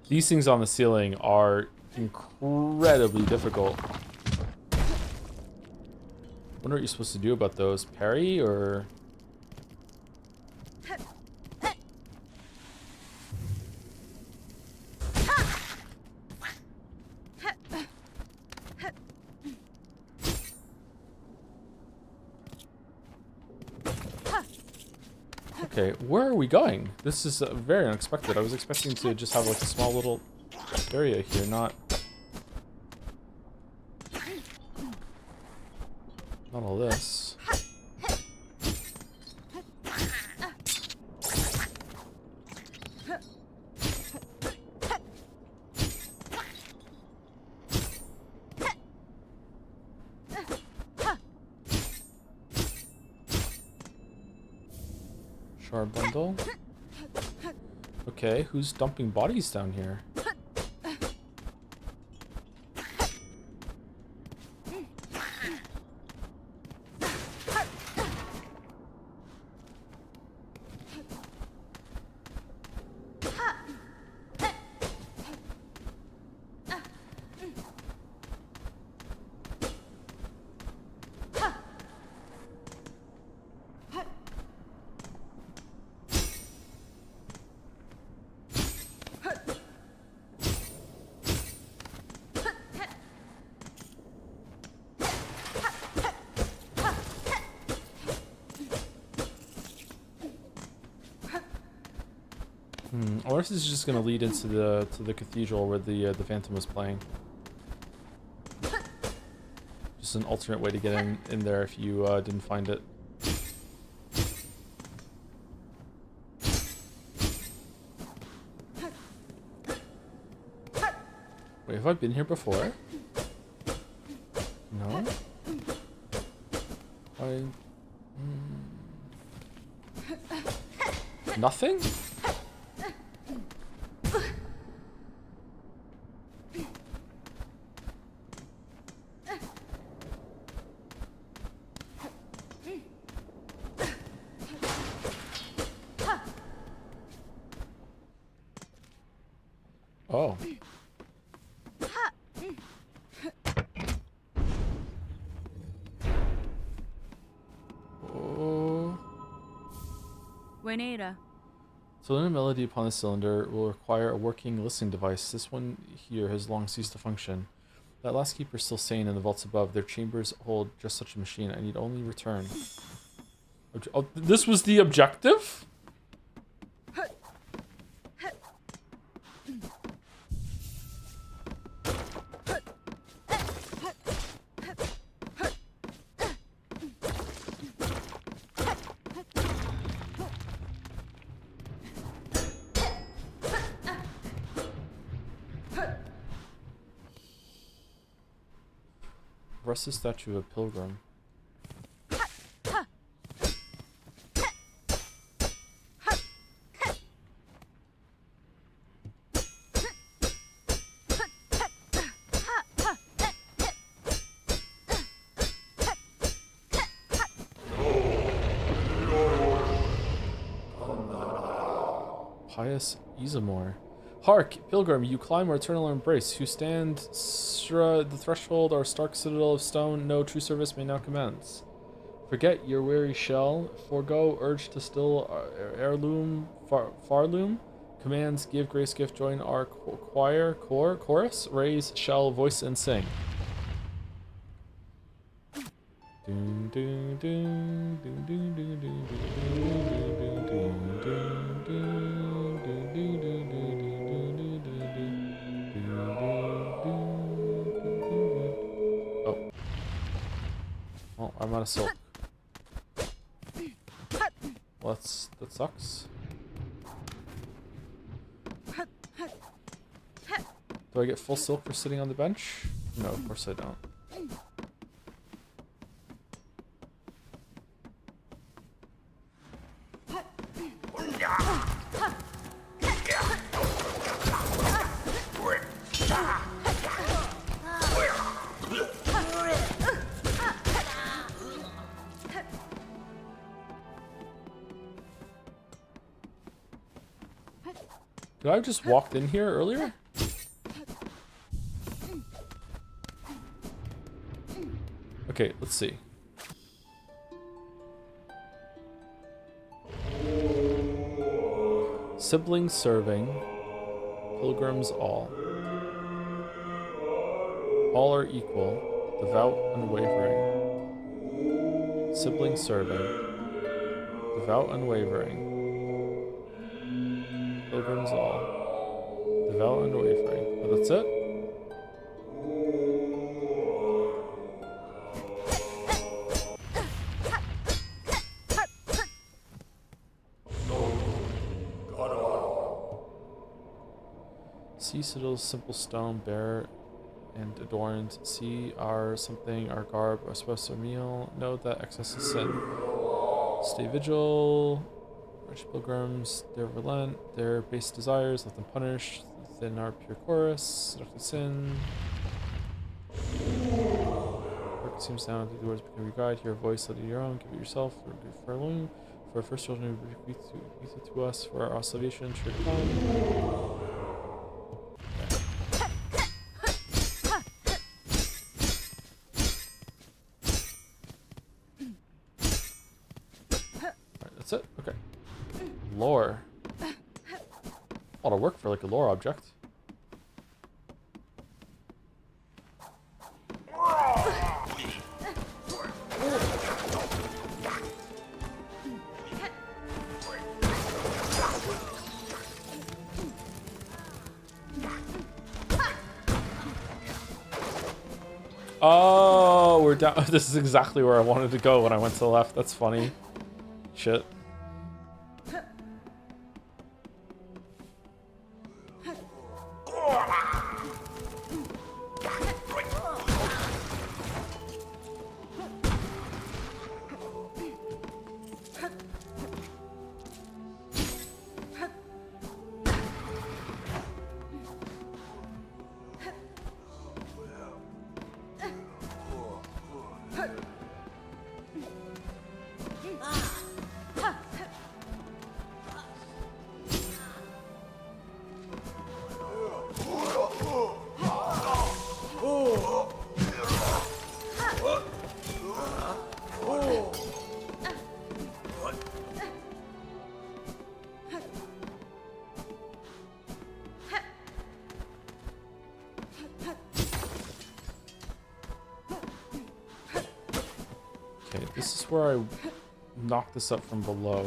These things on the ceiling are incredibly difficult. Wonder what you're supposed to do about those. Parry or... Okay, where are we going? This is very unexpected. I was expecting to just have like a small little area here, not all this. Shard bundle. Okay, who's dumping bodies down here? Or if this is just gonna lead into the cathedral where the Phantom was playing. Just an alternate way to get in there if you didn't find it. Wait, have I been here before? No. Nothing? Oh. Oh. Buenera. To learn a melody upon the cylinder will require a working listening device. This one here has long ceased to function. That last keeper's still sane in the vaults above. Their chambers hold just such a machine. I need only return. Oh, this was the objective? Rusted statue of a pilgrim. Pious Isamor. Hark, pilgrim, you climb our eternal embrace. Who stand the threshold, our stark citadel of stone, no true service may now commence. Forget your weary shell, forego urge to still heirloom, farloom. Commands, give grace gift, join our chorus, raise, shell, voice, and sing. Doom, doom, doom, doom, doom, doom, doom, doom, doom, doom, doom. Oh. Well, I'm out of silk. Well, that sucks. Do I get full silk for sitting on the bench? No, of course I don't. Did I have just walked in here earlier? Okay, let's see. Siblings serving. Pilgrims all. All are equal. Devout, unwavering. Siblings serving. Devout, unwavering. Pilgrims all. Devout, unwavering. Oh, that's it? See citadels, simple stone, bare and adorned. See our something, our garb, our spouse, our meal. Note that excess is sin. Stay vigil. Rich pilgrims, their relent, their base desires, let them punish. Within our pure chorus, seductive sin. Work seems down to the words become your guide. Hear a voice, let it your own. Give it yourself for alone. For our first children, bequeath it to us. For our salvation, sure to come. That's it? Okay. Lore. A lot of work for like a lore object. Oh, we're down. This is exactly where I wanted to go when I went to the left. That's funny. Shit. This is where I knocked this up from below.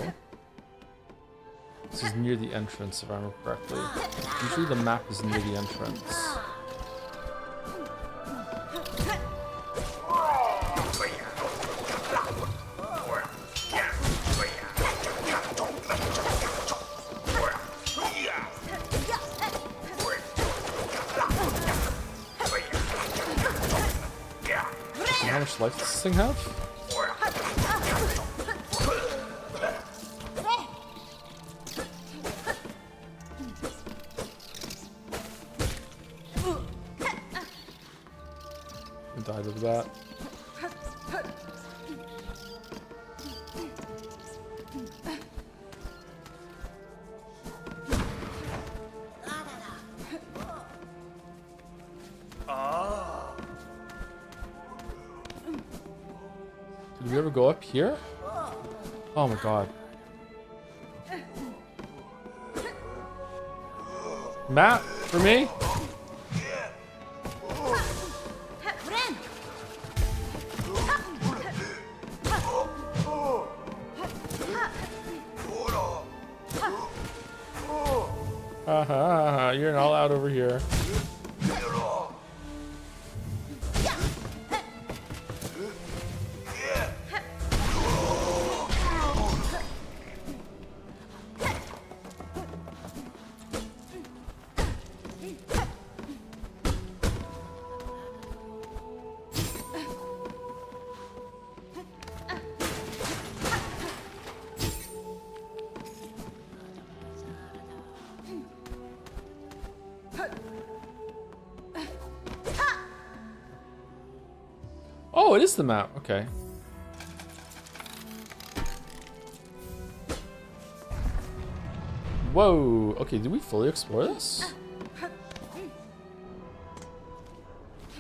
This is near the entrance, if I remember correctly. Usually the map is near the entrance. How much life does this thing have? I died of that. Did we ever go up here? Oh my god. Matt, for me? Haha, you're not allowed over here. Oh, it is the map. Okay. Whoa. Okay, did we fully explore this?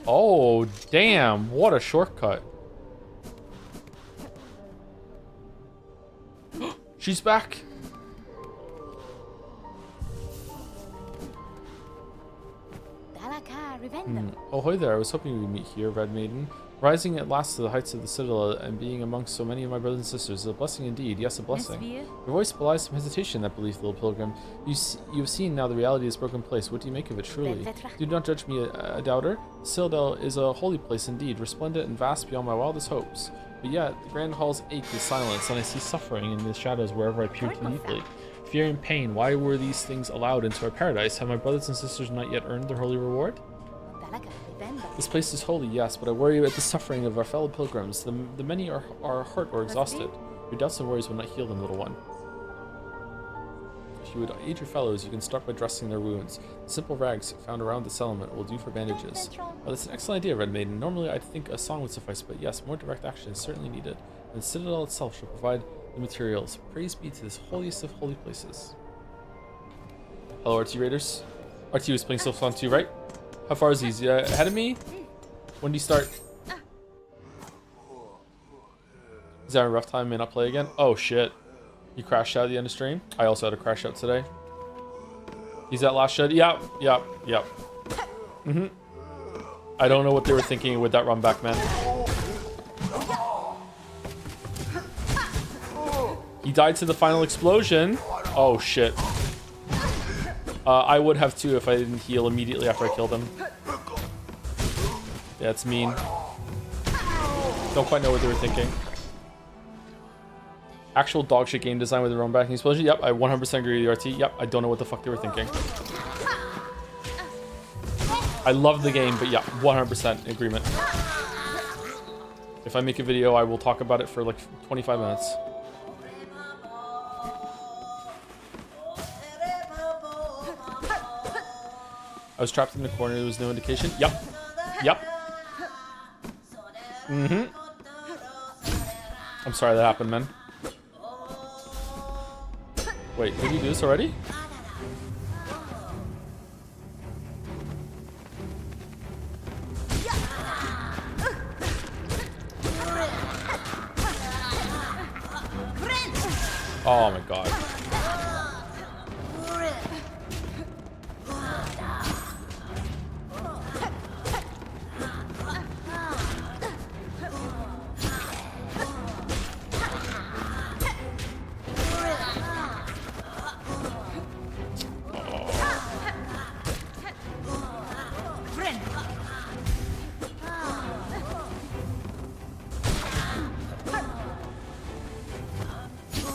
Oh, damn. What a shortcut. She's back. Oh, hi there. I was hoping we'd meet here, Red Maiden. Rising at last to the heights of the Citadel and being amongst so many of my brothers and sisters is a blessing indeed. Yes, a blessing. Your voice belies some hesitation in that belief, little pilgrim. You've seen now the reality of this broken place. What do you make of it, truly? Do not judge me a doubter. The Citadel is a holy place indeed, resplendent and vast beyond my wildest hopes. But yet, the grand halls ache with silence, and I see suffering in the shadows wherever I peer too deeply. Fear and pain, why were these things allowed into our paradise? Have my brothers and sisters not yet earned their holy reward? This place is holy, yes, but I worry about the suffering of our fellow pilgrims. The many are hurt or exhausted. Your doubts and worries will not heal them, little one. If you would aid your fellows, you can start by dressing their wounds. The simple rags found around the settlement will do for bandages. Well, that's an excellent idea, Red Maiden. Normally, I'd think a song would suffice, but yes, more direct action is certainly needed. And the Citadel itself shall provide the materials. Praise be to this holiest of holy places. Hello, RT Raiders. RT was playing Silksong 2, right? How far is he? Ahead of me? When do you start? Is that a rough time? May not play again? Oh shit. You crashed out at the end of stream? I also had a crash out today. He's that last shed? Yep. I don't know what they were thinking with that run back, man. He died to the final explosion. Oh shit. I would have too if I didn't heal immediately after I killed him. Yeah, it's mean. Don't quite know what they were thinking. Actual dog shit game design with the run back explosion. Yep, I 100% agree with you, RT. Yep, I don't know what the fuck they were thinking. I love the game, but yeah, 100% agreement. If I make a video, I will talk about it for like 25 minutes. I was trapped in the corner. There was no indication. Yep. I'm sorry that happened, man. Wait, did you do this already? Oh my god.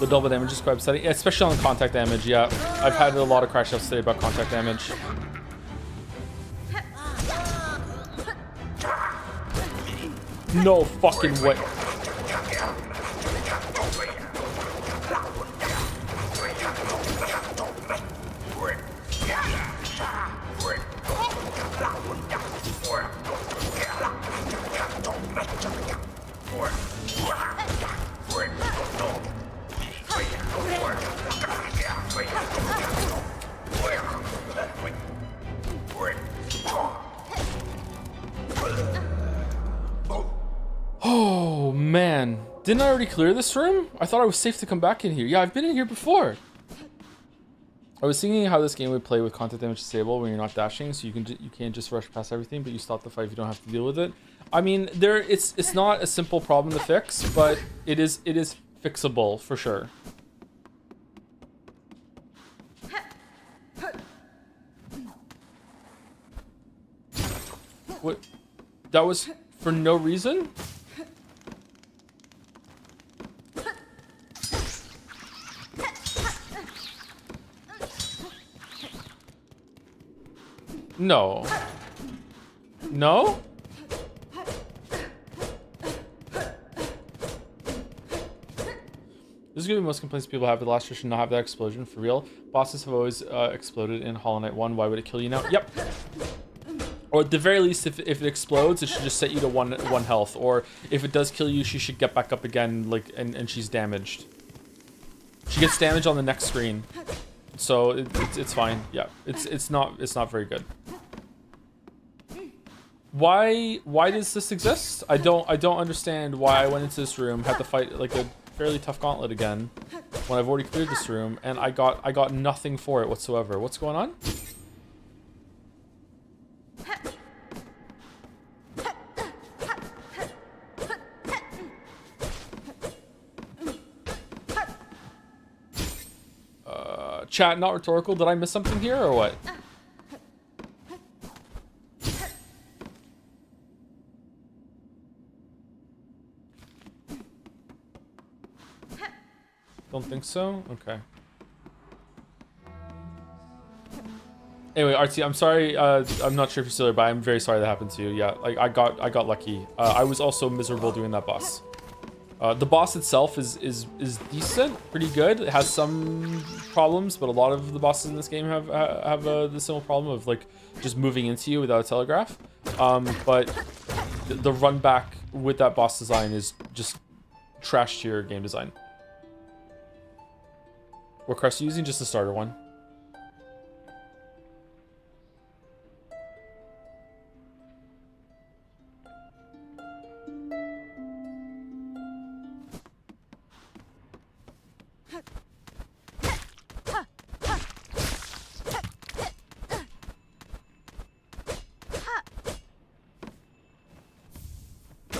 The double damage is quite upsetting, especially on contact damage. Yeah, I've had a lot of crash outs today about contact damage. No fucking way. Oh man, didn't I already clear this room? I thought I was safe to come back in here. Yeah, I've been in here before. I was thinking how this game would play with contact damage disabled when you're not dashing, so you can't just rush past everything, but you stop the fight if you don't have to deal with it. I mean, it's not a simple problem to fix, but it is fixable for sure. What? That was for no reason? No. No? This is gonna be the most complaints people have. The last year should not have that explosion for real. Bosses have always exploded in Hollow Knight 1. Why would it kill you now? Yep. Or at the very least, if it explodes, it should just set you to one health. Or if it does kill you, she should get back up again, like, and she's damaged. She gets damaged on the next screen, so it's fine. Yeah, it's not very good. Why does this exist? I don't understand why I went into this room, had to fight like a fairly tough gauntlet again, when I've already cleared this room, and I got nothing for it whatsoever. What's going on? Chat, not rhetorical. Did I miss something here or what? Don't think so? Okay. Anyway, RT, I'm sorry. I'm not sure if you're still here, but I'm very sorry that happened to you. Yeah, like I got lucky. I was also miserable doing that boss. The boss itself is decent, pretty good. It has some problems, but a lot of the bosses in this game have the simple problem of like just moving into you without a telegraph. But the run back with that boss design is just trash tier game design. What crest are you using? Just the starter one.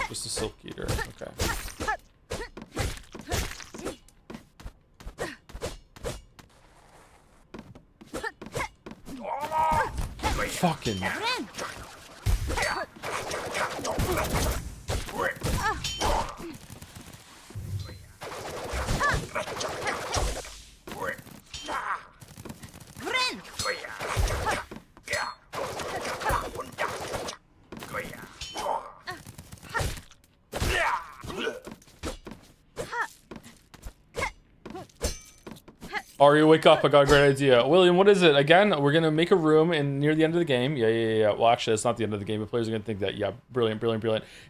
Just a silk eater. Okay. Fucking. Ari, wake up. I got a great idea. William, what is it? Again, we're going to make a room near the end of the game. Yeah. Well, actually, it's not the end of the game, but players are going to think that. Yeah, brilliant.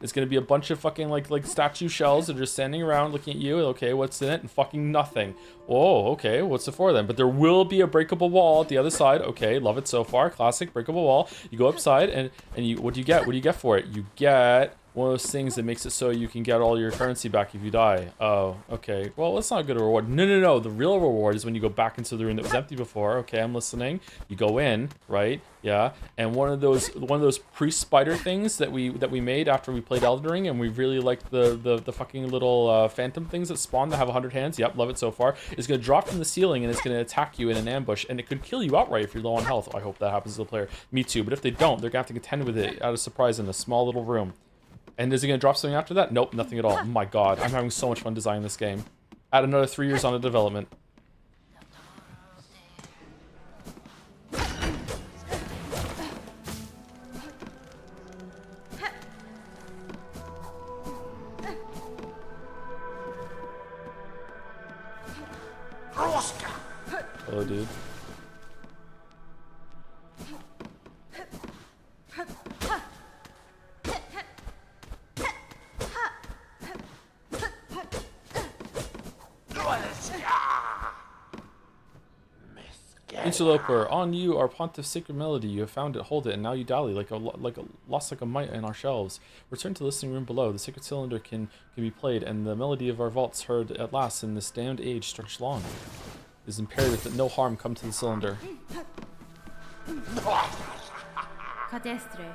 It's going to be a bunch of fucking, like statue shells that are just standing around looking at you. Okay, what's in it? And fucking nothing. Oh, okay. What's it for then? But there will be a breakable wall at the other side. Okay, love it so far. Classic breakable wall. You go upside, and you, what do you get? What do you get for it? You get one of those things that makes it so you can get all your currency back if you die. Oh, okay. Well, that's not a good reward. No. The real reward is when you go back into the room that was empty before. Okay, I'm listening. You go in, right? Yeah. And one of those priest spider things that we made after we played Elden Ring, and we really liked the fucking little phantom things that spawn that have 100 hands. Yep, love it so far. It's gonna drop from the ceiling and it's gonna attack you in an ambush, and it could kill you outright if you're low on health. I hope that happens to the player. Me too. But if they don't, they're gonna have to contend with it out of surprise in a small little room. And is it going to drop something after that? Nope, nothing at all. Oh my god, I'm having so much fun designing this game. Add another 3 years on the development. Hello, dude. Interloper, on you, our Pontiff's sacred melody. You have found it, hold it, and now you dally like a lost like a mite in our shelves. Return to the listening room below. The sacred cylinder can be played, and the melody of our vaults heard at last in this damned age stretched long. It is imperative that no harm come to the cylinder. Cadestre.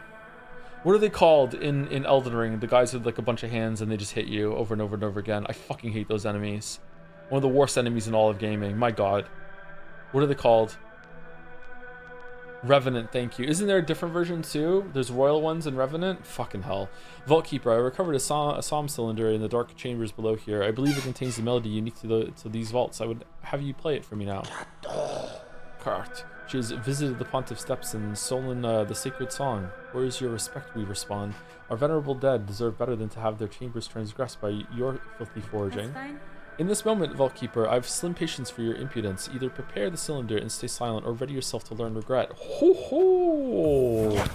What are they called in Elden Ring? The guys with like a bunch of hands and they just hit you over and over and over again. I fucking hate those enemies. One of the worst enemies in all of gaming. My god. What are they called? Revenant, thank you. Isn't there a different version too? There's royal ones in Revenant? Fucking hell. Vault Keeper, I recovered a psalm cylinder in the dark chambers below here. I believe it contains the melody unique to these vaults. I would have you play it for me now. Cart. She has visited the Pontiff Steps and stolen the sacred song. Where is your respect, we respond. Our venerable dead deserve better than to have their chambers transgressed by your filthy foraging. In this moment, Vault Keeper, I've slim patience for your impudence. Either prepare the cylinder and stay silent, or ready yourself to learn regret. Ho ho!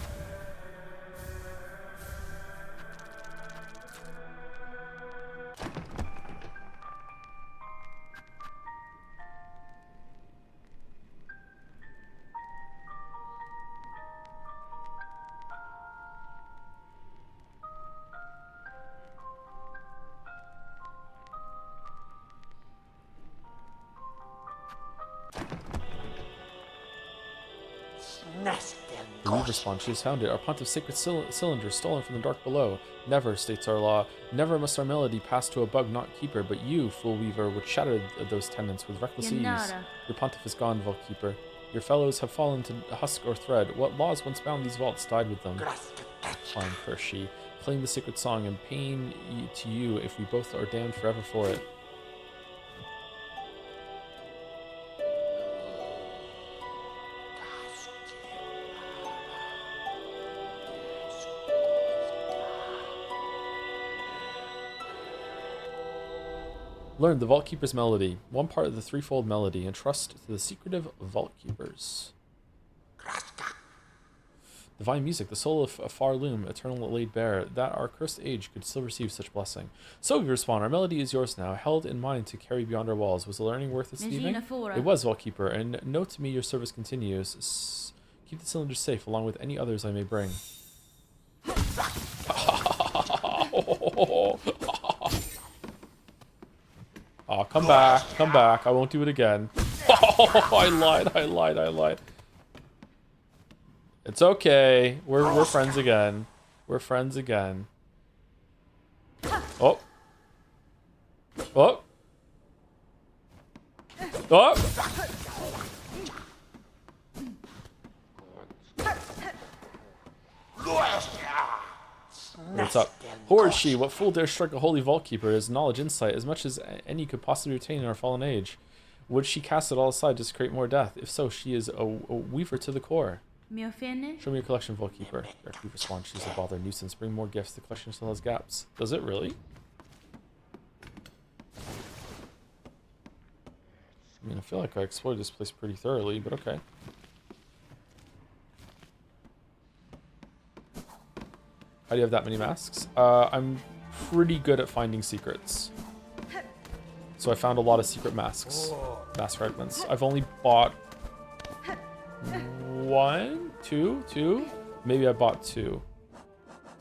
The Weaver spawn, she has found it. Our Pontiff's sacred cylinder stolen from the dark below. Never, states our law, never must our melody pass to a bug not keeper, but you, fool weaver, would shatter those tenets with reckless ease. Your Pontiff is gone, Vault Keeper. Your fellows have fallen to husk or thread. What laws once bound these vaults died with them. Fine, cursed she. Claim the sacred song and pain to you if we both are damned forever for it. Learn the Vault Keeper's melody, one part of the threefold melody, and trust to the secretive Vault Keepers. Divine music, the soul of a far loom, eternal laid bare, that our cursed age could still receive such blessing. So we respond, our melody is yours now, held in mind to carry beyond our walls. Was the learning worth its thieving? It was, Vault Keeper, and note to me your service continues. Keep the cylinder safe, along with any others I may bring. Oh, come back. I won't do it again. Oh, I lied. It's okay. We're friends again. We're friends again. Oh. Oh. Oh. What's up? Who is she? What fool dare strike a holy Vault Keeper? His knowledge, insight, as much as any could possibly retain in our fallen age. Would she cast it all aside just to create more death? If so, she is a weaver to the core. Show me your collection, Vault Keeper. Directly respond. She's a bother nuisance. Bring more gifts. The collection still has gaps. Does it really? I mean, I feel like I explored this place pretty thoroughly, but okay. How do you have that many masks? I'm pretty good at finding secrets. So I found a lot of secret masks. Mask fragments. I've only bought two? Maybe I bought 2.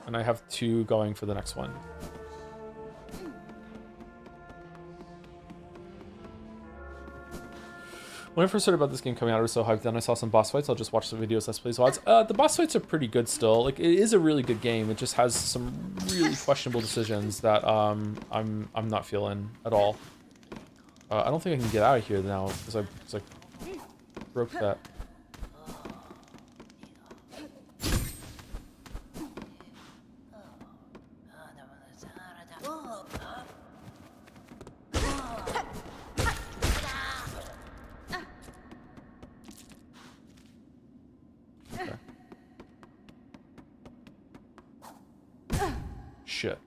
And I have 2 going for the next one. When I first heard about this game coming out, I was so hyped. Then I saw some boss fights. I'll just watch the videos, let's plays, VODs. The boss fights are pretty good still. Like, it is a really good game. It just has some really questionable decisions that I'm not feeling at all. I don't think I can get out of here now because I broke that. Shit.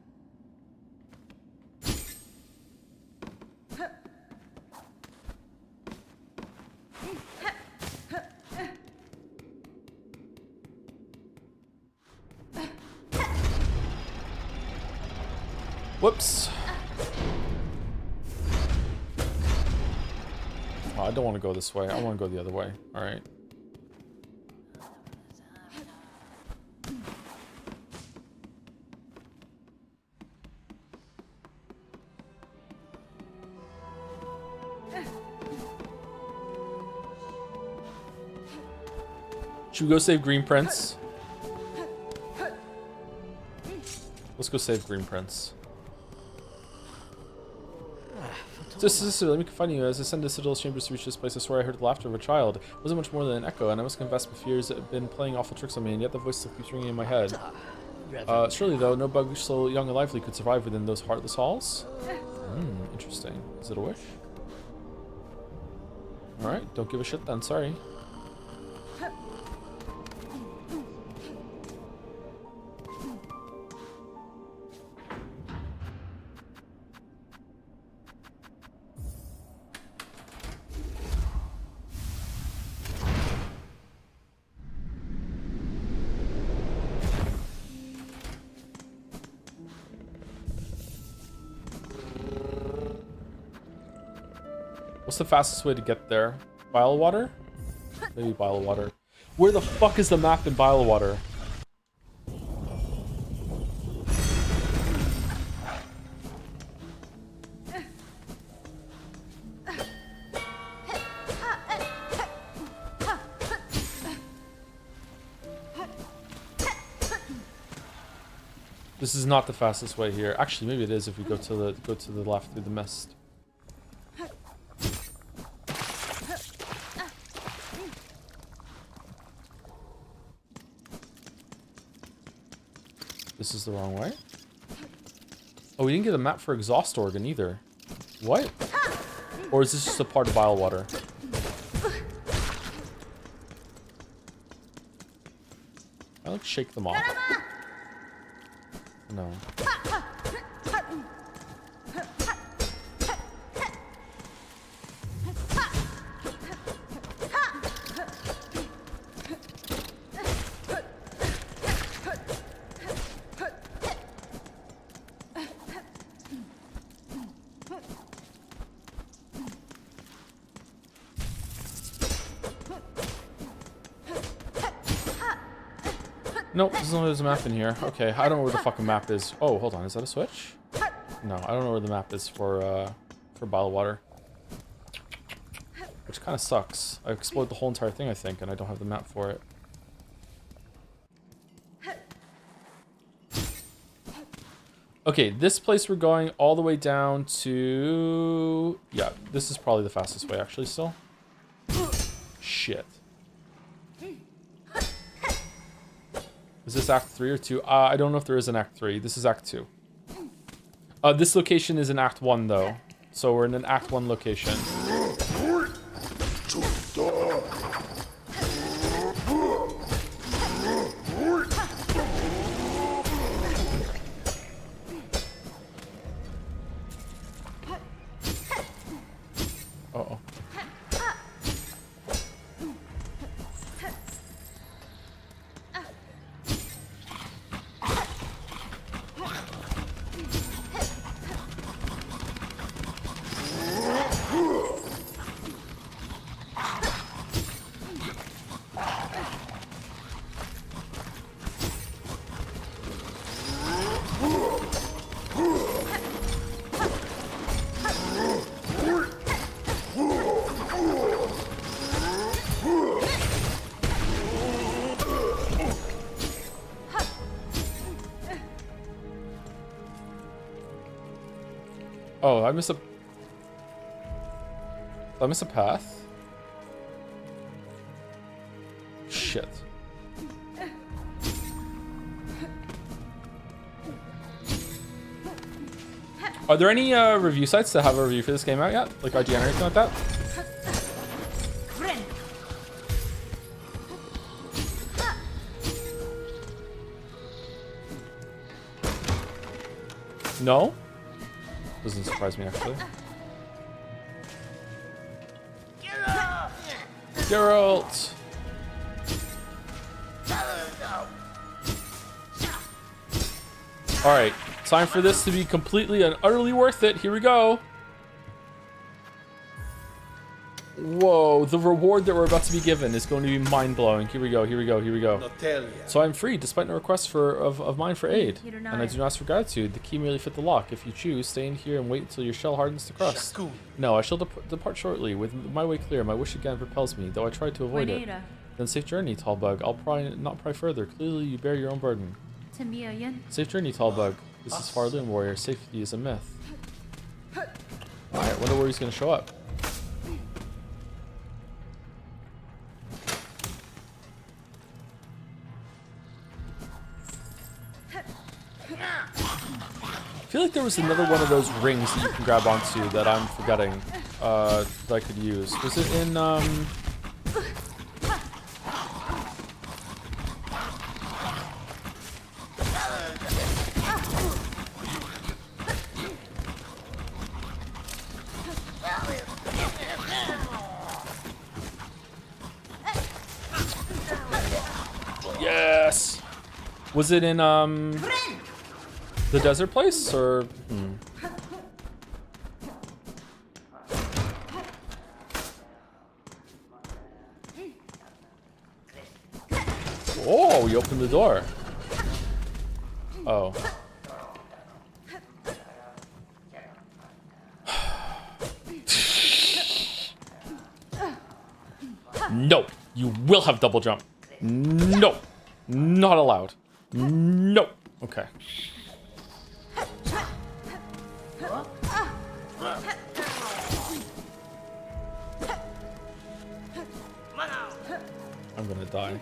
Whoops. Oh, I don't want to go this way. I want to go the other way. All right. Should we go save Green Prince? Let's go save Green Prince. Sister, let me confide in you. As I ascended Citadel's chambers to reach this place, I swear I heard the laughter of a child. It wasn't much more than an echo, and I must confess my fears have been playing awful tricks on me, and yet the voice still keeps ringing in my head. Surely, though, no bug so young and lively could survive within those heartless halls? Interesting. Is it a wish? Alright, don't give a shit then, sorry. What's the fastest way to get there? Bile water? Maybe bile water. Where the fuck is the map in bile water? This is not the fastest way here. Actually, maybe it is if we go to the left through the mist. This is the wrong way. Oh, we didn't get a map for exhaust organ either. What? Or is this just a part of bile water? I like shake them off. No. Nope, there's a map in here. Okay, I don't know where the fucking map is. Oh, hold on, is that a switch? No, I don't know where the map is for bile water. Which kind of sucks. I explored the whole entire thing, I think, and I don't have the map for it. Okay, this place we're going all the way down to... Yeah, this is probably the fastest way, actually, still. Shit. Is this Act 3 or 2? I don't know if there is an Act 3. This is Act 2. This location is in Act 1, though. So we're in an Act 1 location. Uh-oh. Oh, I miss a path? Shit. Are there any review sites that have a review for this game out yet? Like IGN or anything like that? No? Doesn't surprise me, actually. Geralt! Alright, time for this to be completely and utterly worth it. Here we go. Whoa, the reward that we're about to be given is going to be mind-blowing. Here we go, here we go, here we go. Notelia. So I'm free, despite no request of mine for aid. And I do not ask for gratitude. The key merely fit the lock. If you choose, stay in here and wait until your shell hardens to crust. Shakun. No, I shall depart shortly. With my way clear, my wish again propels me, though I try to avoid it. Wanera. Then safe journey, Tallbug. I'll not pry further. Clearly, you bear your own burden. Tamiayan. Safe journey, Tallbug. This is Farloon Warrior. Safety is a myth. Alright, wonder where he's gonna show up. I feel like there was another one of those rings that you can grab onto that I'm forgetting that I could use. Was it in Yes. Was it in the desert place or Oh, you opened the door. Oh. No, you will have double jump. No, not allowed. No. Okay. I'm gonna die.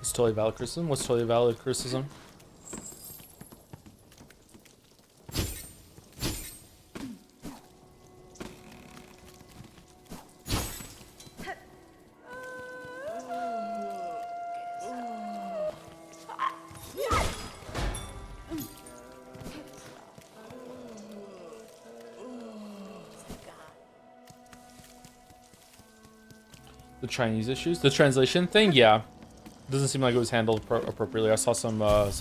It's totally valid criticism. What's totally valid criticism? The Chinese issues? The translation thing? Yeah. Doesn't seem like it was handled appropriately. I saw some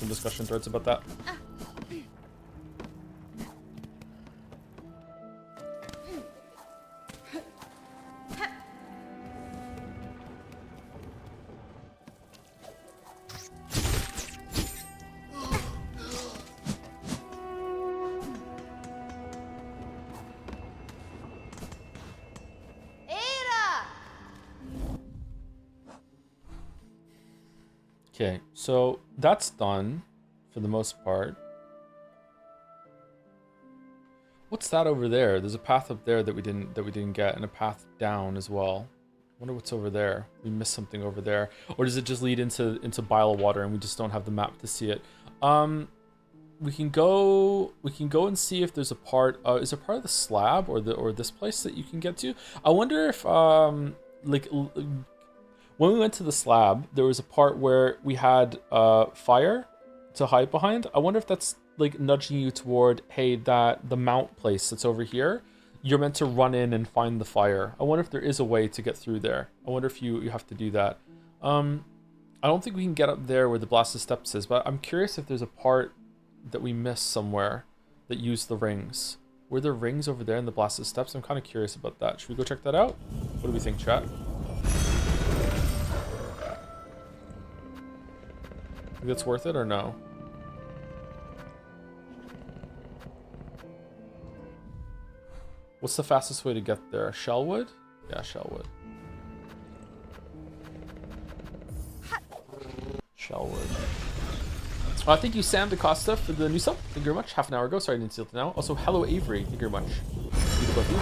discussion threads about that. Okay, so that's done for the most part. What's that over there? There's a path up there that we didn't get, and a path down as well. Wonder what's over there. We missed something over there, or does it just lead into Bile of Water, and we just don't have the map to see it? We can go and see if there's a part. Is there part of the slab or this place that you can get to? I wonder if when we went to the slab, there was a part where we had fire to hide behind. I wonder if that's like nudging you toward, hey, the mount place that's over here, you're meant to run in and find the fire. I wonder if there is a way to get through there. I wonder if you have to do that. I don't think we can get up there where the Blasted Steps is, but I'm curious if there's a part that we missed somewhere that used the rings. Were there rings over there in the Blasted Steps? I'm kind of curious about that. Should we go check that out? What do we think, chat? Think that's worth it or no? What's the fastest way to get there? Shellwood? Yeah, Shellwood. Shellwood. Thank you, Sam DaCosta, for the new sub. Thank you very much. Half an hour ago. Sorry I didn't see it now. Also, hello, Avery. Thank you very much.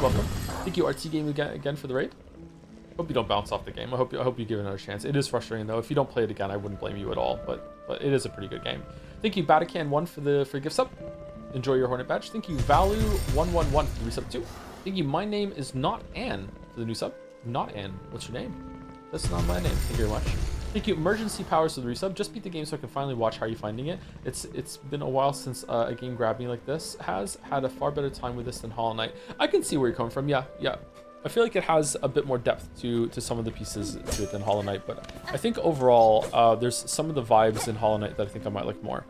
Welcome. Thank you, RT Game, again for the raid. Hope you don't bounce off the game. I hope you give it another chance. It is frustrating, though. If you don't play it again, I wouldn't blame you at all. But it is a pretty good game. Thank you, Batacan1 for gift sub. Enjoy your Hornet badge. Thank you, Valu111 for the resub too. Thank you, my name is not Anne for the new sub. Not Anne. What's your name? That's not my name. Thank you very much. Thank you, Emergency Powers for the resub. Just beat the game so I can finally watch how you're finding it. It's been a while since a game grabbed me like this. Has had a far better time with this than Hollow Knight. I can see where you're coming from. Yeah. I feel like it has a bit more depth to some of the pieces to it than Hollow Knight, but I think overall there's some of the vibes in Hollow Knight that I think I might like more.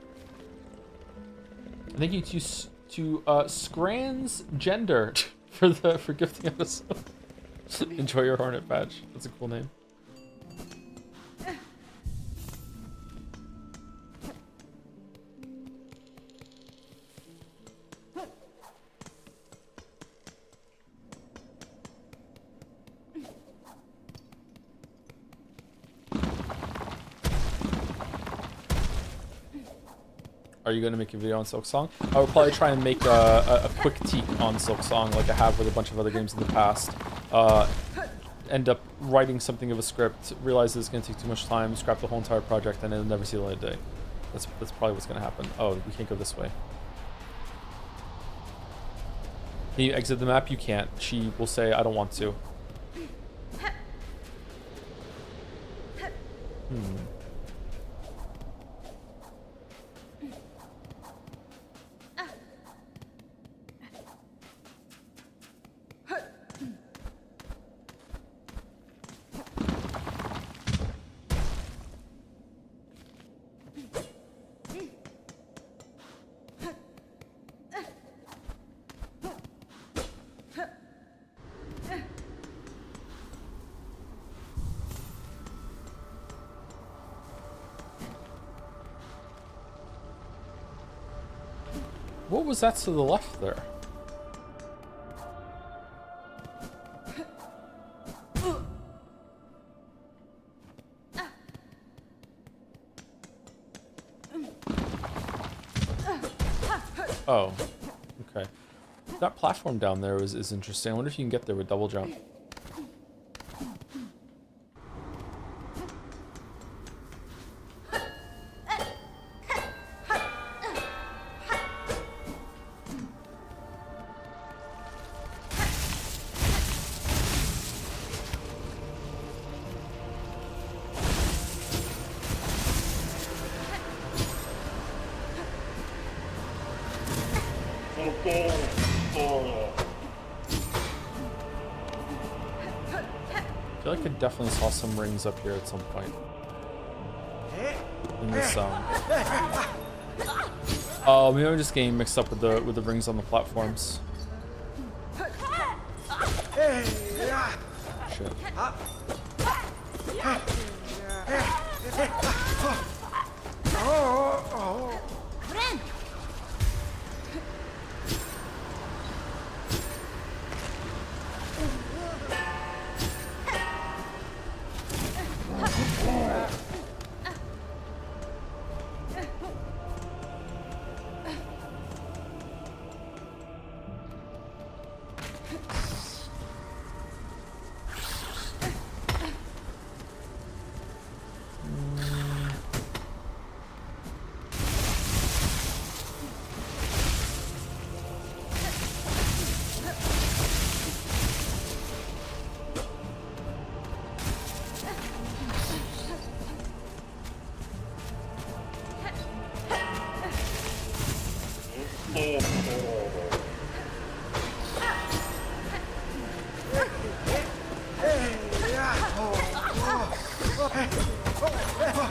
Thank you to Scrans Gender for gifting us. Enjoy your Hornet badge. That's a cool name. Are you going to make a video on Silksong? I would probably try and make a quick critique on Silksong like I have with a bunch of other games in the past. End up writing something of a script, realize it's going to take too much time, scrap the whole entire project, and it'll never see the light of day. That's probably what's going to happen. Oh, we can't go this way. Can you exit the map? You can't. She will say, I don't want to. What was that to the left there? Oh, okay. That platform down there is interesting. I wonder if you can get there with double jump. I feel like I definitely saw some rings up here at some point. In this zone. Oh, maybe I'm just getting mixed up with the rings on the platforms. Shit.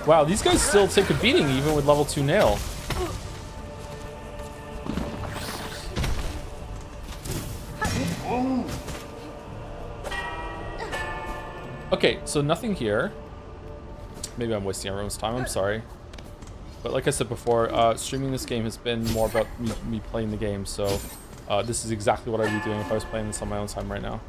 Wow, these guys still take a beating even with level 2 nail. Okay, so nothing here. Maybe I'm wasting everyone's time, I'm sorry. But like I said before, streaming this game has been more about me playing the game, so this is exactly what I'd be doing if I was playing this on my own time right now.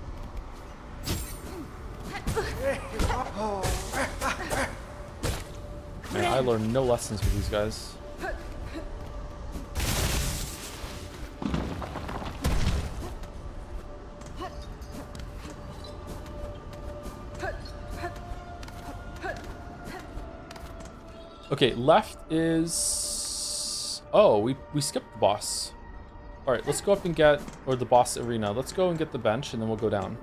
I learned no lessons with these guys. Okay, left is... Oh, we skipped the boss. Alright, let's go up and get... Or the boss arena. Let's go and get the bench, and then we'll go down.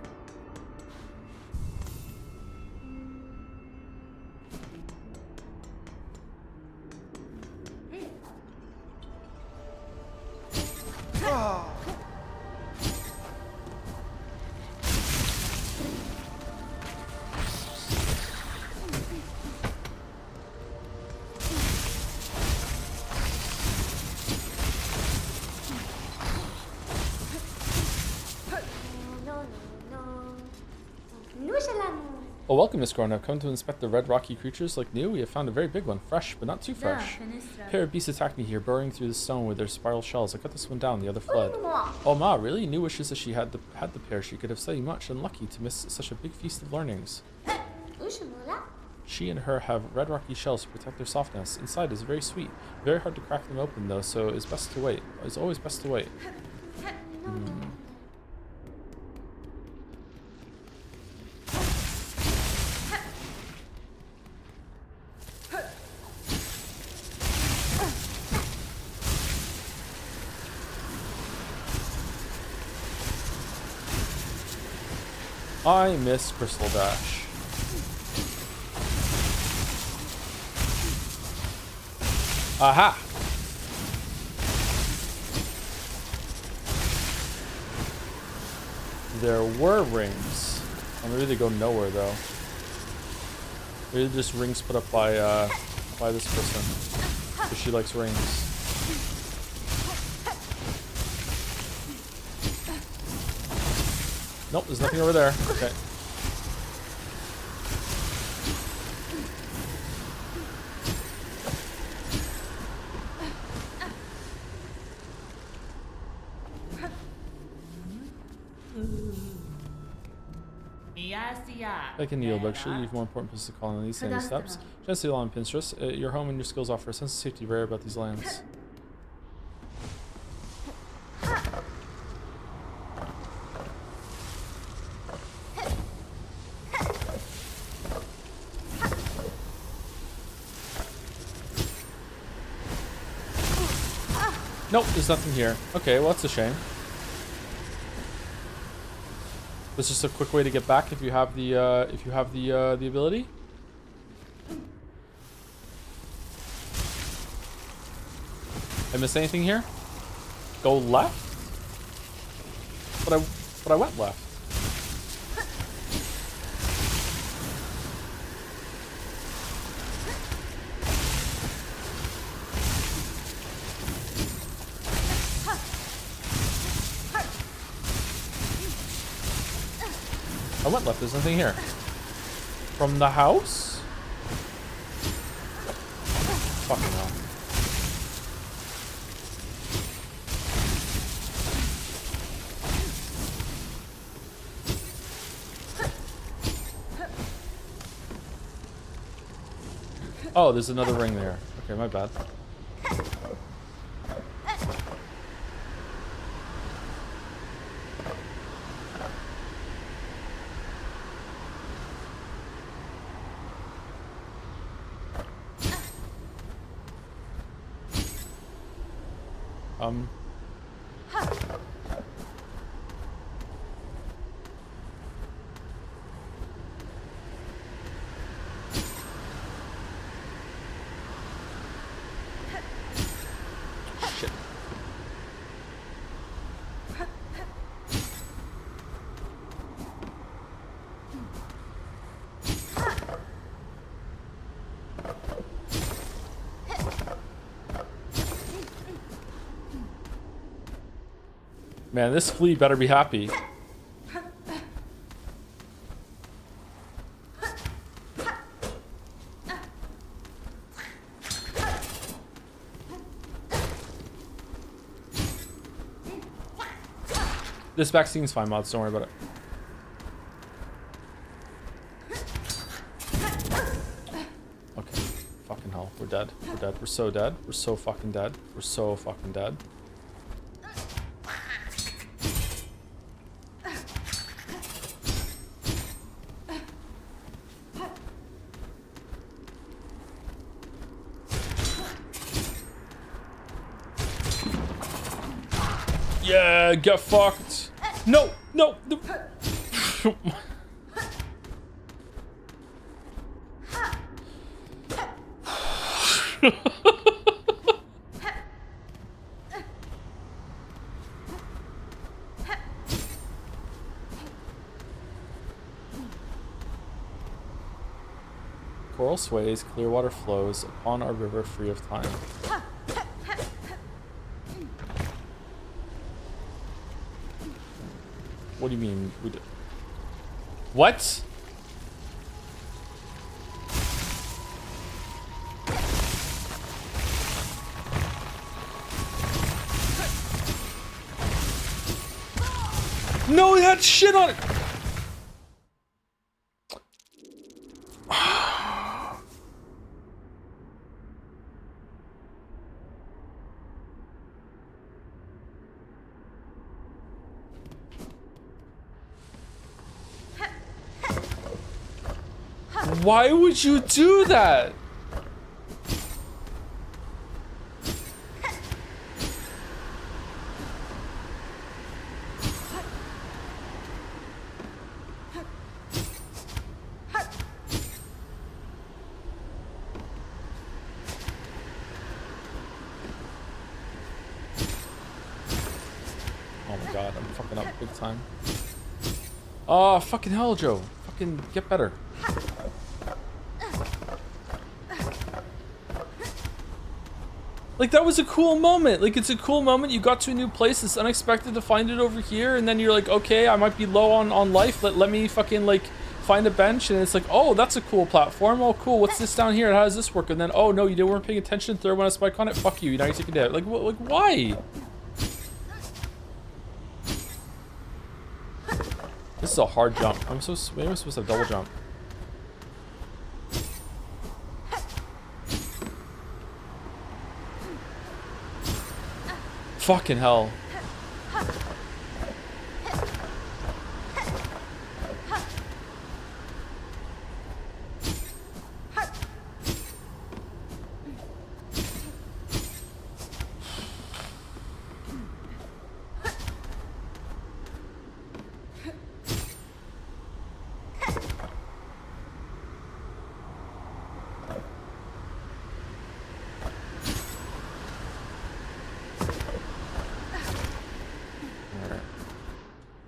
Oh, welcome, Miss Grown. I've come to inspect the red rocky creatures like new. We have found a very big one, fresh, but not too fresh. A pair of beasts attacked me here, burrowing through the stone with their spiral shells. I cut this one down, the other fled. Oh, Ma, really? New wishes that she had the pair. She could have studied much, unlucky to miss such a big feast of learnings. She and her have red rocky shells to protect their softness. Inside is very sweet. Very hard to crack them open, though, so it's best to wait. It's always best to wait. I miss Crystal Dash. Aha! There were rings. Maybe they go nowhere though. Maybe they're just rings put up by this person. Because she likes rings. Nope, there's nothing over there. Okay. I can kneel, but surely you have more important places to call on these sandy steps. Just see along Pinterest. Your home and your skills offer a sense of safety rare about these lands. Nope, there's nothing here. Okay, well that's a shame. It's just a quick way to get back if you have the the ability. I miss anything here? Go left? But I went left. I went left, there's nothing here. From the house? Fucking hell. Oh, there's another ring there. Okay, my bad. Shit. Man, this flea better be happy. This vaccine's fine, mods. Don't worry about it. Okay. Fucking hell. We're dead. We're dead. We're so dead. We're so fucking dead. We're so fucking dead. Yeah, get fucked. No, no, no. Coral sways, clear water flows upon our river free of time. What do you mean? What? No, it had shit on it! Why would you do that? Oh my god, I'm fucking up big time. Oh, fucking hell, Joe. Fucking get better. Like, that was a cool moment. Like, it's a cool moment. You got to a new place. It's unexpected to find it over here. And then you're like, okay, I might be low on life. Let me fucking, like, find a bench. And it's like, oh, that's a cool platform. Oh, cool. What's this down here? How does this work? And then, oh, no, you weren't paying attention. Throw one a spike on it. Fuck you. Now you're taking it. Like, why? This is a hard jump. Maybe I'm supposed to have double jump. Fucking hell.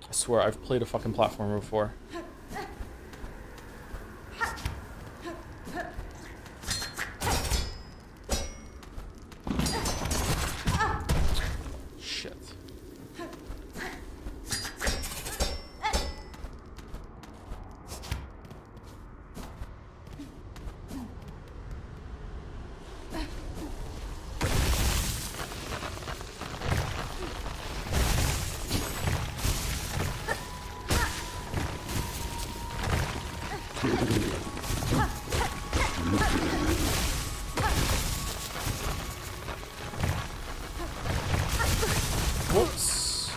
I swear, I've played a fucking platformer before. Shit. Whoops.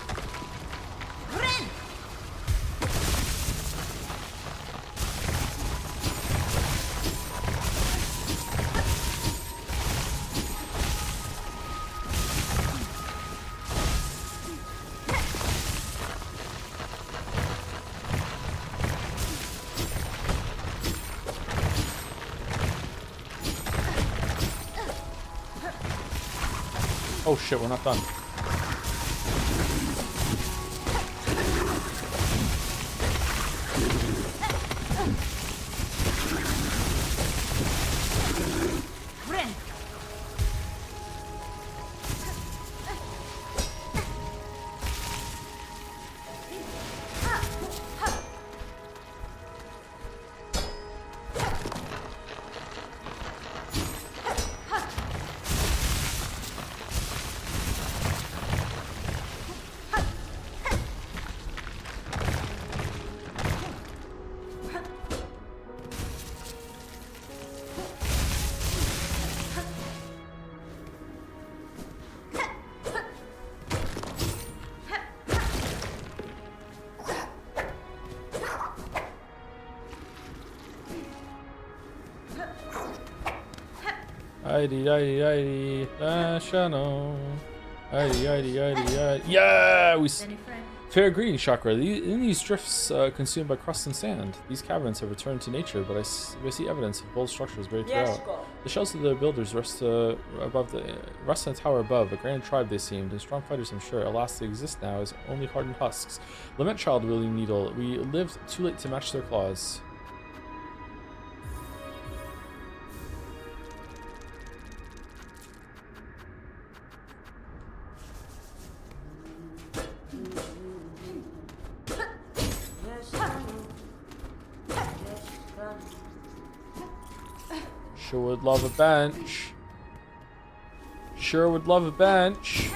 Oh shit, we're not done. National. Yeah, we. Any friend? Fair greeting, Chakra. In these drifts consumed by crust and sand, these caverns have returned to nature, but I see evidence of bold structures buried throughout. The shells of the builders rest in a tower above. A grand tribe they seemed, and strong fighters, I'm sure. Alas, they exist now as only hardened husks. Lament, child, William Needle. We lived too late to match their claws. Sure would love a bench. Sure would love a bench.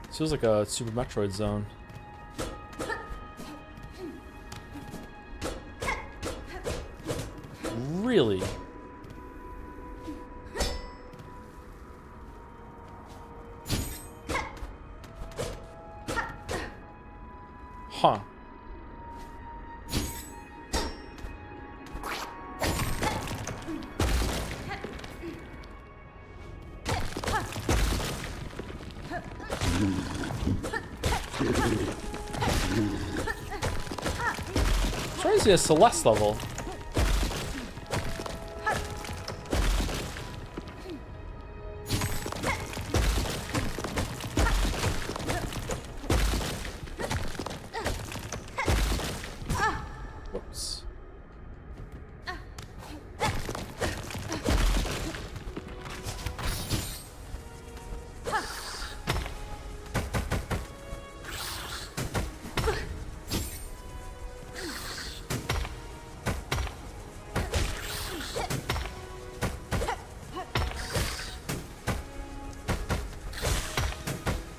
This feels like a Super Metroid zone. Really? Huh. Try to see a Celeste level. Whoops.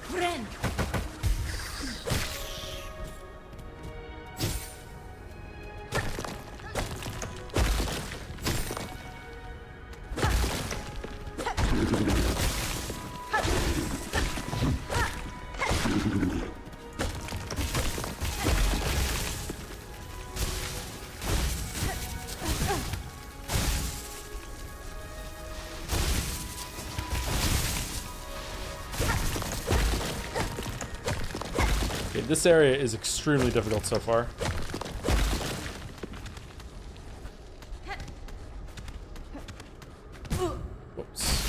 Friend! Okay, this area is extremely difficult so far. Whoops.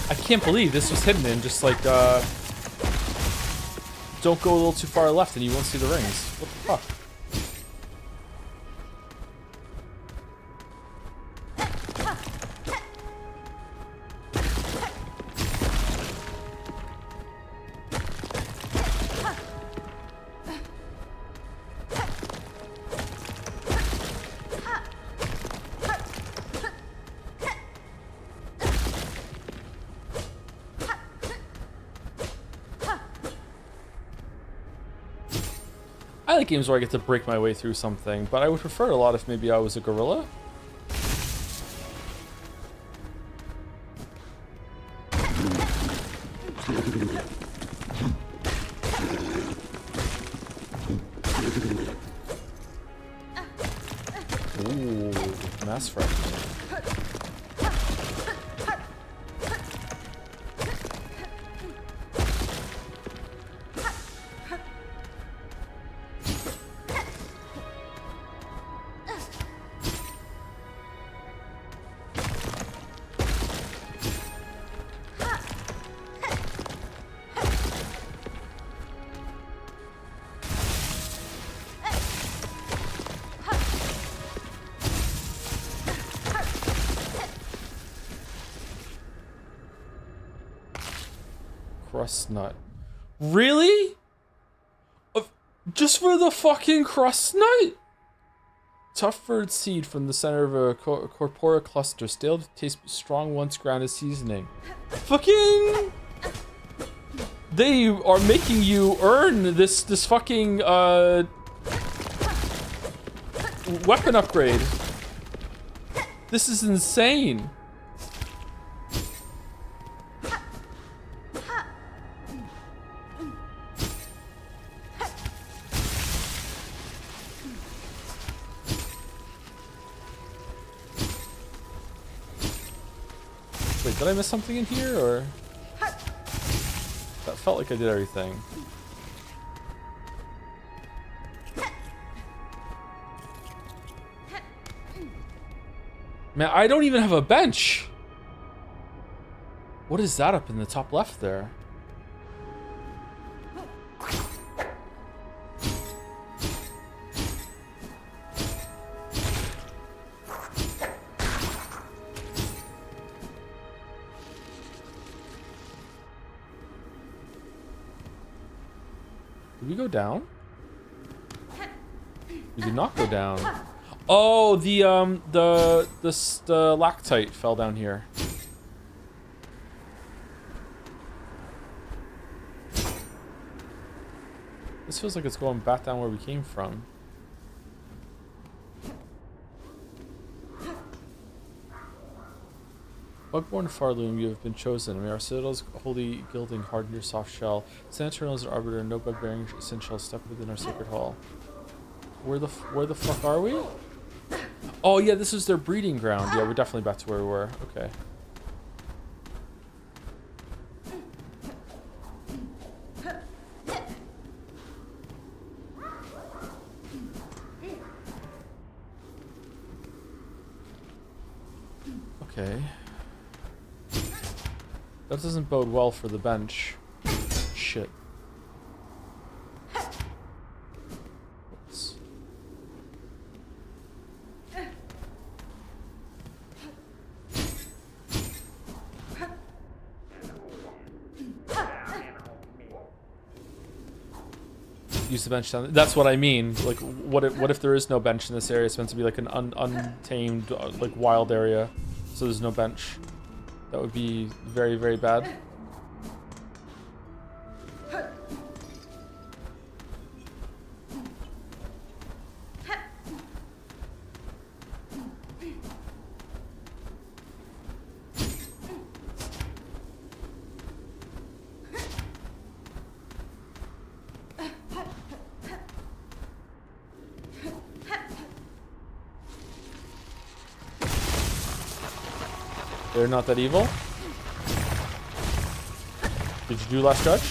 I can't believe this was hidden in just like, don't go a little too far left and you won't see the rings. What the fuck? I like games where I get to break my way through something, but I would prefer a lot if maybe I was a gorilla. Ooh, mass fragment. Crust nut. Really? Just for the fucking crust nut? Tough furred seed from the center of a corpora cluster. Stale to taste, but strong once grounded seasoning. Fucking... They are making you earn this fucking weapon upgrade. This is insane. Wait, did I miss something in here, or? That felt like I did everything. Man, I don't even have a bench. What is that up in the top left there? Did we go down? We did not go down. Oh, the lactite fell down here. This feels like it's going back down where we came from. Bugborn Farloom, you have been chosen. May our citadel's holy gilding harden your soft shell. Stand eternal as an arbiter, no bug-bearing sin shall step within our sacred hall. Where the fuck are we? Oh yeah, this is their breeding ground. Yeah, we're definitely back to where we were. Okay. Okay. That doesn't bode well for the bench. Shit. Oops. Use the bench down. That's what I mean. Like, what if there is no bench in this area? It's meant to be like an untamed, like wild area, so there's no bench. That would be very, very bad. They're not that evil. Did you do Last Judge?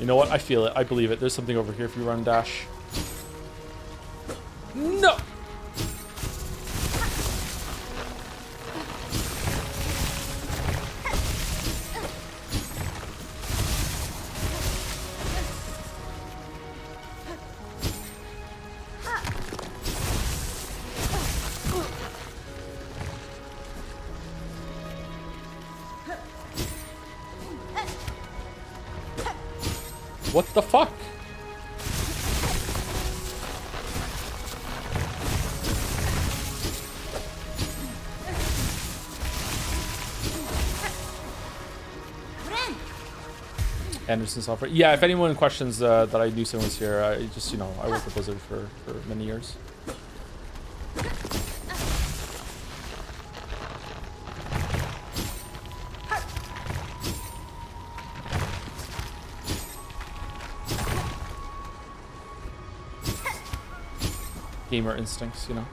You know what? I feel it. I believe it. There's something over here if you run dash. No! What the fuck? Anderson Software. Yeah, if anyone questions that I knew someone was here, I just, you know, I worked at Blizzard for many years. Gamer instincts, you know.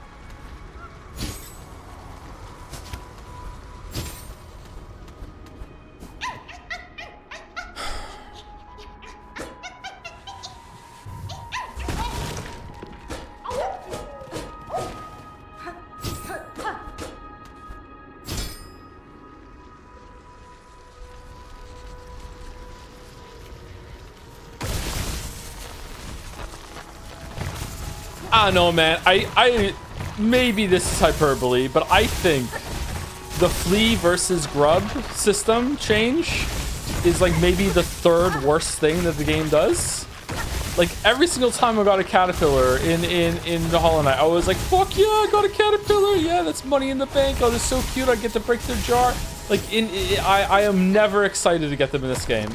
I don't know, man. I maybe this is hyperbole, but I think the flea versus grub system change is like maybe the third worst thing that the game does. Like every single time I got a caterpillar in the Hollow Knight, I was like, fuck yeah, I got a caterpillar. Yeah, that's money in the bank. Oh, they're so cute. I get to break their jar. Like I am never excited to get them in this game.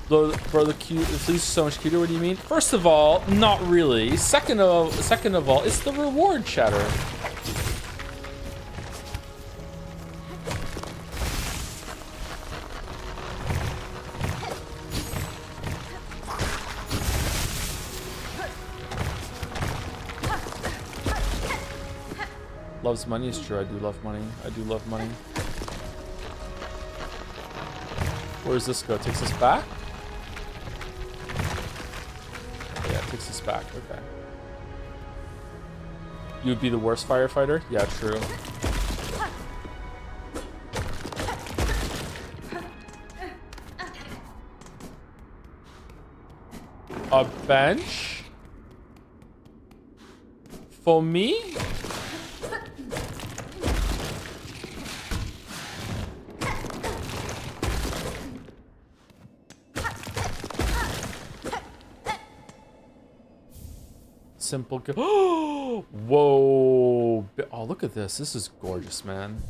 Bro, the fleas are so much cuter. What do you mean? First of all, not really. Second of all, it's the reward chatter. Loves money is true. I do love money. I do love money. Where does this go? Takes us back? Yeah, it takes us back. Okay. You would be the worst firefighter? Yeah, true. A bench? For me? Simple. Oh, whoa. Oh, look at this. This is gorgeous, man.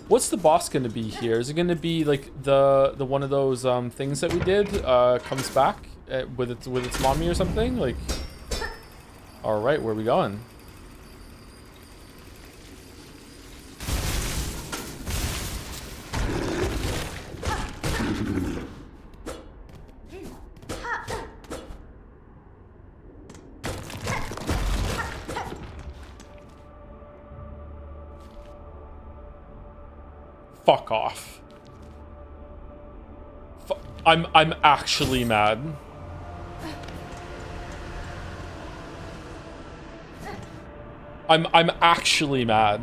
What's the boss gonna be here? Is it gonna be like the one of those things that we did comes back with its mommy or something? Like, all right, where are we going? Fuck off. I'm actually mad. I'm actually mad.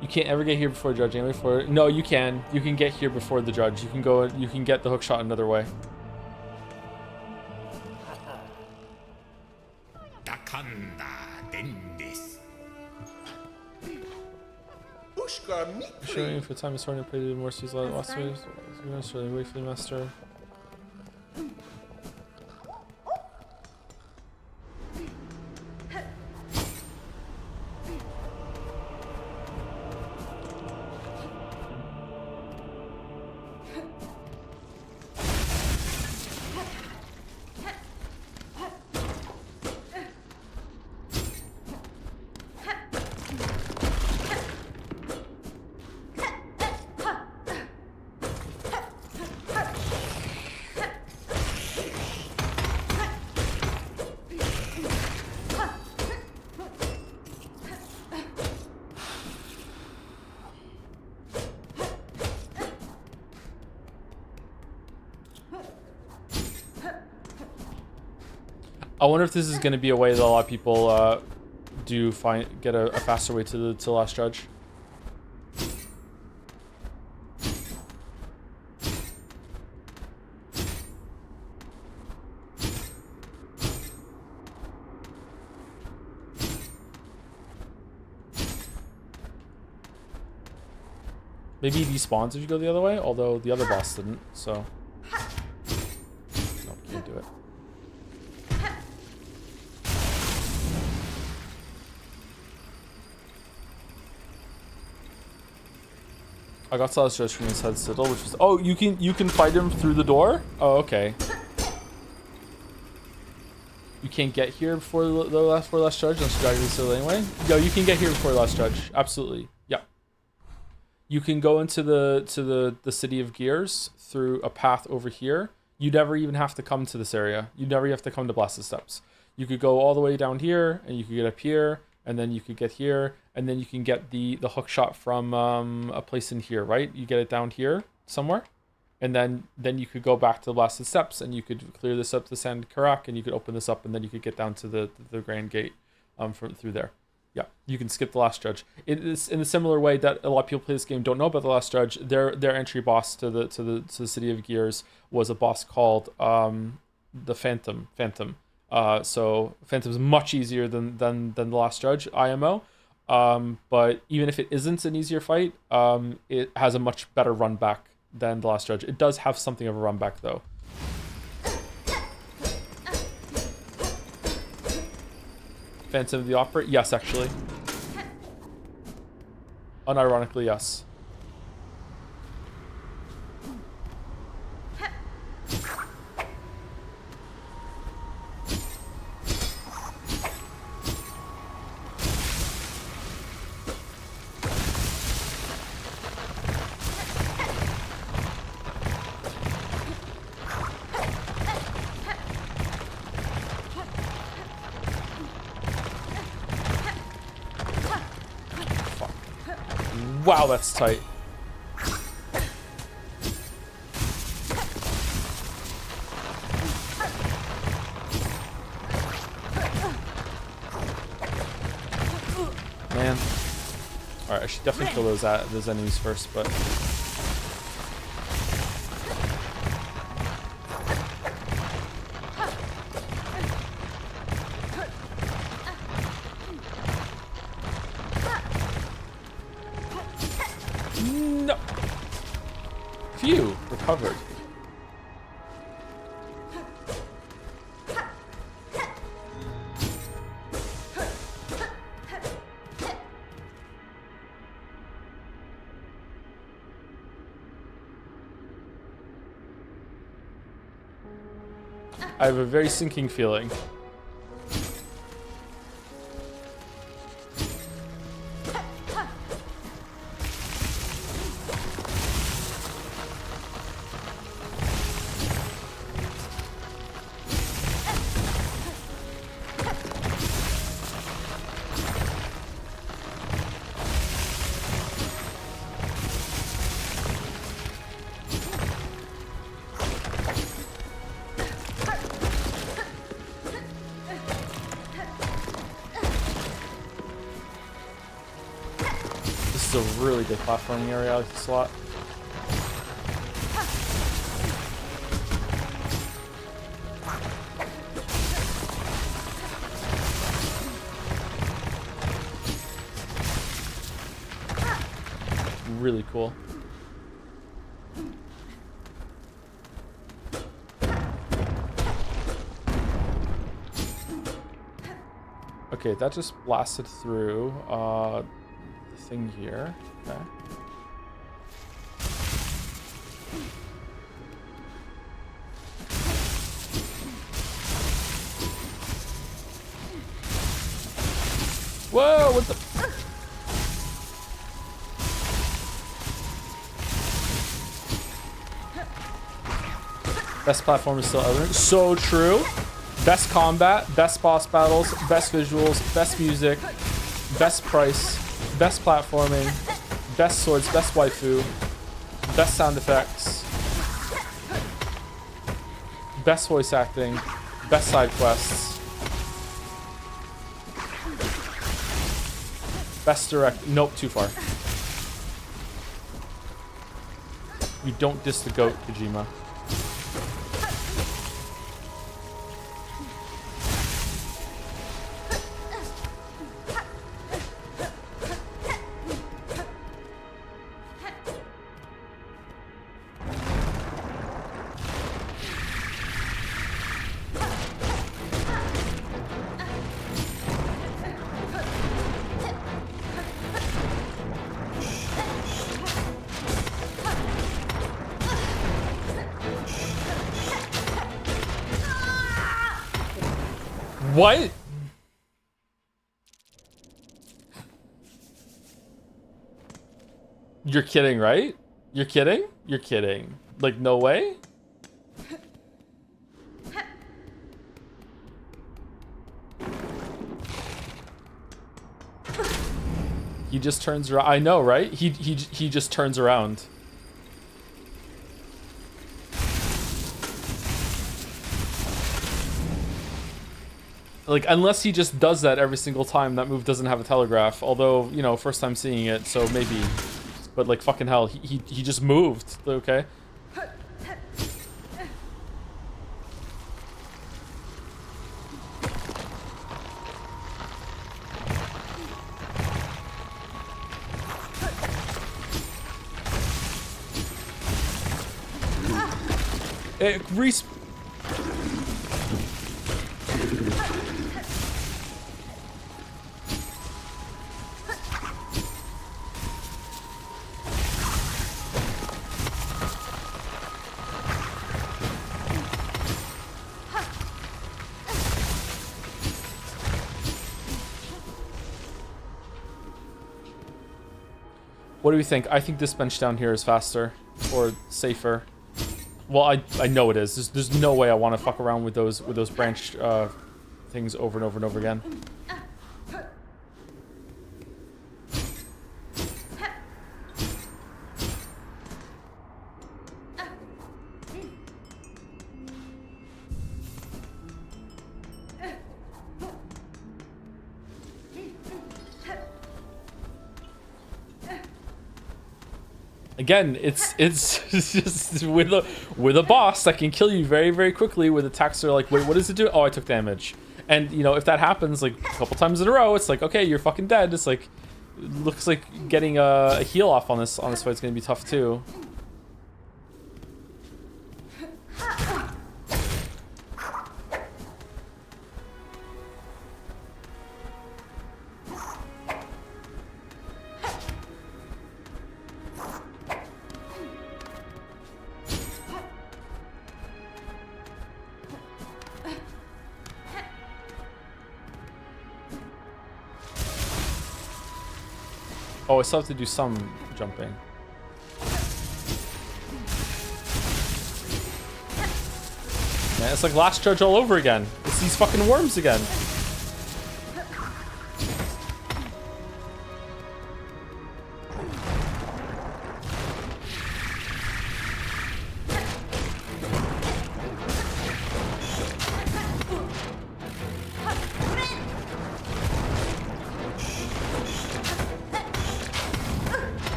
You can't ever get here before the judge anyway. No, you can. You can get here before the judge. You can go. You can get the hook shot another way. Showing for time is starting to play the more seas last ways. Wait for the master. I wonder if this is going to be a way that a lot of people get a faster way to the last judge. Maybe he despawns if you go the other way, although the other boss didn't, so. Nope, can't do it. I got Silas Judge from inside the citadel, which is you can fight him through the door? Oh, okay. You can't get here before the last judge unless you drag this anyway. Yo, you can get here before the last judge. Absolutely. Yeah. You can go into the city of gears through a path over here. You never even have to come to this area. You never have to come to Blasted Steps. You could go all the way down here, and you could get up here, and then you could get here, and then you can get the hook shot from a place in here, right? You get it down here somewhere, and then you could go back to the Blasted Steps, and you could clear this up to Sand Karak, and you could open this up, and then you could get down to the Grand Gate from through there. Yeah, you can skip the last judge. It is in a similar way that a lot of people play this game don't know about the last judge. Their entry boss to the city of gears was a boss called the Phantom. So Phantom's much easier than the last judge IMO. But even if it isn't an easier fight, it has a much better run back than the last judge. It does have something of a run back though. Phantom of the Opera? Yes, actually. Unironically, yes. Wow, that's tight. Man. Alright, I should definitely kill those enemies first, but... No! Phew! Recovered. I have a very sinking feeling. This is a really good platforming area. I like this a lot. Really cool. Okay, that just blasted through the thing here. Okay. Whoa, what the? Best platform is still Elden Ring. So true. Best combat, best boss battles, best visuals, best music, best price, best platforming, best swords, best waifu, best sound effects, best voice acting, best side quests, best direct. Nope, too far. You don't diss the goat, Kojima. What? You're kidding, right? You're kidding? You're kidding. Like, no way? He just turns around. I know, right? He just turns around. Like, unless he just does that every single time, that move doesn't have a telegraph. Although, you know, first time seeing it, so maybe. But like, fucking hell, he just moved. Okay. It What do we think? I think this bench down here is faster or safer. Well, I know it is. There's no way I want to fuck around with those branch things over and over and over again. Again, it's just with a boss that can kill you very, very quickly with attacks that are like, wait, what does it do? Oh, I took damage. And you know, if that happens like a couple times in a row, it's like, okay, you're fucking dead. It's like, it looks like getting a heal off on this fight is gonna be tough too. Oh, I still have to do some jumping. Man, it's like Last Judge all over again. It's these fucking worms again.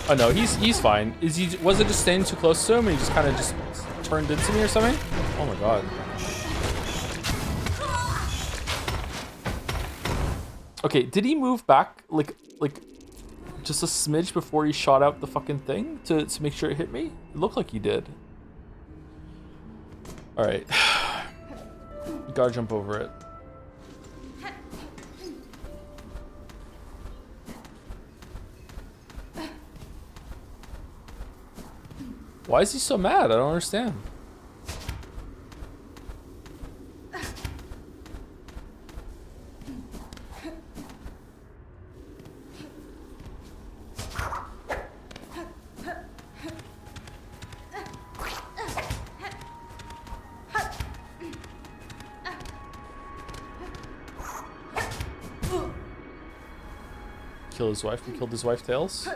Oh no, he's fine. Was it just staying too close to him and he just kind of just turned into me or something? Oh my god. Okay, did he move back like just a smidge before he shot out the fucking thing to make sure it hit me? It looked like he did. All right. Gotta jump over it. Why is he so mad? I don't understand. Kill his wife. We killed his wife, Tails.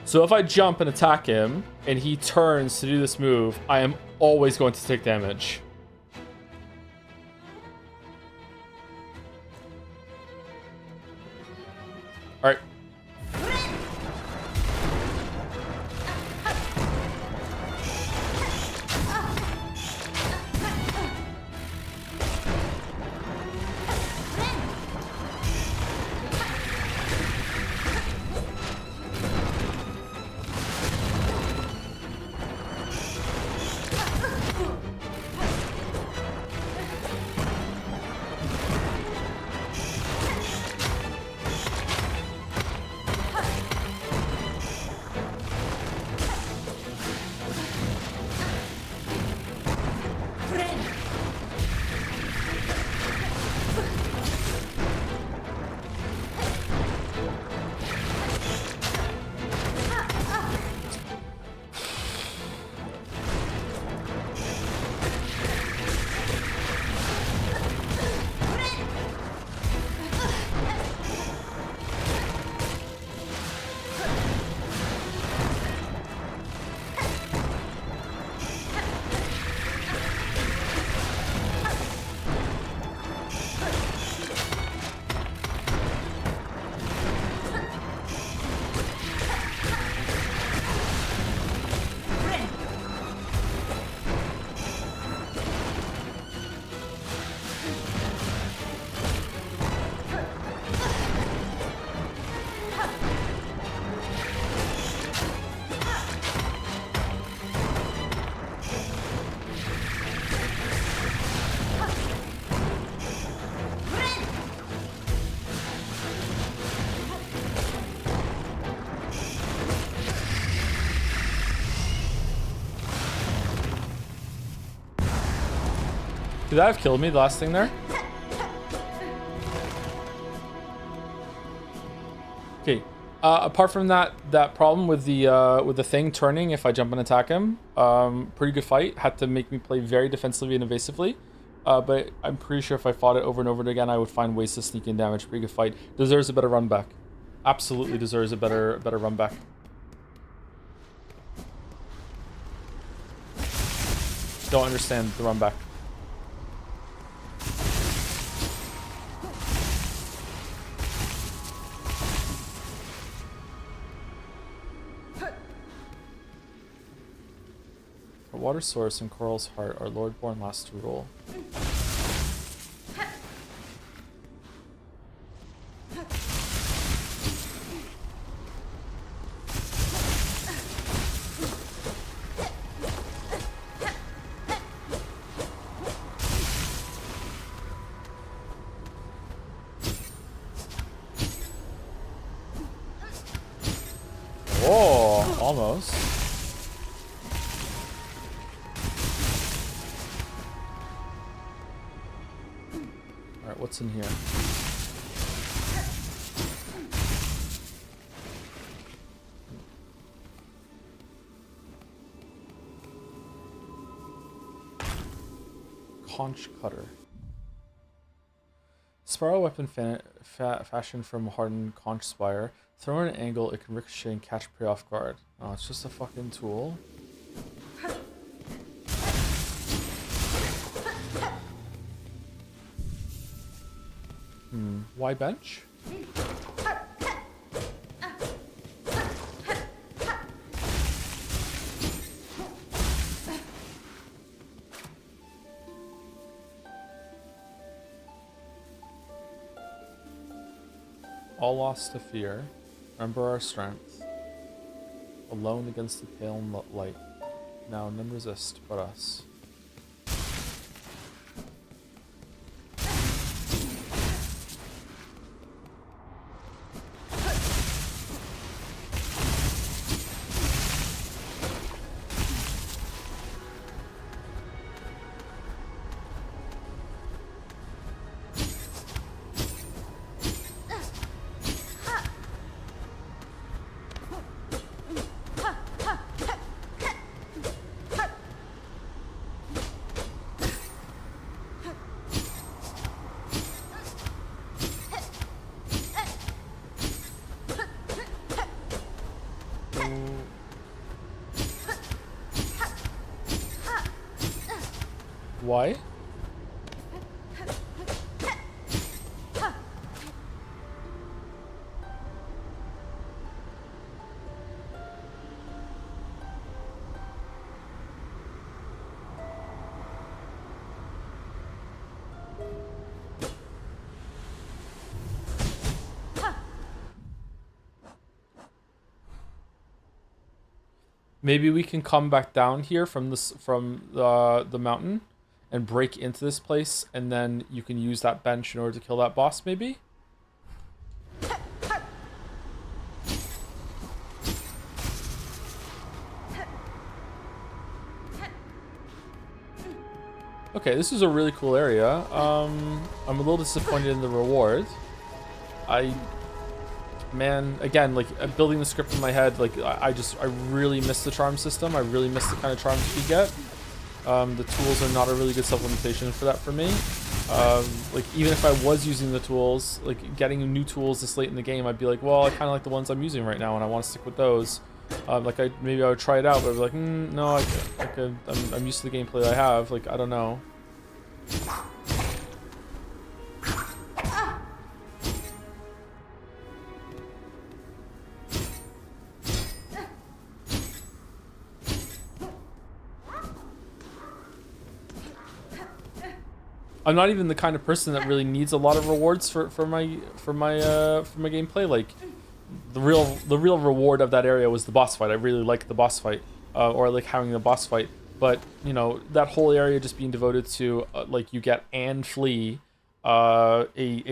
So if I jump and attack him, and he turns to do this move, I am always going to take damage. Alright. Could that have killed me, the last thing there? Okay. Apart from that problem with the thing turning if I jump and attack him, pretty good fight. Had to make me play very defensively and evasively. But I'm pretty sure if I fought it over and over again, I would find ways to sneak in damage. Pretty good fight. Deserves a better run back. Absolutely deserves a better run back. Don't understand the run back. A water source in Coral's heart, our Lordborn last to rule. Oh, almost. Alright, what's in here? Conch cutter. Spiral weapon fashioned from hardened conch spire. Throw at an angle, it can ricochet and catch prey off guard. Oh, it's just a fucking tool. Why bench? All lost to fear. Remember our strength. Alone against the pale light. Now none resist but us. Why? Maybe we can come back down here from the mountain and break into this place, and then you can use that bench in order to kill that boss, maybe? Okay, this is a really cool area. I'm a little disappointed in the reward. Man, again, like building the script in my head, like I really miss the charm system. I really miss the kind of charms you get. The tools are not a really good supplementation for that for me. Like even if I was using the tools, like getting new tools this late in the game, I'd be like, well, I kind of like the ones I'm using right now, and I want to stick with those. Like maybe I would try it out, but I'd be like, no, I'm used to the gameplay I have. Like I don't know. I'm not even the kind of person that really needs a lot of rewards for my gameplay. Like the real reward of that area was the boss fight. I really liked the boss fight, or I like having the boss fight. But you know, that whole area just being devoted to like you get and flee, a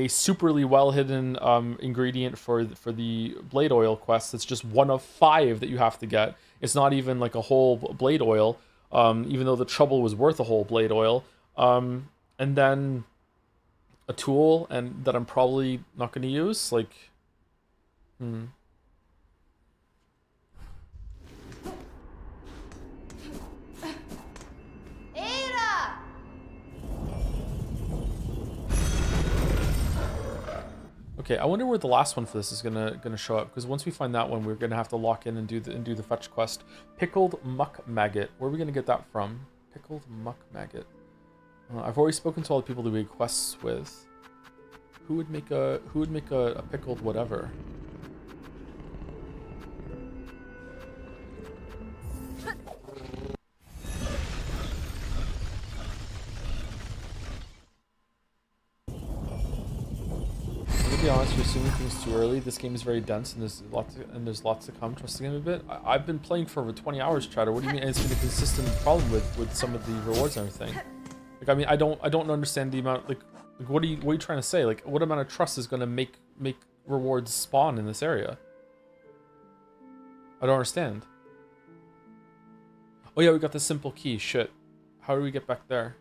superly well hidden ingredient for the blade oil quest. That's just one of 5 that you have to get. It's not even like a whole blade oil, even though the trouble was worth a whole blade oil. And then a tool and that I'm probably not going to use, like, Ada! Okay, I wonder where the last one for this is gonna show up, because once we find that one, we're gonna have to lock in and do the fetch quest. Pickled muck maggot. Where are we gonna get that from? Pickled muck maggot. I've already spoken to all the people that we had quests with. Who would make a pickled whatever? To be honest, you're assuming things too early. This game is very dense, and there's lots to come. Trust the game a bit. I've been playing for over 20 hours, Chatter. What do you mean? And it's been a consistent problem with some of the rewards and everything. Like, I mean, I don't understand the amount. Like what are you trying to say? Like, what amount of trust is going to make rewards spawn in this area? I don't understand. Oh yeah, we got the simple key. Shit. How do we get back there?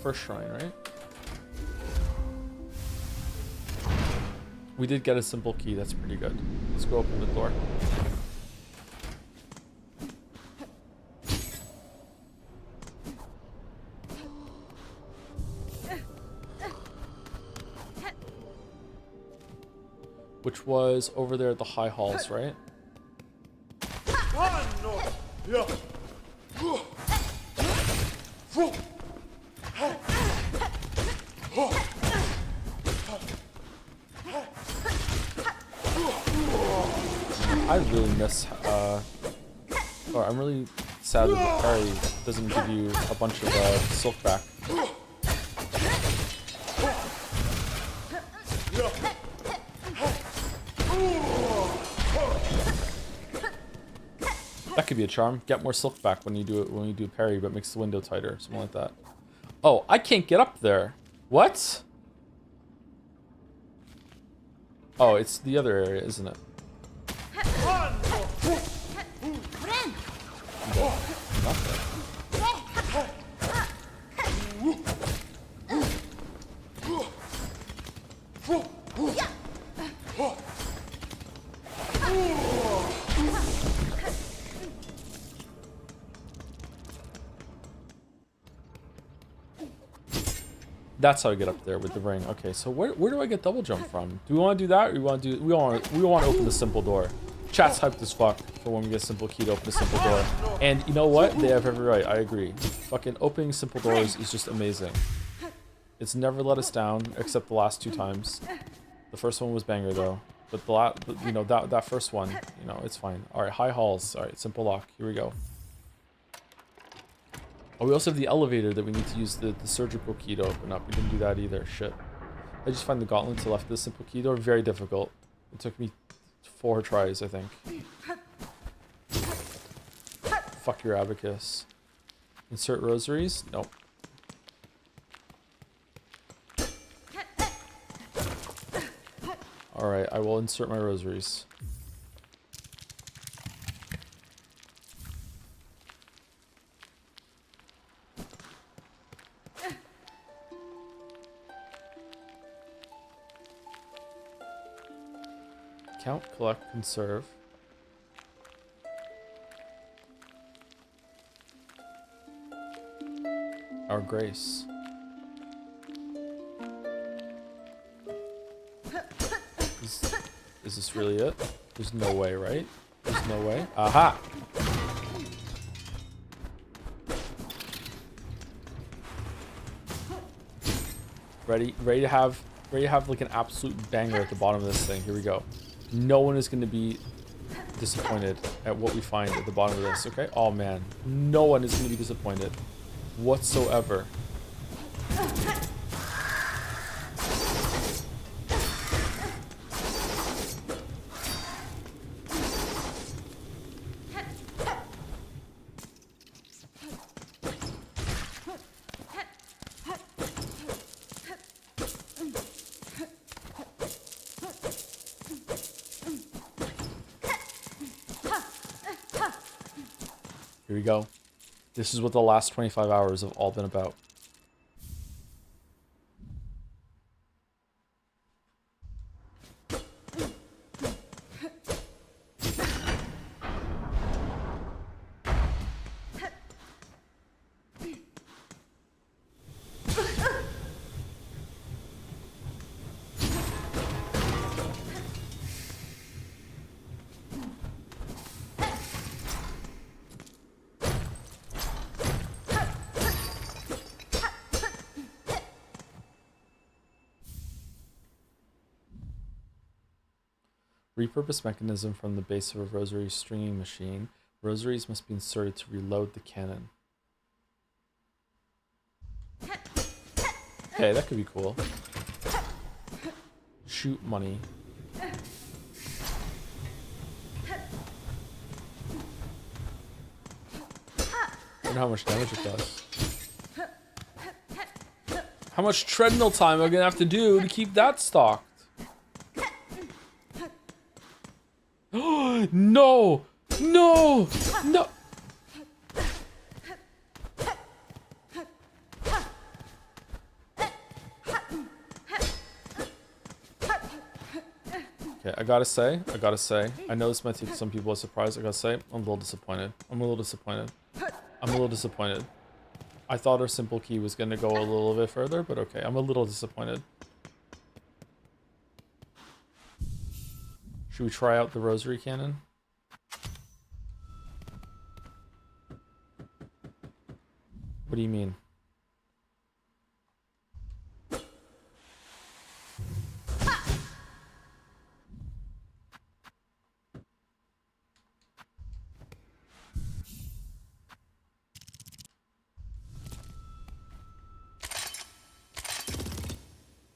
First shrine, right? We did get a simple key. That's pretty good. Let's go open the door. Which was over there at the high halls, right? I really miss, or I'm really sad that the parry doesn't give you a bunch of silk back. That could be a charm. Get more silk back when you do parry, but makes the window tighter, something like that. Oh, I can't get up there. What? Oh, it's the other area, isn't it? That's how I get up there with the ring. Okay, so where do I get double jump from? Do we want to do that, or we want to open the simple door? Chat's hyped as fuck for when we get simple key to open a simple door. And you know what? They have every right. I agree. Fucking opening simple doors is just amazing. It's never let us down, except the last 2 times. The first one was banger though. But that first one, it's fine. All right, high halls. All right, simple lock. Here we go. Oh, we also have the elevator that we need to use the surgical key to open up. We didn't do that either. Shit. I just find the gauntlet to left of the simple key door very difficult. It took me 4 tries, I think. Fuck your abacus. Insert rosaries? Nope. Alright, I will insert my rosaries. Count, collect, conserve. Our grace. Is this really it? There's no way, right? There's no way. Aha! Ready to have like an absolute banger at the bottom of this thing. Here we go. No one is going to be disappointed at what we find at the bottom of this, okay? Oh man, no one is going to be disappointed whatsoever. Here we go. This is what the last 25 hours have all been about. Repurpose mechanism from the base of a rosary stringing machine. Rosaries must be inserted to reload the cannon. Okay, that could be cool. Shoot money. I wonder how much damage it does. How much treadmill time am I gonna have to do to keep that stocked? No! No! No! Okay, I gotta say, I know this might take some people by surprise. I gotta say, I'm a little disappointed. I'm a little disappointed. I thought our simple key was gonna go a little bit further, but okay, I'm a little disappointed. Should we try out the rosary cannon? What do you mean?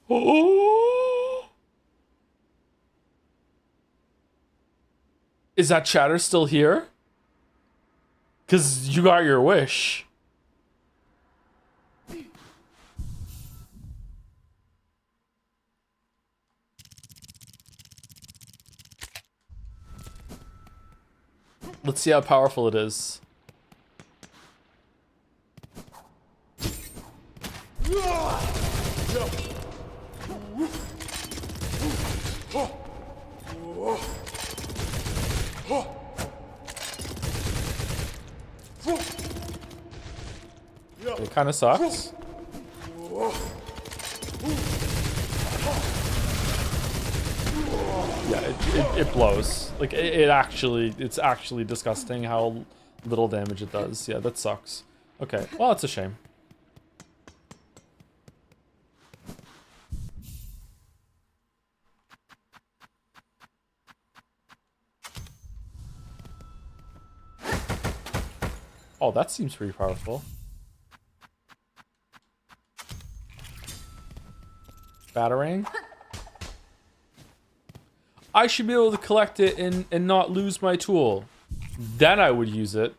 Oh! Is that chatter still here? 'Cause you got your wish. Let's see how powerful it is. It kind of sucks. Yeah, it blows. Like, it's actually disgusting how little damage it does. Yeah, that sucks. Okay, well, that's a shame. Oh, that seems pretty powerful. Batarang. I should be able to collect it and not lose my tool. Then I would use it.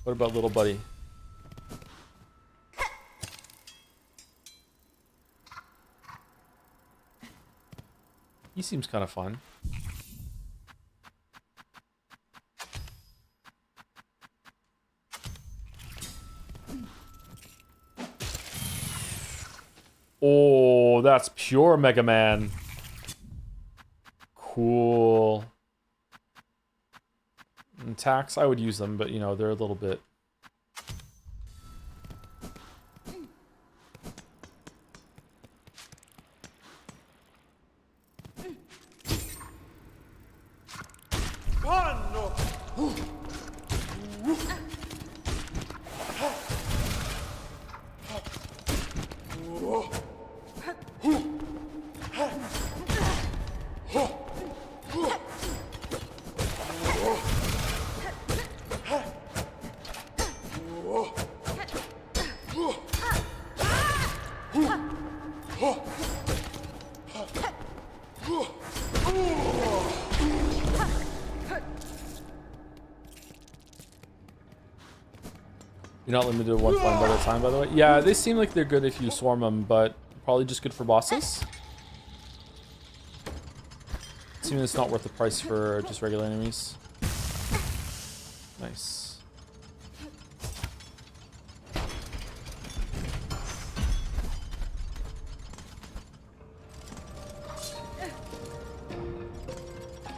What about little buddy? He seems kind of fun. Oh, that's pure Mega Man. Cool. Attacks, I would use them, but you know, they're a little bit... You're not limited to one flying by the time, by the way. Yeah, they seem like they're good if you swarm them, but probably just good for bosses. Assuming it's not worth the price for just regular enemies. Nice.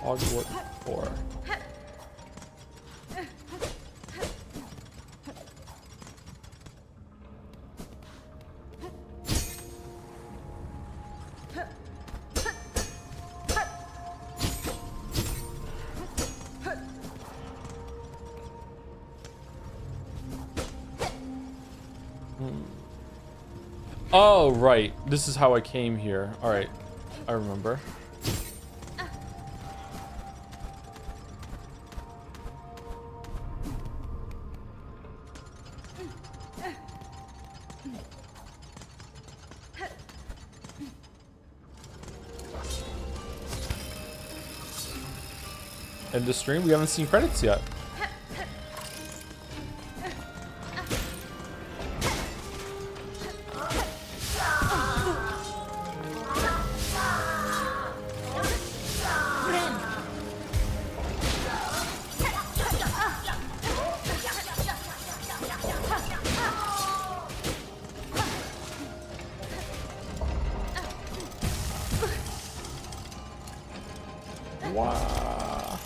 Hogwarts 4. Oh, right. This is how I came here. Alright. I remember. End of stream? We haven't seen credits yet. Wow.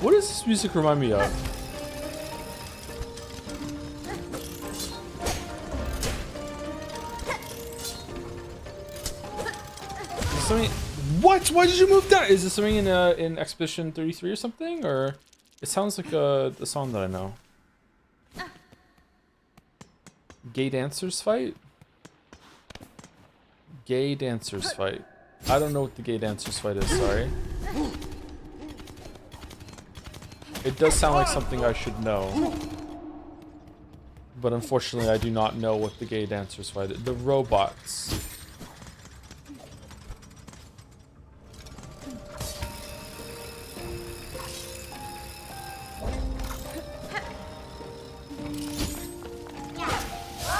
What does this music remind me of? What? Why did you move that? Is this something in Expedition 33 or something? Or it sounds like the song that I know. Gay dancers fight? Gay dancers fight. I don't know what the gay dancers fight is, sorry. It does sound like something I should know. But unfortunately I do not know what the gay dancers fight is. The robots.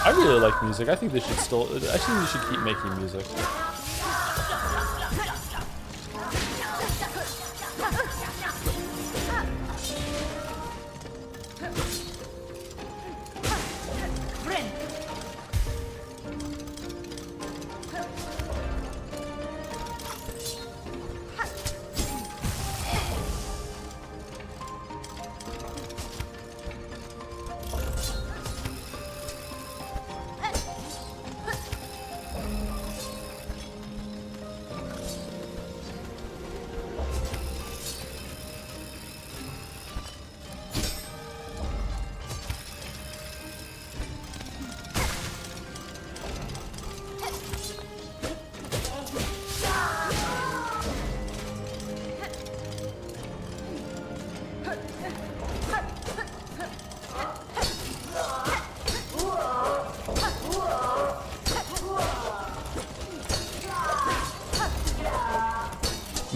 I really like music. I think they should keep making music.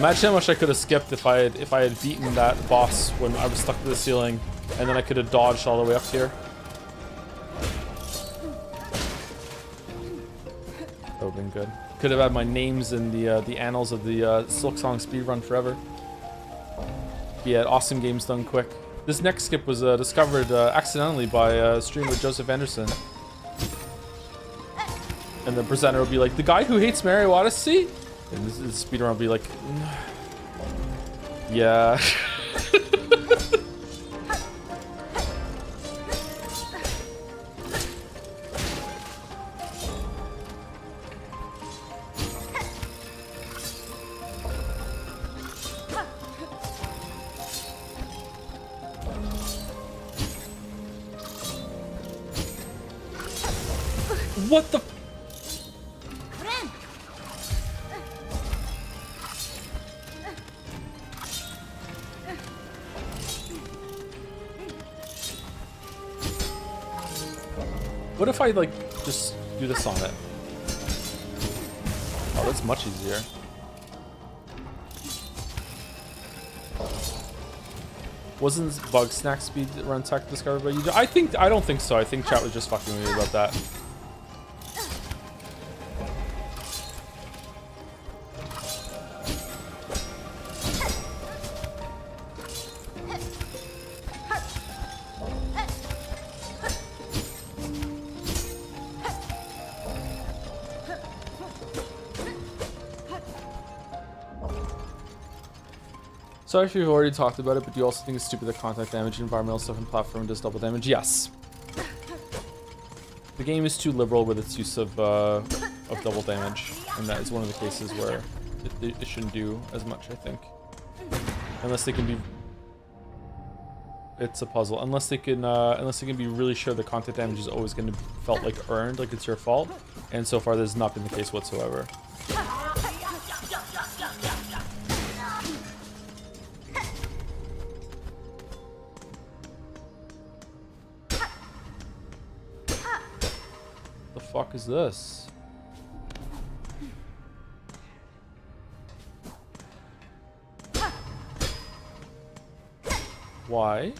Imagine how much I could have skipped if I had beaten that boss when I was stuck to the ceiling, and then I could have dodged all the way up here. That would have been good. Could have had my names in the annals of the Silksong speedrun forever. Yeah, awesome games done quick. This next skip was discovered accidentally by streamer Joseph Anderson. And the presenter will be like, the guy who hates Mario Odyssey? And this speedrun will be like, yeah. What the? What if I, like, just do this on it? Oh, that's much easier. Wasn't bug snack speed run tech discovered by you? I don't think so. I think chat was just fucking with me about that. Sorry if you've already talked about it, but do you also think it's stupid that contact damage, environmental stuff, and platform does double damage? Yes. The game is too liberal with its use of double damage, and that is one of the cases where it shouldn't do as much, I think. Unless they can be... It's a puzzle. Unless they can be really sure the contact damage is always going to be felt like earned, like it's your fault. And so far, this has not been the case whatsoever. The fuck is this? Why?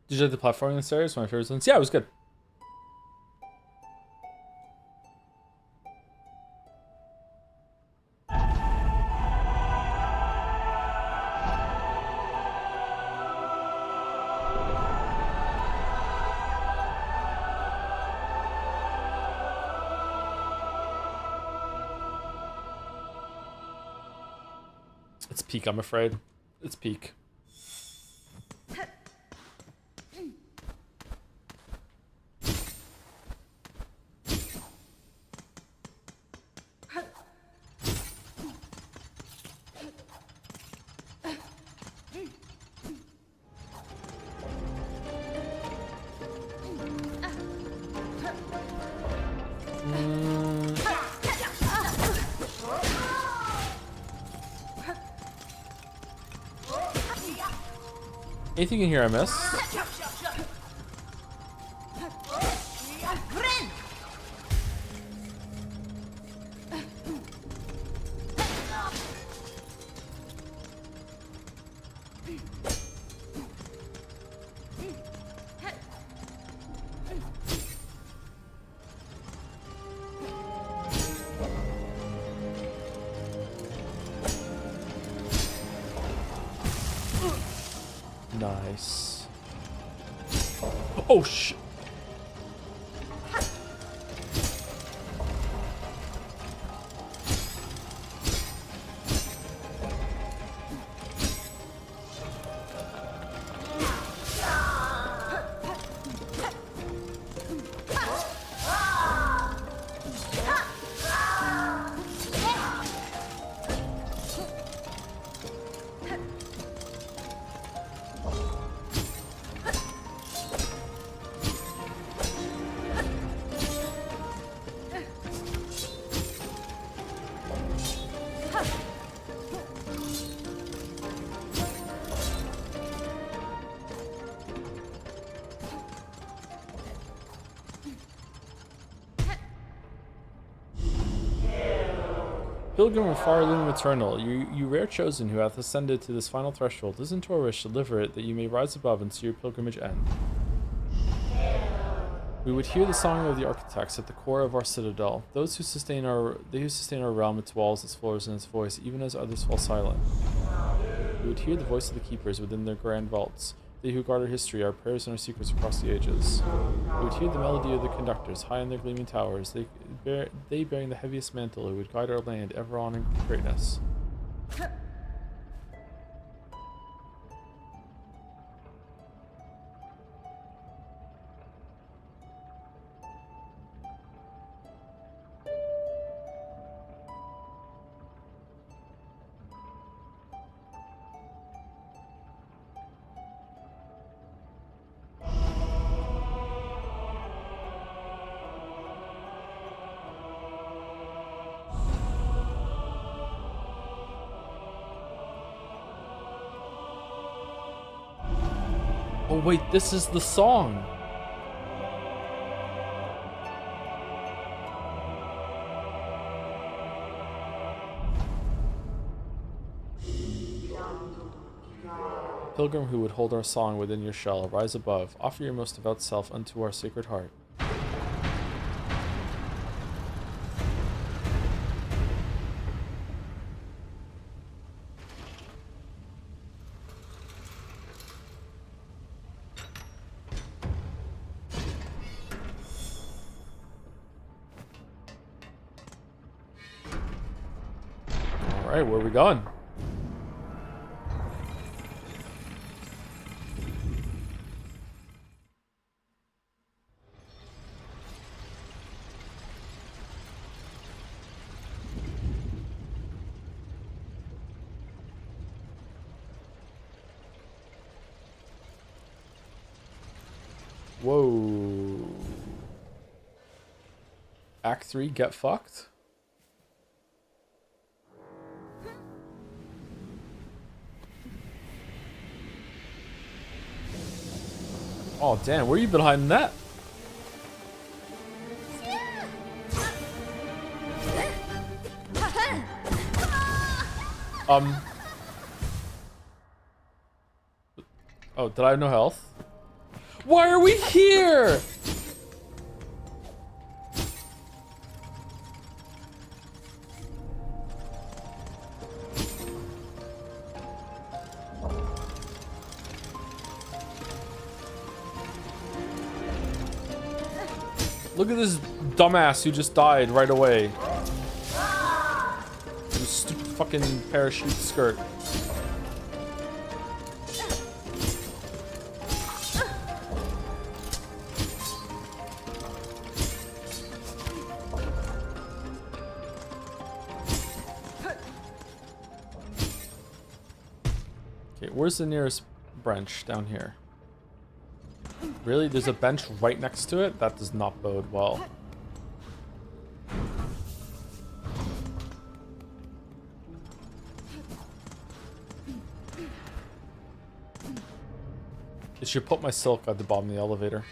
Did you like the platforming in this area? It's one of my favorite zones. Yeah, it was good. It's peak, I'm afraid. It's peak. Anything in here I missed? Nice. Oh, shit. Pilgrim of far loom eternal, you rare chosen who hath ascended to this final threshold, listen to our wish, deliver it, that you may rise above and see your pilgrimage end. We would hear the song of the architects at the core of our citadel, they who sustain our realm, its walls, its floors, and its voice, even as others fall silent. We would hear the voice of the keepers within their grand vaults, they who guard our history, our prayers, and our secrets across the ages. We would hear the melody of the conductors, high in their gleaming towers, they bearing the heaviest mantle, who would guide our land ever on in greatness. Oh wait, this is the song! Pilgrim who would hold our song within your shell, rise above, offer your most devout self unto our sacred heart. Alright, where are we going? Whoa. Act 3, get fucked? Oh damn, where you been hiding that? Oh, did I have no health? Why are we here? Look at this dumbass who just died right away. This stupid fucking parachute skirt. Okay, where's the nearest branch? Down here. Really? There's a bench right next to it? That does not bode well. I should put my silk at the bottom of the elevator.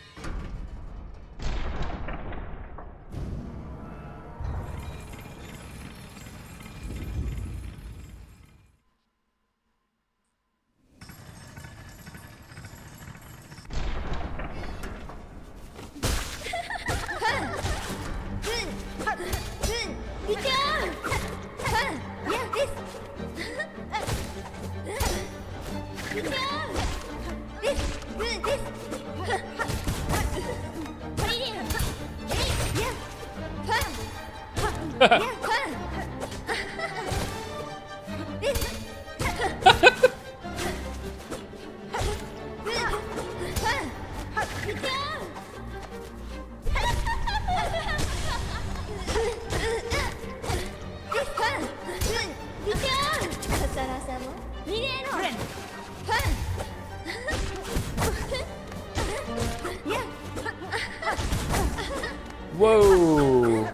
Whoa!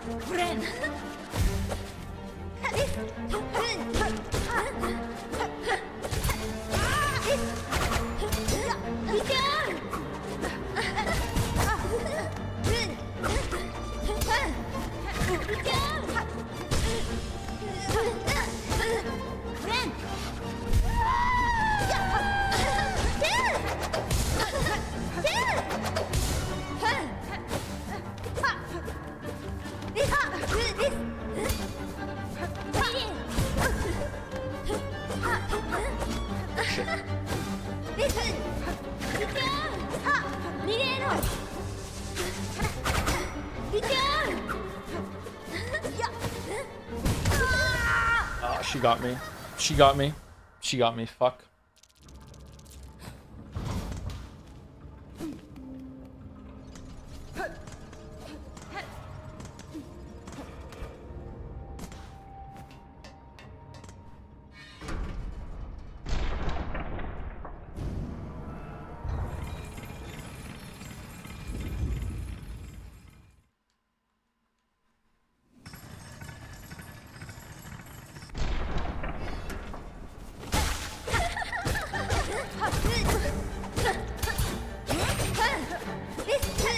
She got me. She got me. She got me. Fuck.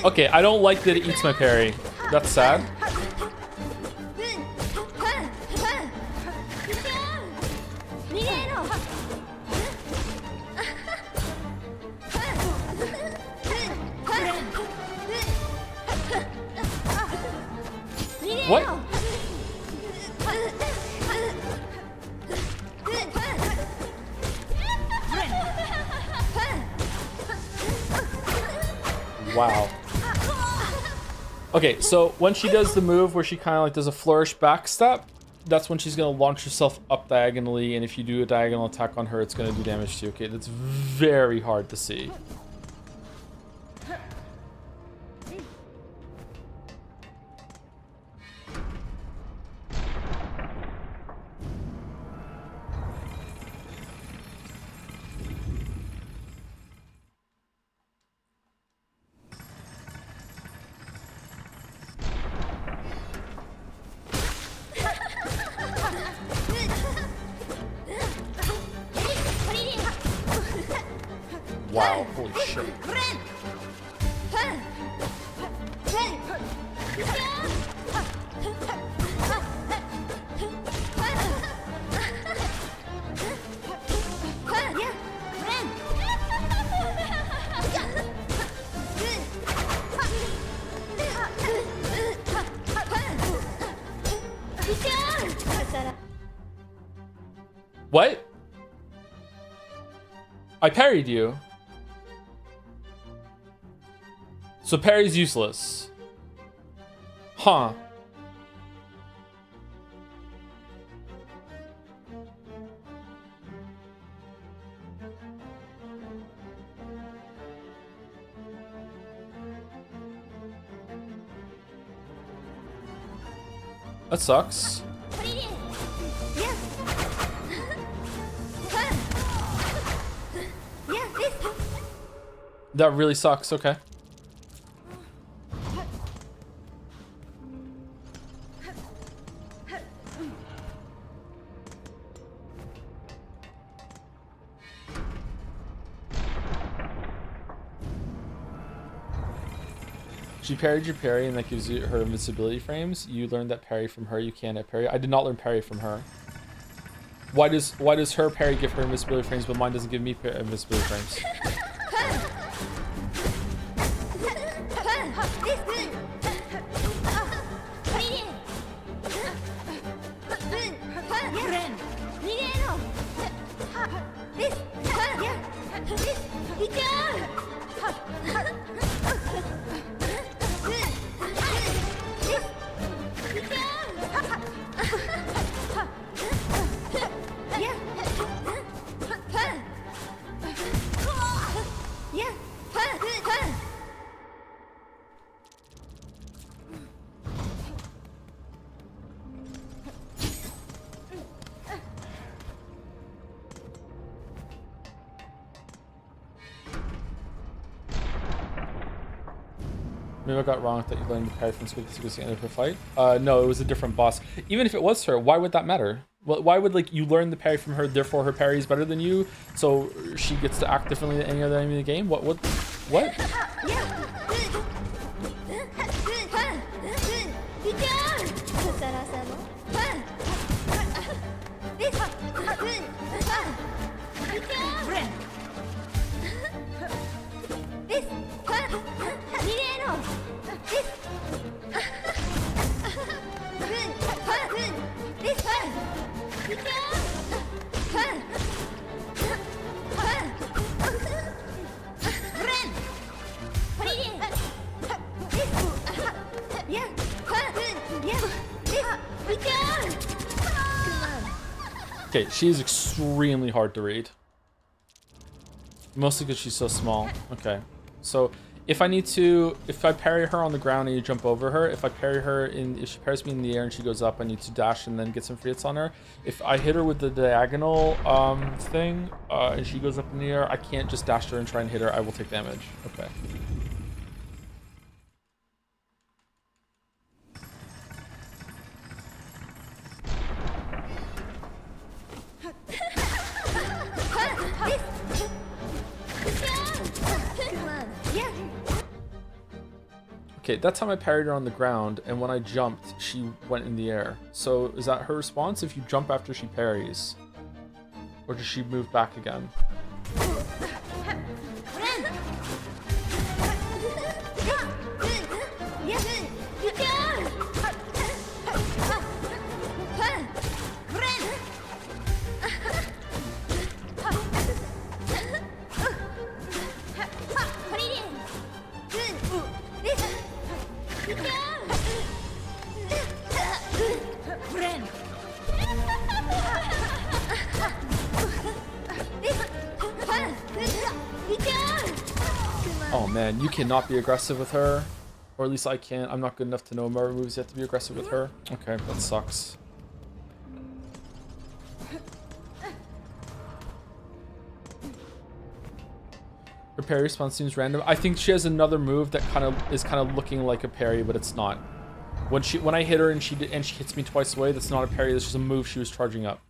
Okay, I don't like that it eats my parry. That's sad. What? Wow. Okay, so when she does the move where she kind of like does a flourish back step, that's when she's going to launch herself up diagonally, and if you do a diagonal attack on her, it's going to do damage to you. Okay, that's very hard to see. Wow, holy shit. What? I parried you. So parry's useless. Huh. That sucks. That really sucks. Okay. She parried your parry, and that gives you her invincibility frames. You learned that parry from her. You can't at parry. I did not learn parry from her. Why does her parry give her invincibility frames, but mine doesn't give me invincibility frames? Maybe I got wrong. I thought you learned the parry from Squid at the end of her fight. No, it was a different boss. Even if it was her, why would that matter? Why would like you learn the parry from her, therefore her parry is better than you, so she gets to act differently than any other enemy in the game? What? Okay, she is extremely hard to read. Mostly because she's so small. Okay, so if I parry her on the ground and you jump over her, if she parries me in the air and she goes up, I need to dash and then get some free hits on her. If I hit her with the diagonal thing and she goes up in the air, I can't just dash her and try and hit her. I will take damage. Okay. Okay, that time I parried her on the ground, and when I jumped, she went in the air. So is that her response if you jump after she parries? Or does she move back again? Oh man, you cannot be aggressive with her. Or at least I can't. I'm not good enough to know more moves. You have to be aggressive with her. Okay, that sucks. Her parry response seems random. I think she has another move that is kind of looking like a parry, but it's not. When I hit her and she hits me twice away, that's not a parry. That's just a move she was charging up.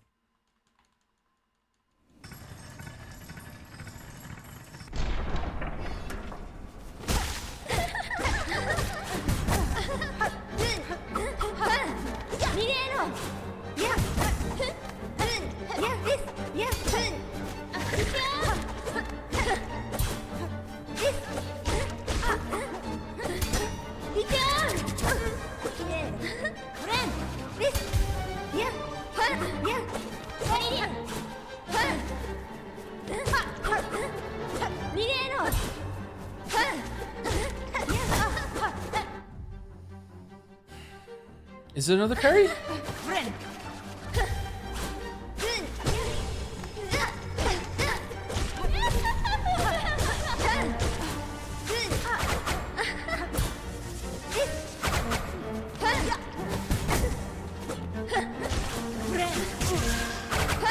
Is it another parry?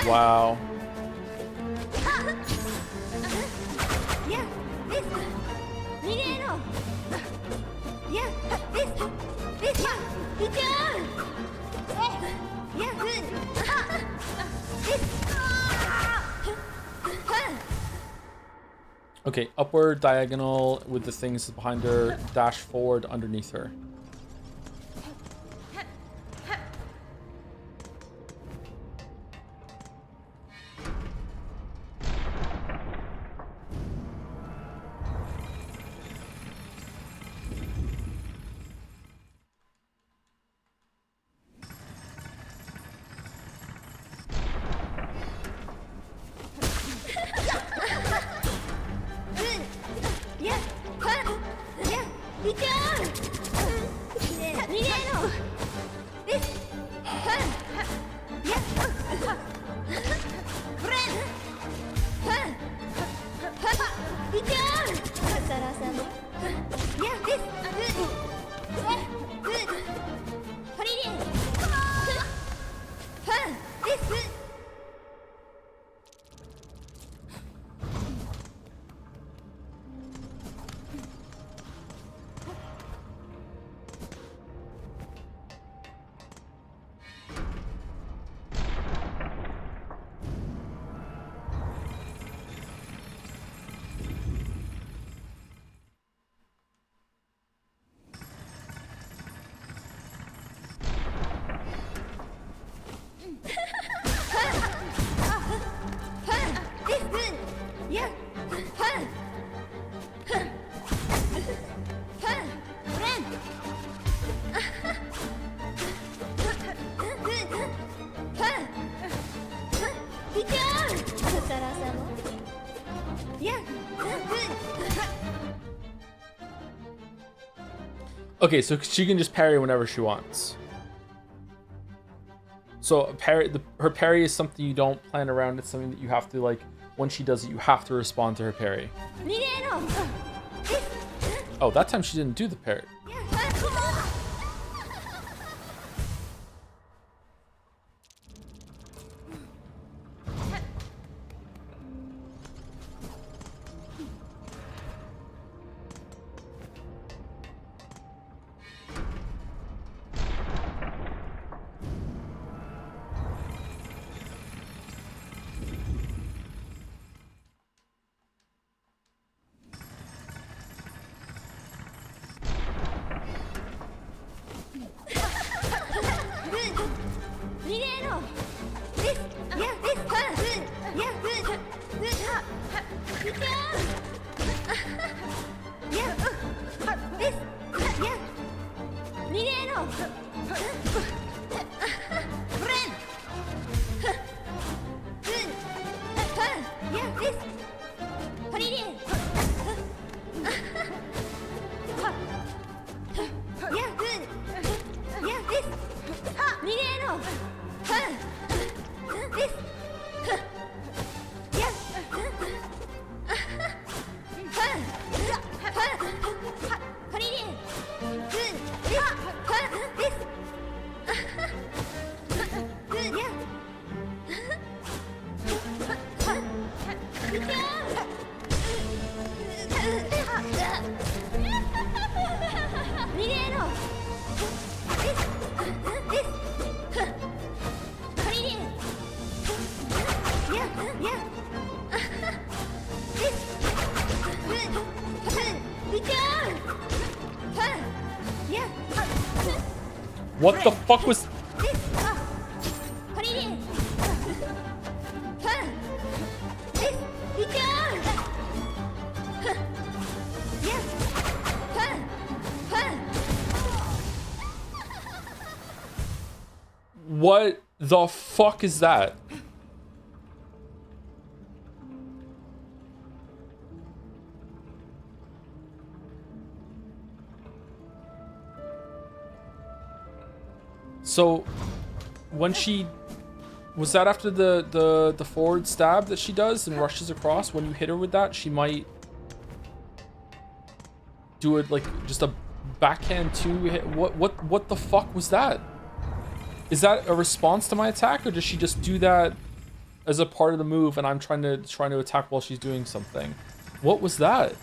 Wow. Okay, upward diagonal with the things behind her, dash forward underneath her. Okay, so she can just parry whenever she wants. So her parry is something you don't plan around. It's something that you have to, like, when she does it, you have to respond to her parry. Oh, that time she didn't do the parry. What the fuck was... What the fuck is that? So when she was that after the forward stab that she does and rushes across, when you hit her with that, she might do it like just a backhand two hit. What the fuck was that? Is that a response to my attack, or does she just do that as a part of the move and I'm trying to attack while she's doing something? What was that?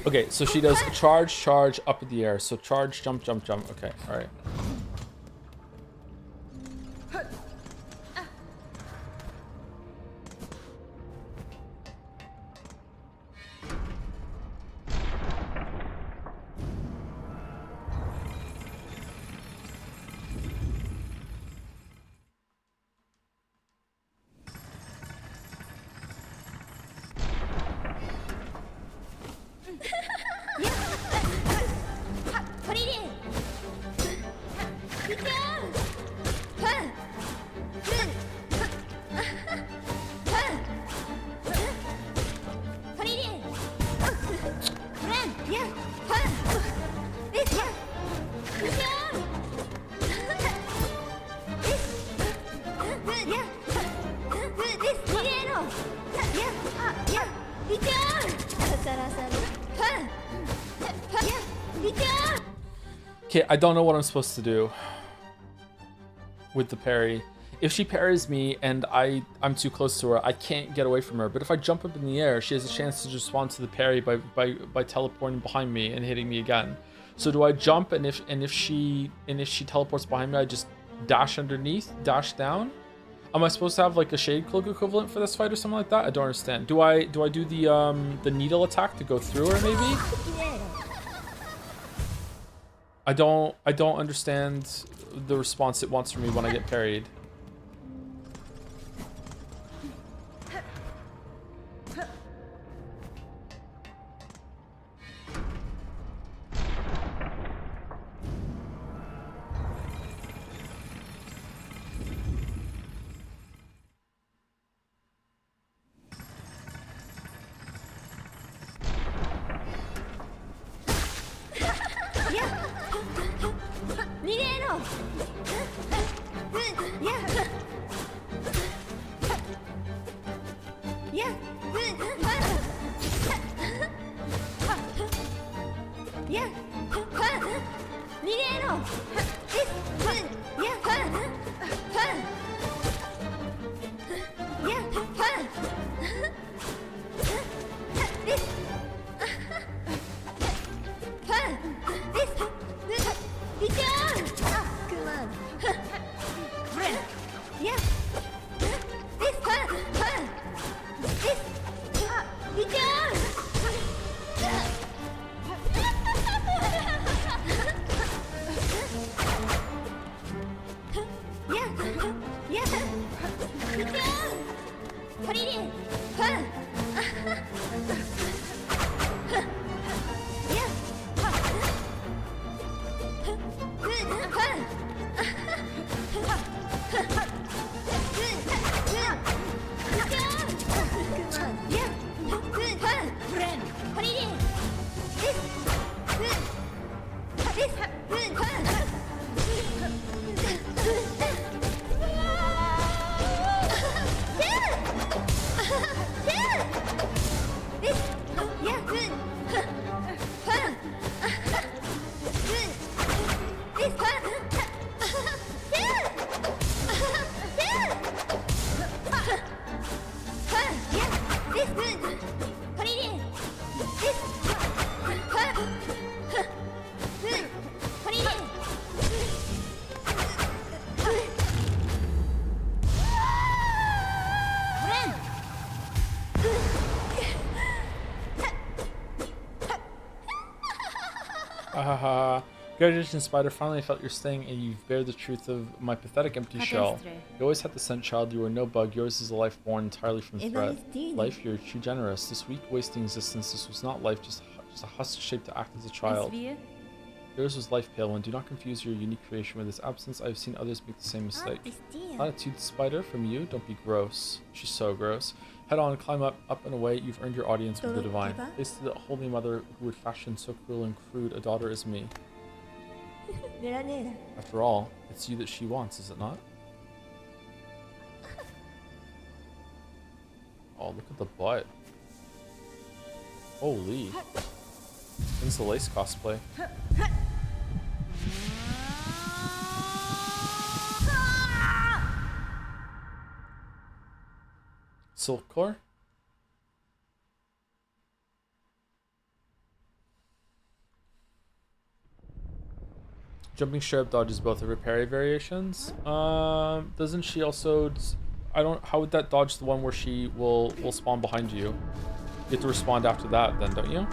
Okay, so she does charge, charge, up in the air. So charge, jump, jump, jump. Okay, all right. Okay, I don't know what I'm supposed to do with the parry. If she parries me and I'm too close to her, I can't get away from her. But if I jump up in the air, she has a chance to respond to the parry by teleporting behind me and hitting me again. So do I jump, and if she teleports behind me, I just dash underneath, dash down? Am I supposed to have like a shade cloak equivalent for this fight or something like that? I don't understand. Do I do the needle attack to go through her maybe? I don't understand the response it wants from me when I get parried. Yeah. Yeah. Nireno. Yeah. Haha. Congratulations, Spider. Finally, I felt your sting, and you've bared the truth of my pathetic empty shell. You always had the scent, child. You are no bug. Yours is a life born entirely from threat. Life, you're too generous. This weak, wasting existence. This was not life, just a husk shaped to act as a child. Yours was life, pale one. Do not confuse your unique creation with its absence. I have seen others make the same mistake. Latitude, Spider, from you. Don't be gross. She's so gross. Head on, climb up and away. You've earned your audience with the divine. Face to the holy mother who would fashion so cruel and crude a daughter as me. After all, it's you that she wants, is it not? Oh, look at the butt. Holy. When's the lace cosplay? Silk core? Jumping straight up dodge is both of her parry variations. Doesn't she also? I don't. How would that dodge the one where she will spawn behind you? You have to respond after that, then, don't you?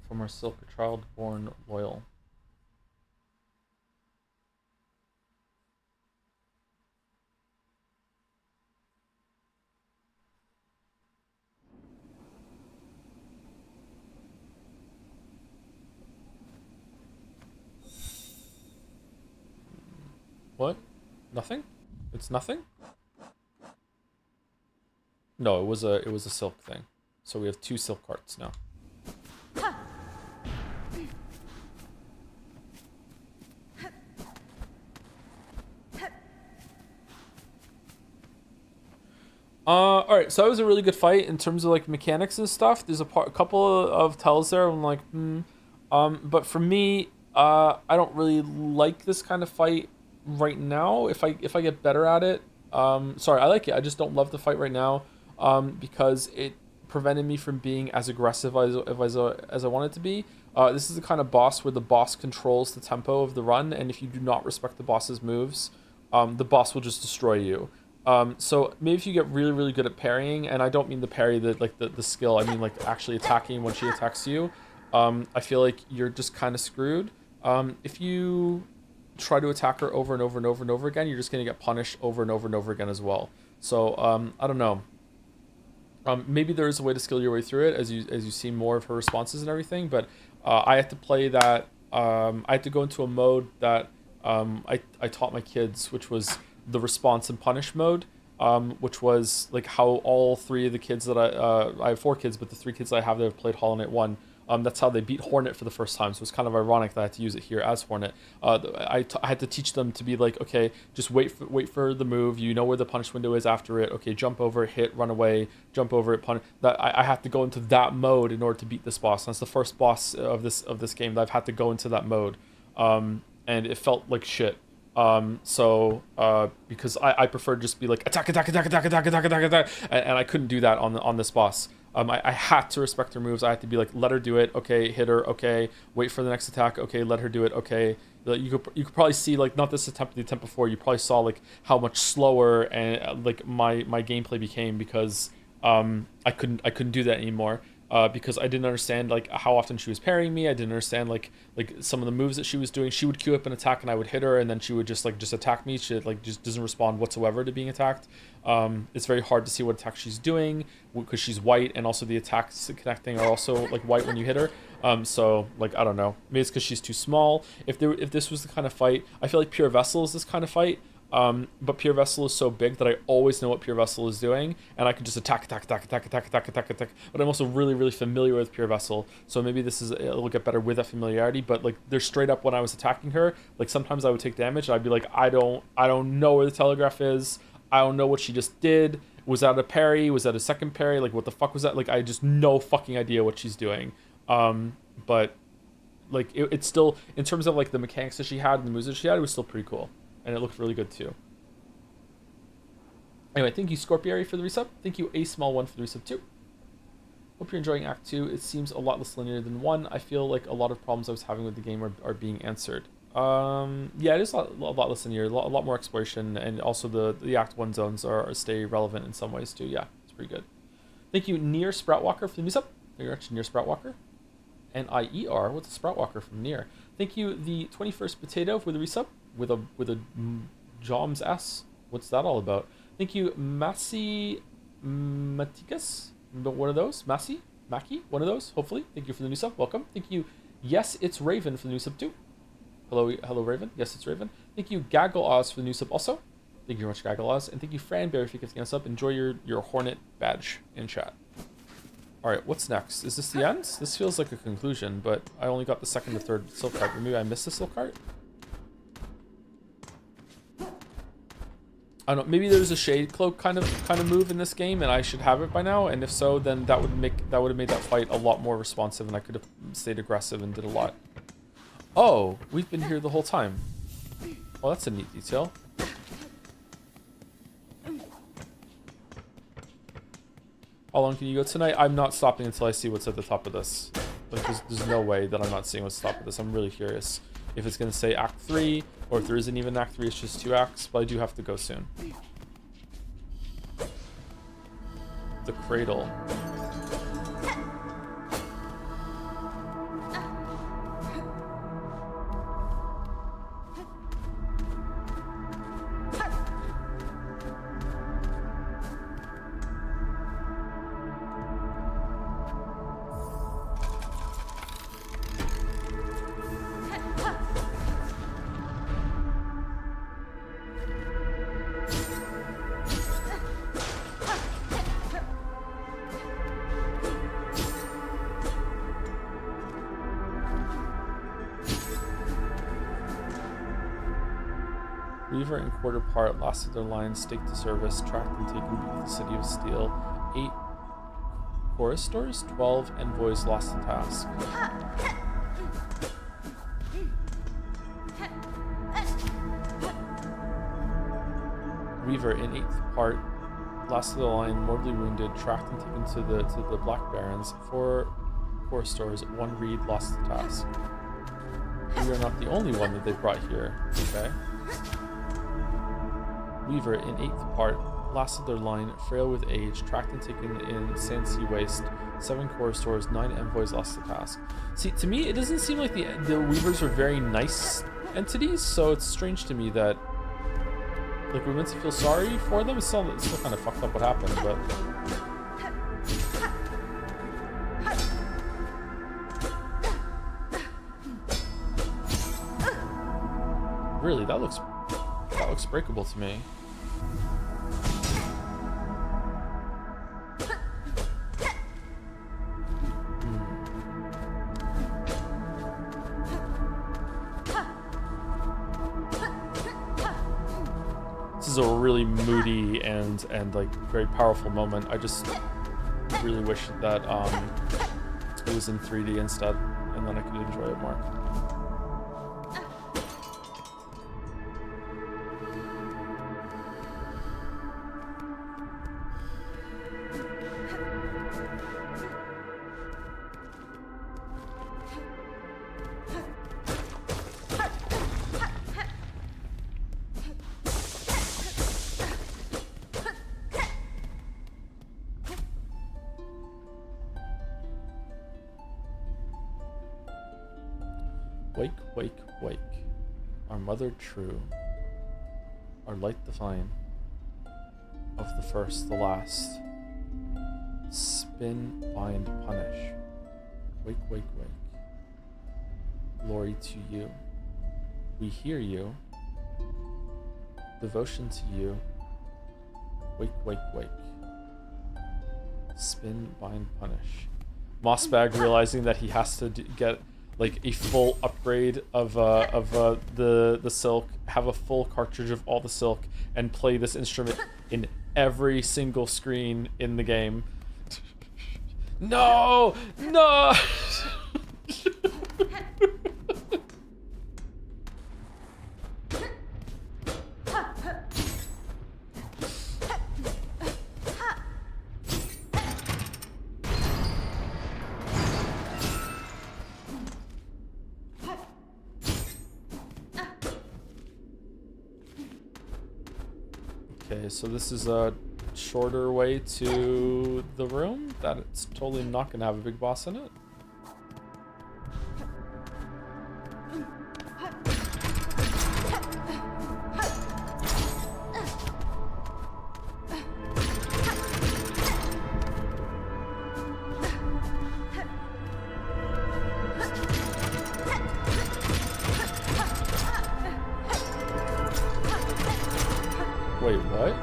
From her silk, a child born loyal. What? Nothing? It's nothing? No, it was a silk thing. So we have 2 silk carts now. Alright, so that was a really good fight in terms of like mechanics and stuff. There's a couple of tells there. I'm like, but for me, I don't really like this kind of fight right now. If I get better at it, sorry, I like it. I just don't love the fight right now, because it prevented me from being as aggressive as I wanted to be. This is the kind of boss where the boss controls the tempo of the run, and if you do not respect the boss's moves, the boss will just destroy you. So maybe if you get really, really good at parrying, and I don't mean the parry, the skill, I mean like actually attacking when she attacks you, I feel like you're just kind of screwed. If you try to attack her over and over and over and over again, you're just going to get punished over and over and over again as well. So, I don't know. Maybe there is a way to skill your way through it as you see more of her responses and everything, but I had to play that. I had to go into a mode that I taught my kids, which was the response and punish mode, which was like how all three of the kids that I have four kids, but the three kids I have that have played Hollow Knight 1, that's how they beat Hornet for the first time. So it's kind of ironic that I had to use it here as Hornet. I had to teach them to be like, okay, just wait for the move. You know where the punish window is after it. Okay, jump over it, hit, run away, jump over it, punish. That I have to go into that mode in order to beat this boss. And that's the first boss of this game that I've had to go into that mode, and it felt like shit. Because I prefer to just be like attack, and I couldn't do that on this boss. I had to respect her moves. I had to be like, let her do it, okay, hit her, okay, wait for the next attack, okay, let her do it, okay. You could probably see, like, not this attempt, the attempt before, you probably saw like how much slower and like my gameplay became because I couldn't do that anymore. Because I didn't understand like how often she was parrying me. I didn't understand like some of the moves that she was doing. She would queue up an attack and I would hit her, and then she would just attack me. She like just doesn't respond whatsoever to being attacked. It's very hard to see what attack she's doing because she's white, and also the attacks connecting are also like white when you hit her. So like I don't know. Maybe it's because she's too small. If this was the kind of fight, I feel like Pure Vessel is this kind of fight. But Pure Vessel is so big that I always know what Pure Vessel is doing, and I can just attack. But I'm also really, really familiar with Pure Vessel, so maybe it'll get better with that familiarity. But like, they're straight up when I was attacking her, like sometimes I would take damage, and I'd be like, I don't know where the telegraph is. I don't know what she just did. Was that a parry? Was that a second parry? Like, what the fuck was that? Like, I just no fucking idea what she's doing. But like, it's still, in terms of like the mechanics that she had and the moves that she had, it was still pretty cool. And it looked really good too. Anyway, thank you Scorpiary for the resub. Thank you A Small One for the resub too. Hope you're enjoying Act 2. It seems a lot less linear than 1. I feel like a lot of problems I was having with the game are being answered. Yeah, it is a lot less linear, a lot more exploration, and also the Act 1 zones stay relevant in some ways too. Yeah, it's pretty good. Thank you Nier Sproutwalker for the resub. Thank you very much, Nier Sproutwalker. N-I-E-R, what's a Sproutwalker from Nier? Thank you the 21st Potato for the resub. With a Joms S. What's that all about? Thank you, Massey Matikas. One of those. Maki? One of those, hopefully. Thank you for the new sub. Welcome. Thank you. Yes, it's Raven for the new sub too. Hello, Raven. Yes, it's Raven. Thank you, Gaggle Oz for the new sub also. Thank you very much, Gaggle Oz. And thank you, Franberry, for giving us up. Enjoy your Hornet badge in chat. Alright, what's next? Is this the end? This feels like a conclusion, but I only got the second or third silk cart. Maybe I missed the silk cart? I don't know, maybe there's a shade cloak kind of move in this game, and I should have it by now. And if so, then that would have made that fight a lot more responsive, and I could have stayed aggressive and did a lot. Oh, we've been here the whole time. Well, that's a neat detail. How long can you go tonight? I'm not stopping until I see what's at the top of this. Like, there's no way that I'm not seeing what's at the top of this. I'm really curious if it's going to say Act 3, or if there isn't even Act 3, it's just 2 acts, but I do have to go soon. The Cradle. Weaver and Quarter Part lasted their line, staked to service, tracked and taken beneath the City of Steel. 8 choristors, 12 envoys lost the task. Weaver in 8th Part lasted the line, mortally wounded, tracked and taken to the Black Barons. 4 choristors, 1 reed lost the task. We are not the only one that they brought here. Okay. Weaver in 8th Part lasted their line, frail with age, tracked and taken in Sandsea Waste. 7 choristors, 9 envoys lost the task. See, to me, it doesn't seem like the Weavers are very nice entities, so it's strange to me that, like, we're meant to feel sorry for them. It's still kind of fucked up what happened, but Really, that looks breakable to me. This is a really moody and like very powerful moment. I just really wish that it was in 3D instead, and then I could enjoy it more. Wake, wake, wake. Our mother true. Our light divine. Of the first, the last. Spin, bind, punish. Wake, wake, wake. Glory to you. We hear you. Devotion to you. Wake, wake, wake. Spin, bind, punish. Mossbag realizing that he has to get like a full upgrade of the silk, have a full cartridge of all the silk, and play this instrument in every single screen in the game. No! No! Okay, so this is a shorter way to the room that it's totally not gonna have a big boss in it. Wait, what?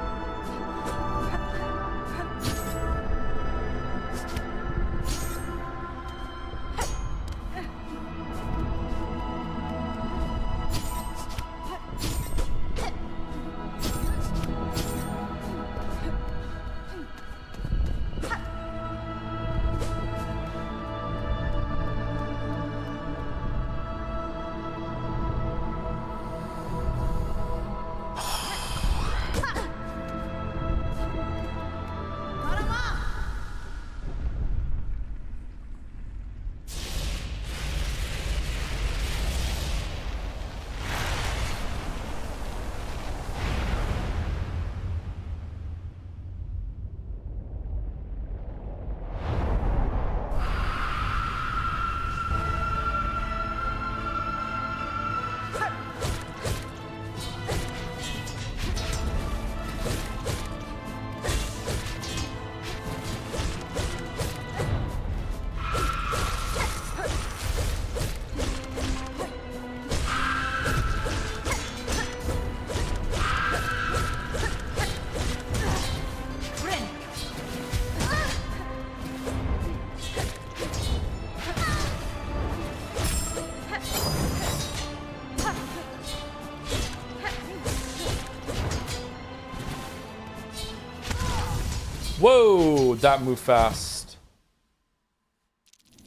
Whoa, that moved fast.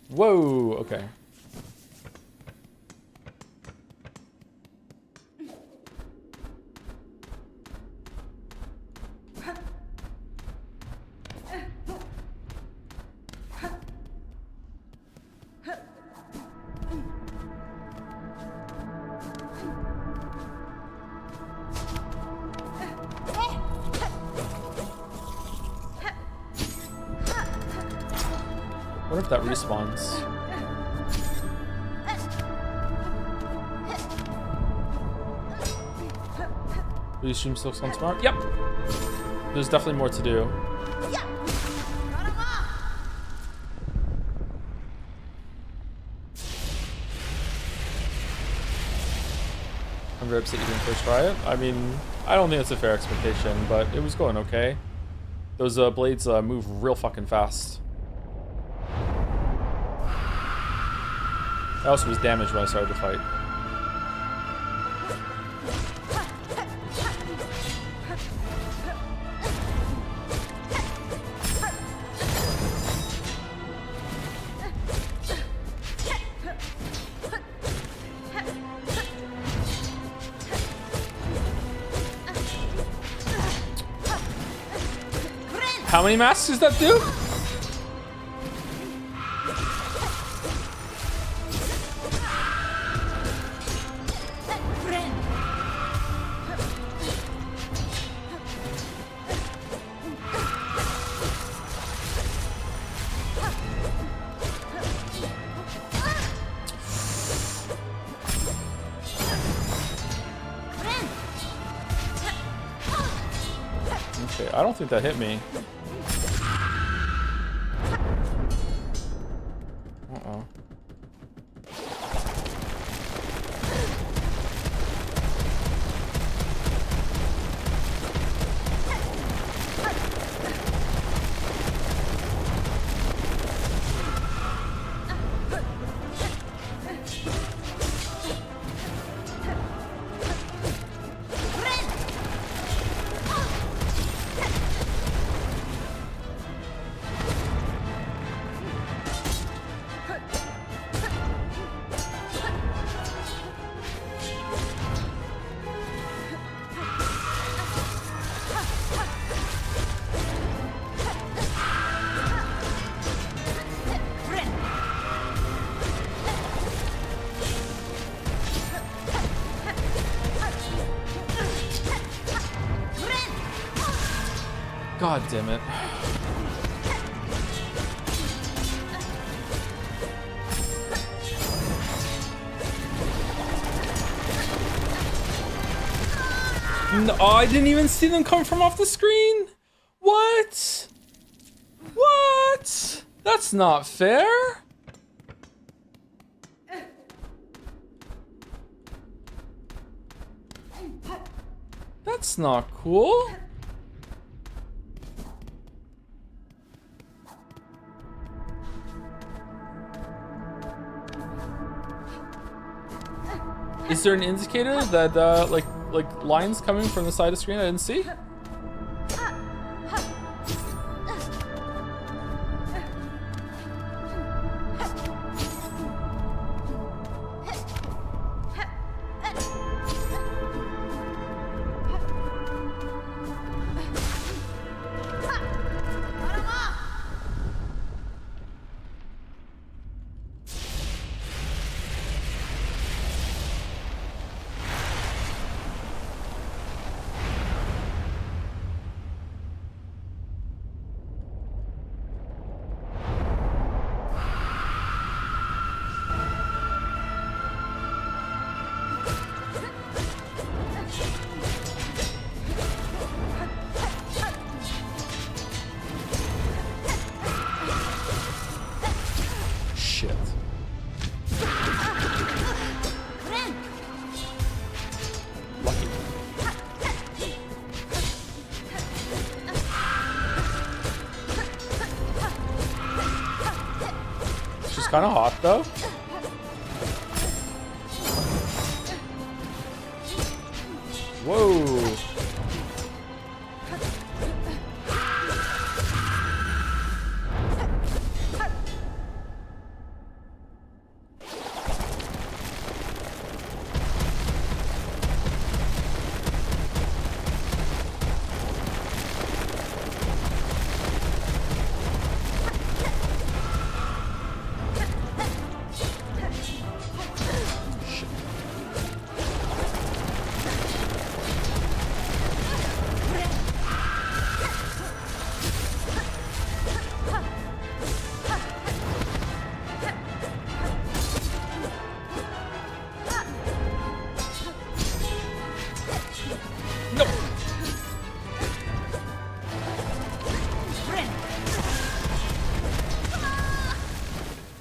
Whoa, okay. What if that respawns? Will you stream Silksong tomorrow? Yep. There's definitely more to do. I'm very upset you didn't first try it. I mean, I don't think it's a fair expectation, but it was going okay. Those blades move real fucking fast. I also was damaged when I started the fight. How many masks does that do? Okay, I don't think that hit me. Uh-oh. God damn it. No, I didn't even see them come from off the screen. What? What? That's not fair. That's not cool. Is there an indicator that like lines coming from the side of the screen I didn't see? Shit. Lucky. She's kind of hot though. Whoa.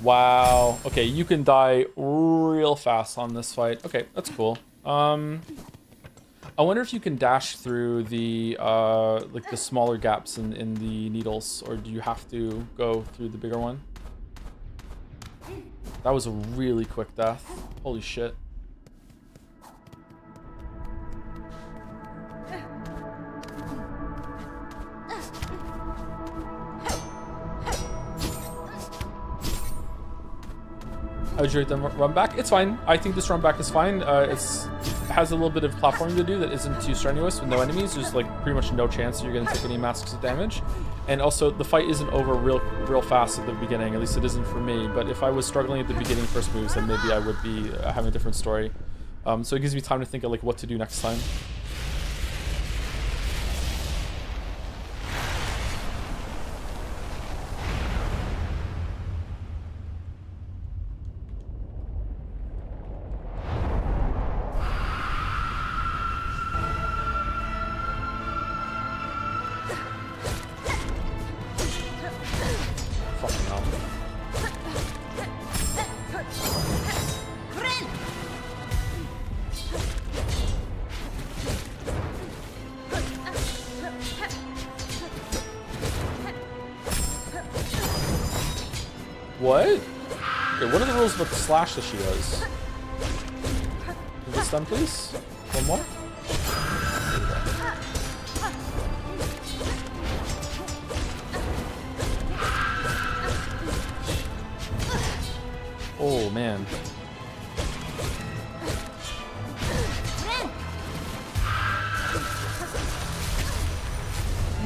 Wow. Okay, you can die real fast on this fight. Okay, that's cool. I wonder if you can dash through the like the smaller gaps in the needles, or do you have to go through the bigger one? That was a really quick death. Holy shit. How would you rate the run back? It's fine. I think this run back is fine. It has a little bit of platforming to do that isn't too strenuous with no enemies. There's like pretty much no chance you're going to take any masks of damage. And also the fight isn't over real fast at the beginning. At least it isn't for me. But if I was struggling at the beginning first moves, then maybe I would be having a different story. So it gives me time to think of like what to do next time. Fucking hell. What? Okay, what are the rules about the slash that she does? Is this done, please? One more? Oh, man.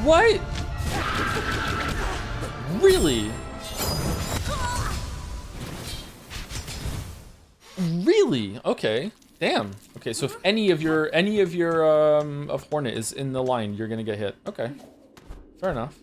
What? Really? Really? Okay. Damn. Okay, so if any of your of Hornet is in the line, you're gonna get hit. Okay. Fair enough.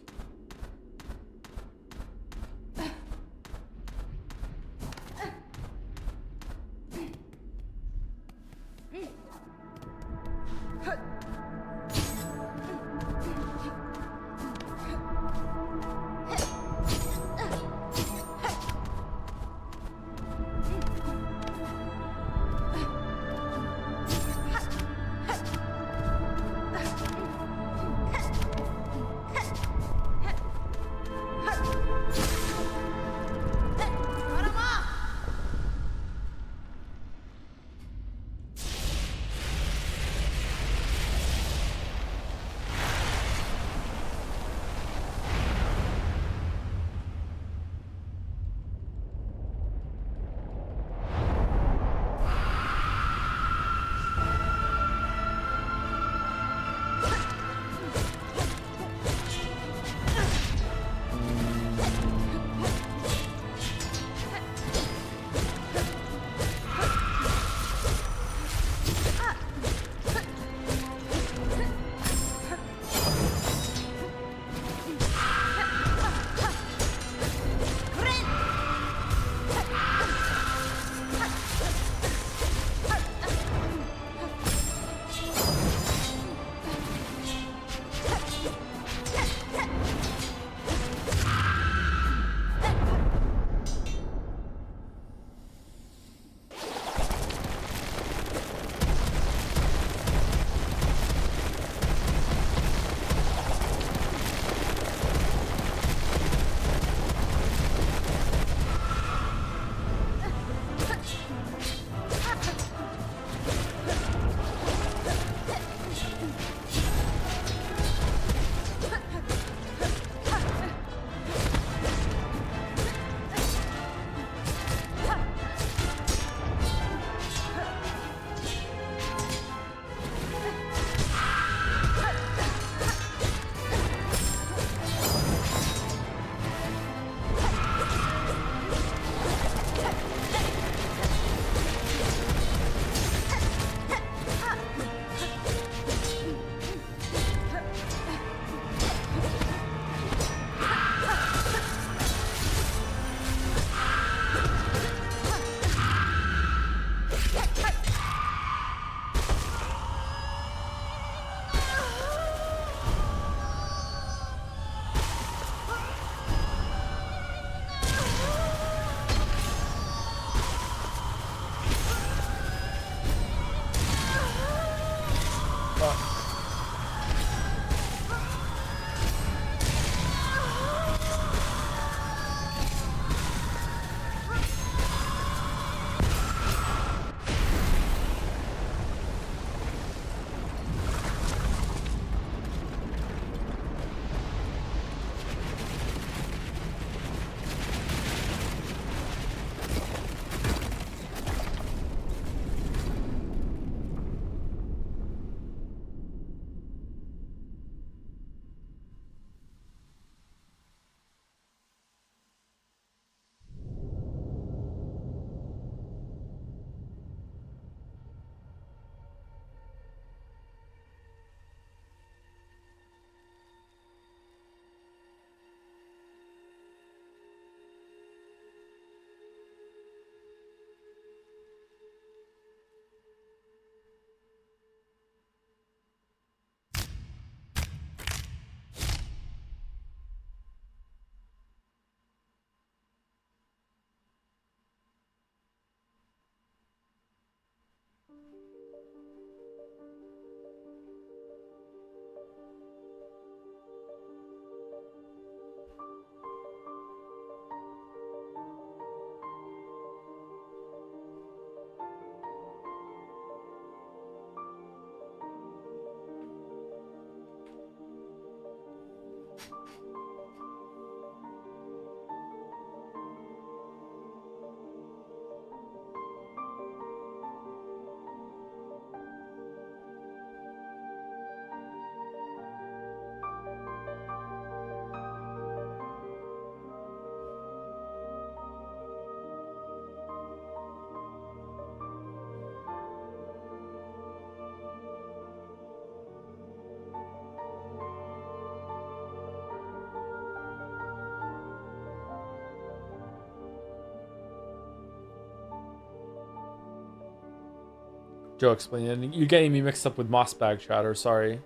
Joe explaining. You're getting me mixed up with Mossbag chatter. Sorry.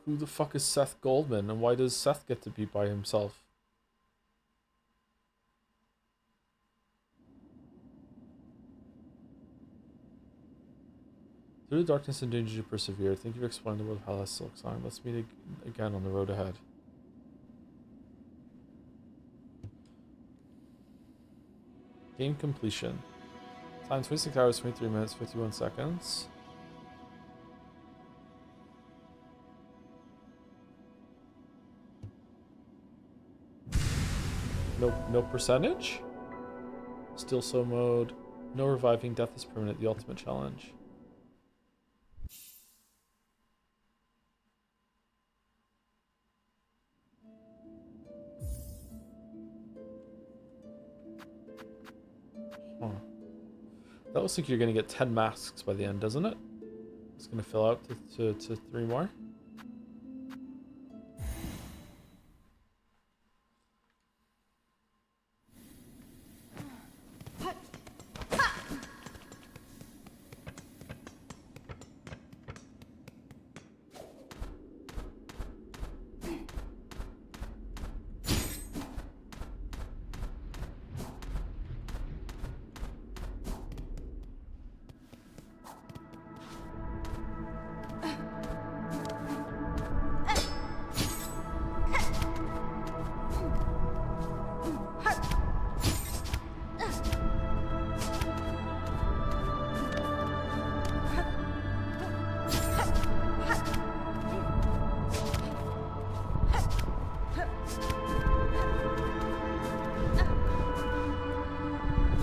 Who the fuck is Seth Goldman, and why does Seth get to be by himself? Through the darkness and danger you persevere. Thank you for explaining the world of Hellas Silksong. Let's meet again on the road ahead. Game completion. Time 26 hours, 23 minutes, 51 seconds. No percentage? Still so mode. No reviving. Death is permanent. The ultimate challenge. Huh. That looks like you're gonna get 10 masks by the end, doesn't it? It's gonna fill out to 3 more.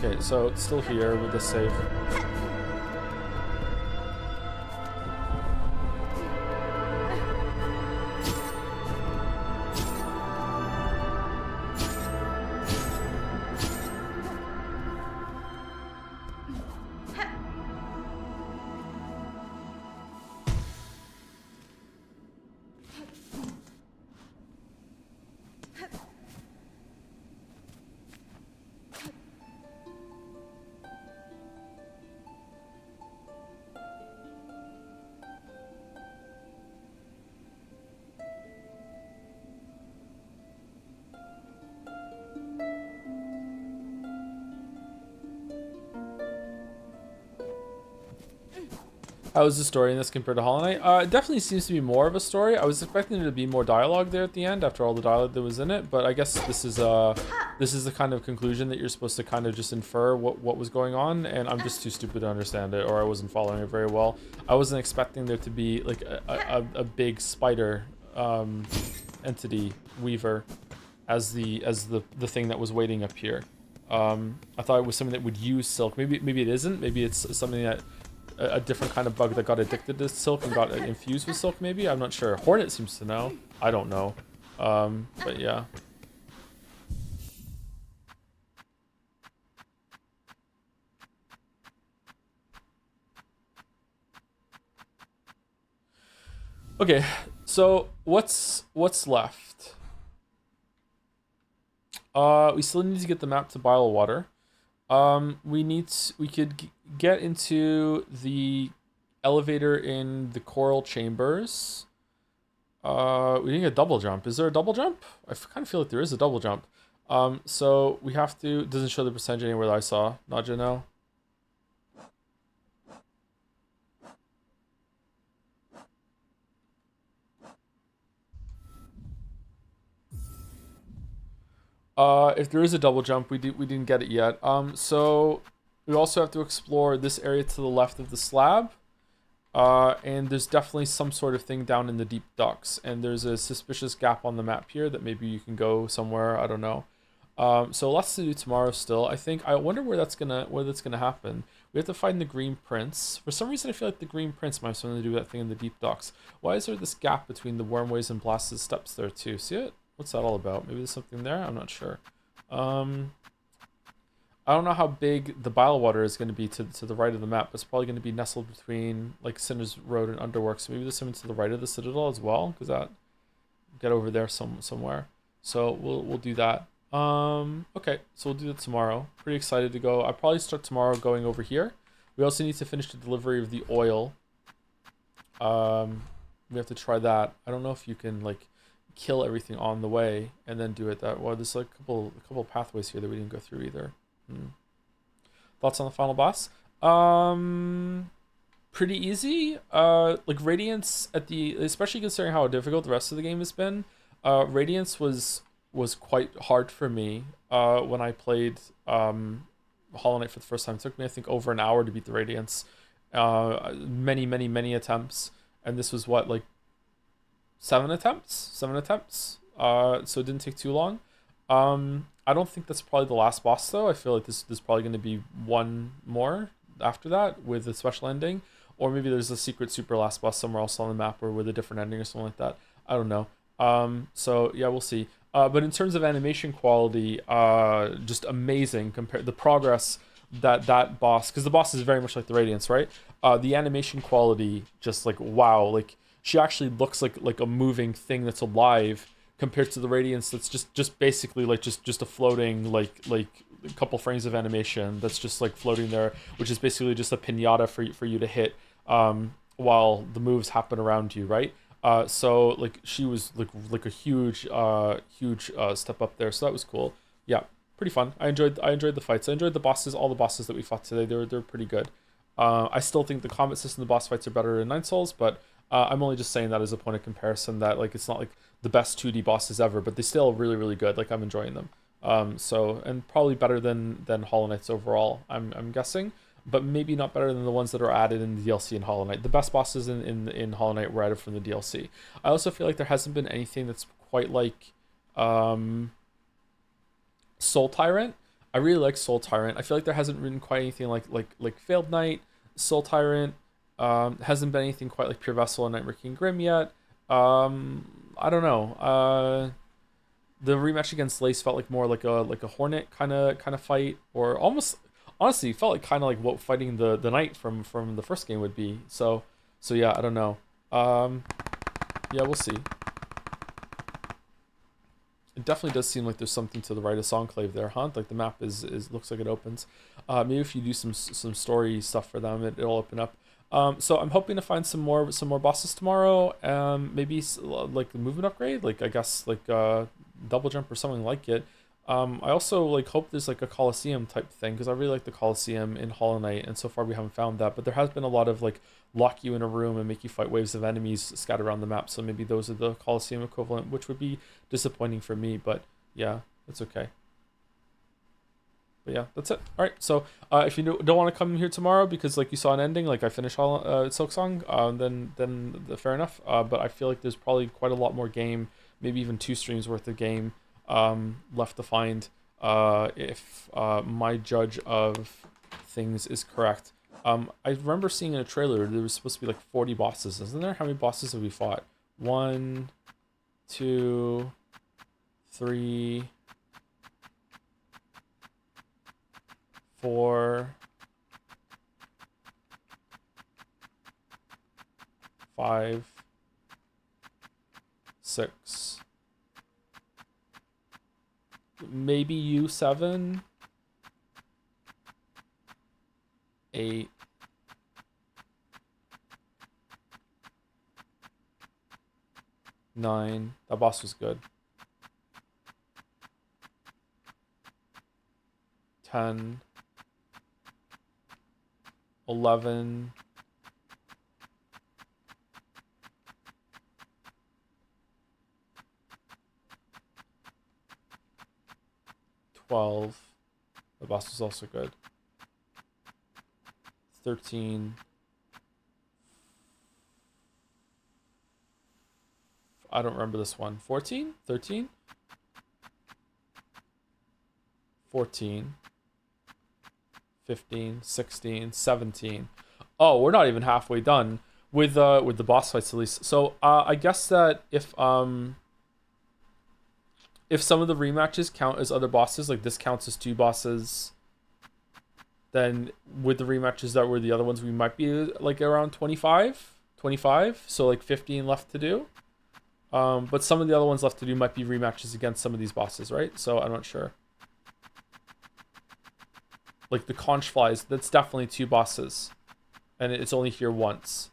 Okay, so it's still here with the save. How is the story in this compared to Hollow Knight? It definitely seems to be more of a story. I was expecting there to be more dialogue there at the end after all the dialogue that was in it, but I guess this is the kind of conclusion that you're supposed to kind of just infer what was going on, and I'm just too stupid to understand it, or I wasn't following it very well. I wasn't expecting there to be like a big spider entity weaver as the thing that was waiting up here. I thought it was something that would use silk. Maybe it isn't. Maybe it's something that a different kind of bug that got addicted to silk and got infused with silk, maybe? I'm not sure. Hornet seems to know. I don't know. But yeah. Okay, so what's left? We still need to get the map to Bile Water. We could get into the elevator in the coral chambers. We didn't get a double jump. Is there a double jump? I kind of feel like there is a double jump. So we have to. Doesn't show the percentage anywhere that I saw. Nadja, no. If there is a double jump, we didn't get it yet. So we also have to explore this area to the left of the slab. And there's definitely some sort of thing down in the deep docks, and there's a suspicious gap on the map here that maybe you can go somewhere. I don't know. So lots to do tomorrow still. I think I wonder where that's gonna happen. We have to find the Green Prince. For some reason, I feel like the Green Prince might have something to do with that thing in the deep docks. Why is there this gap between the Wormways and Blasted Steps there too? See it? What's that all about? Maybe there's something there. I'm not sure. I don't know how big the Bilewater is going to be to the right of the map. It's probably going to be nestled between like Sinner's Road and Underworks. So maybe there's something to the right of the Citadel as well, because that get over there somewhere. So we'll do that. Okay, so we'll do that tomorrow. Pretty excited to go. I'll probably start tomorrow going over here. We also need to finish the delivery of the oil. We have to try that. I don't know if you can like kill everything on the way and then do it that. Well, there's like a couple pathways here that we didn't go through either. Thoughts on the final boss? Pretty easy. Like Radiance especially considering how difficult the rest of the game has been. Radiance was quite hard for me when I played Hollow Knight for the first time. It took me I think over an hour to beat the Radiance. Many attempts, and this was what, like 7 attempts. So it didn't take too long. I don't think that's probably the last boss though. I feel like there's probably going to be one more after that with a special ending, or maybe there's a secret super last boss somewhere else on the map or with a different ending or something like that. I don't know. So yeah, we'll see. But in terms of animation quality, just amazing compared the progress that boss, because the boss is very much like the Radiance, right? The animation quality, just like wow, like she actually looks like a moving thing that's alive, compared to the Radiance that's just basically like just a floating like a couple frames of animation that's just like floating there, which is basically just a pinata for you to hit while the moves happen around you, right? So like she was like a huge step up there, so that was cool. Yeah, pretty fun. I enjoyed the fights. I enjoyed the bosses. All the bosses that we fought today, they're pretty good. I still think the combat system, the boss fights are better in Nine Souls, but I'm only just saying that as a point of comparison, that like it's not like the best 2D bosses ever, but they still really good. Like I'm enjoying them. So and probably better than Hollow Knights overall, I'm guessing, but maybe not better than the ones that are added in the DLC in Hollow Knight. The best bosses in Hollow Knight were added from the DLC. I also feel like there hasn't been anything that's quite like Soul Tyrant. I really like Soul Tyrant. I feel like there hasn't been quite anything like Failed Knight, Soul Tyrant. Hasn't been anything quite like Pure Vessel and Nightmare King Grim yet. I don't know. The rematch against Lace felt like more like a Hornet kind of fight, or almost honestly felt like kind of like what fighting the Knight from the first game would be. So yeah, I don't know. Yeah, we'll see. It definitely does seem like there's something to the right of Songclave there, huh? Like the map is looks like it opens. Maybe if you do some story stuff for them, it'll open up. So I'm hoping to find some more bosses tomorrow. Maybe like the movement upgrade, like I guess like double jump or something like it. I also like hope there's like a Colosseum type thing, because I really like the Colosseum in Hollow Knight, and so far we haven't found that. But there has been a lot of like lock you in a room and make you fight waves of enemies scattered around the map. So maybe those are the Colosseum equivalent, which would be disappointing for me. But yeah, it's okay. But yeah, that's it. All right. So if you don't want to come here tomorrow because like you saw an ending, like I finished Silksong, then fair enough. But I feel like there's probably quite a lot more game, maybe even 2 streams worth of game left to find if my judge of things is correct. I remember seeing in a trailer there was supposed to be like 40 bosses, isn't there? How many bosses have we fought? 1, 2, 3, 4, 5, 6, maybe you 7, 8, 9. That boss was good. 10, 11, 12, 12. The boss was also good. 13. I don't remember this one. 14? 13? 14. 15, 16, 17. Oh, we're not even halfway done with the boss fights at least. So I guess that if some of the rematches count as other bosses, like this counts as 2 bosses, then with the rematches that were the other ones, we might be like around 25. So like 15 left to do. But some of the other ones left to do might be rematches against some of these bosses, right? So I'm not sure. Like the conch flies, that's definitely 2 bosses. And it's only here once.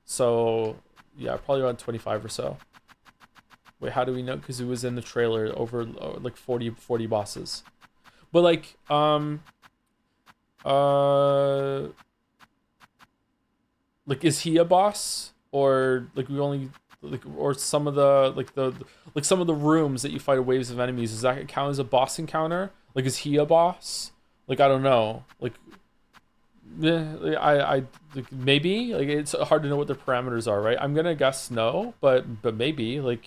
So, yeah, probably around 25 or so. Wait, how do we know? Because it was in the trailer over like 40 bosses. But like, like, is he a boss? Or like we only like, or some of the like some of the rooms that you fight waves of enemies, does that count as a boss encounter? Like, is he a boss? Like, I don't know. Like, I like, maybe, like, it's hard to know what their parameters are, right? I'm gonna guess no, but maybe, like,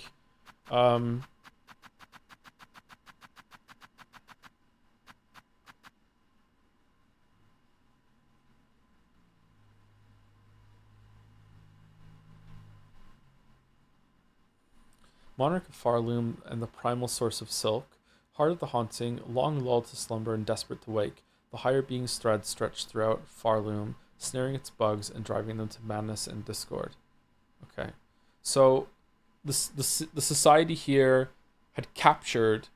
Monarch of Farloom and the primal source of silk, heart of the haunting, long lulled to slumber and desperate to wake, the higher being's threads stretched throughout Farloom, snaring its bugs and driving them to madness and discord. Okay, so the society here had captured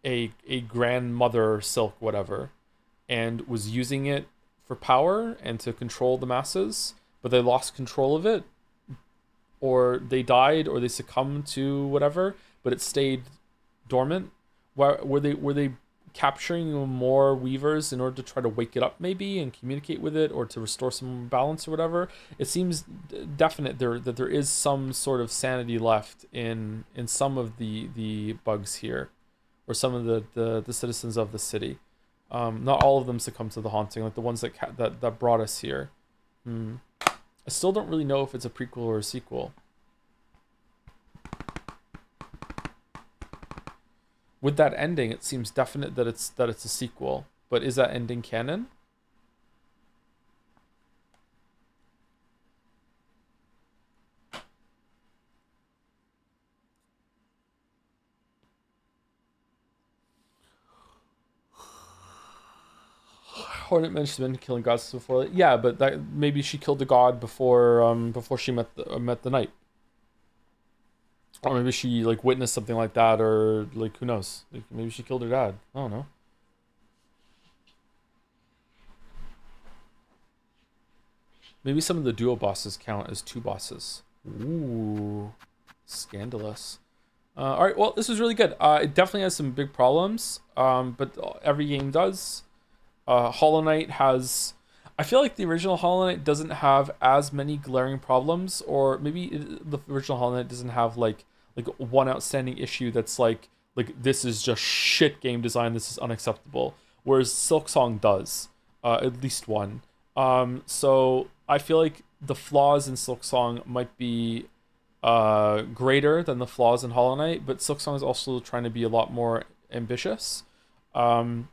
a grandmother silk, whatever, and was using it for power and to control the masses, but they lost control of it, or they died, or they succumbed to whatever, but it stayed dormant. Were they capturing more weavers in order to try to wake it up, maybe, and communicate with it, or to restore some balance or whatever? It seems definite that there is some sort of sanity left in some of the bugs here, or some of the citizens of the city. Not all of them succumb to the haunting, like the ones that brought us here. I still don't really know if it's a prequel or a sequel. With that ending, it seems definite that it's a sequel. But is that ending canon? Hornet mentioned been killing gods before. Yeah, but that maybe she killed the god before she met the knight. Or maybe she like witnessed something like that, or like, who knows? Like, maybe she killed her dad. I don't know. Maybe some of the duo bosses count as 2 bosses. Ooh, scandalous. All right, well, this was really good. It definitely has some big problems, but every game does. Hollow Knight has... I feel like the original Hollow Knight doesn't have as many glaring problems, or maybe the original Hollow Knight doesn't have like one outstanding issue that's like this is just shit game design, this is unacceptable. Whereas Silksong does, at least one. So I feel like the flaws in Silksong might be greater than the flaws in Hollow Knight, but Silksong is also trying to be a lot more ambitious. And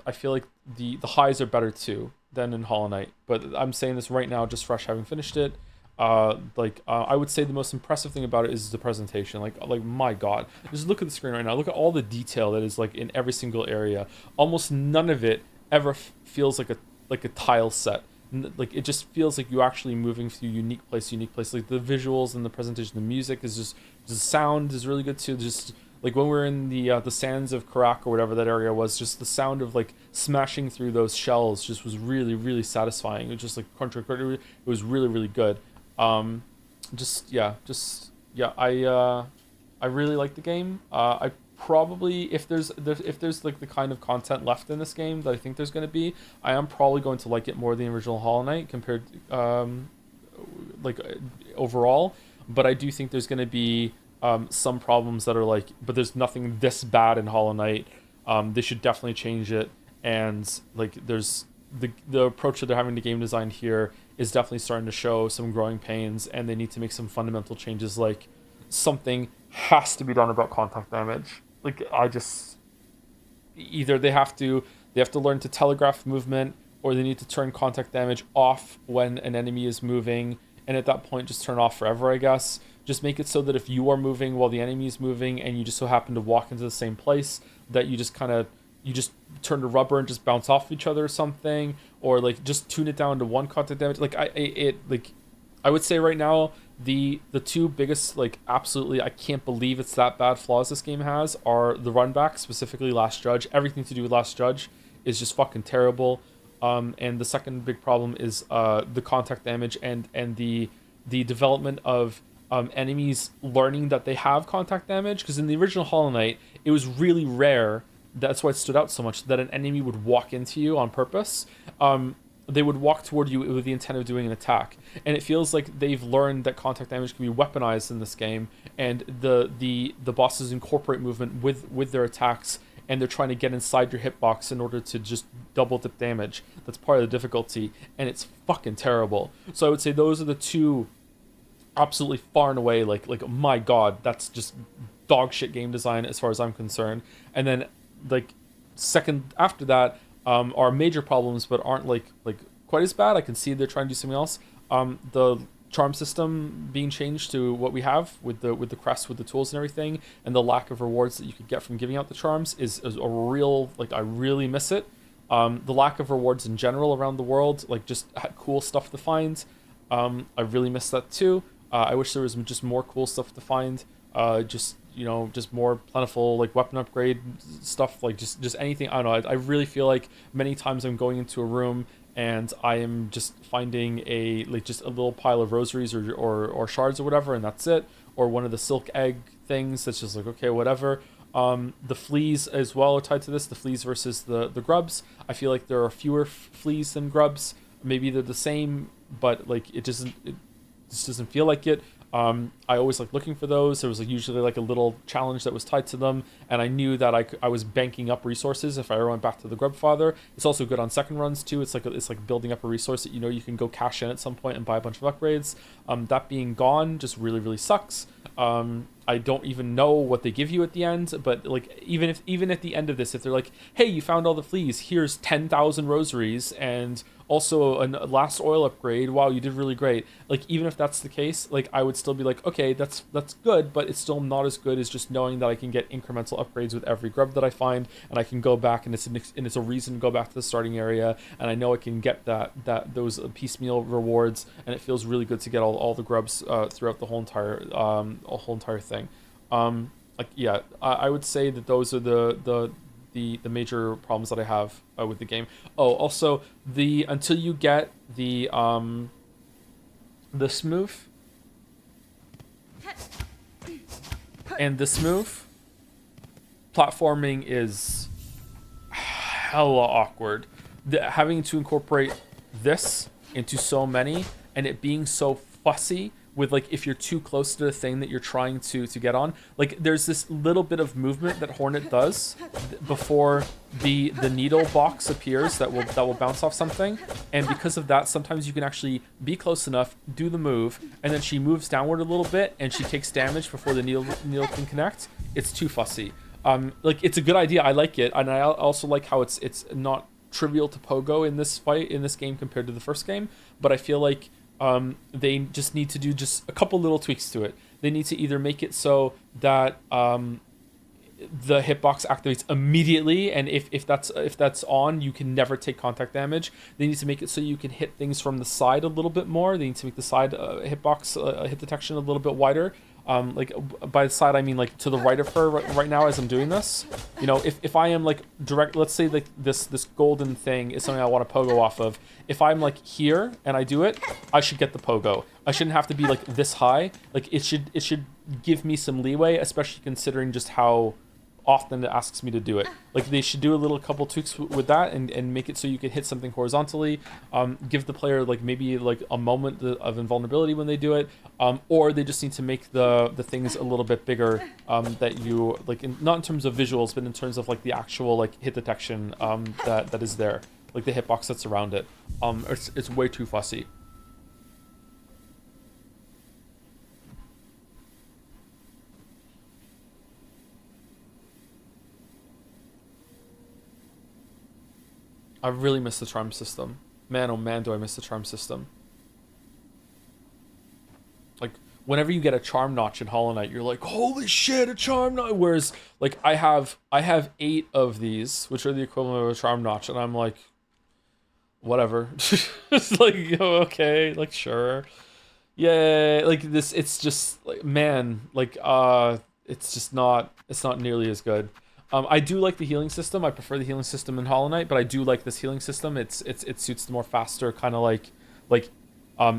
I feel like the highs are better too than in Hollow Knight. But I'm saying this right now, just fresh having finished it. I would say the most impressive thing about it is the presentation. Like my God, just look at the screen right now. Look at all the detail that is like in every single area. Almost none of it ever feels like a tile set. Like, it just feels like you actually moving through unique place. Like the visuals and the presentation, the music is just the sound is really good too. Just like when we're in the sands of Karak or whatever that area was, just the sound of like smashing through those shells just was really, really satisfying. It was just like crunch. It was really, really good. I really like the game. I probably, if there's like the kind of content left in this game that I think there's going to be, I am probably going to like it more than the original Hollow Knight compared overall. But I do think there's going to be some problems that are like, but there's nothing this bad in Hollow Knight They should definitely change it. And like there's the approach that they're having to game design here is definitely starting to show some growing pains, and they need to make some fundamental changes. Like something has to be done about contact damage. Like I just either they have to learn to telegraph movement, or they need to turn contact damage off when an enemy is moving, and at that point just turn off forever, I guess. Just make it so that if you are moving while the enemy is moving and you just so happen to walk into the same place, that you just turn to rubber and just bounce off each other or something, or like just tune it down to one contact damage. Like I would say right now the two biggest, like, absolutely I can't believe it's that bad flaws this game has are the run back, specifically Last Judge. Everything to do with Last Judge is just fucking terrible. And the second big problem is the contact damage and the development of enemies learning that they have contact damage. Because in the original Hollow Knight, it was really rare. That's why it stood out so much, that an enemy would walk into you on purpose. They would walk toward you with the intent of doing an attack, and it feels like they've learned that contact damage can be weaponized in this game, and the bosses incorporate movement with their attacks, and they're trying to get inside your hitbox in order to just double dip damage. That's part of the difficulty, and it's fucking terrible. So I would say those are the two absolutely far and away, like my god, that's just dog shit game design as far as I'm concerned. And then like second after that are major problems, but aren't like quite as bad. I can see they're trying to do something else. The charm system being changed to what we have with the crest, with the tools and everything, and the lack of rewards that you could get from giving out the charms is a real, like, I really miss it. The lack of rewards in general around the world, like just cool stuff to find, I really miss that too. I wish there was just more cool stuff to find. Just more plentiful, like, weapon upgrade stuff, like just anything. I don't know. I really feel like many times I'm going into a room and I am just finding just a little pile of rosaries or shards or whatever, and that's it. Or one of the silk egg things that's just like, okay, whatever. The fleas as well are tied to this. The fleas versus the grubs. I feel like there are fewer fleas than grubs. Maybe they're the same, but like it just doesn't feel like it. I always like looking for those. There was usually like a little challenge that was tied to them, and I knew that I was banking up resources if I ever went back to the Grub Father. It's also good on second runs too. It's like building up a resource that you can go cash in at some point and buy a bunch of upgrades. That being gone just really, really sucks. I don't even know what they give you at the end, but like even at the end of this, if they're like, hey, you found all the fleas, here's 10,000 rosaries and also a last oil upgrade, wow, you did really great. Like, even if that's the case, like, I would still be like, okay, that's good, but it's still not as good as just knowing that I can get incremental upgrades with every grub that I find, and I can go back, and it's a reason to go back to the starting area, and I know I can get those piecemeal rewards, and it feels really good to get all the grubs throughout the whole entire thing. I would say that those are the major problems that I have with the game. Oh, also until you get the smooth and the smooth platforming is hella awkward. Having to incorporate this into so many, and it being so fussy with, like, if you're too close to the thing that you're trying to get on. Like, there's this little bit of movement that Hornet does before the needle box appears that will bounce off something, and because of that, sometimes you can actually be close enough, do the move, and then she moves downward a little bit and she takes damage before the needle can connect. It's too fussy. Like, it's a good idea. I like it, and I also like how it's not trivial to pogo in this game compared to the first game, but I feel like they just need to do just a couple little tweaks to it. They need to either make it so that the hitbox activates immediately, and if that's on, you can never take contact damage. They need to make it so you can hit things from the side a little bit more. They need to make the side hitbox hit detection a little bit wider. Like, by the side, I mean like to the right of her right now as I'm doing this. If I am like direct, let's say like this golden thing is something I want to pogo off of. If I'm like here and I do it, I should get the pogo. I shouldn't have to be like this high. Like, it should give me some leeway, especially considering just how often it asks me to do it. Like they should do a little couple tweaks with that and make it so you can hit something horizontally. Give the player like maybe like a moment of invulnerability when they do it, or they just need to make the things a little bit bigger that you like, not in terms of visuals, but in terms of like the actual like hit detection that is there, like the hitbox that's around it. It's way too fussy. I really miss the charm system. Man, oh man, do I miss the charm system. Like, whenever you get a charm notch in Hollow Knight, you're like, holy shit, a charm notch. Whereas, like, I have 8 of these, which are the equivalent of a charm notch, and I'm like, whatever. It's like, okay, like, sure. Yeah, like this, it's just like, man, like, it's not nearly as good. I do like the healing system. I prefer the healing system in Hollow Knight, but I do like this healing system. It suits the more faster kind of like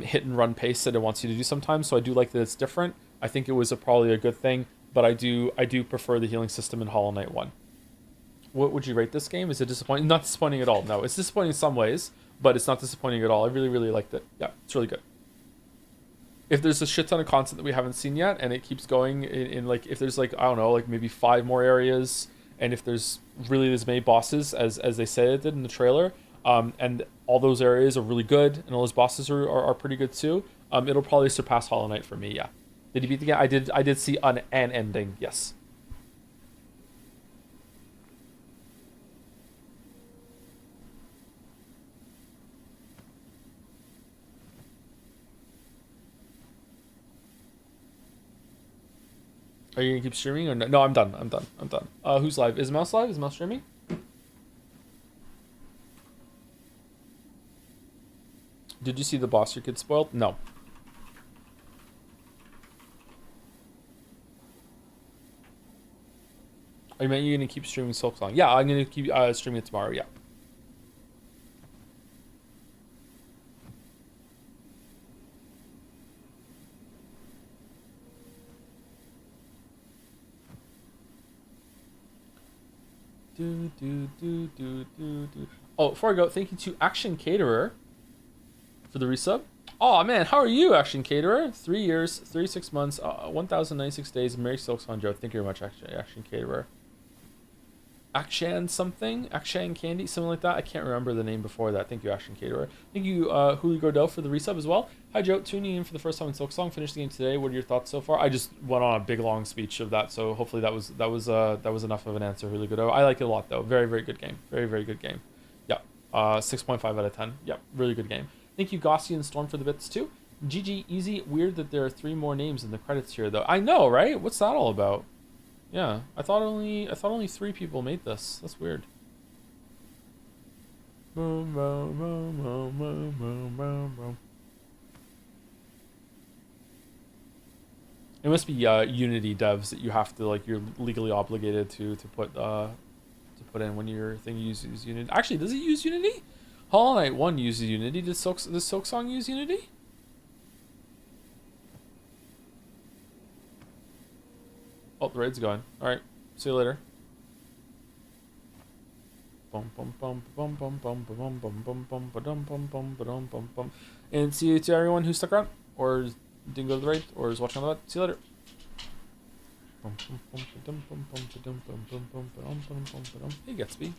hit and run pace that it wants you to do sometimes. So I do like that it's different. I think it was probably a good thing, but I do prefer the healing system in Hollow Knight 1. What would you rate this game? Is it disappointing? Not disappointing at all. No, it's disappointing in some ways, but it's not disappointing at all. I really, really liked it. Yeah, it's really good. If there's a shit ton of content that we haven't seen yet, and it keeps going in like, if there's like, I don't know, like maybe 5 more areas, and if there's really as many bosses as they said it did in the trailer, and all those areas are really good, and all those bosses are pretty good too, it'll probably surpass Hollow Knight for me, yeah. Did you beat the game? I did see an ending, yes. Are you gonna keep streaming or no? No, I'm done. Who's live? Is Mouse live? Is Mouse streaming? Did you see the boss your kid spoiled? No. Oh, you meant you're gonna keep streaming Silksong? Yeah, I'm gonna keep streaming it tomorrow. Yeah. Oh, before I go, thank you to Action Caterer for the resub. Oh man, how are you, Action Caterer? 3 years, 36 months, 1,096 days. Merry Silksong Joe. Thank you very much, Action Caterer. Akshan something? Akshan Candy? Something like that? I can't remember the name before that. Thank you, Action Caterer. Thank you, Huli Gordell, for the resub as well. Hi, Joe. Tuning in for the first time in Silksong. Finished the game today. What are your thoughts so far? I just went on a big, long speech of that, so hopefully that was enough of an answer, Huli Gordell. I like it a lot, though. Very, very good game. Very, very good game. Yeah. 6.5 out of 10. Yep. Really good game. Thank you, Gossi and Storm, for the bits, too. GG, easy. Weird that there are 3 more names in the credits here, though. I know, right? What's that all about? Yeah, I thought only 3 people made this. That's weird. It must be Unity devs that you have to, like, you're legally obligated to put in when your thing uses Unity. Actually, does it use Unity? Hollow Knight 1 uses Unity. Does Silksong use Unity? Oh, the raid's going. Alright. See you later. And see you to everyone who stuck around, or didn't go to the raid, or is watching on the web. See you later. Hey, Gatsby.